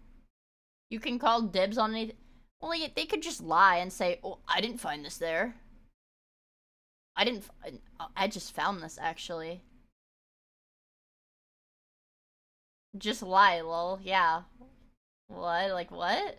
You can call dibs on anything. Well, they could just lie and say, "Oh, I didn't find this there. I just found this actually." Just lie, lol. Yeah. What? Like what?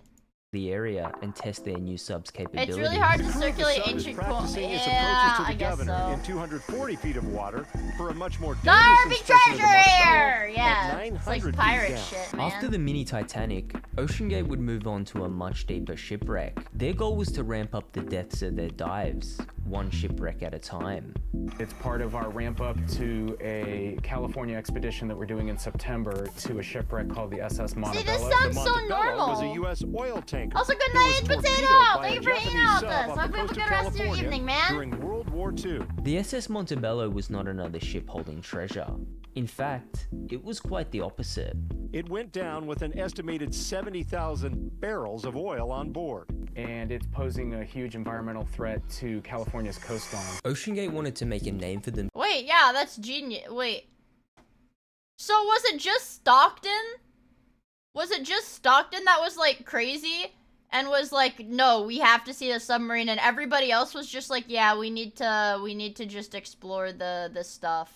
The area and test their new sub's capabilities. It's really hard to The circulate sub is ancient coins. practicing its Yeah, approaches to I the guess Governor so. in 240 feet of water for a much more dangerous Darby inspection of the treasure Marcelo here! Yeah, at it's like 900 feet pirate down. shit, man. After the mini Titanic, OceanGate would move on to a much deeper shipwreck. Their goal was to ramp up the depths of their dives, one shipwreck at a time. It's part of our ramp up to a California expedition that we're doing in September to a shipwreck called the SS Montebello. See, this sounds The so Montebello was a normal. U.S. oil tanker. Also, good that night, was potato! torpedoed by Thank you a for hanging Japanese out sub with us. off I the hope you have a coast good of rest of your California evening, man. during World War II. The SS Montebello was not another ship holding treasure. In fact, it was quite the opposite. It went down with an estimated 70,000 barrels of oil on board. And it's posing a huge environmental threat to California's coastline. OceanGate wanted to make a name for them. Wait, yeah, that's genius. Wait. So was it just Stockton? Was it just Stockton that was like crazy and was like, no, we have to see the submarine, and everybody else was just like, yeah, we need to just explore the stuff.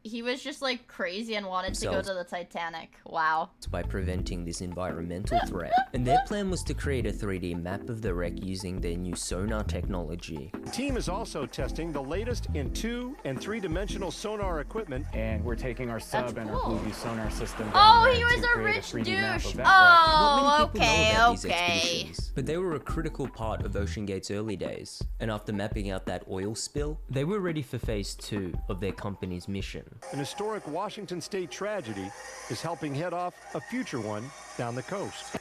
He was just like crazy and wanted to go to the Titanic. Wow. By preventing this environmental threat. And their plan was to create a 3D map of the wreck using their new sonar technology. The team is also testing the latest in 2- and 3-dimensional sonar equipment. And we're taking our sub and our cool. Blueview sonar system down Oh, there he was to a create rich 3D map douche. of that Oh, Not many people know about these okay. expeditions, but they were a critical part of OceanGate's early days. And after mapping out that oil spill, they were ready for phase 2 of their company's mission. An historic Washington state tragedy is helping head off a future one down the coast.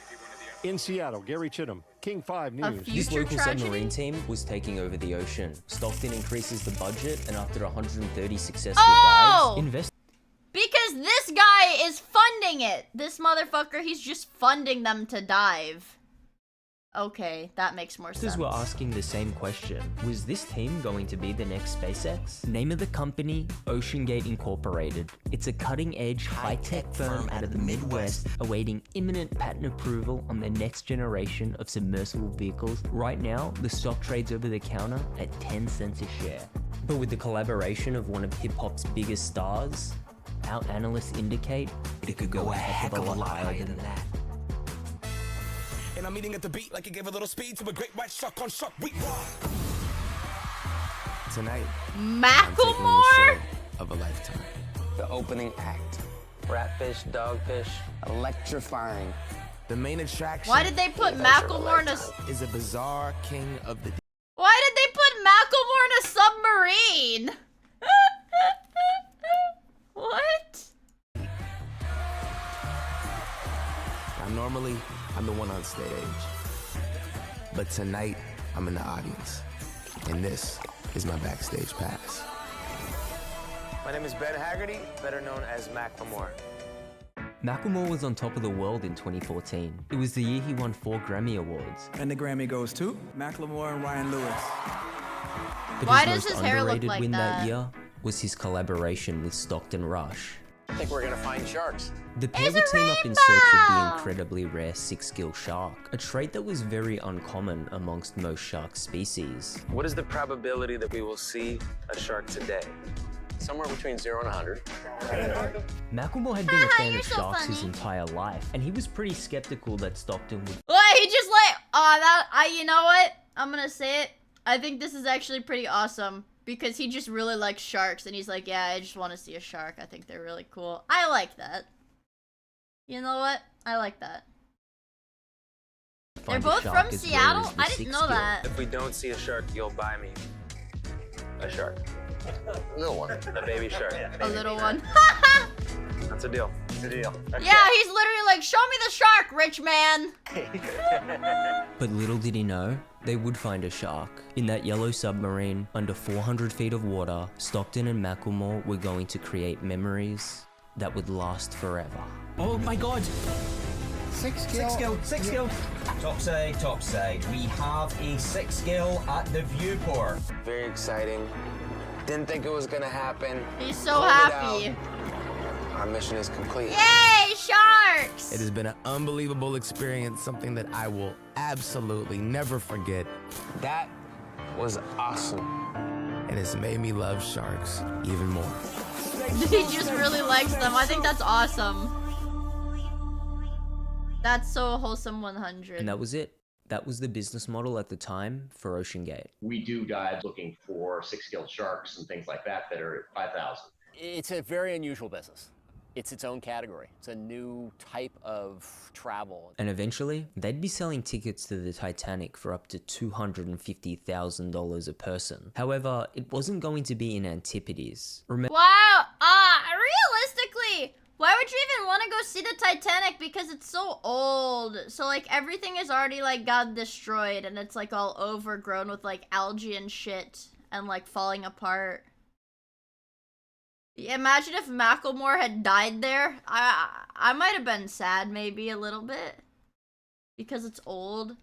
In Seattle, Gary Chittum, King 5 News. This local submarine team was taking over the ocean. Stockton increases the budget, and after 130 successful Oh! dives, Because this guy is funding it. This motherfucker, he's just funding them to dive. Okay, that makes more sense. investors were asking the same question. Was this team going to be the next SpaceX? Name of the company, OceanGate Incorporated. It's a cutting-edge, high-tech firm out of the Midwest, awaiting imminent patent approval on their next generation of submersible vehicles. Right now, the stock trades over the counter at 10 cents a share. But with the collaboration of one of hip-hop's biggest stars, our analysts indicate it could go a heck of a lot higher than that. And I'm eating at the beat like it gave a little speed to a great white shark on shark week. Tonight, Macklemore? of a lifetime. The opening act. Ratfish, dogfish, electrifying. The main attraction. Why did they put Macklemore in a... Is a bizarre king of the... Why did they put Macklemore in a submarine? What? Now, normally, I'm the one on stage. But tonight, I'm in the audience. And this is my backstage pass. My name is Ben Haggerty, better known as Macklemore. Macklemore was on top of the world in 2014. It was the year he won 4 Grammy Awards. And the Grammy goes to Macklemore and Ryan Lewis. But Why his does most his hair look underrated like win that? year was his collaboration with Stockton Rush. I think we're gonna find sharks. The pair would team up in search of the incredibly rare 6-gill shark, a trait that was very uncommon amongst most shark species. What is the probability that we will see a shark today? Somewhere between 0 and 100. Macklemore had been a fan of sharks his entire life, and he was pretty skeptical that Stockton would. Wait, he just you know what? I'm gonna say it. I think this is actually pretty awesome because he just really likes sharks, and he's like, yeah, I just want to see a shark. I think they're really cool. I like that. You know what? I like that. They're both from Seattle? I didn't know that. If we don't see a shark, you'll buy me a shark. A little one. A baby shark. A little one. That's a deal. It's a deal. Okay. Yeah, he's literally like, show me the shark, rich man. But little did he know, they would find a shark. In that yellow submarine, under 400 feet of water, Stockton and Macklemore were going to create memories that would last forever. Oh my god! 6-gill. 6-gill. Top side. We have a 6-gill at the viewport. Very exciting. Didn't think it was gonna happen. He's so happy. Our mission is complete. Yay, sharks! It has been an unbelievable experience, something that I will absolutely never forget. That was awesome. And it's made me love sharks even more. He just really likes them. I think that's awesome. That's so wholesome 100. And that was it. That was the business model at the time for Ocean Gate. We do dives looking for 6-gill sharks and things like that that are at 5,000. It's a very unusual business. It's its own category. It's a new type of travel. And eventually, they'd be selling tickets to the Titanic for up to $250,000 a person. However, it wasn't going to be in Antipodes. Wow, realistically, why would you even want to go see the Titanic? Because it's so old. So like everything is already like got destroyed and it's like all overgrown with like algae and shit and like falling apart. Imagine if Macklemore had died there. I might have been sad maybe a little bit. Because it's old.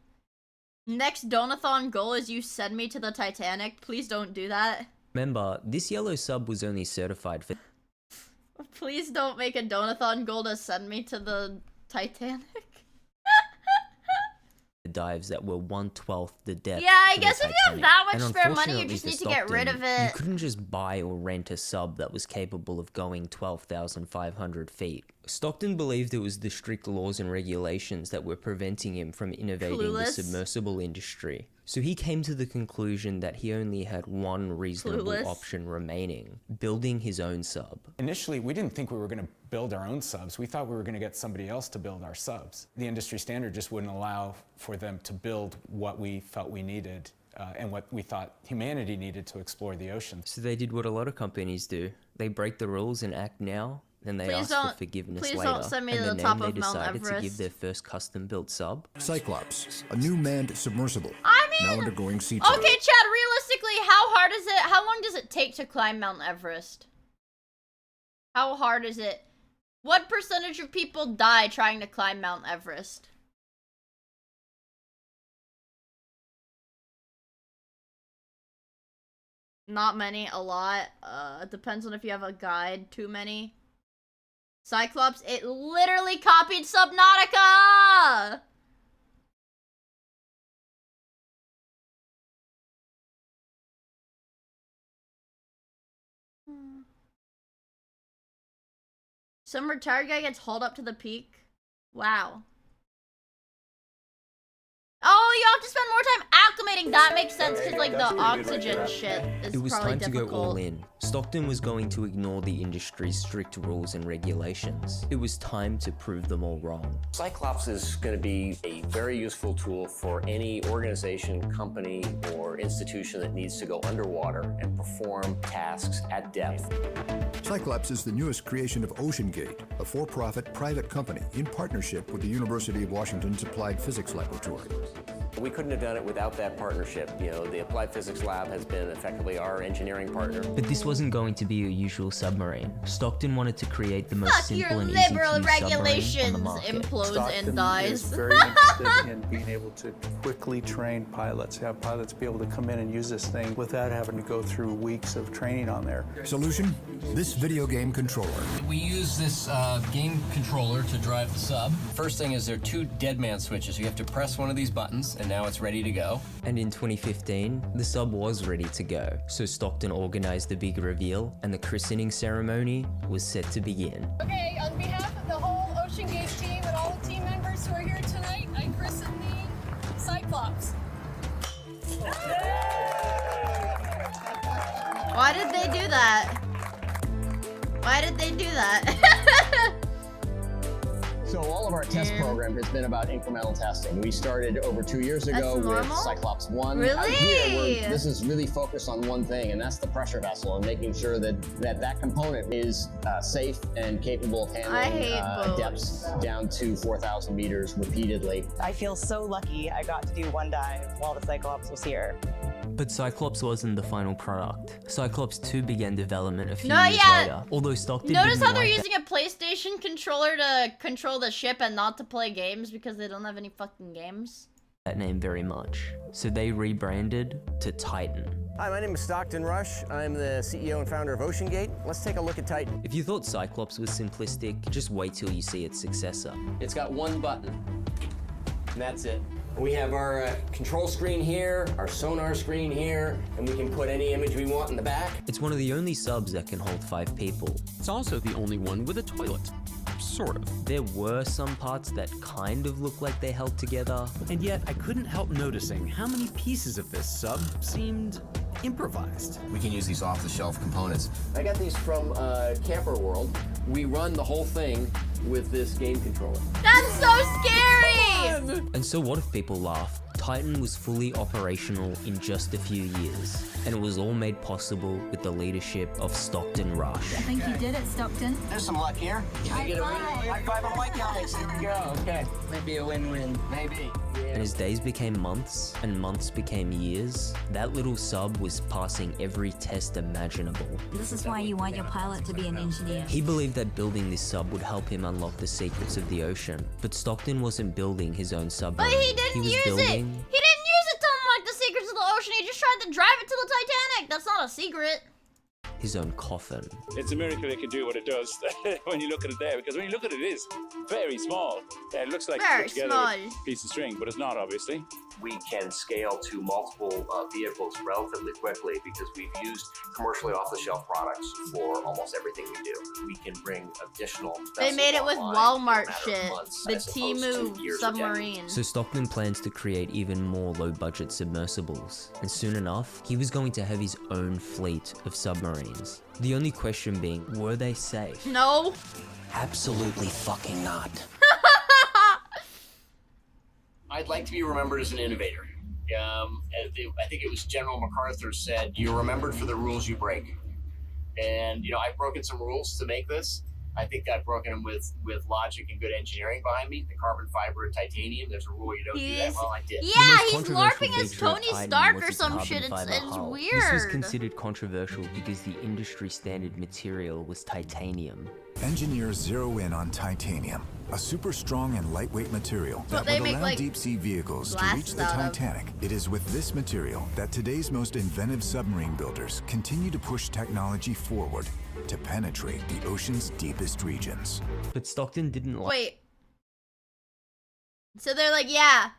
Next donathon goal is you send me to the Titanic. Please don't do that. Remember, this yellow sub was only certified for... Please don't make a donathon goal to send me to the Titanic. dives that were 1/12 the depth. Yeah, I guess if you have that much and spare money, you unfortunately just for need to get rid Stockton, of it. You couldn't just buy or rent a sub that was capable of going 12,500 feet. Stockton believed it was the strict laws and regulations that were preventing him from innovating Clueless. the submersible industry. So he came to the conclusion that he only had one reasonable Clueless. option remaining, building his own sub. Initially, we didn't think we were going to build our own subs. We thought we were going to get somebody else to build our subs. The industry standard just wouldn't allow for them to build what we felt we needed and what we thought humanity needed to explore the ocean. So they did what a lot of companies do. They break the rules and act now, then they Please ask for don't- forgiveness please later. don't send me and to the then top they of Mount decided to give Everest. their first custom-built sub. Cyclops, a new manned submersible. I mean, now undergoing sea trials. Okay, Chad, realistically, how long does it take to climb Mount Everest? How hard is it? What percentage of people die trying to climb Mount Everest? Not many, a lot. It depends on if you have a guide. Too many. Cyclops, it literally copied Subnautica! Some retired guy gets hauled up to the peak. Wow. Oh, you have to spend more time acclimating. That makes sense because like the oxygen shit is It was probably time to difficult. go all in. Stockton was going to ignore the industry's strict rules and regulations. It was time to prove them all wrong. Cyclops is going to be a very useful tool for any organization, company, or institution that needs to go underwater and perform tasks at depth. Cyclops is the newest creation of OceanGate, a for-profit private company in partnership with the University of Washington's Applied Physics Laboratory. We couldn't have done it without that partnership. You know, the Applied Physics Lab has been effectively our engineering partner. But this wasn't going to be your usual submarine. Stockton wanted to create the most Fuck simple your and easy to liberal use submarine on regulations the market. implodes Stockton and dies. is very interested in being able to quickly train pilots, have pilots be able to come in and use this thing without having to go through weeks of training on there. Solution? This video game controller. We use this game controller to drive the sub. First thing is there are two dead man switches. You have to press one of these buttons, and now it's ready to go. And in 2015, the sub was ready to go. So Stockton organized the big reveal, and the christening ceremony was set to begin. Okay, on behalf of the whole Ocean Gate team and all the team members who are here tonight, I christen the Cyclops. Why did they do that? Why did they do that? So all of our test program has been about incremental testing. We started over 2 years ago with Cyclops 1. Really? Out here, this is really focused on one thing, and that's the pressure vessel, and making sure that that component is safe and capable of handling depths down to 4,000 meters repeatedly. I feel so lucky I got to do one dive while the Cyclops was here. But Cyclops wasn't the final product. Cyclops 2 began development a few No, years yeah. later. Although Stockton Notice didn't how they're like using a PlayStation controller to control the ship and not to play games because they don't have any fucking games? that name very much. So they rebranded to Titan. Hi, my name is Stockton Rush. I'm the CEO and founder of OceanGate. Let's take a look at Titan. If you thought Cyclops was simplistic, just wait till you see its successor. It's got one button, and that's it. We have our control screen here, our sonar screen here, and we can put any image we want in the back. It's one of the only subs that can hold 5 people. It's also the only one with a toilet. Sort of. There were some parts that kind of looked like they held together. And yet, I couldn't help noticing how many pieces of this sub seemed improvised. We can use these off-the-shelf components. I got these from Camper World. We run the whole thing with this game controller. That's so scary! And so what if people laughed? Titan was fully operational in just a few years, and it was all made possible with the leadership of Stockton Rush. I think you did it, Stockton. There's some luck here. High Get a five. high five on White Comics. Here we go. Okay. Might be a win-win. Maybe. And as days became months, and months became years, that little sub was passing every test imaginable. This is why you want your pilot to be an engineer. He believed that building this sub would help him unlock the secrets of the ocean, but Stockton wasn't building his own submarine. But he didn't use it! He didn't use it to unlock the secrets of the ocean, he just tried to drive it to the Titanic! That's not a secret. His own coffin. It's a miracle it can do what it does when you look at it there, because when you look at it, it is very small. Yeah, it looks like Very it's put together with a piece of string, but it's not, obviously. We can scale to multiple vehicles relatively quickly because we've used commercially off-the-shelf products for almost everything we do. We can bring additional They made it with Walmart shit. The Temu years or submarine. So Stockton plans to create even more low-budget submersibles, and soon enough, he was going to have his own fleet of submarines. The only question being, were they safe? No. Absolutely fucking not. I'd like to be remembered as an innovator. I think it was General MacArthur said, "You're remembered for the rules you break." And I've broken some rules to make this. I think I've broken them with logic and good engineering behind me. The carbon fiber and titanium. There's a rule you don't do that. Well, I did. Yeah, he's LARPing as Tony Stark or some shit. It's weird. This was considered controversial because the industry standard material was titanium. Engineers zero in on titanium, a super strong and lightweight material that would allow deep-sea vehicles to reach the Titanic. It is with this material that today's most inventive submarine builders continue to push technology forward to penetrate the ocean's deepest regions. But Stockton didn't like— Wait. So they're like, yeah,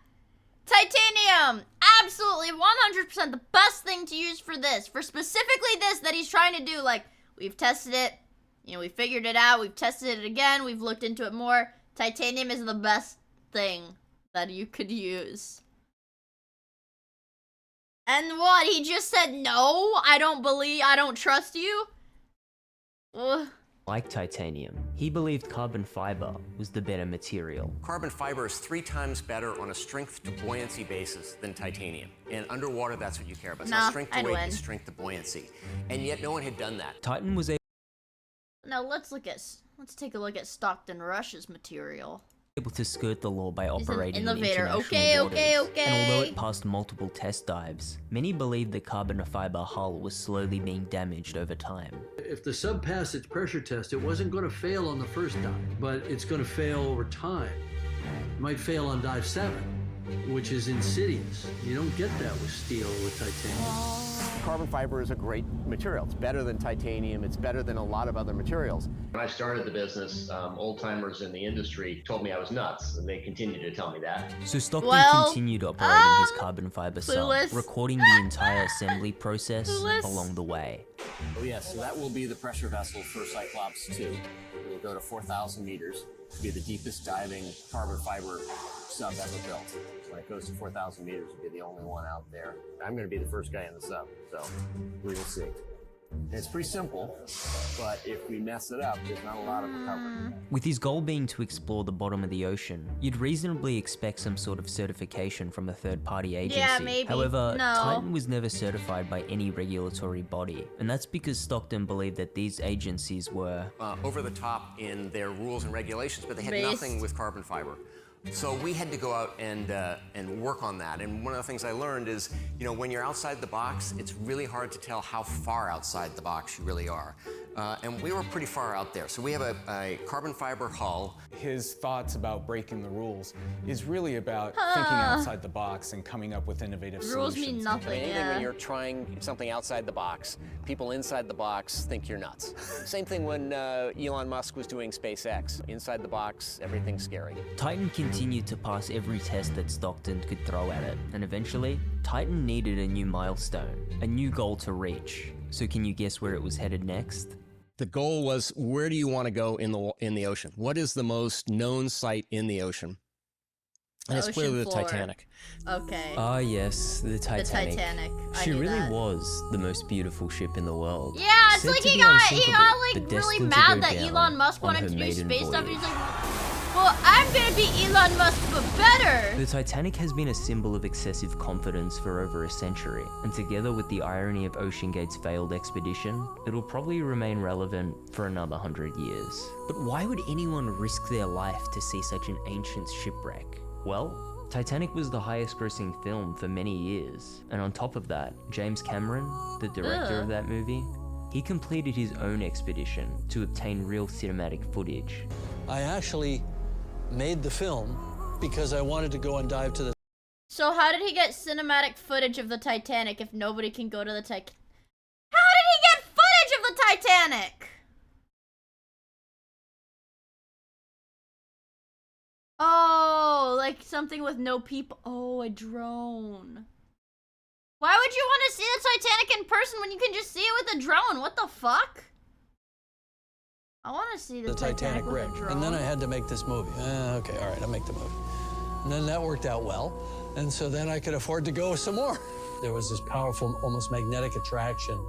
titanium, absolutely 100% the best thing to use for this, for specifically this that he's trying to do. Like, we've tested it, we figured it out, we've tested it again, we've looked into it more. Titanium is the best thing that you could use. And what, he just said, no, I don't trust you? Ugh. Like titanium, he believed carbon fiber was the better material. Carbon fiber is 3 times better on a strength to buoyancy basis than titanium. And underwater, that's what you care about. It's not strength to weight, it's strength to buoyancy. And yet no one had done that. Titan was able— Now let's take a look at Stockton Rush's material. able to skirt the law by operating in innovator. international waters. Okay. And although it passed multiple test dives, many believe the carbon fiber hull was slowly being damaged over time. If the sub passed its pressure test, it wasn't going to fail on the first dive, but it's going to fail over time. It might fail on dive 7, which is insidious. You don't get that with steel or with titanium. Carbon fiber is a great material. It's better than titanium. It's better than a lot of other materials. When I started the business, old-timers in the industry told me I was nuts, and they continue to tell me that. So Stockton continued operating his carbon fiber sub, recording the entire assembly process along the way. Oh yes, so that will be the pressure vessel for Cyclops 2. It will go to 4,000 meters. It'll be the deepest diving carbon fiber sub ever built. When it goes to 4,000 meters, it'll be the only one out there. I'm going to be the first guy in the sub, so we will see. And it's pretty simple, but if we mess it up, there's not a lot of recovery. With his goal being to explore the bottom of the ocean, you'd reasonably expect some sort of certification from a third-party agency. Yeah, maybe. However, No. Titan was never certified by any regulatory body, and that's because Stockton believed that these agencies were over the top in their rules and regulations, but they had Based. nothing with carbon fiber. So we had to go out and work on that. And one of the things I learned is, you know, when you're outside the box, it's really hard to tell how far outside the box you really are. And we were pretty far out there. So we have a carbon fiber hull. His thoughts about breaking the rules is really about thinking outside the box and coming up with innovative Rules solutions. mean nothing, Anything when you're trying something outside the box, people inside the box think you're nuts. Same thing when Elon Musk was doing SpaceX. Inside the box, everything's scary. Titan continued to pass every test that Stockton could throw at it, and eventually, Titan needed a new milestone, a new goal to reach. So can you guess where it was headed next? The goal was, where do you want to go in the ocean? What is the most known site in the ocean? And it's clearly the Titanic. Okay. Ah yes, the Titanic. The Titanic. I She knew really that. was the most beautiful ship in the world. Yeah, it's Said like to he be got unsinkable, like but really destined to mad go that down Elon Musk on wanted her to do maiden space stuff. voyage. He's like, well, I'm gonna be Elon Musk, but better. The Titanic has been a symbol of excessive confidence for over a century, and together with the irony of OceanGate's failed expedition, it'll probably remain relevant for another 100 years. But why would anyone risk their life to see such an ancient shipwreck? Well, Titanic was the highest grossing film for many years, and on top of that, James Cameron, the director of that movie, he completed his own expedition to obtain real cinematic footage. I actually made the film because I wanted to go and dive to the... So how did he get cinematic footage of the Titanic if nobody can go to the Titanic? How did he get footage of the Titanic? Oh, like something with no people. Oh, a drone. Why would you want to see the Titanic in person when you can just see it with a drone? What the fuck? I want to see the Titanic with wreck. a drone. And then I had to make this movie. Okay, all right, I'll make the movie. And then that worked out well. And so then I could afford to go some more. There was this powerful, almost magnetic attraction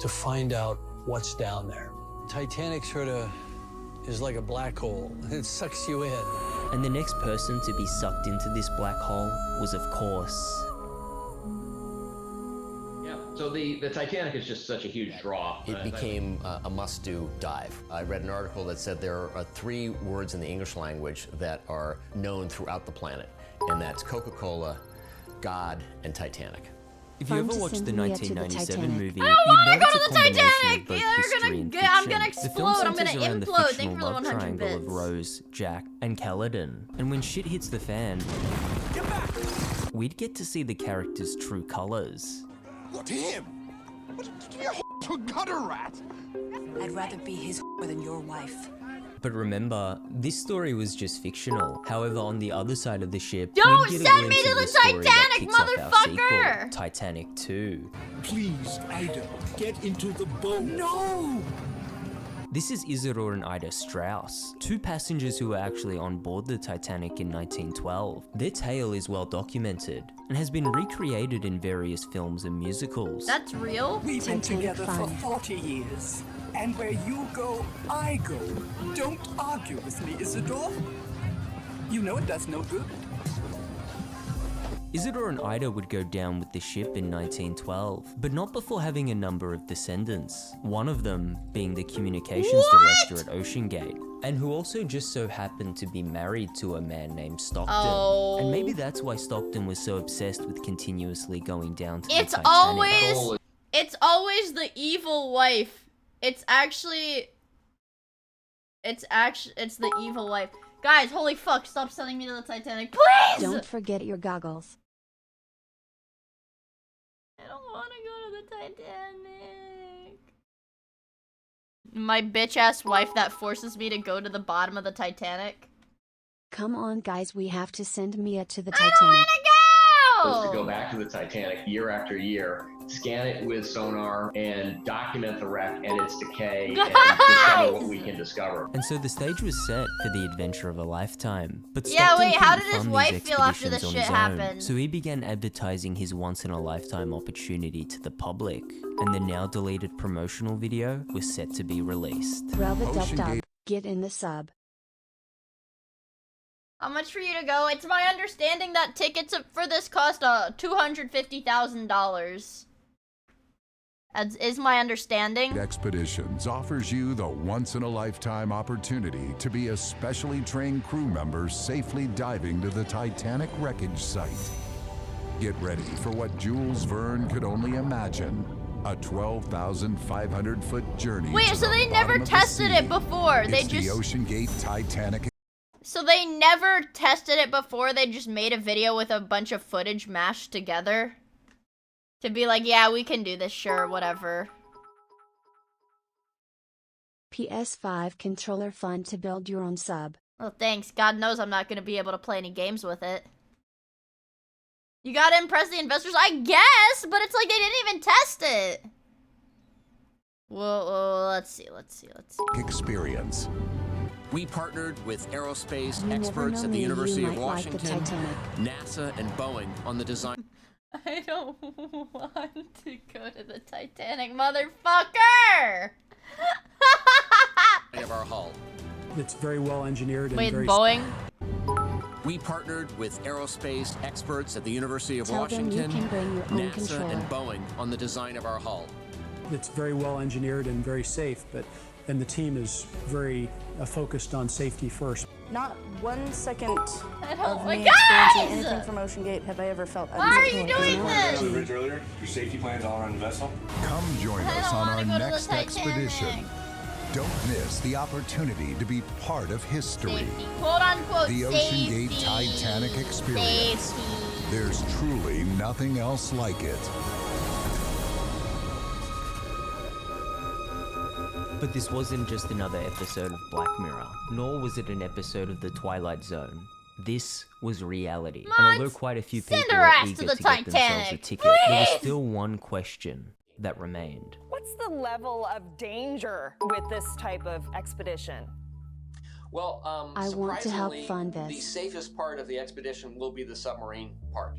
to find out what's down there. Titanic sort of is like a black hole. It sucks you in. And the next person to be sucked into this black hole was, of course... Yeah. So the Titanic is just such a huge draw. It became a must-do dive. I read an article that said there are 3 words in the English language that are known throughout the planet, and that's Coca-Cola, God, and Titanic. If you ever watched the 1997 movie, I don't want to you'd go know to it's the a combination Titanic. of both Yeah, history and I'm fiction. gonna The film explode. I'm gonna centers around the implode. Thank you fictional for the love 100 triangle of bits. Rose, Jack, and Caledon. And when shit hits the fan, we'd get to see the characters' true colors. What, him? What, you're a gutter rat. I'd rather be his than your wife. But remember, this story was just fictional. However, on the other side of the ship, Don't we'd get a send me glimpse to of the story that Titanic, kicks off our motherfucker! sequel, Titanic 2. Please, Ida, get into the boat. No! This is Isidore and Ida Strauss, 2 passengers who were actually on board the Titanic in 1912. Their tale is well documented and has been recreated in various films and musicals. That's real? We've been together for 40 years. And where you go, I go. Don't argue with me, Isidore. You know it does no good. Isidore and Ida would go down with the ship in 1912, but not before having a number of descendants, one of them being the communications director at OceanGate, and who also just so happened to be married to a man named Stockton. Oh. And maybe that's why Stockton was so obsessed with continuously going down to the It's Titanic. always the evil wife. It's the evil wife. Guys, holy fuck, stop sending me to the Titanic, please! Don't forget your goggles. I don't want to go to the Titanic. My bitch-ass wife that forces me to go to the bottom of the Titanic. Come on, guys, we have to send Mia to the I Titanic. don't want to go! Was to go back to the Titanic year after year, scan it with sonar, and document the wreck and its decay, and discover what we can discover. And so the stage was set for the adventure of a lifetime. But Yeah, Stockton wait, how couldn't did his fund wife these feel after this expeditions shit on his own, happened? So he began advertising his once-in-a-lifetime opportunity to the public, and the now-deleted promotional video was set to be released. Dub, get in the sub. How much for you to go? It's my understanding that tickets for this cost $250,000. Is my understanding. Expeditions offers you the once-in-a-lifetime opportunity to be a specially trained crew member safely diving to the Titanic wreckage site. Get ready for what Jules Verne could only imagine. A 12,500-foot journey. Wait, so they never tested it before. It's They the just OceanGate Titanic. So they never tested it before. They just made a video with a bunch of footage mashed together to be like, yeah, we can do this, sure, whatever. PS5 controller fun to build your own sub. Well, thanks. God knows I'm not going to be able to play any games with it. You gotta impress the investors, I guess, but it's like they didn't even test it. Well, let's see. Experience. We partnered with aerospace You experts never know, at the maybe University you of might like the Washington, Titanic. NASA, and Boeing on the design I don't want to go to the Titanic, motherfucker! of our hull. It's very well engineered and Wait, very Boeing? We partnered with aerospace experts at the University of Tell them you Washington, can bring your own NASA, controller. and Boeing on the design of our hull. It's very well engineered and very safe, and the team is very focused on safety first. Not 1 second of my me guys! experiencing anything from OceanGate have I ever felt Why are you unsecure. doing this? On the bridge earlier, your safety plans all around the vessel. Come join I us don't on wanna our go to the next Titanic. expedition. Don't miss the opportunity to be part of history. Safety. Quote unquote The safety. OceanGate Titanic experience. Safety. There's truly nothing else like it. But this wasn't just another episode of Black Mirror, nor was it an episode of The Twilight Zone. This was reality. And although quite a few people send her were ass eager to to the get themselves a Titanic, ticket, there was please! still one question that remained. What's the level of danger with this type of expedition? Well, I want to help surprisingly, fund the this. safest part of the expedition will be the submarine part.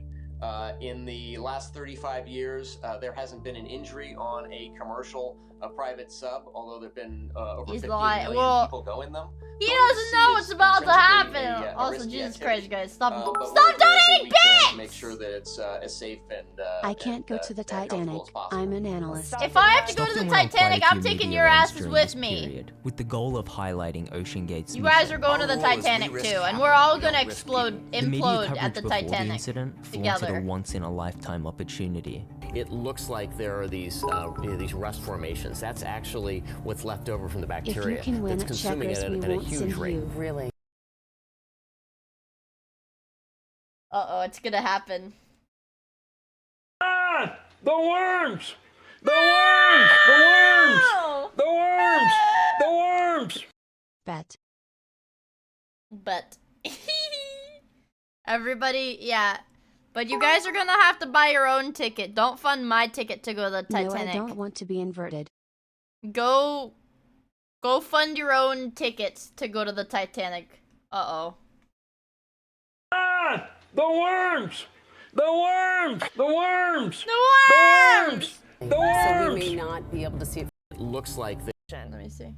In the last 35 years, there hasn't been an injury on a commercial private sub, although there have been over He's 15 lying. million Well, people go in them. He Going to doesn't sea know is what's about to intrinsically happen. a Also, risky Jesus activity. Christ, guys, stop But we're doing doing everything we can bits! to make sure that it's as safe and I can't go to the Titanic. I'm an analyst. If I have to go to the Stockton went on quite Titanic, a I'm few taking media your runs asses during with this me. period, with the goal of highlighting OceanGate's You guys mission. are going to the Our role is we Titanic risk too, and we're all gonna risk explode, The media implode coverage at the before the Titanic incident flaunted together. a once-in-a-lifetime opportunity. It looks like there are these rust formations. That's actually what's left over from the If you bacteria can win that's at consuming checkers, it we at a won't huge send rate. you. Really? Uh-oh, it's gonna happen. Ah! The worms! The worms! The worms! No! The worms! The worms! Bet. But everybody, yeah. But you guys are gonna have to buy your own ticket. Don't fund my ticket to go to the Titanic. No, I don't want to be inverted. Go fund your own tickets to go to the Titanic. Uh-oh. Ah! The worms! The worms! The worms! The worms! The worms! So we may not be able to see it. It looks like Let me see.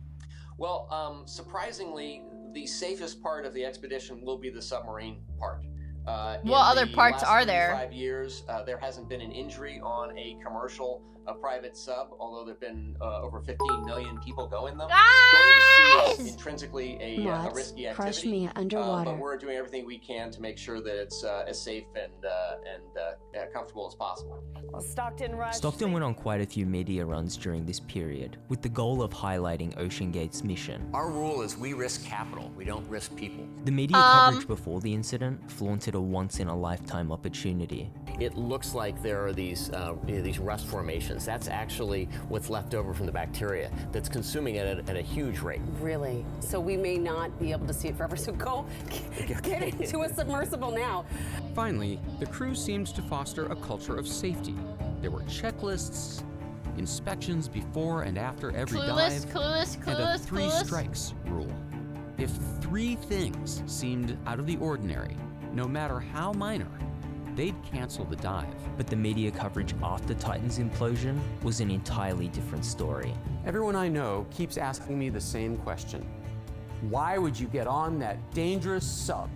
Well, surprisingly, the safest part of the expedition will be the submarine part. What other parts are there? 5 years, there hasn't been an injury on a commercial, private sub, although there've been over 15 million people go in them. Going to sea is intrinsically a risky Crush activity, me underwater. but we're doing everything we can to make sure that it's as safe and comfortable as possible. Well, Stockton went on quite a few media runs during this period, with the goal of highlighting OceanGate's mission. Our rule is we risk capital, we don't risk people. The media coverage before the incident flaunted a once-in-a-lifetime opportunity. It looks like there are these rust formations. That's actually what's left over from the bacteria that's consuming it at a huge rate. Really? So we may not be able to see it forever. So go get into a submersible now. Finally, the crew seemed to foster a culture of safety. There were checklists, inspections before and after every dive, and a 3 strikes rule. If 3 things seemed out of the ordinary, no matter how minor, they'd cancel the dive. But the media coverage after Titan's implosion was an entirely different story. Everyone I know keeps asking me the same question. Why would you get on that dangerous sub?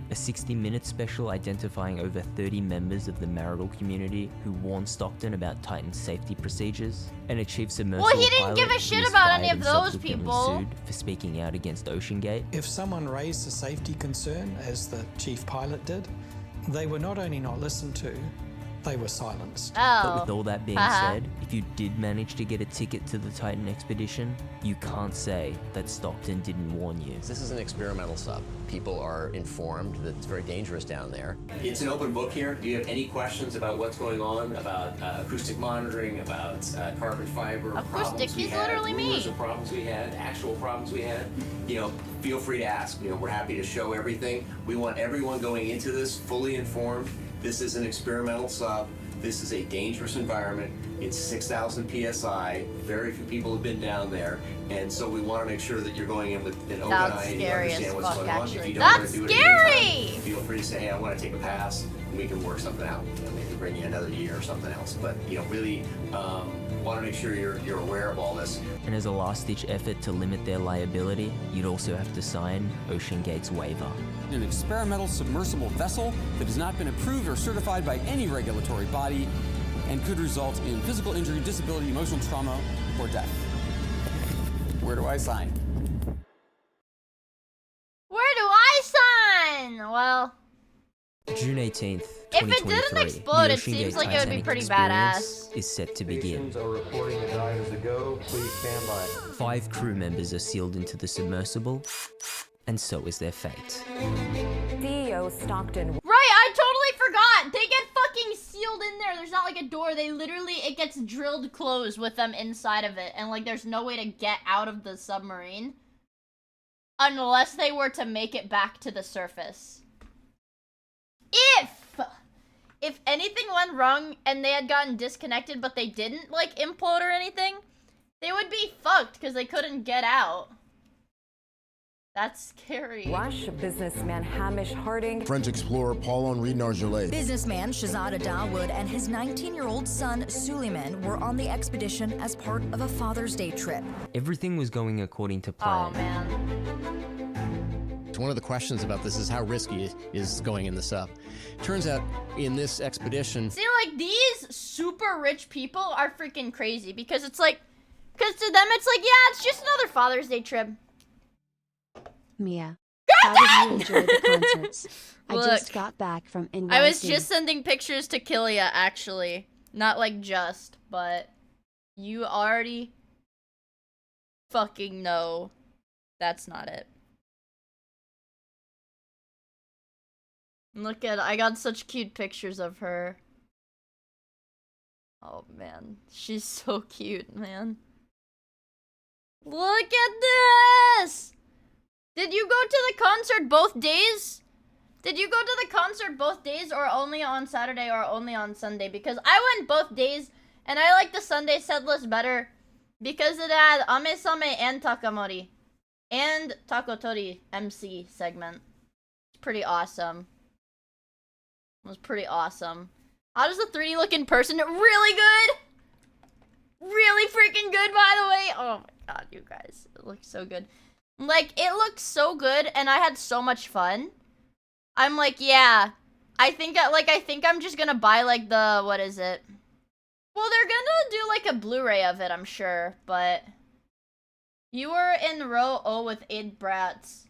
A 60-minute special identifying over 30 members of the marital community who warned Stockton about Titan's safety procedures, and a chief submersible Well, he didn't pilot give a who shit was about fired any of and those subsequently people. sued for speaking out against OceanGate. If someone raised a safety concern, as the chief pilot did, they were not only not listened to, they were silenced. But with all that being said, if you did manage to get a ticket to the Titan expedition, you can't say that Stockton didn't warn you. This is an experimental sub. People are informed that it's very dangerous down there. It's an open book here. Do you have any questions about what's going on, about acoustic monitoring, about carbon fiber Acoustic problems we is had, literally me. rumors of problems we had, actual problems we had? Feel free to ask. We're happy to show everything. We want everyone going into this fully informed. This is an experimental sub. This is a dangerous environment. It's 6,000 PSI. Very few people have been down there. And so we want to make sure that you're going in with an open eye and you understand what's going on. If you don't want to do it anytime, feel free to say, hey, I want to take a pass, and we can work something out. Maybe bring you another year or something else. But, really want to make sure you're aware of all this. And as a last-ditch effort to limit their liability, you'd also have to sign OceanGate's waiver. An experimental submersible vessel that has not been approved or certified by any regulatory body and could result in physical injury, disability, emotional trauma, or death. Where do I sign? Where do I sign? Well, June 18th, if it 2023, didn't explode, the it seems OceanGate like it would be Titanic pretty experience badass. is set to begin. Are reporting the dive as a go. Please stand by. 5 crew members are sealed into the submersible, and so is their fate. CEO Stockton. Right, I totally forgot. They get fucking sealed in there. There's not like a door. It gets drilled closed with them inside of it. And like there's no way to get out of the submarine. Unless they were to make it back to the surface. If anything went wrong and they had gotten disconnected but they didn't like implode or anything, they would be fucked because they couldn't get out. That's scary. Rush businessman Hamish Harding. French explorer Paul-Henri Nargeolet. Businessman Shahzada Dawood and his 19-year-old son Suleiman were on the expedition as part of a Father's Day trip. Everything was going according to plan. Oh man. One of the questions about this is how risky is going in the sub. Turns out in this expedition... See, like, these super rich people are freaking crazy because it's like... Because to them it's like, yeah, it's just another Father's Day trip. Mia, how did you enjoy the concerts? I Look, just got back from NYC. I was just sending pictures to Killia, actually. Not like just, but you already fucking know that's not it. Look at, I got such cute pictures of her. Oh man, she's so cute, man. Look at this! Did you go to the concert both days? Did you go to the concert both days or only on Saturday or only on Sunday? Because I went both days and I like the Sunday set list better because it had Ame-same and Takamori and Takotori MC segment. It's pretty awesome. It was pretty awesome. How does the 3D look in person? Really good! Really freaking good, by the way! Oh my god, you guys. It looks so good. Like, it looked so good, and I had so much fun. I'm like, yeah, I think I'm just gonna buy like the, what is it? Well, they're gonna do like a Blu-ray of it, I'm sure, but you were in row O with 8 brats.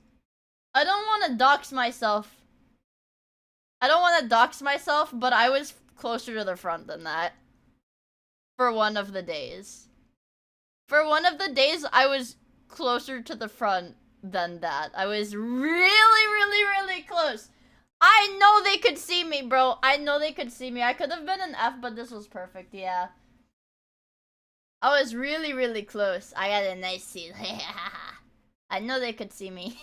I don't want to dox myself. But I was closer to the front than that. For one of the days. I was closer to the front than that. I was really close. I know they could see me, bro. I know they could see me. I could have been an F, but this was perfect, yeah. I was really close. I got a nice seat. I know they could see me.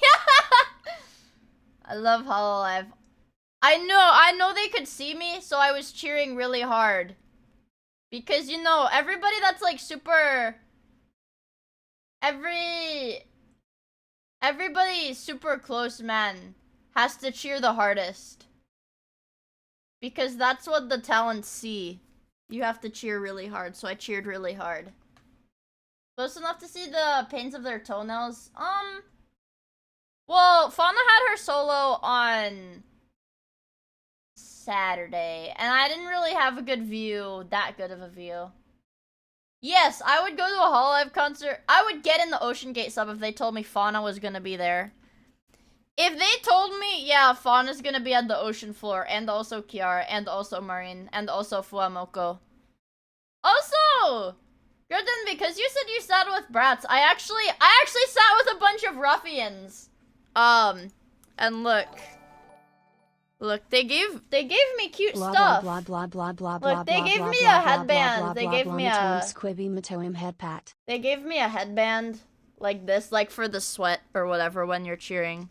I love HOLOLIVE. I know they could see me, so I was cheering really hard. Because, you know, everybody that's like super... Everybody super close, man, has to cheer the hardest. Because that's what the talents see. You have to cheer really hard, so I cheered really hard. Close enough to see the pains of their toenails? Well, Fauna had her solo on Saturday, and I didn't really have a good view, that good of a view. Yes, I would go to a HOLOLIVE concert. I would get in the Ocean Gate sub if they told me Fauna was gonna be there. If they told me, yeah, Fauna's gonna be at the ocean floor, and also Kiara, and also Marine, and also Fuamoko. Also, Gordon, because you said you sat with brats, I actually sat with a bunch of ruffians. And look, they gave me cute stuff. Blah blah blah blah blah Look, blah. they gave blah, me blah, a blah, headband. blah, They blah, gave blah, me Matoem a squibby Matoem head pat. They gave me a headband like this, like for the sweat or whatever when you're cheering.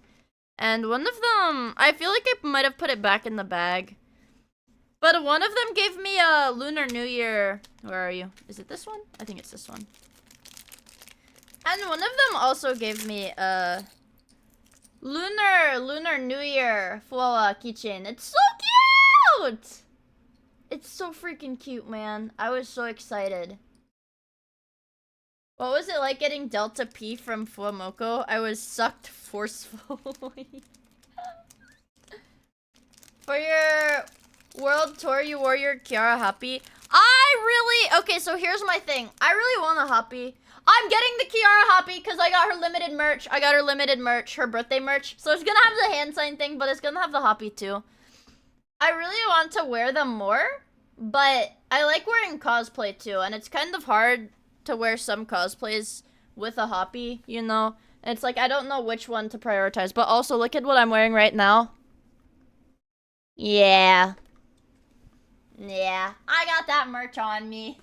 And one of them, I feel like I might have put it back in the bag. But one of them gave me a Lunar New Year. Where are you? Is it this one? I think it's this one. And one of them also gave me a Lunar New Year Fuwa keychain. It's so cute! It's so freaking cute, man. I was so excited. What was it like getting Delta P from Fuamoko? I was sucked forcefully. For your world tour, you wore your Kiara Happy. Okay, so here's my thing. I really want a Happy. I'm getting the Kiara Happy because I got her limited merch. Her birthday merch. So it's gonna have the hand sign thing, but it's gonna have the Happy too. I really want to wear them more, but I like wearing cosplay too, and it's kind of hard to wear some cosplays with a Happy, you know? And it's like, I don't know which one to prioritize, but also look at what I'm wearing right now. Yeah. Yeah, I got that merch on me.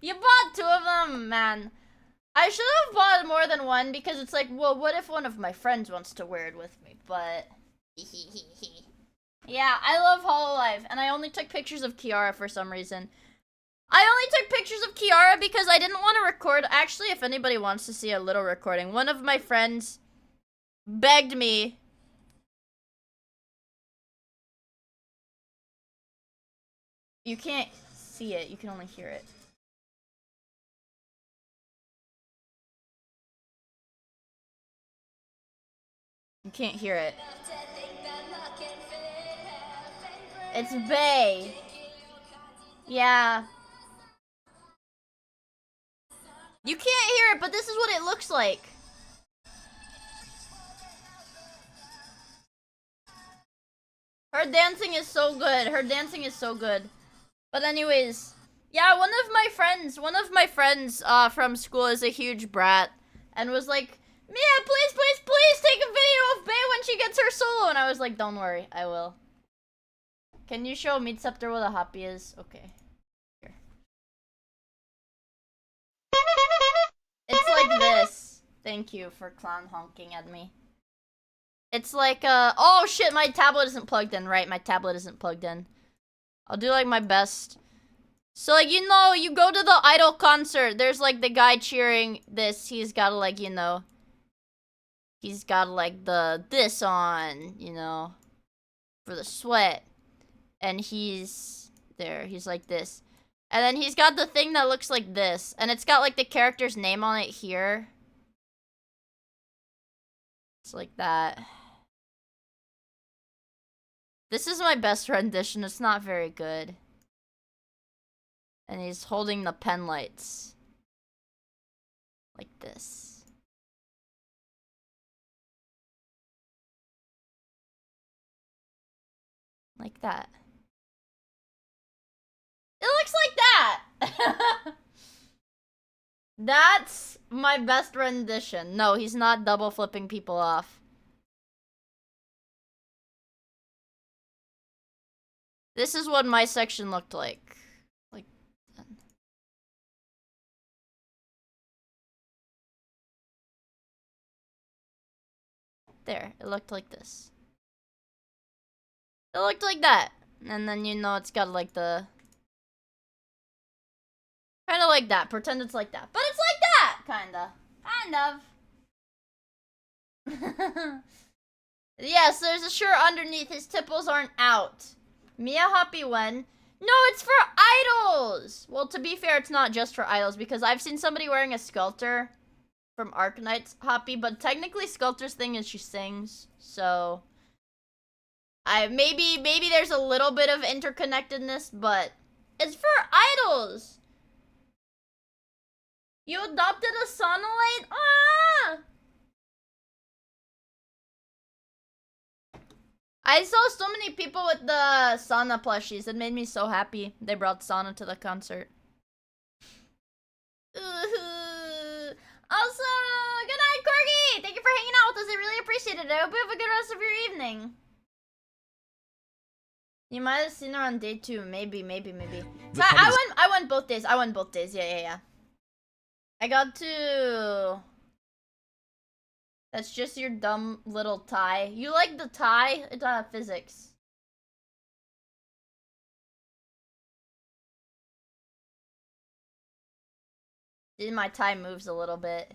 You bought 2 of them, man. I should have bought more than one because it's like, well, what if one of my friends wants to wear it with me? But yeah, I love HOLOLIVE, and I only took pictures of Kiara for some reason. I only took pictures of Kiara because I didn't want to record. Actually, if anybody wants to see a little recording, one of my friends begged me. You can't see it, you can only hear it. You can't hear it. It's Bae. Yeah. You can't hear it, but this is what it looks like. Her dancing is so good. Her dancing is so good. But anyways, yeah, one of my friends from school is a huge brat and was like, Mia, please take a video of Bae when she gets her solo. And I was like, don't worry, I will. Can you show Midceptor what a Happy is? Okay. Here. It's like this. Thank you for clown honking at me. It's like, oh shit, my tablet isn't plugged in, right? My tablet isn't plugged in. I'll do like my best. So like, you know, you go to the Idol concert, there's like the guy cheering this, he's got like, you know, he's got like this on, you know, for the sweat. And he's there, he's like this. And then he's got the thing that looks like this, and it's got like the character's name on it here. It's like that. This is my best rendition. It's not very good. And he's holding the pen lights. Like this. Like that. It looks like that! That's my best rendition. No, he's not double flipping people off. This is what my section looked like. Like that. There, it looked like this. It looked like that. And then, you know, it's got like the... Kind of like that. Pretend it's like that. But it's like that! Kind of. Yes, there's a shirt underneath. His tipples aren't out. Miia Happy when? No, it's for idols! Well, to be fair, it's not just for idols, because I've seen somebody wearing a Skelter from Arcanite's Happy, but technically Skelter's thing is she sings, so... Maybe there's a little bit of interconnectedness, but it's for idols! You adopted a Sonolite? Ah! I saw so many people with the Sana plushies. It made me so happy. They brought Sana to the concert. Also, good night, Corgi! Thank you for hanging out with us. I really appreciate it. I hope you have a good rest of your evening. You might have seen her on day 2. Maybe. I went both days. Yeah. I got to... That's just your dumb little tie. You like the tie? It's physics. My tie moves a little bit.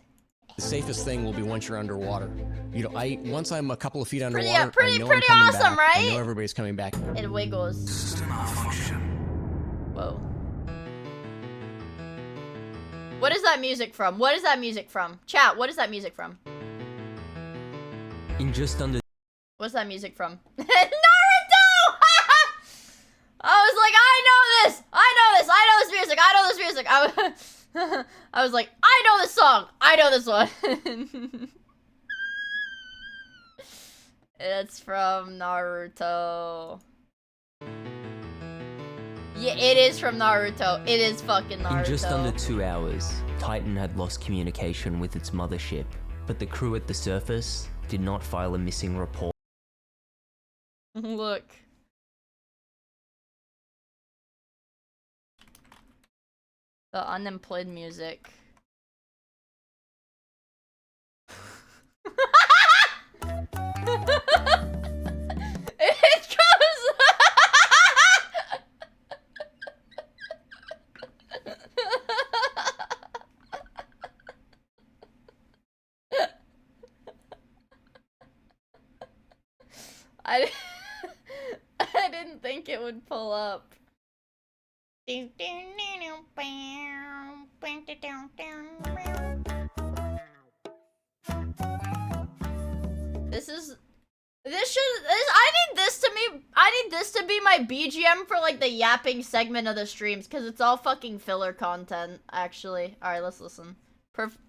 The safest thing will be once you're underwater. You know, once I'm a couple of feet underwater, Pretty I know I'm coming awesome, back. right? I know everybody's coming back. It wiggles. Whoa. What is that music from? Chat, what is that music from? In just under... What's that music from? Naruto! I was like, I know this music. I was like, I know this song. I know this one. It's from Naruto. Yeah, it is from Naruto. It is fucking Naruto. In just under 2 hours, Titan had lost communication with its mothership, but the crew at the surface did not file a missing report. Look. The unemployed music. It goes. I didn't think it would pull up. I need this to be my BGM for like the yapping segment of the streams, because it's all fucking filler content, actually. Alright, let's listen. Perfect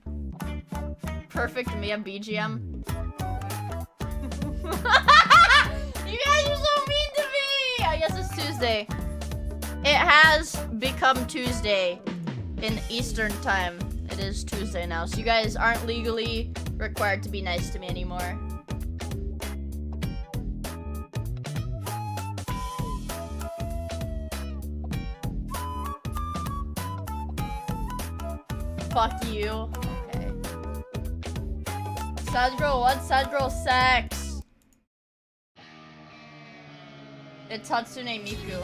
Miia BGM. You guys are so mean to me! I guess it's Tuesday. It has become Tuesday in Eastern time. It is Tuesday now, so you guys aren't legally required to be nice to me anymore. Fuck you. Okay. Sad girl, what? Sad girl sex. It's Hatsune Miku.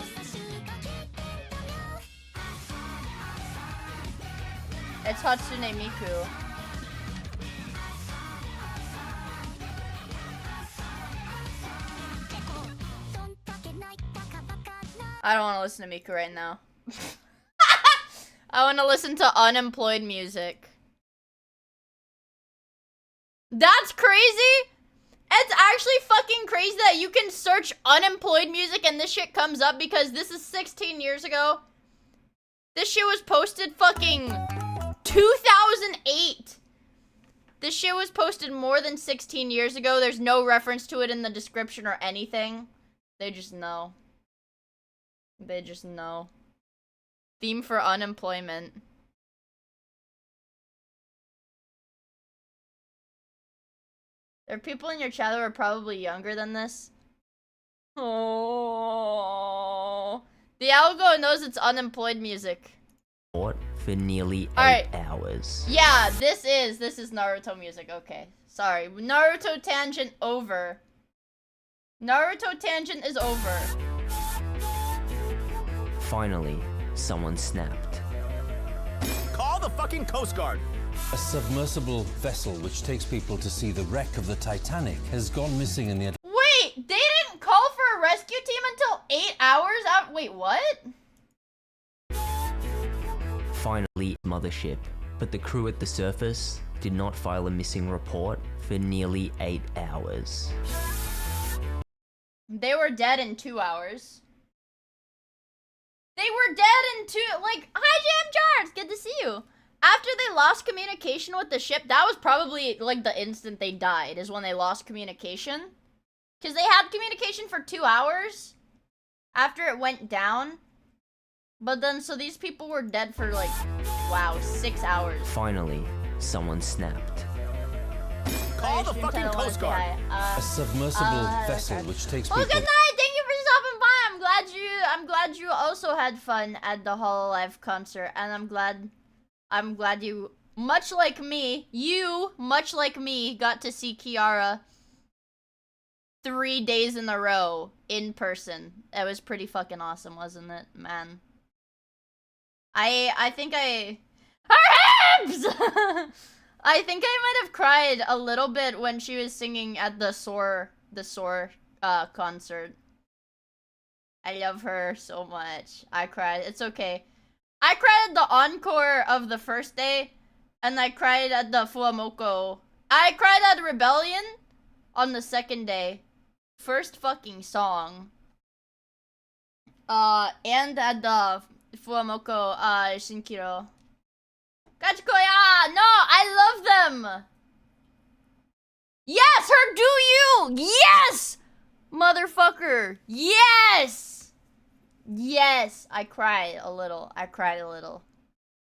It's Hatsune Miku. I don't want to listen to Miku right now. I want to listen to unemployed music. That's crazy! It's actually fucking crazy that you can search unemployed music and this shit comes up because this is 16 years ago. This shit was posted fucking 2008. This shit was posted more than 16 years ago. There's no reference to it in the description or anything. They just know. They just know. Theme for unemployment. There are people in your chat who are probably younger than this. Oh. The algo knows it's unemployed music. For nearly 8 hours. Yeah, this is Naruto music. Okay. Sorry. Naruto tangent over. Naruto tangent is over. Finally, someone snapped. Call the fucking Coast Guard. A submersible vessel which takes people to see the wreck of the Titanic has gone missing in the Wait, they didn't call for a rescue team until 8 hours out. Wait, what? Finally, mothership. But the crew at the surface did not file a missing report for nearly 8 hours. They were dead in 2 hours. They were dead in 2, like, hi Jam Jars, good to see you. After they lost communication with the ship, that was probably, like, the instant they died, is when they lost communication. Because they had communication for 2 hours after it went down. But then, so these people were dead for, like, wow, 6 hours. Finally, someone snapped. Call the fucking Coast Guard. a submersible vessel which takes Well, people. good night. Thank you for stopping by. I'm glad you also had fun at the HOLOLIVE concert, and I'm glad you, much like me, got to see Kiara 3 days in a row in person. It was pretty fucking awesome, wasn't it, man? I think her hips! I think I might have cried a little bit when she was singing at the Soar concert. I love her so much. I cried. It's okay. I cried at the encore of the first day, and I cried at the Fuamoko. I cried at Rebellion on the second day. First fucking song. And at the Fuamoko, Shinkiro. Gachikoya! No, I love them! Yes, her do you! Yes! Motherfucker! Yes! Yes! I cried a little.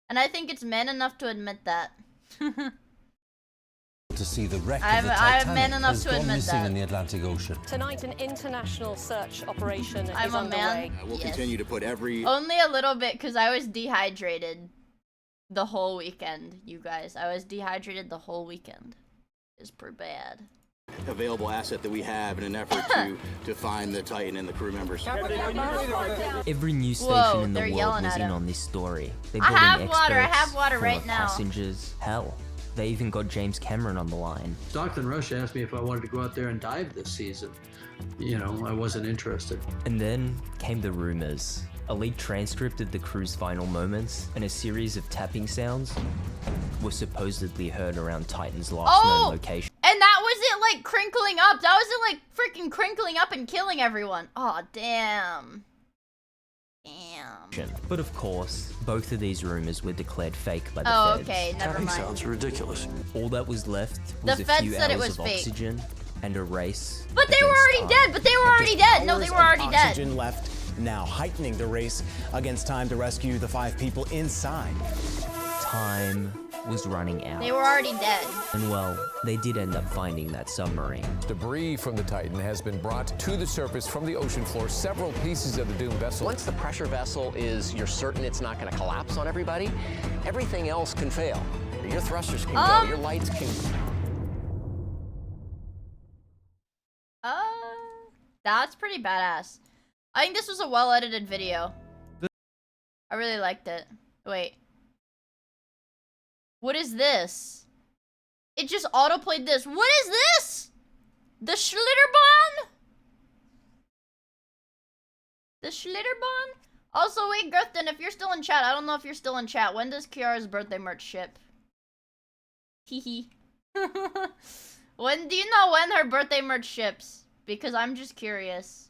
And I think it's man enough to admit that. To see the wreck I'm of the Titanic man enough has to gone admit missing that. in the Atlantic Ocean. Tonight, an international search operation I'm is a underway. man. We'll Yes. continue to put every Only a little bit, because I was dehydrated the whole weekend, you guys. I was dehydrated the whole weekend. It's pretty bad. available asset that we have in an effort to find the Titan and the crew members. Every news station Whoa, in the they're world yelling was at in him. on this story. They I brought have in water, I experts, have water right former now. Passengers, hell, they even got James Cameron on the line. Stockton Rush asked me if I wanted to go out there and dive this season. You know, I wasn't interested. And then came the rumors. A leaked transcript of the crew's final moments and a series of tapping sounds were supposedly heard around Titan's last known location. And that was it, like, crinkling up. That was it, like, freaking crinkling up and killing everyone. Oh, damn. Damn. But of course, both of these rumors were declared fake by the Oh, feds. okay, never mind. Sounds ridiculous. All that was left The was a feds few said it hours was of fake. oxygen and a race. But they were already dead. But they were already dead. No, they were already dead. Oxygen left now, heightening the race against time to rescue the 5 people inside. Time was running out. They were already dead. And well, they did end up finding that submarine. Debris from the Titan has been brought to the surface from the ocean floor. Several pieces of the doomed vessel. Once the pressure vessel is, you're certain it's not going to collapse on everybody, everything else can fail. Your thrusters can go, your lights can... That's pretty badass. I think this was a well-edited video. I really liked it. Wait. What is this? It just autoplayed this. What is this? The Schlitterbahn? The Schlitterbahn? Also, wait, Gerthen, if you're still in chat, I don't know if you're still in chat. When does Kiara's birthday merch ship? Hee hee. When do you know when her birthday merch ships? Because I'm just curious.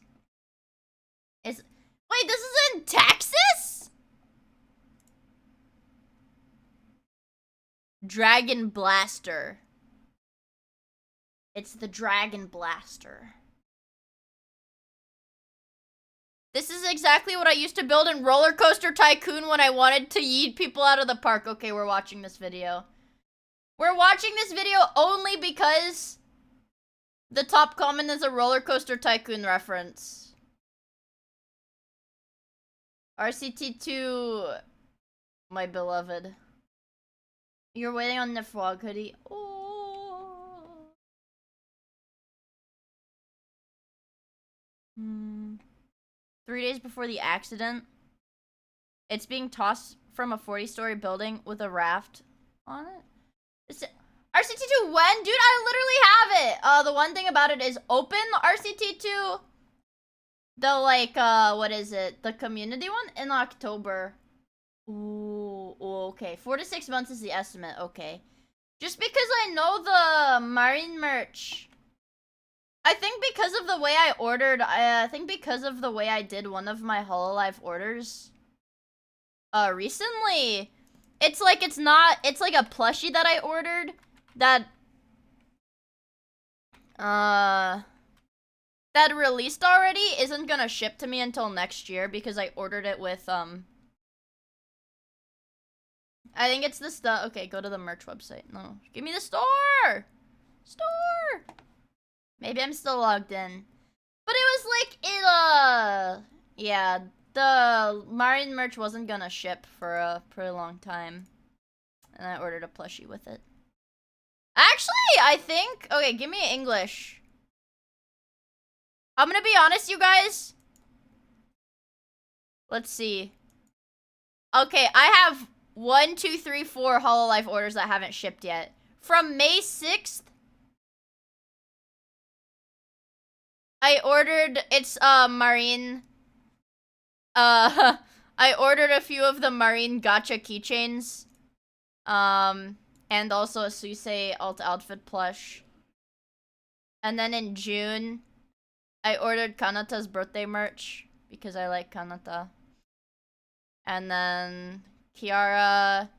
Wait, this is in Texas? Dragon Blaster. It's the Dragon Blaster. This is exactly what I used to build in Roller Coaster Tycoon when I wanted to yeet people out of the park. Okay, we're watching this video. We're watching this video only because the top comment is a Roller Coaster Tycoon reference. RCT2, my beloved. You're waiting on the frog hoodie. Oh. 3 days before the accident, it's being tossed from a 40-story building with a raft on it. RCT2 when? Dude, I literally have it. The one thing about it is open RCT2. The, like, what is it? The community one? In October. Ooh, okay. 4 to 6 months is the estimate. Okay. Just because I know the Marine merch. I think because of the way I ordered, I think because of the way I did one of my HOLOLIVE orders, recently, it's like it's like a plushie that I ordered that, that released already isn't gonna ship to me until next year because I ordered it with, I think it's the stuff. Okay, go to the merch website. No, give me the store! Store! Maybe I'm still logged in. But it was like, yeah, the Marine merch wasn't gonna ship for a pretty long time. And I ordered a plushie with it. Actually, I think, okay, give me English. I'm gonna be honest, you guys. Let's see. Okay, I have 1, 2, 3, 4 HOLOLIVE orders that haven't shipped yet. From May 6th, I ordered, it's, Marine, I ordered a few of the Marine gacha keychains, and also a Suisei alt outfit plush. And then in June, I ordered Kanata's birthday merch, because I like Kanata. And then Kiara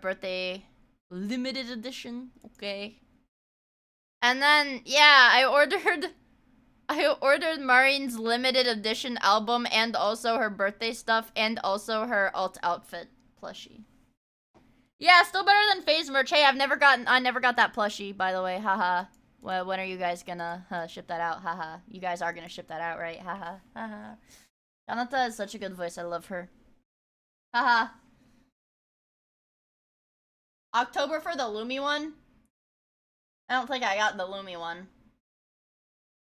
birthday limited edition, okay. And then, yeah, I ordered Marine's limited edition album and also her birthday stuff and also her alt outfit plushie. Yeah, still better than FaZe merch. Hey, I never got that plushie, by the way. Haha. Well, when are you guys gonna ship that out? Haha. You guys are gonna ship that out, right? Haha. Haha. Kanata has such a good voice. I love her. Haha. October for the Lumi one? I don't think I got the Lumi one.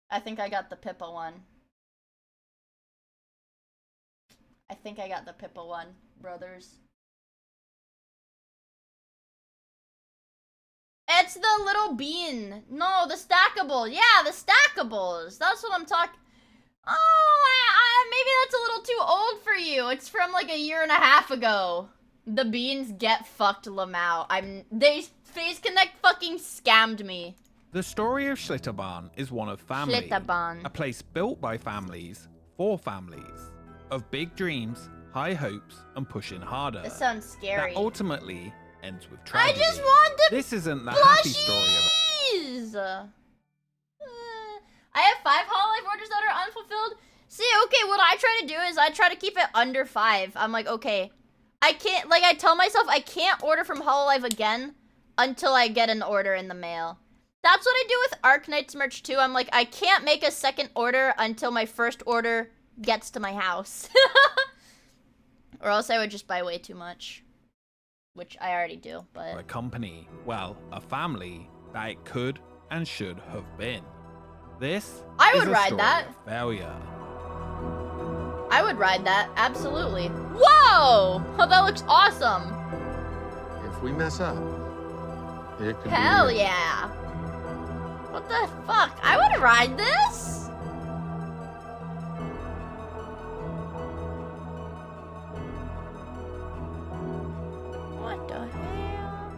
I think I got the Pippa one. I think I got the Pippa one, brothers. It's the little bean. No, the stackable. Yeah, the stackables. That's what I'm talking. Oh, maybe that's a little too old for you. It's from like a year and a half ago. The beans get fucked, Lamau. FaZe Connect fucking scammed me. The story of Schlitterbahn is one of family. Schlitterbahn. A place built by families, for families. Of big dreams, high hopes, and pushing harder. This sounds scary. That ultimately ends with tragedy. I just want the This isn't the happy story of it. I have 5 HOLOLIVE orders that are unfulfilled. See, okay, what I try to do is I try to keep it under 5. I'm like, okay, I can't, like, I tell myself I can't order from HOLOLIVE again until I get an order in the mail. That's what I do with Arknight's merch too. I'm like, I can't make a second order until my first order gets to my house. Or else I would just buy way too much. Which I already do, but... a company, well, a family that it could and should have been. This I is would a ride story that. of failure. I would ride that, absolutely. Whoa! Oh, that looks awesome. If we mess up, it could Hell be... yeah. What the fuck? I would ride this? What the hell?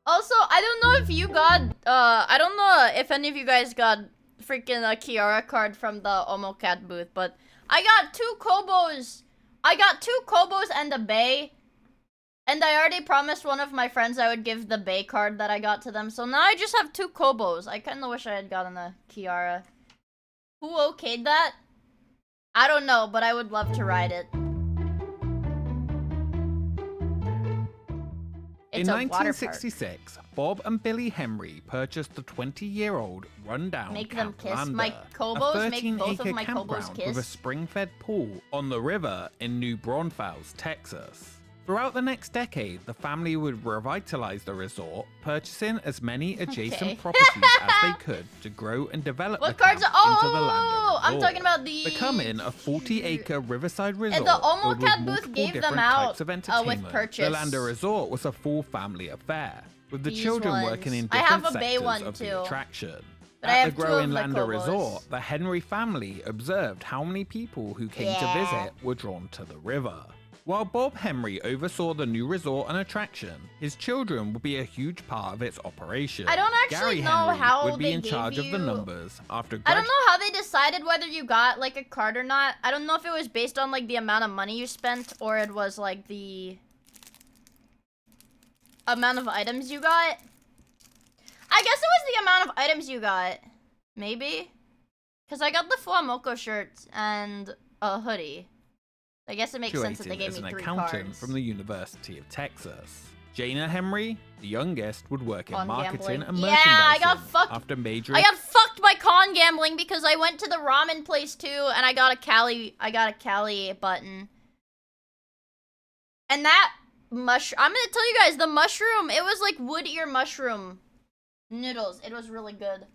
Also, I don't if you got, I don't know if any of you guys got freaking a Kiara card from the Omocat booth, but I got 2 Kobos. I got 2 Kobos and a Bay. And I already promised one of my friends I would give the Bay card that I got to them. So now I just have 2 Kobos. I kind of wish I had gotten a Kiara. Who okayed that? I don't know, but I would love to ride it. It's in a water 1966, Bob and Billy Henry purchased the 20-year-old rundown Make them Camp kiss. Lander, My Kobos a make both of 13-acre my Kobos campground kiss. with a spring-fed pool on the river in New Braunfels, Texas. Throughout the next decade, the family would revitalize the resort, purchasing as many adjacent properties as they could to grow and develop What the camp cards? into the Lander Oh, I'm resort, talking about the becoming a 40-acre riverside resort the filled with Omocat booth multiple gave them different out types of entertainment. with purchase. The Lander resort was a full family affair, with the These children ones. working in I different have a Bay sectors one of too. the attraction. But I At have the 2 growing of the Lander Kobos. resort, the Henry family observed how many people who came to Yeah. visit were drawn to the river. While Bob Henry oversaw the new resort and attraction, his children would be a huge part of its operation. I don't actually Gary know Henry how would be they in charge gave of the you- numbers after I don't know how they decided whether you got like a card or not. I don't know if it was based on like the amount of money you spent or it was like the amount of items you got. I guess it was the amount of items you got. Maybe? Because I got the Fuamoko shirt and a hoodie. I guess it makes sense that they gave as me an 3 accountant cards. from the University of Texas. Jana Henry, the youngest, would work in On marketing gambling. and Yeah, merchandising I got fucked. after major. I got fucked by con gambling because I went to the ramen place too and I got a Cali button. And that I'm gonna tell you guys, the mushroom, it was like wood ear mushroom noodles. It was really good.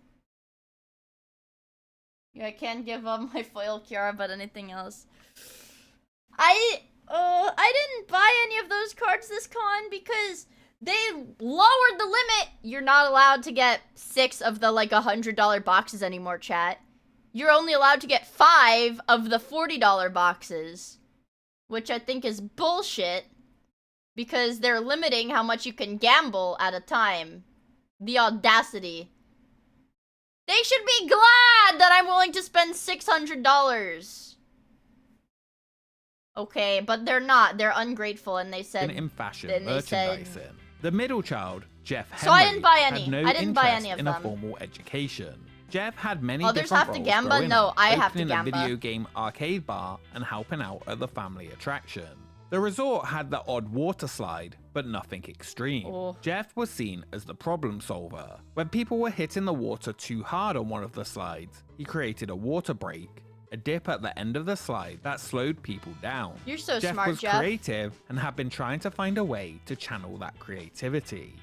Yeah, I can't give up my foil Kiara, but anything else. I didn't buy any of those cards this con because they lowered the limit. You're not allowed to get 6 of the like $100 boxes anymore, chat. You're only allowed to get 5 of the $40 boxes, which I think is bullshit because they're limiting how much you can gamble at a time. The audacity. They should be glad that I'm willing to spend $600. Okay, but they're not. They're ungrateful, and they said in fashion and they said- merchandising. The middle child, Jeff Henry, So I didn't buy any. had no I didn't buy interest any of in a them. formal education. Jeff had many Others different have to roles gamba? growing No, up, I have to opening a gamba. video game arcade bar and helping out at the family attraction. The resort had the odd water slide, but nothing extreme. Oh. Jeff was seen as the problem solver. When people were hitting the water too hard on one of the slides, he created a water break, a dip at the end of the slide that slowed people down. You're so Jeff smart, was Jeff. creative and had been trying to find a way to channel that creativity.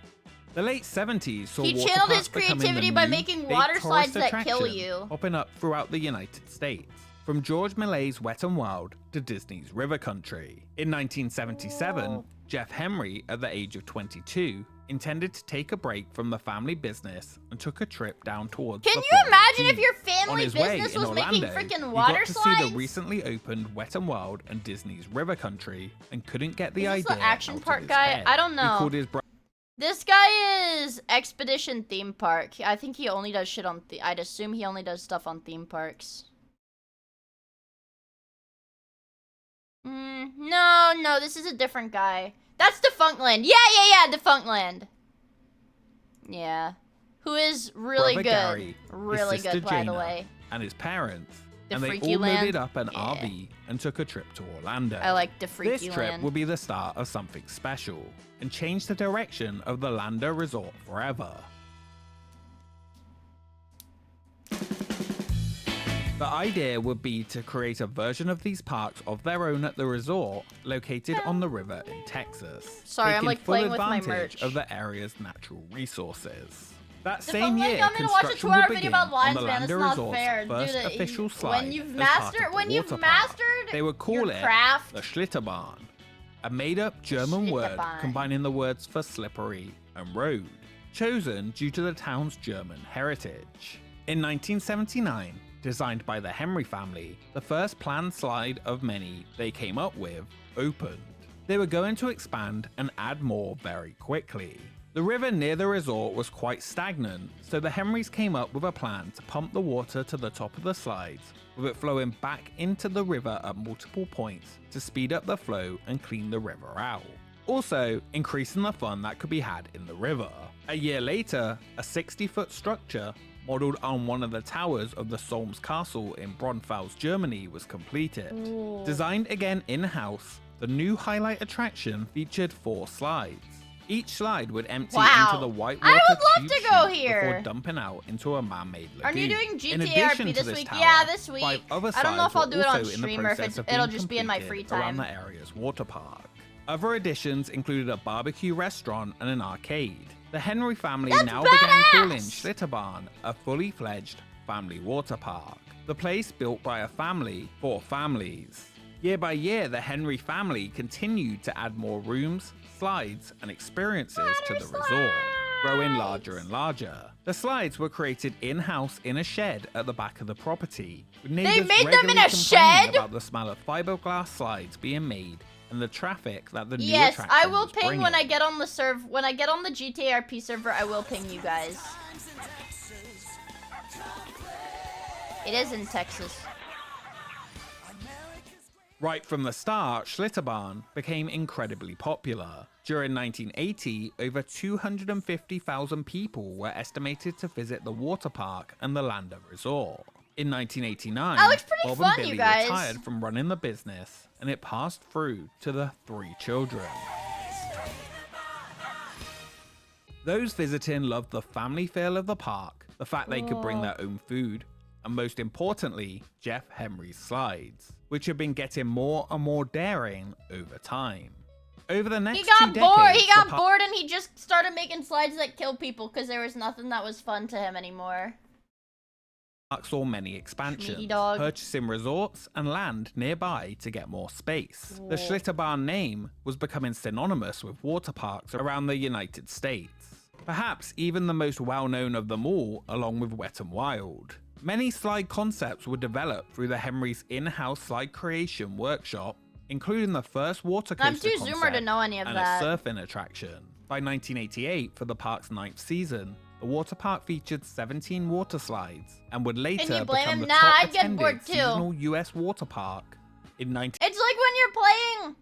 The late 70s saw He water channeled parks his becoming creativity the by new making big water tourist slides that kill attraction, you. popping up throughout the United States, from George Millet's Wet n Wild to Disney's River Country. In 1977, Jeff Henry, at the age of 22, intended to take a break from the family business and took a trip down towards Can the you Florida imagine if Keys. your On family his way business in was making Orlando, freaking he water got to see slides? the recently opened Wet n Wild and Disney's River Country and couldn't get the Is this the idea action out park of his guy? head. I don't He know. called his This guy is Expedition Theme Park. I think he only does shit on I'd assume he only does stuff on theme parks. No, this is a different guy. That's Defunctland. Yeah, Defunctland. Yeah. Who is really brother good. Gary, Really his sister good, by the Jana, way. and his parents, The and they Freaky all Land? loaded up an RV and took a trip to Orlando. I like the Freaky This trip Land. will be the start of something special and change the direction of the Lander Resort forever. The idea would be to create a version of these parks of their own at the resort, located on the river in Texas. Sorry, I'm, taking like, full playing with my advantage merch. of the area's natural resources. That The same Defunctland, year, I'm gonna watch a construction 2-hour will video begin about on lines, the man. It's Lander not Resort's fair. first Dude, official slide when you've as part mastered, of the when you've water park. mastered They would call your it craft. the Schlitterbahn, a made-up German word Schlitterbahn. combining the words for slippery and road, chosen due to the town's German heritage. In 1979, designed by the Henry family, the first planned slide of many they came up with opened. They were going to expand and add more very quickly. The river near the resort was quite stagnant, so the Henrys came up with a plan to pump the water to the top of the slides, with it flowing back into the river at multiple points to speed up the flow and clean the river out. Also, increasing the fun that could be had in the river. A year later, a 60-foot structure modelled on one of the towers of the Solms Castle in Braunfels, Germany was completed. Ooh. Designed again in-house, the new highlight attraction featured 4 slides. Each slide would empty into the whitewater tube chute before dumping out into a man-made lagoon. Are you doing In GTRP addition to this week? tower, Yeah, this 5 week. other I don't know if slides I'll do it were on also in the stream or if process of it'll being just be in my completed free around time. the area's water park. Other additions included a barbecue restaurant and an arcade. The Henry family now began calling Schlitterbahn a fully fledged family water park. The place built by a family for families. Year by year, the Henry family continued to add more rooms, slides, and experiences to the resort, growing larger and larger. The slides were created in-house in a shed at the back of the property. With neighbors made them in regularly a shed? complaining about the smell of fiberglass slides being made and the traffic that the new Yes, attraction I will was ping bringing. when I get on the when I get on the GTRP server, I will ping you guys. It is in Texas. Right from the start, Schlitterbahn became incredibly popular. During 1980, over 250,000 people were estimated to visit the water park and the Lander Resort. In 1989, That looks pretty Bob fun, and Billy you guys. retired from running the business, and it passed through to the 3 children. Those visiting loved the family feel of the park, the fact they could bring their own food, and most importantly, Jeff Henry's slides, which have been getting more and more daring over time. Over the next He got 2 bored. decades, He got bored and he just started making slides that kill people because there was nothing that was fun to him anymore. park saw many expansions, Schmeedy dog. purchasing resorts and land nearby to get more space. The Schlitterbahn name was becoming synonymous with water parks around the United States. Perhaps even the most well-known of them all, along with Wet n Wild. Many slide concepts were developed through the Henry's in-house slide creation workshop, including the first water coaster I'm too zoomer to concept know any of and that. a surfing attraction. By 1988, for the park's 9th season, the water park featured 17 water slides and would later Can you blame become him? the Nah, top I'd get bored attended too. seasonal US water park in 19. It's like when you're playing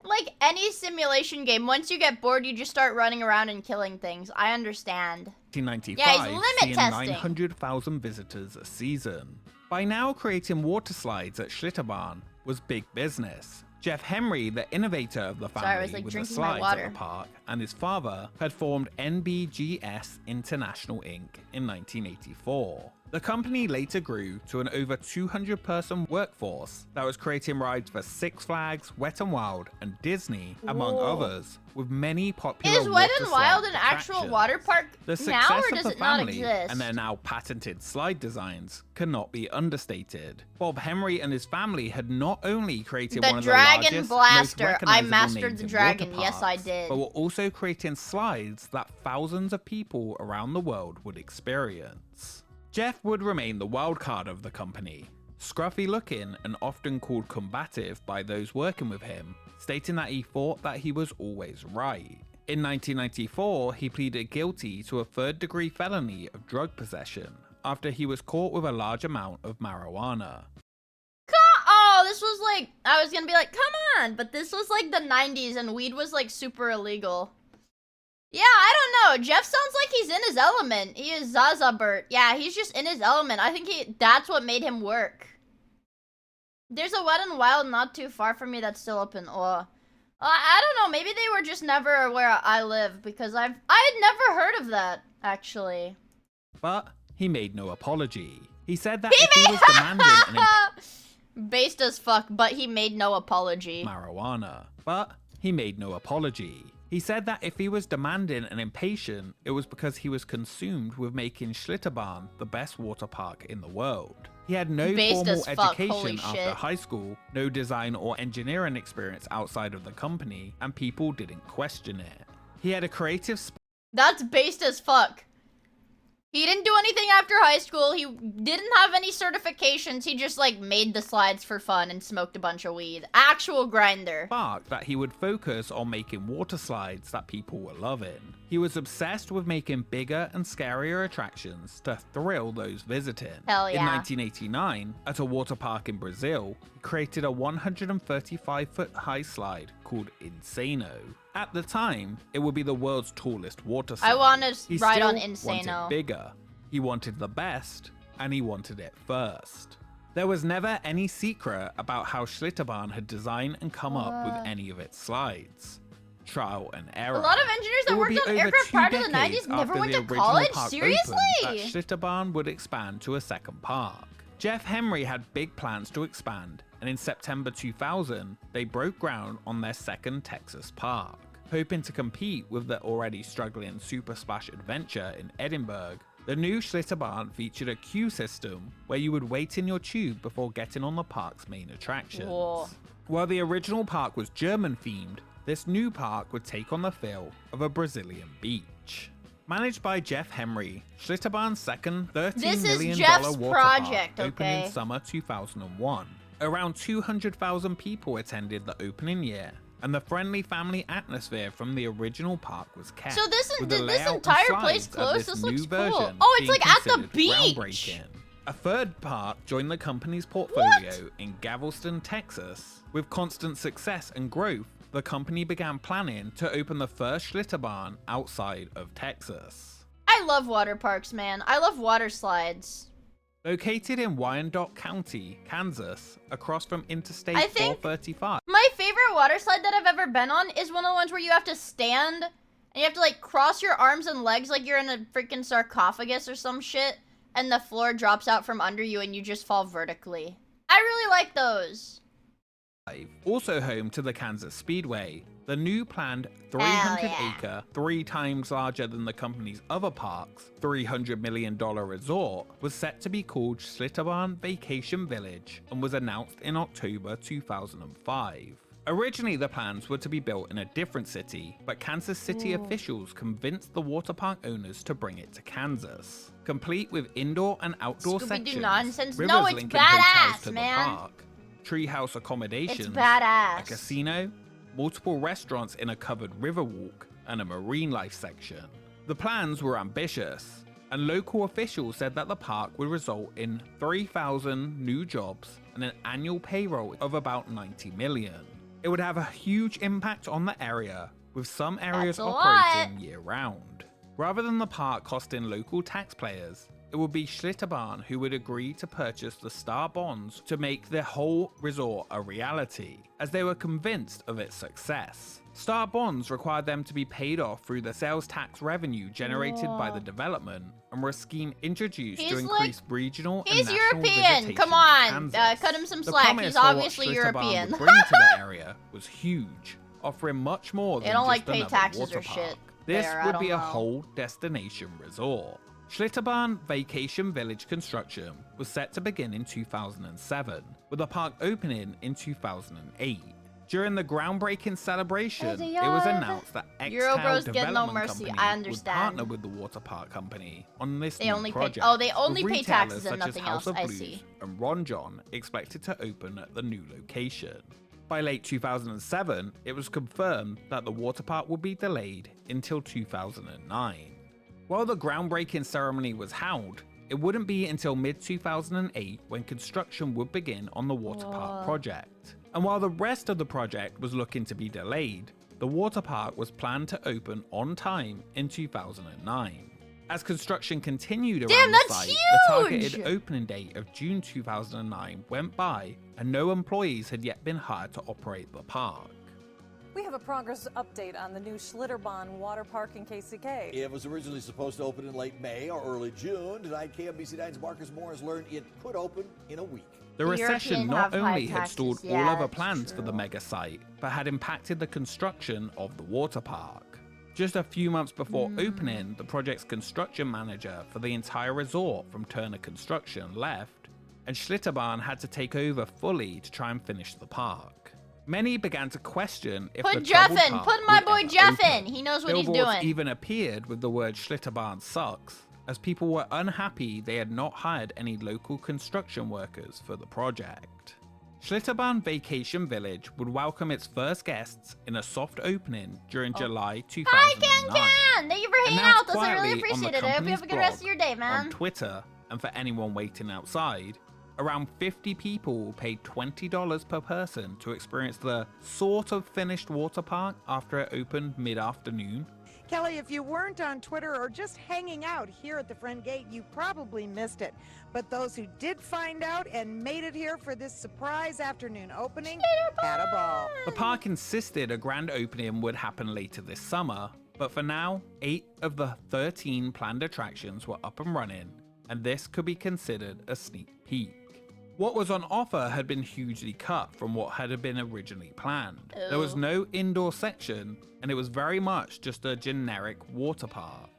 like any simulation game. Once you get bored, you just start running around and killing things. I understand. 1995, Yeah, he's limit seeing testing. 900,000 visitors a season. By now, creating water slides at Schlitterbahn was big business. Jeff Henry, the innovator of the family Sorry, I was, like, with the drinking my slides water. at the park, and his father had formed NBGS International Inc. in 1984. The company later grew to an over 200-person workforce that was creating rides for Six Flags, Wet n Wild, and Disney, among Whoa. others, with many popular Is Wet n water Wild slide an actual attractions. water park The now, success or of does the it not family exist? and their now patented slide designs cannot be understated. Bob Henry and his family had not only created The one of the Dragon largest, Blaster. most I recognizable mastered names the in dragon. water Yes, I parks, did. but were also creating slides that thousands of people around the world would experience. Jeff would remain the wild card of the company, scruffy looking and often called combative by those working with him, stating that he thought that he was always right. In 1994, he pleaded guilty to a 3rd-degree felony of drug possession after he was caught with a large amount of marijuana. Oh, this was like, I was gonna be like, come on, but this was like the 90s and weed was like super illegal. Yeah, I don't know. Jeff sounds like he's in his element. He is Zazabert. Yeah, he's just in his element. I think that's what made him work. There's a Wet n Wild not too far from me that's still open. I don't know. Maybe they were just never where I live because I had never heard of that, actually. But he made no apology. He said that if he was demanding an Based as fuck, but he made no apology. marijuana. But he made no apology. He said that if he was demanding and impatient, it was because he was consumed with making Schlitterbahn the best water park in the world. He had no Based formal as fuck, holy education after shit. high school, no design or engineering experience outside of the company, and people didn't question it. He had a creative That's based as fuck. He didn't do anything after high school. He didn't have any certifications. He just, like, made the slides for fun and smoked a bunch of weed. Actual grinder. Spark that he would focus on making water slides that people were loving. He was obsessed with making bigger and scarier attractions to thrill those visiting. Hell yeah. In 1989, at a water park in Brazil, he created a 135-foot high slide called Insano. At the time, it would be the world's tallest water slide. I want to He ride on still Insano. wanted bigger. He wanted the best, and he wanted it first. There was never any secret about how Schlitterbahn had designed and come up with any of its slides. Trial and error. A lot of engineers that worked on aircraft prior to the 90s never went to college? Seriously? That Schlitterbahn would expand to a second park. Jeff Henry had big plans to expand, and in September 2000, they broke ground on their second Texas park. Hoping to compete with the already struggling Super Splash Adventure in Edinburgh, the new Schlitterbahn featured a queue system where you would wait in your tube before getting on the park's main attractions. Whoa. While the original park was German-themed, this new park would take on the feel of a Brazilian beach. Managed by Jeff Henry, Schlitterbahn's second $13 million water project, park opened in summer 2001. Around 200,000 people attended the opening year, and the friendly family atmosphere from the original park was kept. So this with the this layout entire and place slides of closed? this This new looks cool. version Oh, it's being like at the considered beach. groundbreaking. A third park joined the company's portfolio in Galveston, Texas. With constant success and growth, the company began planning to open the first Schlitterbahn outside of Texas. I love water parks, man. I love water slides. Located in Wyandotte County, Kansas, across from Interstate I think 435. My favorite water slide that I've ever been on is one of the ones where you have to stand and you have to like cross your arms and legs like you're in a freaking sarcophagus or some shit, and the floor drops out from under you and you just fall vertically. I really like those. Also home to the Kansas Speedway, the new planned 300-acre, 3 times larger than the company's other parks, $300 million resort was set to be called Schlitterbahn Vacation Village and was announced in October 2005. Originally, the plans were to be built in a different city, but Kansas City officials convinced the water park owners to bring it to Kansas. Complete with indoor and outdoor Scooby-Doo sections, nonsense. rivers No, it's linking hotels badass, to man. the park, treehouse accommodations, It's badass. a casino, multiple restaurants in a covered river walk, and a marine life section. The plans were ambitious, and local officials said that the park would result in 3,000 new jobs and an annual payroll of about $90 million. It would have a huge impact on the area, with some areas That's a operating lot. year-round. Rather than the park costing local taxpayers, it would be Schlitterbahn who would agree to purchase the Star bonds to make the whole resort a reality, as they were convinced of its success. Star bonds required them to be paid off through the sales tax revenue generated by the development, and were a scheme introduced to increase regional and He's national European. visitation Come to on, Kansas. cut him some The slack. promise He's for what obviously Schlitterbahn European. would bring to the area was huge, offering much more They than don't just like pay another taxes water or park. shit This there, I would don't be a know. whole destination resort. Schlitterbahn Vacation Village construction was set to begin in 2007, with the park opening in 2008. During the groundbreaking celebration, it was announced that Eurobros X-Town get no Development mercy. Company I would understand. partner with the water park company on this They new only pay- project. oh, they only with pay retailers taxes and such as nothing House else. of I Blues see. and Ron John expected to open at the new location. By late 2007, it was confirmed that the water park would be delayed until 2009. While the groundbreaking ceremony was held, it wouldn't be until mid-2008 when construction would begin on the water park project. And while the rest of the project was looking to be delayed, the water park was planned to open on time in 2009. As construction continued around the site, the targeted opening date of June 2009 went by, and no employees had yet been hired to operate the park. We have a progress update on the new Schlitterbahn water park in KCK. It was originally supposed to open in late May or early June. Tonight, KMBC9's Marcus Moore has learned it could open in a week. The recession not only had stalled all other that's plans for the mega site, but had impacted the construction of the water park. Just a few months before opening, the project's construction manager for the entire resort from Turner Construction left, and Schlitterbahn had to take over fully to try and finish the park. Many began to question if the Put Jeff troubled in. park Put my would boy ever Jeff open. in. He knows what he's Billboards doing. even appeared with the word Schlitterbahn sucks as people were unhappy they had not hired any local construction workers for the project. Schlitterbahn Vacation Village would welcome its first guests in a soft opening during July 2009. Hi, Ken! Thank you for hanging out with us. I really Quietly on appreciate the it. I hope you have a good rest of your day, on man. Twitter, and for anyone waiting outside, around 50 people paid $20 per person to experience the sort of finished water park after it opened mid-afternoon. Kelly, if you weren't on Twitter or just hanging out here at the front gate, you probably missed it. But those who did find out and made it here for this surprise afternoon opening had a ball. The park insisted a grand opening would happen later this summer, but for now, 8 of the 13 planned attractions were up and running, and this could be considered a sneak peek. What was on offer had been hugely cut from what had been originally planned. There was no indoor section, and it was very much just a generic water park.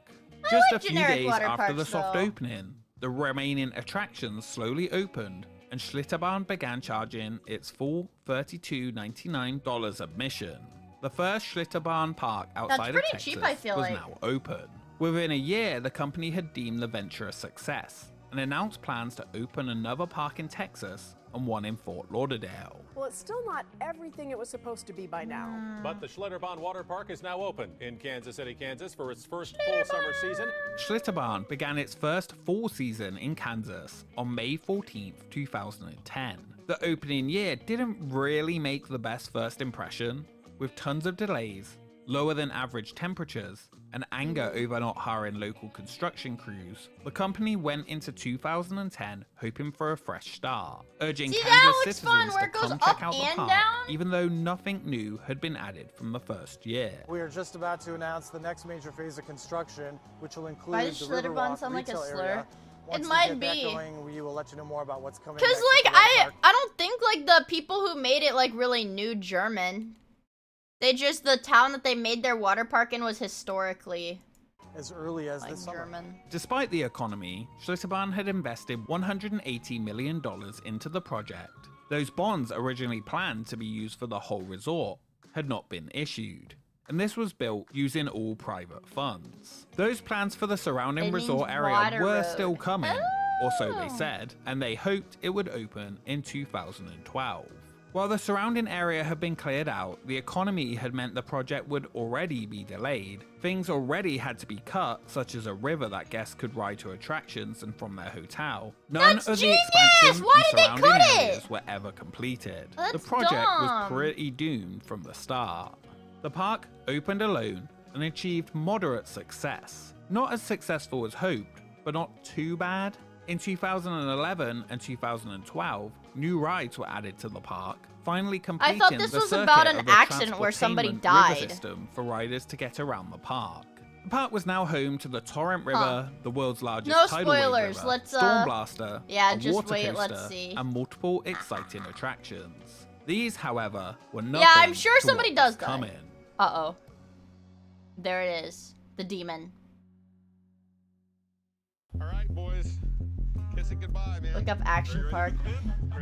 Just a few days after the soft opening, the remaining attractions slowly opened, and Schlitterbahn began charging its full $32.99 admission. The first Schlitterbahn park outside of Texas was now open. Within a year, the company had deemed the venture a success and announced plans to open another park in Texas and one in Fort Lauderdale. Well, it's still not everything it was supposed to be by now. But the Schlitterbahn Water Park is now open in Kansas City, Kansas for its first full summer season. Schlitterbahn began its first fall season in Kansas on May 14, 2010. The opening year didn't really make the best first impression, with tons of delays, lower than average temperatures, and anger over not hiring local construction crews. The company went into 2010 hoping for a fresh start, urging Kansas citizens to come check out the park, even though nothing new had been added from the first year. We are just about to announce the next major phase of construction, which will include Why the does Schlitterbahn sound like a slur? Once It we might get that be. going, we will let you know more about what's coming. Cause next like at the water park. I don't think like the people who made it like really knew German. They just, the town that they made their water park in was historically as early as like this summer. German. Despite the economy, Schlitterbahn had invested $180 million into the project. Those bonds originally planned to be used for the whole resort had not been issued, and this was built using all private funds. Those plans for the surrounding resort area were still coming, or so they said, and they hoped it would open in 2012. While the surrounding area had been cleared out, the economy had meant the project would already be delayed. Things already had to be cut, such as a river that guests could ride to attractions and from their hotel. None of the expansions and surrounding areas were ever completed. The project was pretty doomed from the start. The park opened alone and achieved moderate success. Not as successful as hoped, but not too bad. In 2011 and 2012, new rides were added to the park, finally completing I thought this was about an accident where somebody died. River system for riders to get around the park. The park was now home to the Torrent River, the world's largest tidal wave river, Let's, Storm Blaster, yeah, a just water wait, coaster, let's see. and multiple exciting attractions. These, however, were nothing Yeah, I'm sure to somebody what does was die. coming. Uh-oh. There it is. The demon. All right, boys. Kiss it goodbye, man. Look up Action Park.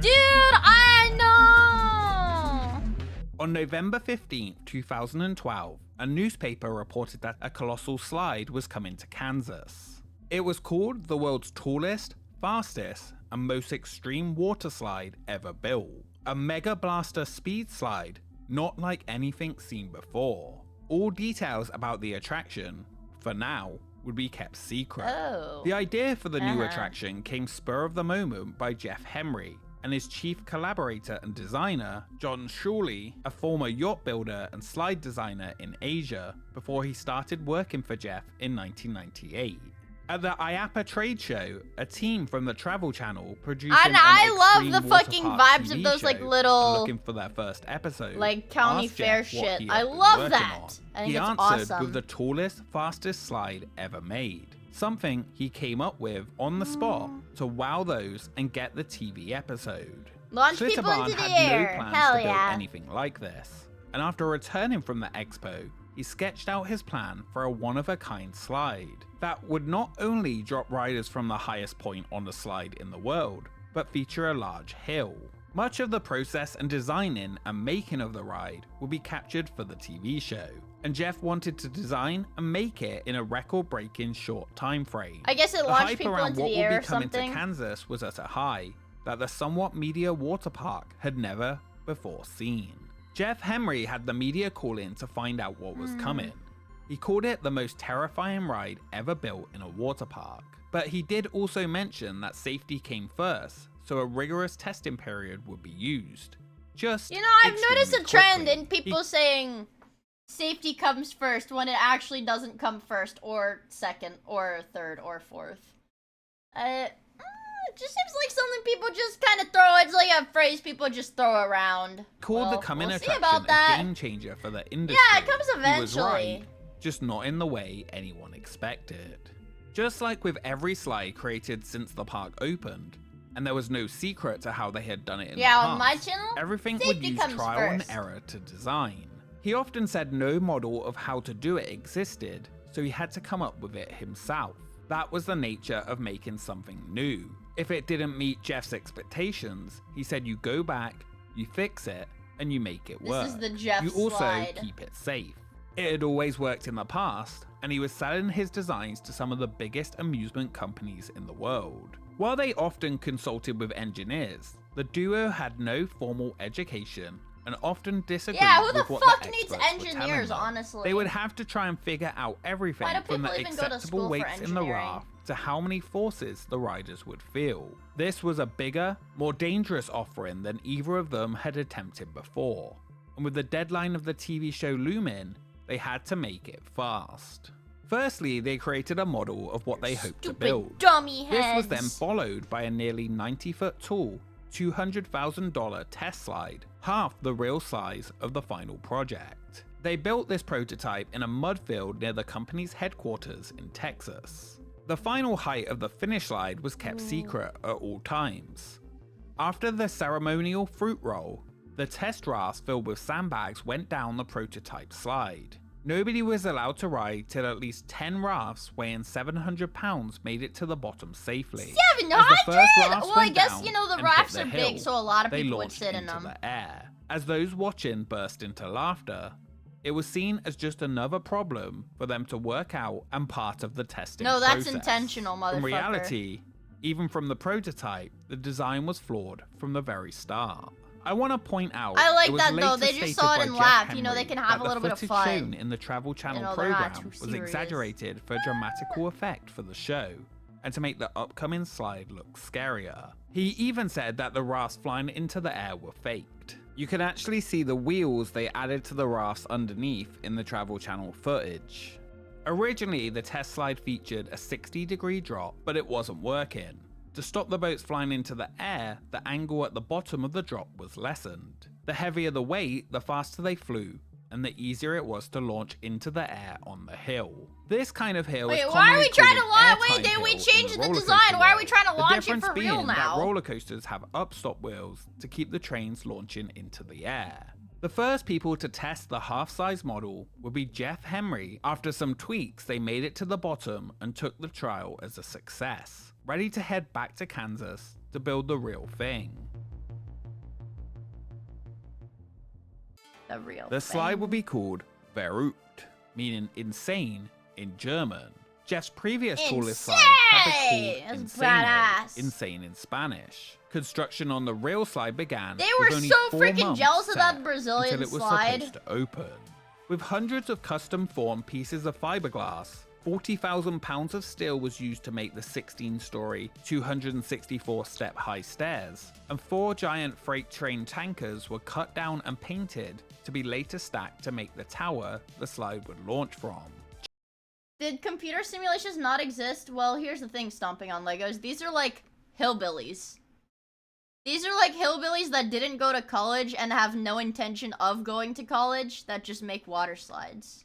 Dude, I know! On November 15, 2012, a newspaper reported that a colossal slide was coming to Kansas. It was called the world's tallest, fastest, and most extreme water slide ever built. A Mega Blaster speed slide, not like anything seen before. All details about the attraction, for now, would be kept secret. The idea for the new attraction came spur of the moment by Jeff Henry and his chief collaborator and designer, John Shuley, a former yacht builder and slide designer in Asia, before he started working for Jeff in 1998. At the IAAPA trade show, a team from the Travel Channel produced And I love the fucking vibes of those like little looking for their first episode. like county asked fair Jeff what shit. he I had been love working that. on. I think He it's answered awesome. with the tallest, fastest slide ever made. Something he came up with on the spot to wow those and get the TV episode. Launch people Schlitterbahn into the had air. no plans Hell to build yeah. anything like this. And after returning from the expo, he sketched out his plan for a one-of-a-kind slide that would not only drop riders from the highest point on the slide in the world, but feature a large hill. Much of the process and designing and making of the ride will be captured for the TV show, and Jeff wanted to design and make it in a record-breaking short time frame. I guess it The launched hype people around into what the would air be or coming to something. Kansas was at a high that the somewhat media water park had never before seen. Jeff Henry had the media call in to find out what was coming. He called it the most terrifying ride ever built in a water park. But he did also mention that safety came first, so a rigorous testing period would be used. Just You know, I've noticed a extremely trend quickly. in people saying safety comes first when it actually doesn't come first, or second, or third, or fourth. It just seems like something people just kind of throw. It's like a phrase people just throw around. Called the Well, coming we'll see attraction about that. a game changer for the industry. Yeah, it comes He was eventually. right, just not in the way anyone expected. Just like with every slide created since the park opened, and there was no secret to how they had done it in Yeah, the on past, my channel, everything would safety use comes trial and first. error to design. He often said no model of how to do it existed, so he had to come up with it himself. That was the nature of making something new. If it didn't meet Jeff's expectations, he said you go back, you fix it, and you make it This work. is the Jeff You also slide. keep it safe. It had always worked in the past, and he was selling his designs to some of the biggest amusement companies in the world. While they often consulted with engineers, the duo had no formal education and often disagreed Yeah, who the with what fuck the needs experts were telling engineers, them. honestly? They would have to try and figure out everything Why do from the people even go to acceptable school for weights in the engineering? raft to how many forces the riders would feel. This was a bigger, more dangerous offering than either of them had attempted before, and with the deadline of the TV show looming, they had to make it fast. Firstly, they created a model of what they hoped to build. dummy This was heads. then followed by a nearly 90-foot tall, $200,000 test slide, half the real size of the final project. They built this prototype in a mud field near the company's headquarters in Texas. The final height of the finish slide was kept secret at all times. After the ceremonial fruit roll, the test rafts filled with sandbags went down the prototype slide. Nobody was allowed to ride till at least 10 rafts weighing 700 pounds made it to the bottom safely. 700? Well, I guess, you know, the and rafts hit are the big, hill, so a lot of they people would launched sit in into them. the air. As those watching burst into laughter, it was seen as just another problem for them to work out and part of the testing No, that's process. intentional, motherfucker. In reality, even from the prototype, the design was flawed from the very start. I want to point out, I like it was that, though. later They just stated saw it by and Jeff laughed. You know, they Henry can have a that little the bit of footage fun. shown in the Travel Channel You know, they're not program too was serious. exaggerated for dramatical effect for the show, and to make the upcoming slide look scarier. He even said that the rafts flying into the air were faked. You can actually see the wheels they added to the rafts underneath in the Travel Channel footage. Originally, the test slide featured a 60-degree drop, but it wasn't working. To stop the boats flying into the air, the angle at the bottom of the drop was lessened. The heavier the weight, the faster they flew, and the easier it was to launch into the air on the hill. This kind of hill is Wait, why are we commonly trying to called launch? an Wait, airtime did we hill change in the roller design? coaster Why are we world. trying to The launch it difference for real being now? that roller coasters have upstop wheels to keep the trains launching into the air. The first people to test the half-size model would be Jeff Henry. After some tweaks, they made it to the bottom and took the trial as a success, ready to head back to Kansas to build the real thing. The real The slide thing. would be called Verrückt, meaning insane in German. Jeff's previous tallest slide had been called That's Insane, badass. insane in Spanish. Construction on the real slide began They with were only so 4 freaking months jealous of set that Brazilian until it was slide. supposed to open. With hundreds of custom formed pieces of fiberglass, 40,000 pounds of steel was used to make the 16-story, 264-step high stairs, and 4 giant freight train tankers were cut down and painted to be later stacked to make the tower the slide would launch from. Did computer simulations not exist? Well, here's the thing, stomping on Legos. These are like hillbillies. These are like hillbillies that didn't go to college and have no intention of going to college that just make water slides.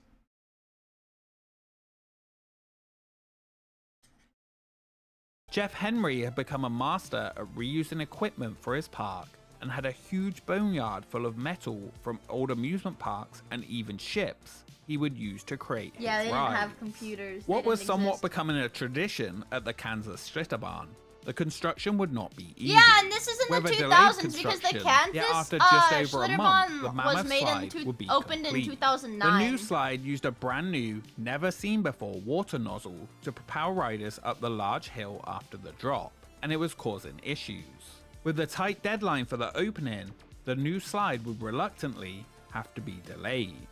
Jeff Henry had become a master at reusing equipment for his park and had a huge boneyard full of metal from old amusement parks and even ships he would use to create Yeah, his they didn't rides. have computers. What They was didn't somewhat exist. becoming a tradition at the Kansas Schlitterbahn, the the construction would not be easy. Yeah, and this is in the With a delayed 2000s because the construction, Kansas yet after just over a month, the Schlitterbahn Mammoth was made slide in would be opened in complete. 2009. The new slide used a brand new, never seen before water nozzle to propel riders up the large hill after the drop, and it was causing issues. With the tight deadline for the opening, the new slide would reluctantly have to be delayed.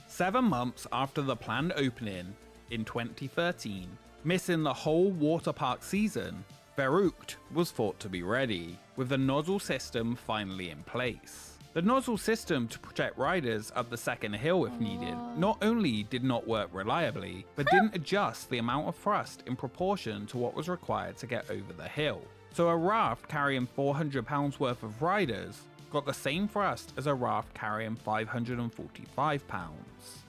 7 months after the planned opening in 2013, missing the whole water park season, Verrückt was thought to be ready, with the nozzle system finally in place. The nozzle system to protect riders up the second hill if needed not only did not work reliably, but didn't adjust the amount of thrust in proportion to what was required to get over the hill. So a raft carrying 400 pounds worth of riders got the same thrust as a raft carrying 545 pounds.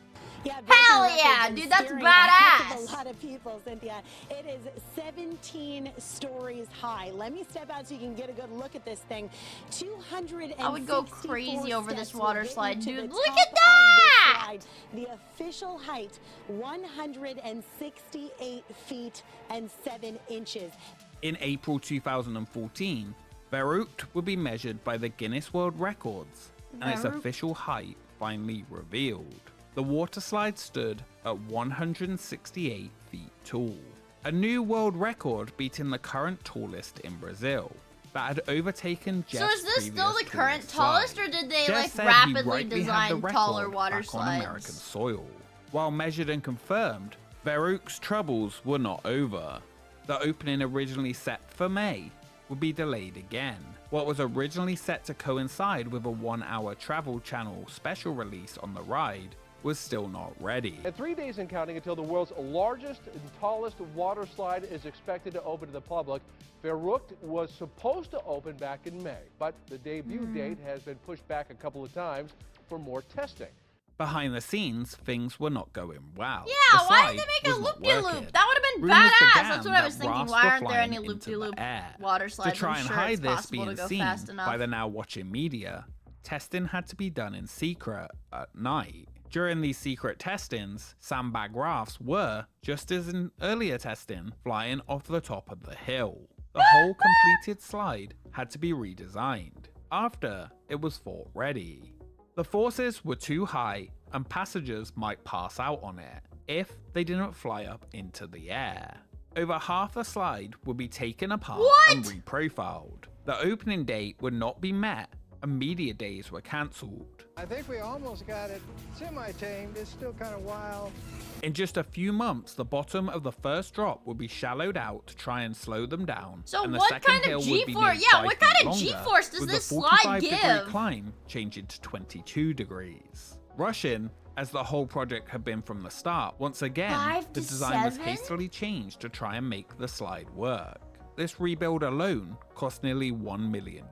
Yeah, hell yeah, dude, that's badass. A lot of people, Cynthia. It is 17 stories high. Let me step out so you can get a good look at this thing. 264 I would go crazy over this water slide, dude. Look top at of that! the slide. The official height, 168 feet and 7 inches. In April 2014, Verrückt would be measured by the Guinness World Records, and its Verrückt. official height finally revealed. The water slide stood at 168 feet tall, a new world record beating the current tallest in Brazil that had overtaken Jeff's So is this still the previous current tallest tallest, or did they Jeff like said he rapidly rightly had the design record taller water back on American slides? soil. While measured and confirmed, Verrückt's troubles were not over. The opening originally set for May would be delayed again. What was originally set to coincide with a 1-hour Travel Channel special release on the ride was still not ready. And 3 days and counting until the world's largest and tallest water slide is expected to open to the public. Verrückt was supposed to open back in May, but the debut date has been pushed back a couple of times for more testing. Behind the scenes, things were not going well. Yeah, The why did slide they make a was not loop-de-loop? working. That would have been Rumors badass. began That's what I was that thinking. rafts Why were aren't there flying any into loop-de-loop the air. water slides? To try I'm and sure hide it's this possible to being go seen fast enough. by the now watching media, testing had to be done in secret at night. During these secret testings, sandbag rafts were, just as in earlier testing, flying off the top of the hill. The whole completed slide had to be redesigned after it was thought ready. The forces were too high and passengers might pass out on it if they didn't fly up into the air. Over half the slide would be taken apart and reprofiled. The opening date would not be met and media days were cancelled. I think we almost got it semi-tamed. It's still kind of wild. In just a few months, the bottom of the first drop would be shallowed out to try and slow them down. So and the what second kind of hill would be G-force? made Yeah, 5 what feet kind of longer, G-force does with this the slide 45-degree give? climb changing to 22 degrees. Rushing, as the whole project had been from the start, once again, 5 the to design was 7? hastily changed to try and make the slide work. This rebuild alone cost nearly $1 million.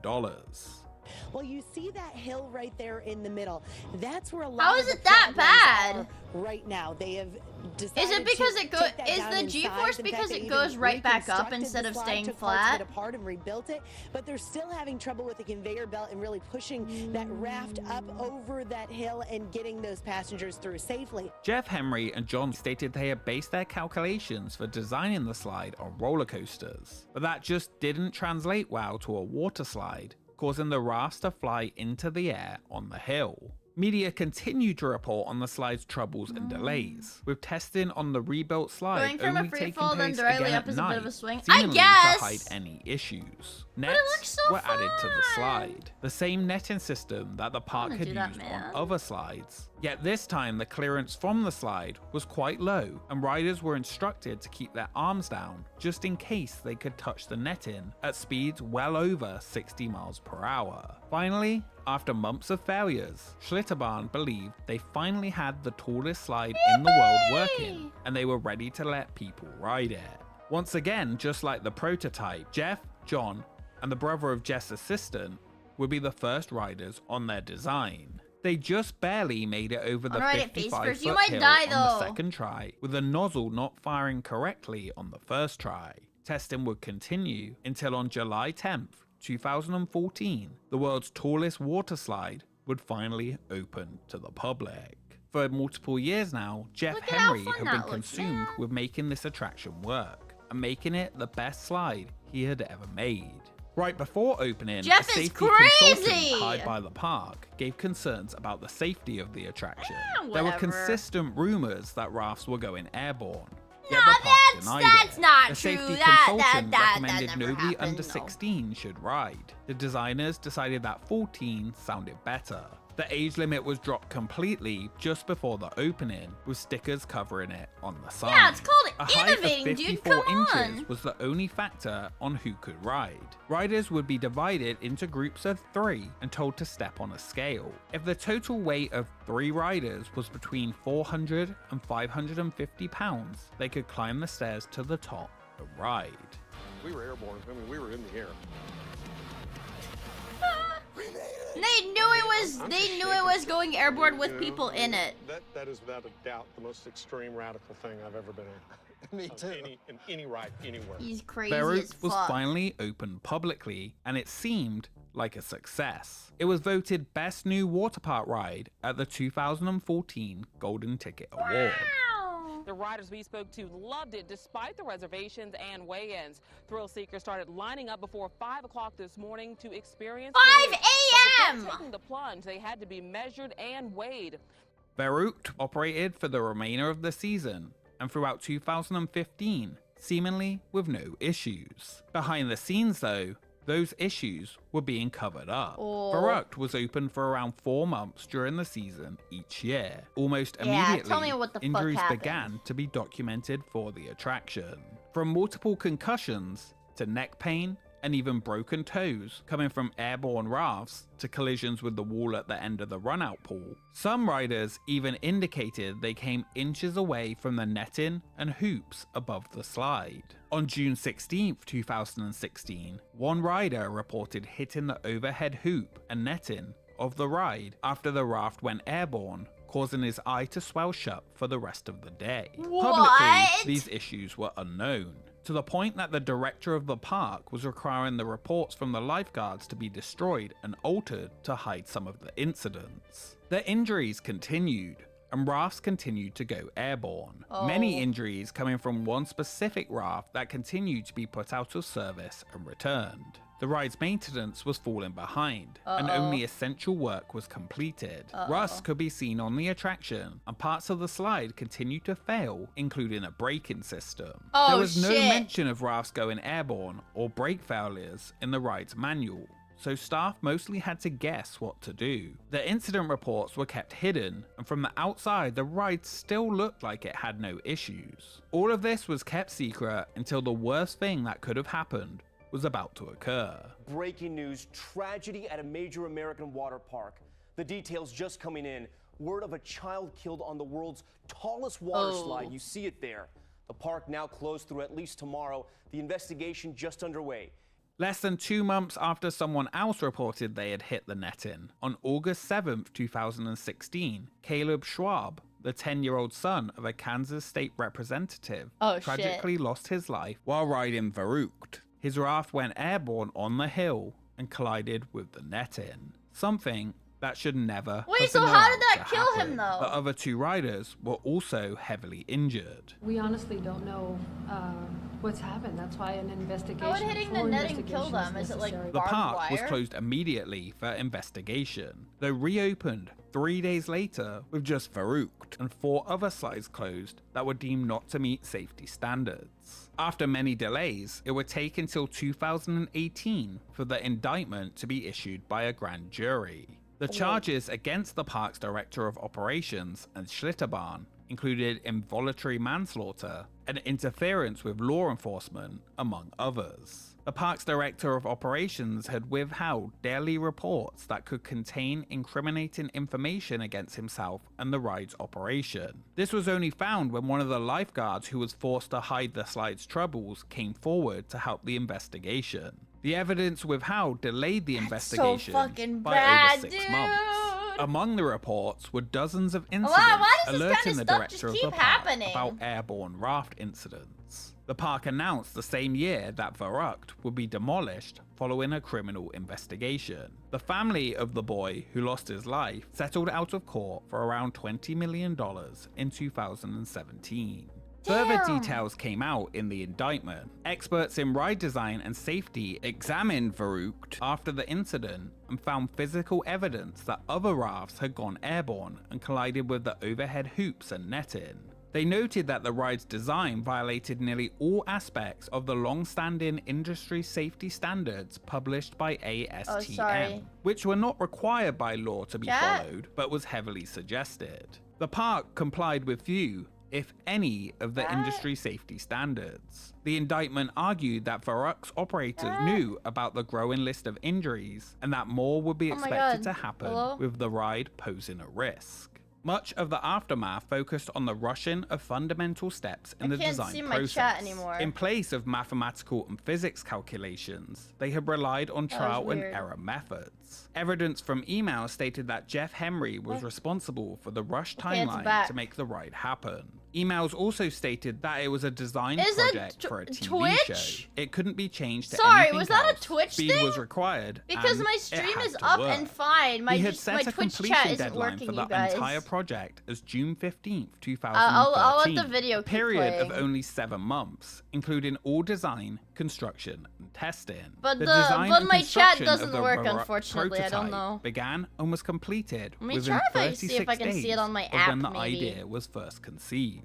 Well, you see that hill right there in the middle. That's where a lot How of is the it that problems bad? are right now. They have decided Is it because to it goes? take that Is down the in G-force size. In because fact, they it even goes right back up reconstructed instead the of slide, staying took parts of flat? it apart and rebuilt it, but they're still having trouble with the conveyor belt and really pushing that raft up over that hill and getting those passengers through safely. Jeff Henry and John stated they had based their calculations for designing the slide on roller coasters, but that just didn't translate well to a water slide, causing the rafts to fly into the air on the hill. Media continued to report on the slide's troubles and delays, with testing on the rebuilt slide Going from a only free taking fall then place directly again up at is a bit night, of a swing. I seemingly guess. to hide any issues. But it Nets looks so were added to the slide, the same netting system that the park wanna had do that, used man. on other slides. Yet this time the clearance from the slide was quite low, and riders were instructed to keep their arms down just in case they could touch the netting at speeds well over 60 miles per hour. Finally, after months of failures, Schlitterbahn believed they finally had the tallest slide in the world working, and they were ready to let people ride it. Once again, just like the prototype, Jeff, John, and the brother of Jeff's assistant would be the first riders on their design. They just barely made it over the Alright, it face 55 first. You foot might hill die, on though. the second try, with the nozzle not firing correctly on the first try. Testing would continue until on July 10th, 2014, the world's tallest water slide would finally open to the public. For multiple years now, Jeff Look at how Henry fun had that been looks, consumed with making this attraction work, and making it the best slide he had ever made. Right before opening, Jeff a is safety crazy! consultant hired by the park gave concerns about the safety of the attraction. There were Whatever. consistent rumors that rafts were going airborne. No, Yet the park denied that's it. not The true. safety That consultant recommended never nobody happened, under no. 16 should ride. The designers decided that 14 sounded better. The age limit was dropped completely just before the opening, with stickers covering it on the side. Yeah, it's called A height of innovating, dude. 54 Come inches on. was the only factor on who could ride. Riders would be divided into groups of 3 and told to step on a scale. If the total weight of 3 riders was between 400 and 550 pounds, they could climb the stairs to the top and ride. We were airborne. I mean, we were in the air. They knew it was going airborne with people in it. That is without a doubt the most extreme radical thing I've ever been in. Me too. In any ride, anywhere. He's crazy as Beirut was fuck. finally opened publicly, and it seemed like a success. It was voted Best New Water Park Ride at the 2014 Golden Ticket Award. The riders we spoke to loved it despite the reservations and weigh-ins. Thrill seekers started lining up before 5 o'clock this morning to experience 5 a.m. a.m. Taking the plunge, they had to be measured and weighed. Beirut operated for the remainder of the season and throughout 2015, seemingly with no issues. Behind the scenes though, those issues were being covered up. Oh. Beirut was open for around 4 months during the season each year. Almost Yeah, immediately, tell me what the fuck injuries happened. began to be documented for the attraction. From multiple concussions to neck pain and even broken toes coming from airborne rafts to collisions with the wall at the end of the runout pool. Some riders even indicated they came inches away from the netting and hoops above the slide. On June 16, 2016, one rider reported hitting the overhead hoop and netting of the ride after the raft went airborne, causing his eye to swell shut for the rest of the day. Publicly, these issues were unknown, to the point that the director of the park was requiring the reports from the lifeguards to be destroyed and altered to hide some of the incidents. The injuries continued, and rafts continued to go airborne. Many injuries coming from one specific raft that continued to be put out of service and returned. The ride's maintenance was falling behind, and only essential work was completed. Rust could be seen on the attraction, and parts of the slide continued to fail, including a braking system. There was no mention of rafts going airborne or brake failures in the ride's manual, so staff mostly had to guess what to do. The incident reports were kept hidden, and from the outside the ride still looked like it had no issues. All of this was kept secret until the worst thing that could have happened was about to occur. Breaking news, tragedy at a major American water park. The details just coming in. Word of a child killed on the world's tallest water slide. You see it there. The park now closed through at least tomorrow. The investigation just underway. Less than 2 months after someone else reported they had hit the netting, on August 7th, 2016, Caleb Schwab, the 10-year-old son of a Kansas state representative, tragically lost his life while riding Beirut. His raft went airborne on the hill and collided with the netting, something that should never Wait, have so been how allowed did that to kill happen. him, though? The other 2 riders were also heavily injured. We honestly don't know what's happened. That's why an investigation. How would hitting the netting kill them? Is it like The barbed park was wire? closed immediately for investigation, though reopened 3 days later with just Beirut and 4 other slides closed that were deemed not to meet safety standards. After many delays, it would take until 2018 for the indictment to be issued by a grand jury. The charges against the park's director of operations and Schlitterbahn included involuntary manslaughter and interference with law enforcement, among others. The park's director of operations had withheld daily reports that could contain incriminating information against himself and the ride's operation. This was only found when one of the lifeguards who was forced to hide the slide's troubles came forward to help the investigation. The evidence withheld delayed the investigation by over 6 months. Among the reports were dozens of incidents why does this alerting kind the of stuff director just of keep the park happening? about airborne raft incidents. The park announced the same year that Beirut would be demolished following a criminal investigation. The family of the boy who lost his life settled out of court for around $20 million in 2017. Further details came out in the indictment. Experts in ride design and safety examined Farouk after the incident and found physical evidence that other rafts had gone airborne and collided with the overhead hoops and netting. They noted that the ride's design violated nearly all aspects of the long-standing industry safety standards published by ASTM, which were not required by law to be followed, but was heavily suggested. The park complied with few, if any, of the industry safety standards. The indictment argued that Farouk's operators knew about the growing list of injuries and that more would be expected to happen with the ride posing a risk. Much of the aftermath focused on the rushing of fundamental steps in the design process. In place of mathematical and physics calculations, they had relied on trial and error methods. Evidence from emails stated that Jeff Henry was responsible for the rush timeline to make the ride happen. Emails also stated that it was a design project for a TV show. It couldn't be changed to anything was that else. a Twitch Speed thing? was required, Because and my it stream had is to up work. and fine. My He had set a Twitch completion chat isn't deadline working, for the you guys. entire project as June 15th, 2013. I'll let the video a keep period of playing. only 7 months, including all design, construction, and testing. But the design but and my chat construction doesn't of the work, Baroque unfortunately. I don't prototype know. began and was completed Let me within try if I 36 see if I can see it on my days app, of when the maybe. idea was first conceived.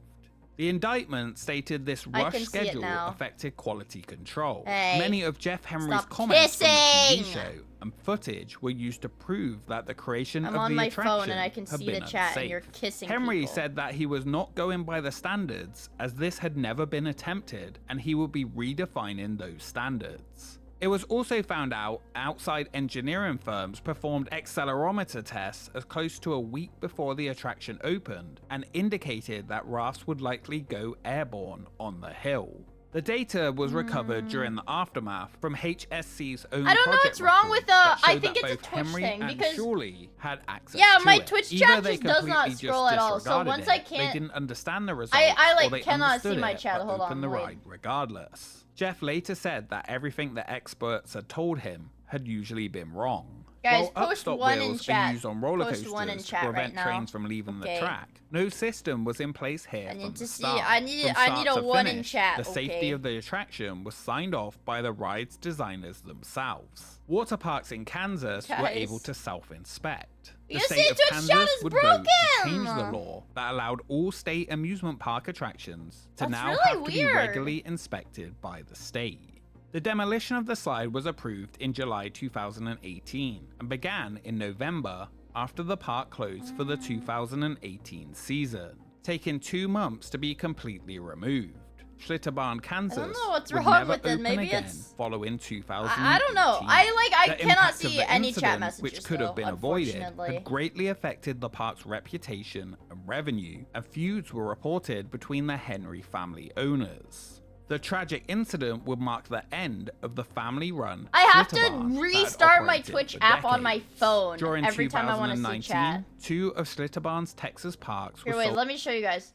The indictment stated this I rush can see it schedule now. affected quality control. Hey, Many of Jeff Henry's stop comments from the TV kissing! show and footage were used to prove that the creation I'm of on the my attraction phone and I can had see been the chat and unsafe. you're kissing Henry people. said that he was not going by the standards as this had never been attempted and he would be redefining those standards. It was also found out outside engineering firms performed accelerometer tests as close to a week before the attraction opened and indicated that rafts would likely go airborne on the hill. The data was recovered during the aftermath from HSC's own I don't know project what's wrong with records that I showed think that it's a both Twitch Henry thing and because Shawley had access yeah, to my it. Twitch Either chat they just does not completely scroll at all. So disregarded once it, I can't, they didn't understand the results, I or they cannot see understood my it, chat. but Hold on, opened the wait. ride regardless. Jeff later said that everything the experts had told him had usually been wrong. Guys, While post upstop one in wheels chat. are used on roller Post one in coasters to chat right prevent now. trains from leaving Okay. the track, no system was in place here I from need the to see. start. I need From a start to one in finish, chat. The safety Okay. of the attraction was signed off by the ride's designers themselves. Water parks in Kansas were Guys. able to self-inspect. The You state see, of Twitch Kansas chat is would vote to change broken! the law that allowed all state amusement park attractions to That's now really have to be weird. regularly inspected by the state. The demolition of the slide was approved in July 2018 and began in November after the park closed for the 2018 season, taking 2 months to be completely removed. Schlitterbahn, Kansas I don't know what's would wrong never with it. open Maybe again it's. following 2018. I don't know. I The cannot impact of see the any chat incident, messages. which could though, have been avoided, unfortunately. had greatly affected the park's reputation and revenue, and feuds were reported between the Henry family owners. The tragic incident would mark the end of the family-run I have Schlitterbahn to that had restart my operated Twitch for app on my decades. phone During every time I want to see 2019, chat. 2 of Schlitterbahn's Texas parks were Here, wait, sold. let me show you guys.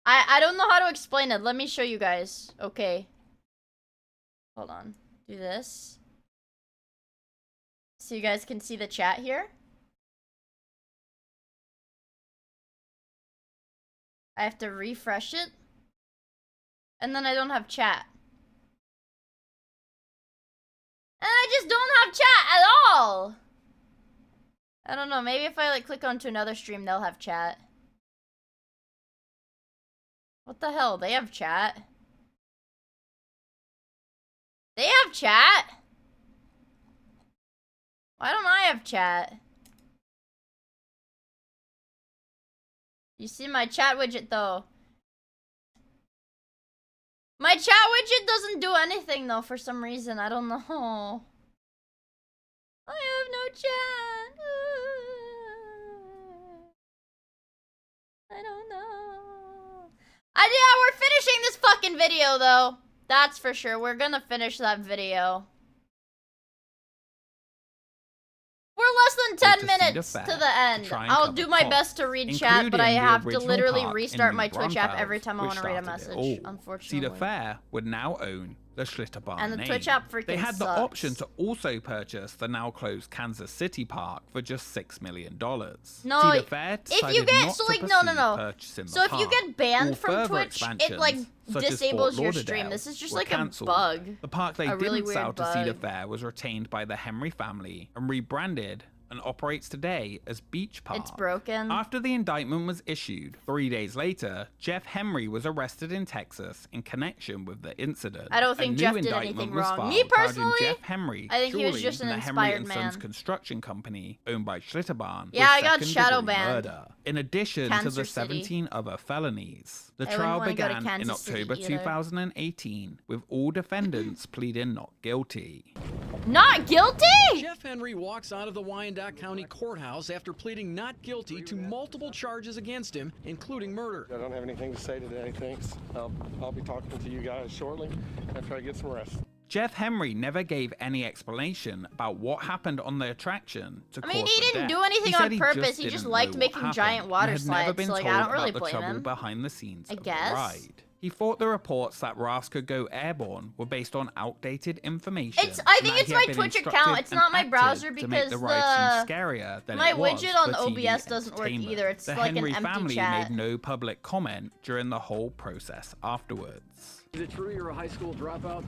I don't know how to explain it. Let me show you guys. Okay. Hold on. Do this. So you guys can see the chat here. I have to refresh it. And then I don't have chat. And I just don't have chat at all! I don't know, maybe if I like click onto another stream, they'll have chat. What the hell? They have chat. They have chat? Why don't I have chat? You see my chat widget though. My chat widget doesn't do anything though for some reason. I don't know. I have no chat. I don't know. Yeah, we're finishing this fucking video though. That's for sure. We're gonna finish that video. We're less doing 10 Cedar minutes Fair to the end. try and I'll cover do my costs, best to read chat, but I including the have to original literally park in restart New my Twitch app every Braunfels, time I which want to read a started it message, all. unfortunately. Cedar Fair would now own the Schlitterbahn And the name. Twitch app freaking They had the sucks. option to also purchase the now closed Kansas City park for just $6 million. No, Cedar Fair if you get, not so to like, no, pursue purchasing the So if you park. get banned All from further Twitch, it expansions, like such as disables Fort your stream. Lauderdale, This is just were like cancelled. a bug. The park they A really didn't sell weird to Cedar bug. Fair was retained by the Henry family and rebranded and operates today as Beach Park. It's broken. After the indictment was issued, 3 days later, Jeff Henry was arrested in Texas in connection with the incident. I don't think A new Jeff did indictment anything was wrong. filed Me charging personally, Jeff Henry, I think he was Julie, just an and the Henry inspired and Sons man. construction company owned by Schlitterbahn. Yeah, I with got shadow second-degree banned. murder. In addition to Cancer the City. 17 other felonies, the I wouldn't trial wanna go to began in Kansas City October either. 2018 with all defendants pleading not guilty. Not guilty? Jeff Henry walks out of the Wyandotte County Courthouse after pleading not guilty to multiple charges against him, including murder. I don't have anything to say today, thanks. I'll be talking to you guys shortly after I get some rest. Jeff Henry never gave any explanation about what happened on the attraction to I mean, cause he the didn't death. do anything said on purpose. He didn't just know liked what making happened giant water and had never slides, been so, like, told I don't really about the blame trouble him. behind the scenes I of guess. the ride. He thought the reports that rafts could go airborne were based on outdated information. I and think that it's he my had been Twitch instructed account. It's and not my acted browser to make because the ride seem scarier than my it was widget on for TV OBS doesn't work entertainment. either. It's the like Henry an empty family chat. made no public comment during the whole process afterwards. Is it true you're a high school dropout?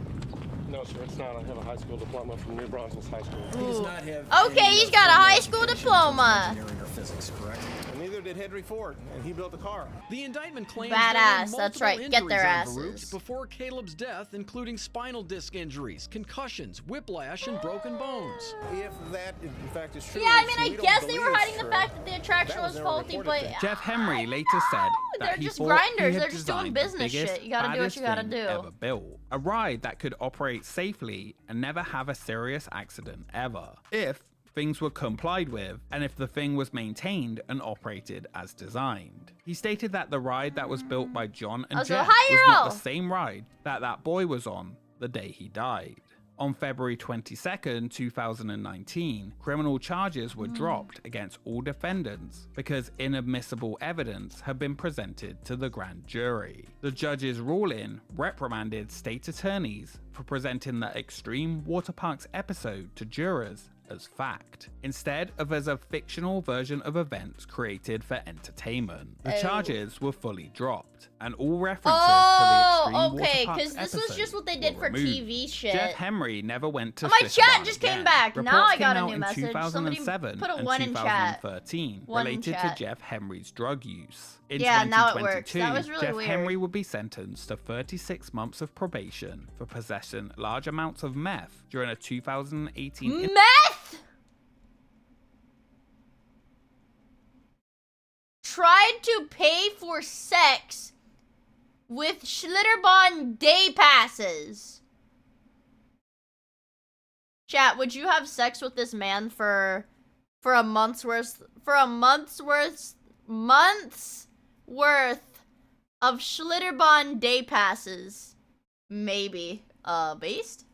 No, sir, it's not. I have a high school diploma from New Braunfels High School. He does not have Okay, he's got a high school diploma. engineering or physics, correct? And neither did Henry Ford, and he built a car. The indictment claims Badass, there were that's multiple right, get their injuries on Farouk's asses. before Caleb's death, including spinal disc injuries, concussions, whiplash, and broken bones. If that, in fact, is true, Yeah, I mean, we I don't guess they believe were it's hiding the true. fact that the attraction That was was never faulty, reported but then. Jeff Henry later said that they're he just thought grinders. he had They're just doing designed the business biggest, shit. You gotta do what baddest you gotta thing do. ever built. A ride that could operate safely and never have a serious accident ever, if things were complied with and if the thing was maintained and operated as designed. He stated that the ride that was built by John and Also, Jeff hi, was not Earl. the same ride that that boy was on the day he died. On February 22nd, 2019, criminal charges were dropped against all defendants because inadmissible evidence had been presented to the grand jury. The judge's ruling reprimanded state attorneys for presenting the Extreme Water Parks episode to jurors as fact, instead of as a fictional version of events created for entertainment. The Oh. charges were fully dropped, and all references Oh, to the Extreme okay, Water Parks because this was episode just what they did were for removed. TV shit. Jeff Henry never went to Oh, my Schlitterbahn chat just came again. back. Now Reports I got came a out new in message. 2007 Somebody put a and 1 in chat. 2013 1 in related chat. to Jeff Henry's drug use. In Yeah, now it 2022, works. That was really Jeff weird. Henry would be sentenced to 36 months of probation for possessing large amounts of meth during a 2018 Meth? Tried to pay for sex with Schlitterbahn day passes. Chat, would you have sex with this man for a month's worth of Schlitterbahn day passes? Maybe. Based?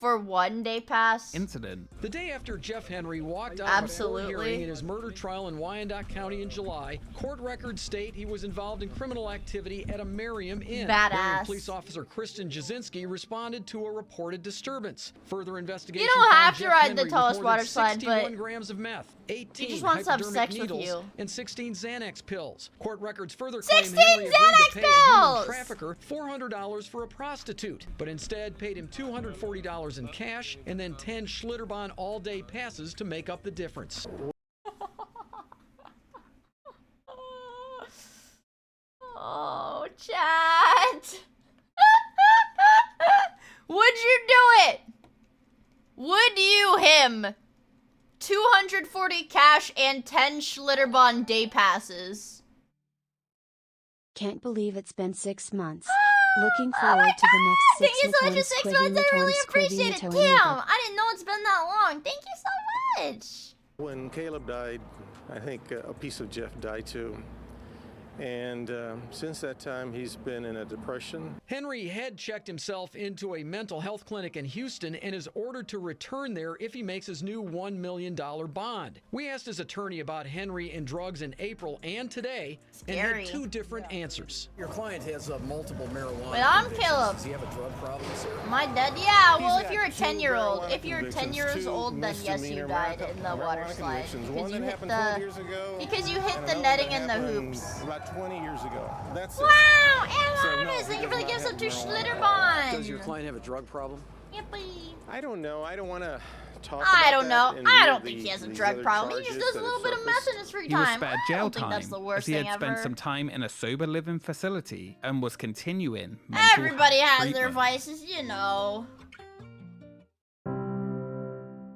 For 1 day pass? incident. The day after Jeff Henry walked out Absolutely. of a court hearing in his murder trial in Wyandotte County in July, court records state he was involved in criminal activity at a Merriam Inn. Badass. Merriam police officer Kristen Jasinski responded to a reported disturbance. Further investigation You don't found have to Jeff ride Henry the with thave more than water slide, 61 but grams of meth, 18 he just wants to have hypodermic sex with needles, you. and 16 Xanax pills. Court records further 16 claim Henry agreed Xanax to pay a human pills! trafficker $400 for a prostitute, but instead paid him $240 in cash and then 10 Schlitterbahn all-day passes to make up the difference. Oh, chat. Would you do it? Would you him? 240 cash and 10 Schlitterbahn day passes. Can't believe it's been 6 months. Looking forward to the next 6 Thank you so much for 6 months. I really squiggly appreciate it. matone Damn, nigga. I didn't know it's been that long. Thank you so much. When Caleb died, I think a piece of Jeff died too. And since that time, he's been in a depression. Henry had checked himself into a mental health clinic in Houston and is ordered to return there if he makes his new $1 million bond. We asked his attorney about Henry and drugs in April and today and had two different answers. Your client has multiple marijuana Wait, I'm convictions. Caleb. Does he have a drug problem, Sarah? My dad, yeah, well, He's if you're a got 2 10-year-old, marijuana if you're 10 convictions, years 2 old, then yes, you misdemeanor died in the water marijuana slide. convictions. Because One you that hit happened 20 the, years ago, because you hit and the another netting that and the happened hoops. About 20 years ago. That's it. Wow, So, and no, honest, he thank you for the does gifts not up to have marijuana. Schlitterbahn. Does your client have a drug problem? Yippee. I don't know. I don't want to talk I about don't know. that and I read don't think he has a these drug other problem. He just charges does a that little have bit of meth surfaced. in his free He was time. spared I jail don't think time that's the worst as he had thing spent ever. some time in a sober living facility and was continuing mental Everybody health has their treatment. vices, you know.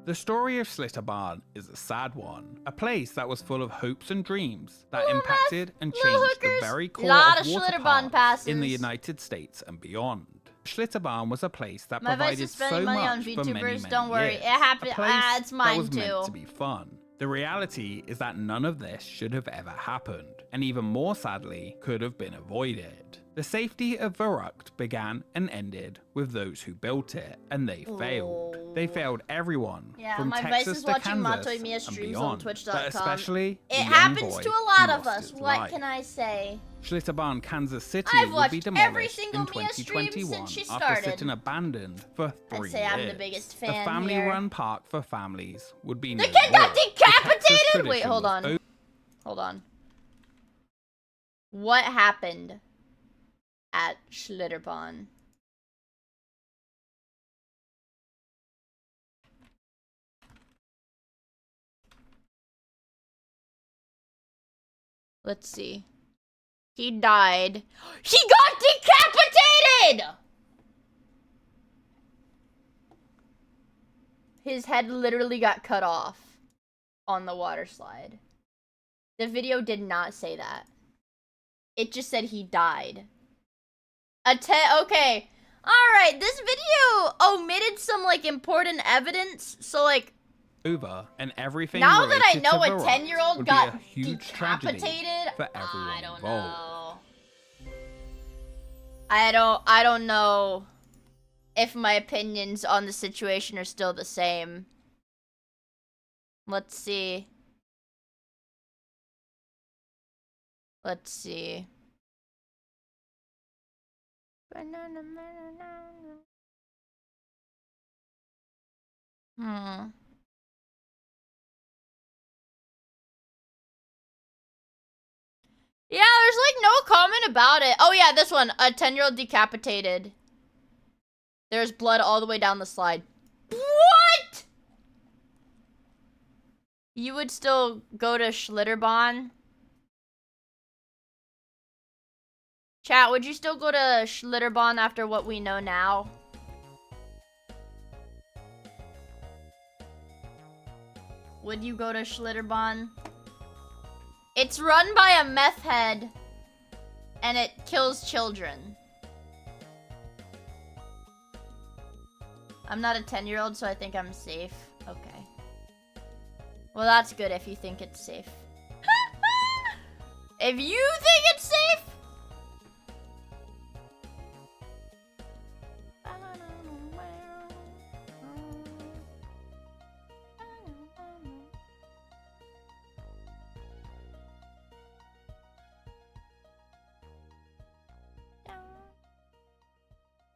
The story of Schlitterbahn is a sad one, a place that was full of hopes and dreams that impacted and little changed the hookers, very core lot of of water Schlitterbahn parks in the passes. United States and beyond. Schlitterbahn was a place that My advice provided is spending so money much on for many, VTubers. many Don't worry, years. it happened. A place It's mine that was too. meant to be fun. The reality is that none of this should have ever happened, and even more sadly, could have been avoided. The safety of Verrückt began and ended with those who built it, and they failed. They failed everyone, Yeah, from my advice Texas is to watching Kansas Matoy Mia and streams beyond, on Twitch.com. but especially It the young happens boy to a lot who of lost us. his What life. can I say? Schlitterbahn, Kansas City I've will be watched every demolished single in Mia stream 2021 since she after started. sitting abandoned for 3 I'd say years. I'm the biggest fan The family-run here. park for families would be The no kid got more. The Texas decapitated! Wait, tradition hold was on. Hold on. What happened at Schlitterbahn? Let's see. He died. He got decapitated! His head literally got cut off on the water slide. The video did not say that. It just said he died. Okay. Alright, this video omitted some, like, important evidence. So, like, over, and everything now that I related know to a Verrückt 10-year-old would got be a huge tragedy decapitated, for everyone involved. I don't know if my opinions on the situation are still the same. Let's see. Let's see. Yeah, there's like no comment about it. Oh yeah, this one. A 10-year-old decapitated. There's blood all the way down the slide. What? You would still go to Schlitterbahn? Chat, would you still go to Schlitterbahn after what we know now? Would you go to Schlitterbahn? It's run by a meth head, and it kills children. I'm not a 10-year-old, so I think I'm safe. Okay. Well, that's good if you think it's safe. If you think it's safe?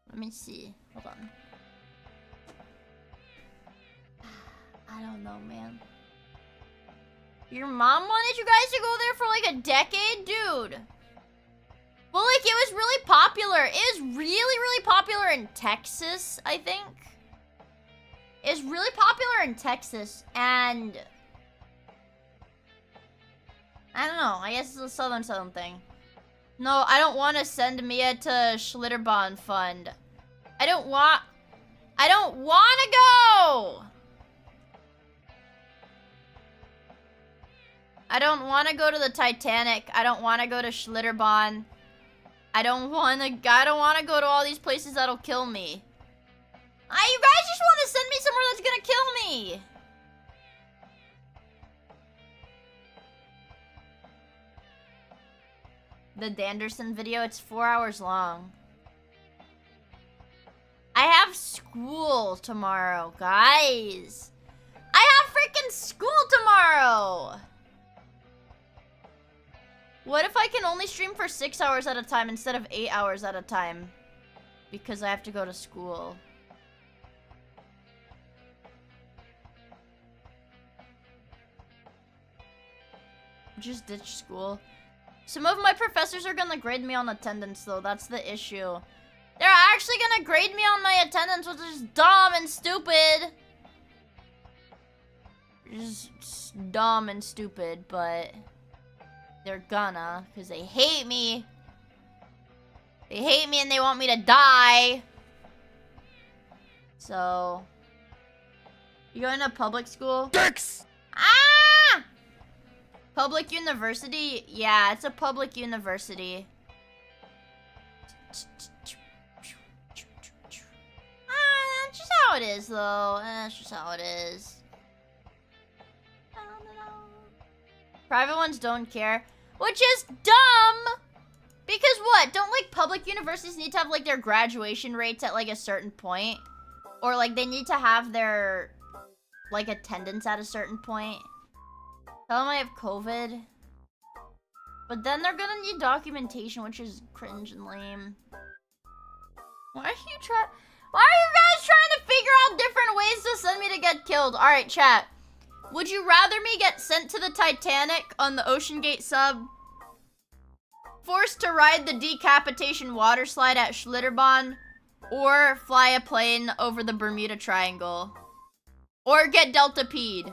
Let me see. Hold on. I don't know, man. Your mom wanted you guys to go there for like a decade? Dude. Well, like, it was really popular. It is really, really popular in Texas, I think. It's really popular in Texas, and... I don't know. I guess it's a southern thing. No, I don't want to send Mia to Schlitterbahn Fund. I don't want to go! I don't want to go to the Titanic. I don't want to go to Schlitterbahn. I don't want to go to all these places that'll kill me. You guys just want to send me somewhere that's gonna kill me. the Danderson video. It's 4 hours long. I have school tomorrow, guys. I have freaking school tomorrow. What if I can only stream for 6 hours at a time instead of 8 hours at a time? Because I have to go to school. Just ditch school. Some of my professors are gonna grade me on attendance though. That's the issue. They're actually gonna grade me on my attendance, which is dumb and stupid. Just dumb and stupid, but they're gonna, because they hate me. They hate me and they want me to die. So, you going to public school? Dicks! Ah! Public university? Yeah, it's a public university. That's just how it is, though. That's just how it is. Private ones don't care. Which is dumb! Because what? Don't, like, public universities need to have, like, their graduation rates at, like, a certain point? Or, like, they need to have their, like, attendance at a certain point? Tell them I have COVID. But then they're gonna need documentation, which is cringe and lame. Why are you guys trying to figure out different ways to send me to get killed? Alright, chat. Would you rather me get sent to the Titanic on the Ocean Gate sub? Forced to ride the decapitation water slide at Schlitterbahn? Or fly a plane over the Bermuda Triangle? Or get Delta P'd?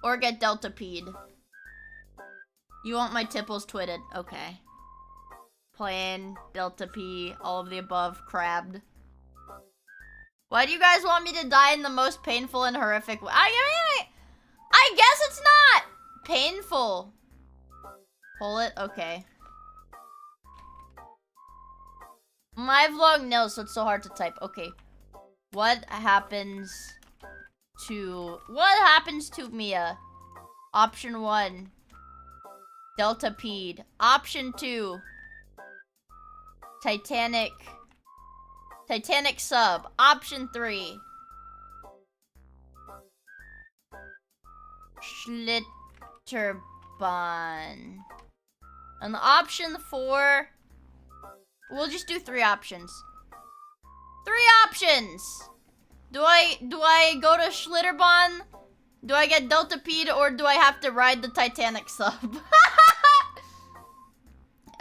Or get Delta P'd. You want my tipples twitted? Okay. Plane, Delta P, all of the above, crabbed. Why do you guys want me to die in the most painful and horrific way? I guess it's not painful. Pull it? Okay. My vlog nil, so it's so hard to type. Okay. What happens to Miia? Option 1. Delta P'd. Option 2. Titanic sub. Option 3. Schlitterbahn. And the option 4. We'll just do 3 options. 3 options! Do I go to Schlitterbahn? Do I get Delta P'd or do I have to ride the Titanic sub?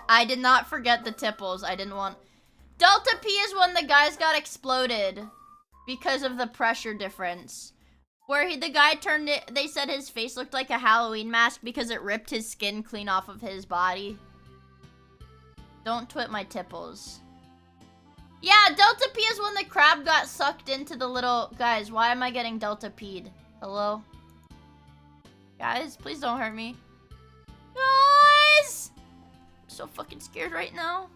I did not forget the tipples. I didn't want... Delta P is when the guys got exploded because of the pressure difference. Where the guy turned it... They said his face looked like a Halloween mask because it ripped his skin clean off of his body. Don't twit my tipples. Yeah, Delta P is when the crab got sucked into the little... Guys, why am I getting Delta P'd? Hello? Guys, please don't hurt me. Guys! I'm so fucking scared right now.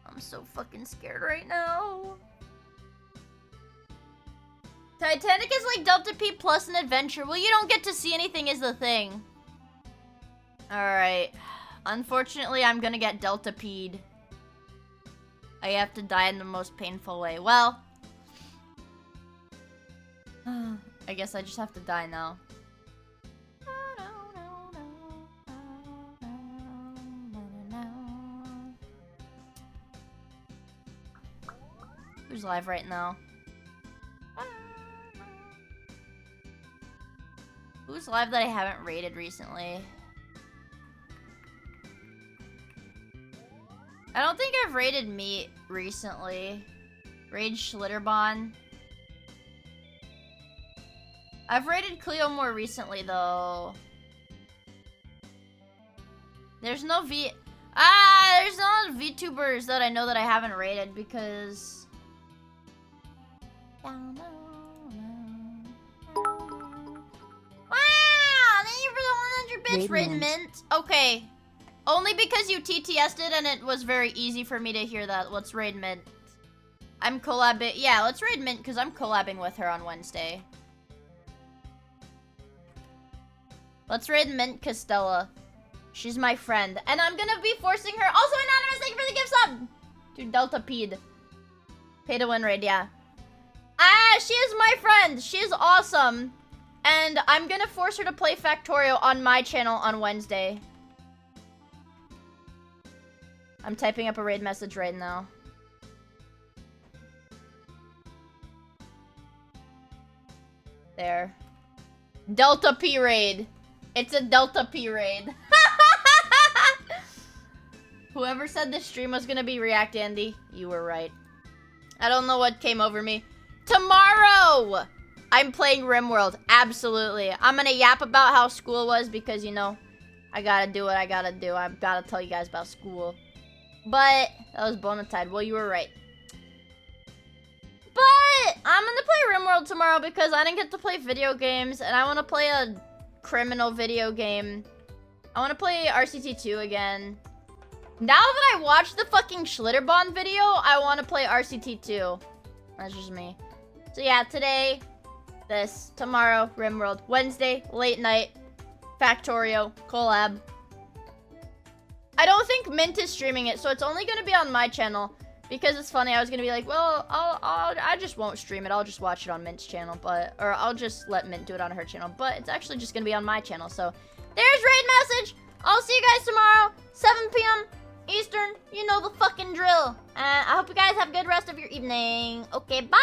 I'm so fucking scared right now. Titanic is like Delta P plus an adventure. Well, you don't get to see anything is the thing. Alright. Unfortunately, I'm gonna get Delta P'd. I have to die in the most painful way. Well. I guess I just have to die now. Who's live right now? Who's live that I haven't rated recently? I don't think I've rated meat recently. Raid Schlitterbahn. I've rated Cleo more recently though. There's no there's no VTubers that I know that I haven't rated because Wow, thank you for the 100 bits, Raid Mint. Okay. Only because you TTS'd it and it was very easy for me to hear that. What's Raid Mint? I'm collabing. Yeah, let's raid Mint because I'm collabing with her on Wednesday. Let's raid Mint Costella. She's my friend. And I'm gonna be forcing her. Also, Anonymous, thank you for the gift sub! To Delta Ped. Pay to win raid, yeah. She is my friend. She's awesome. And I'm gonna force her to play Factorio on my channel on Wednesday. I'm typing up a raid message right now. There. Delta P raid. It's a Delta P raid. Whoever said this stream was gonna be React Andy, you were right. I don't know what came over me. Tomorrow! I'm playing RimWorld. Absolutely. I'm gonna yap about how school was because, you know, I gotta do what I gotta do. I've gotta tell you guys about school. But that was Bonatide. Well, you were right. But I'm gonna play RimWorld tomorrow because I didn't get to play video games and I want to play a criminal video game. I want to play RCT2 again. Now that I watched the fucking Schlitterbahn video, I want to play RCT2. That's just me. So yeah, today, this, tomorrow, RimWorld, Wednesday, late night, Factorio, collab. I don't think Mint is streaming it, so it's only gonna be on my channel. Because it's funny, I was gonna be like, well, I just won't stream it. I'll just watch it on Mint's channel, or I'll just let Mint do it on her channel. But it's actually just gonna be on my channel. So there's raid message. I'll see you guys tomorrow, 7 p.m. Eastern. You know the fucking drill. I hope you guys have a good rest of your evening. Okay, bye.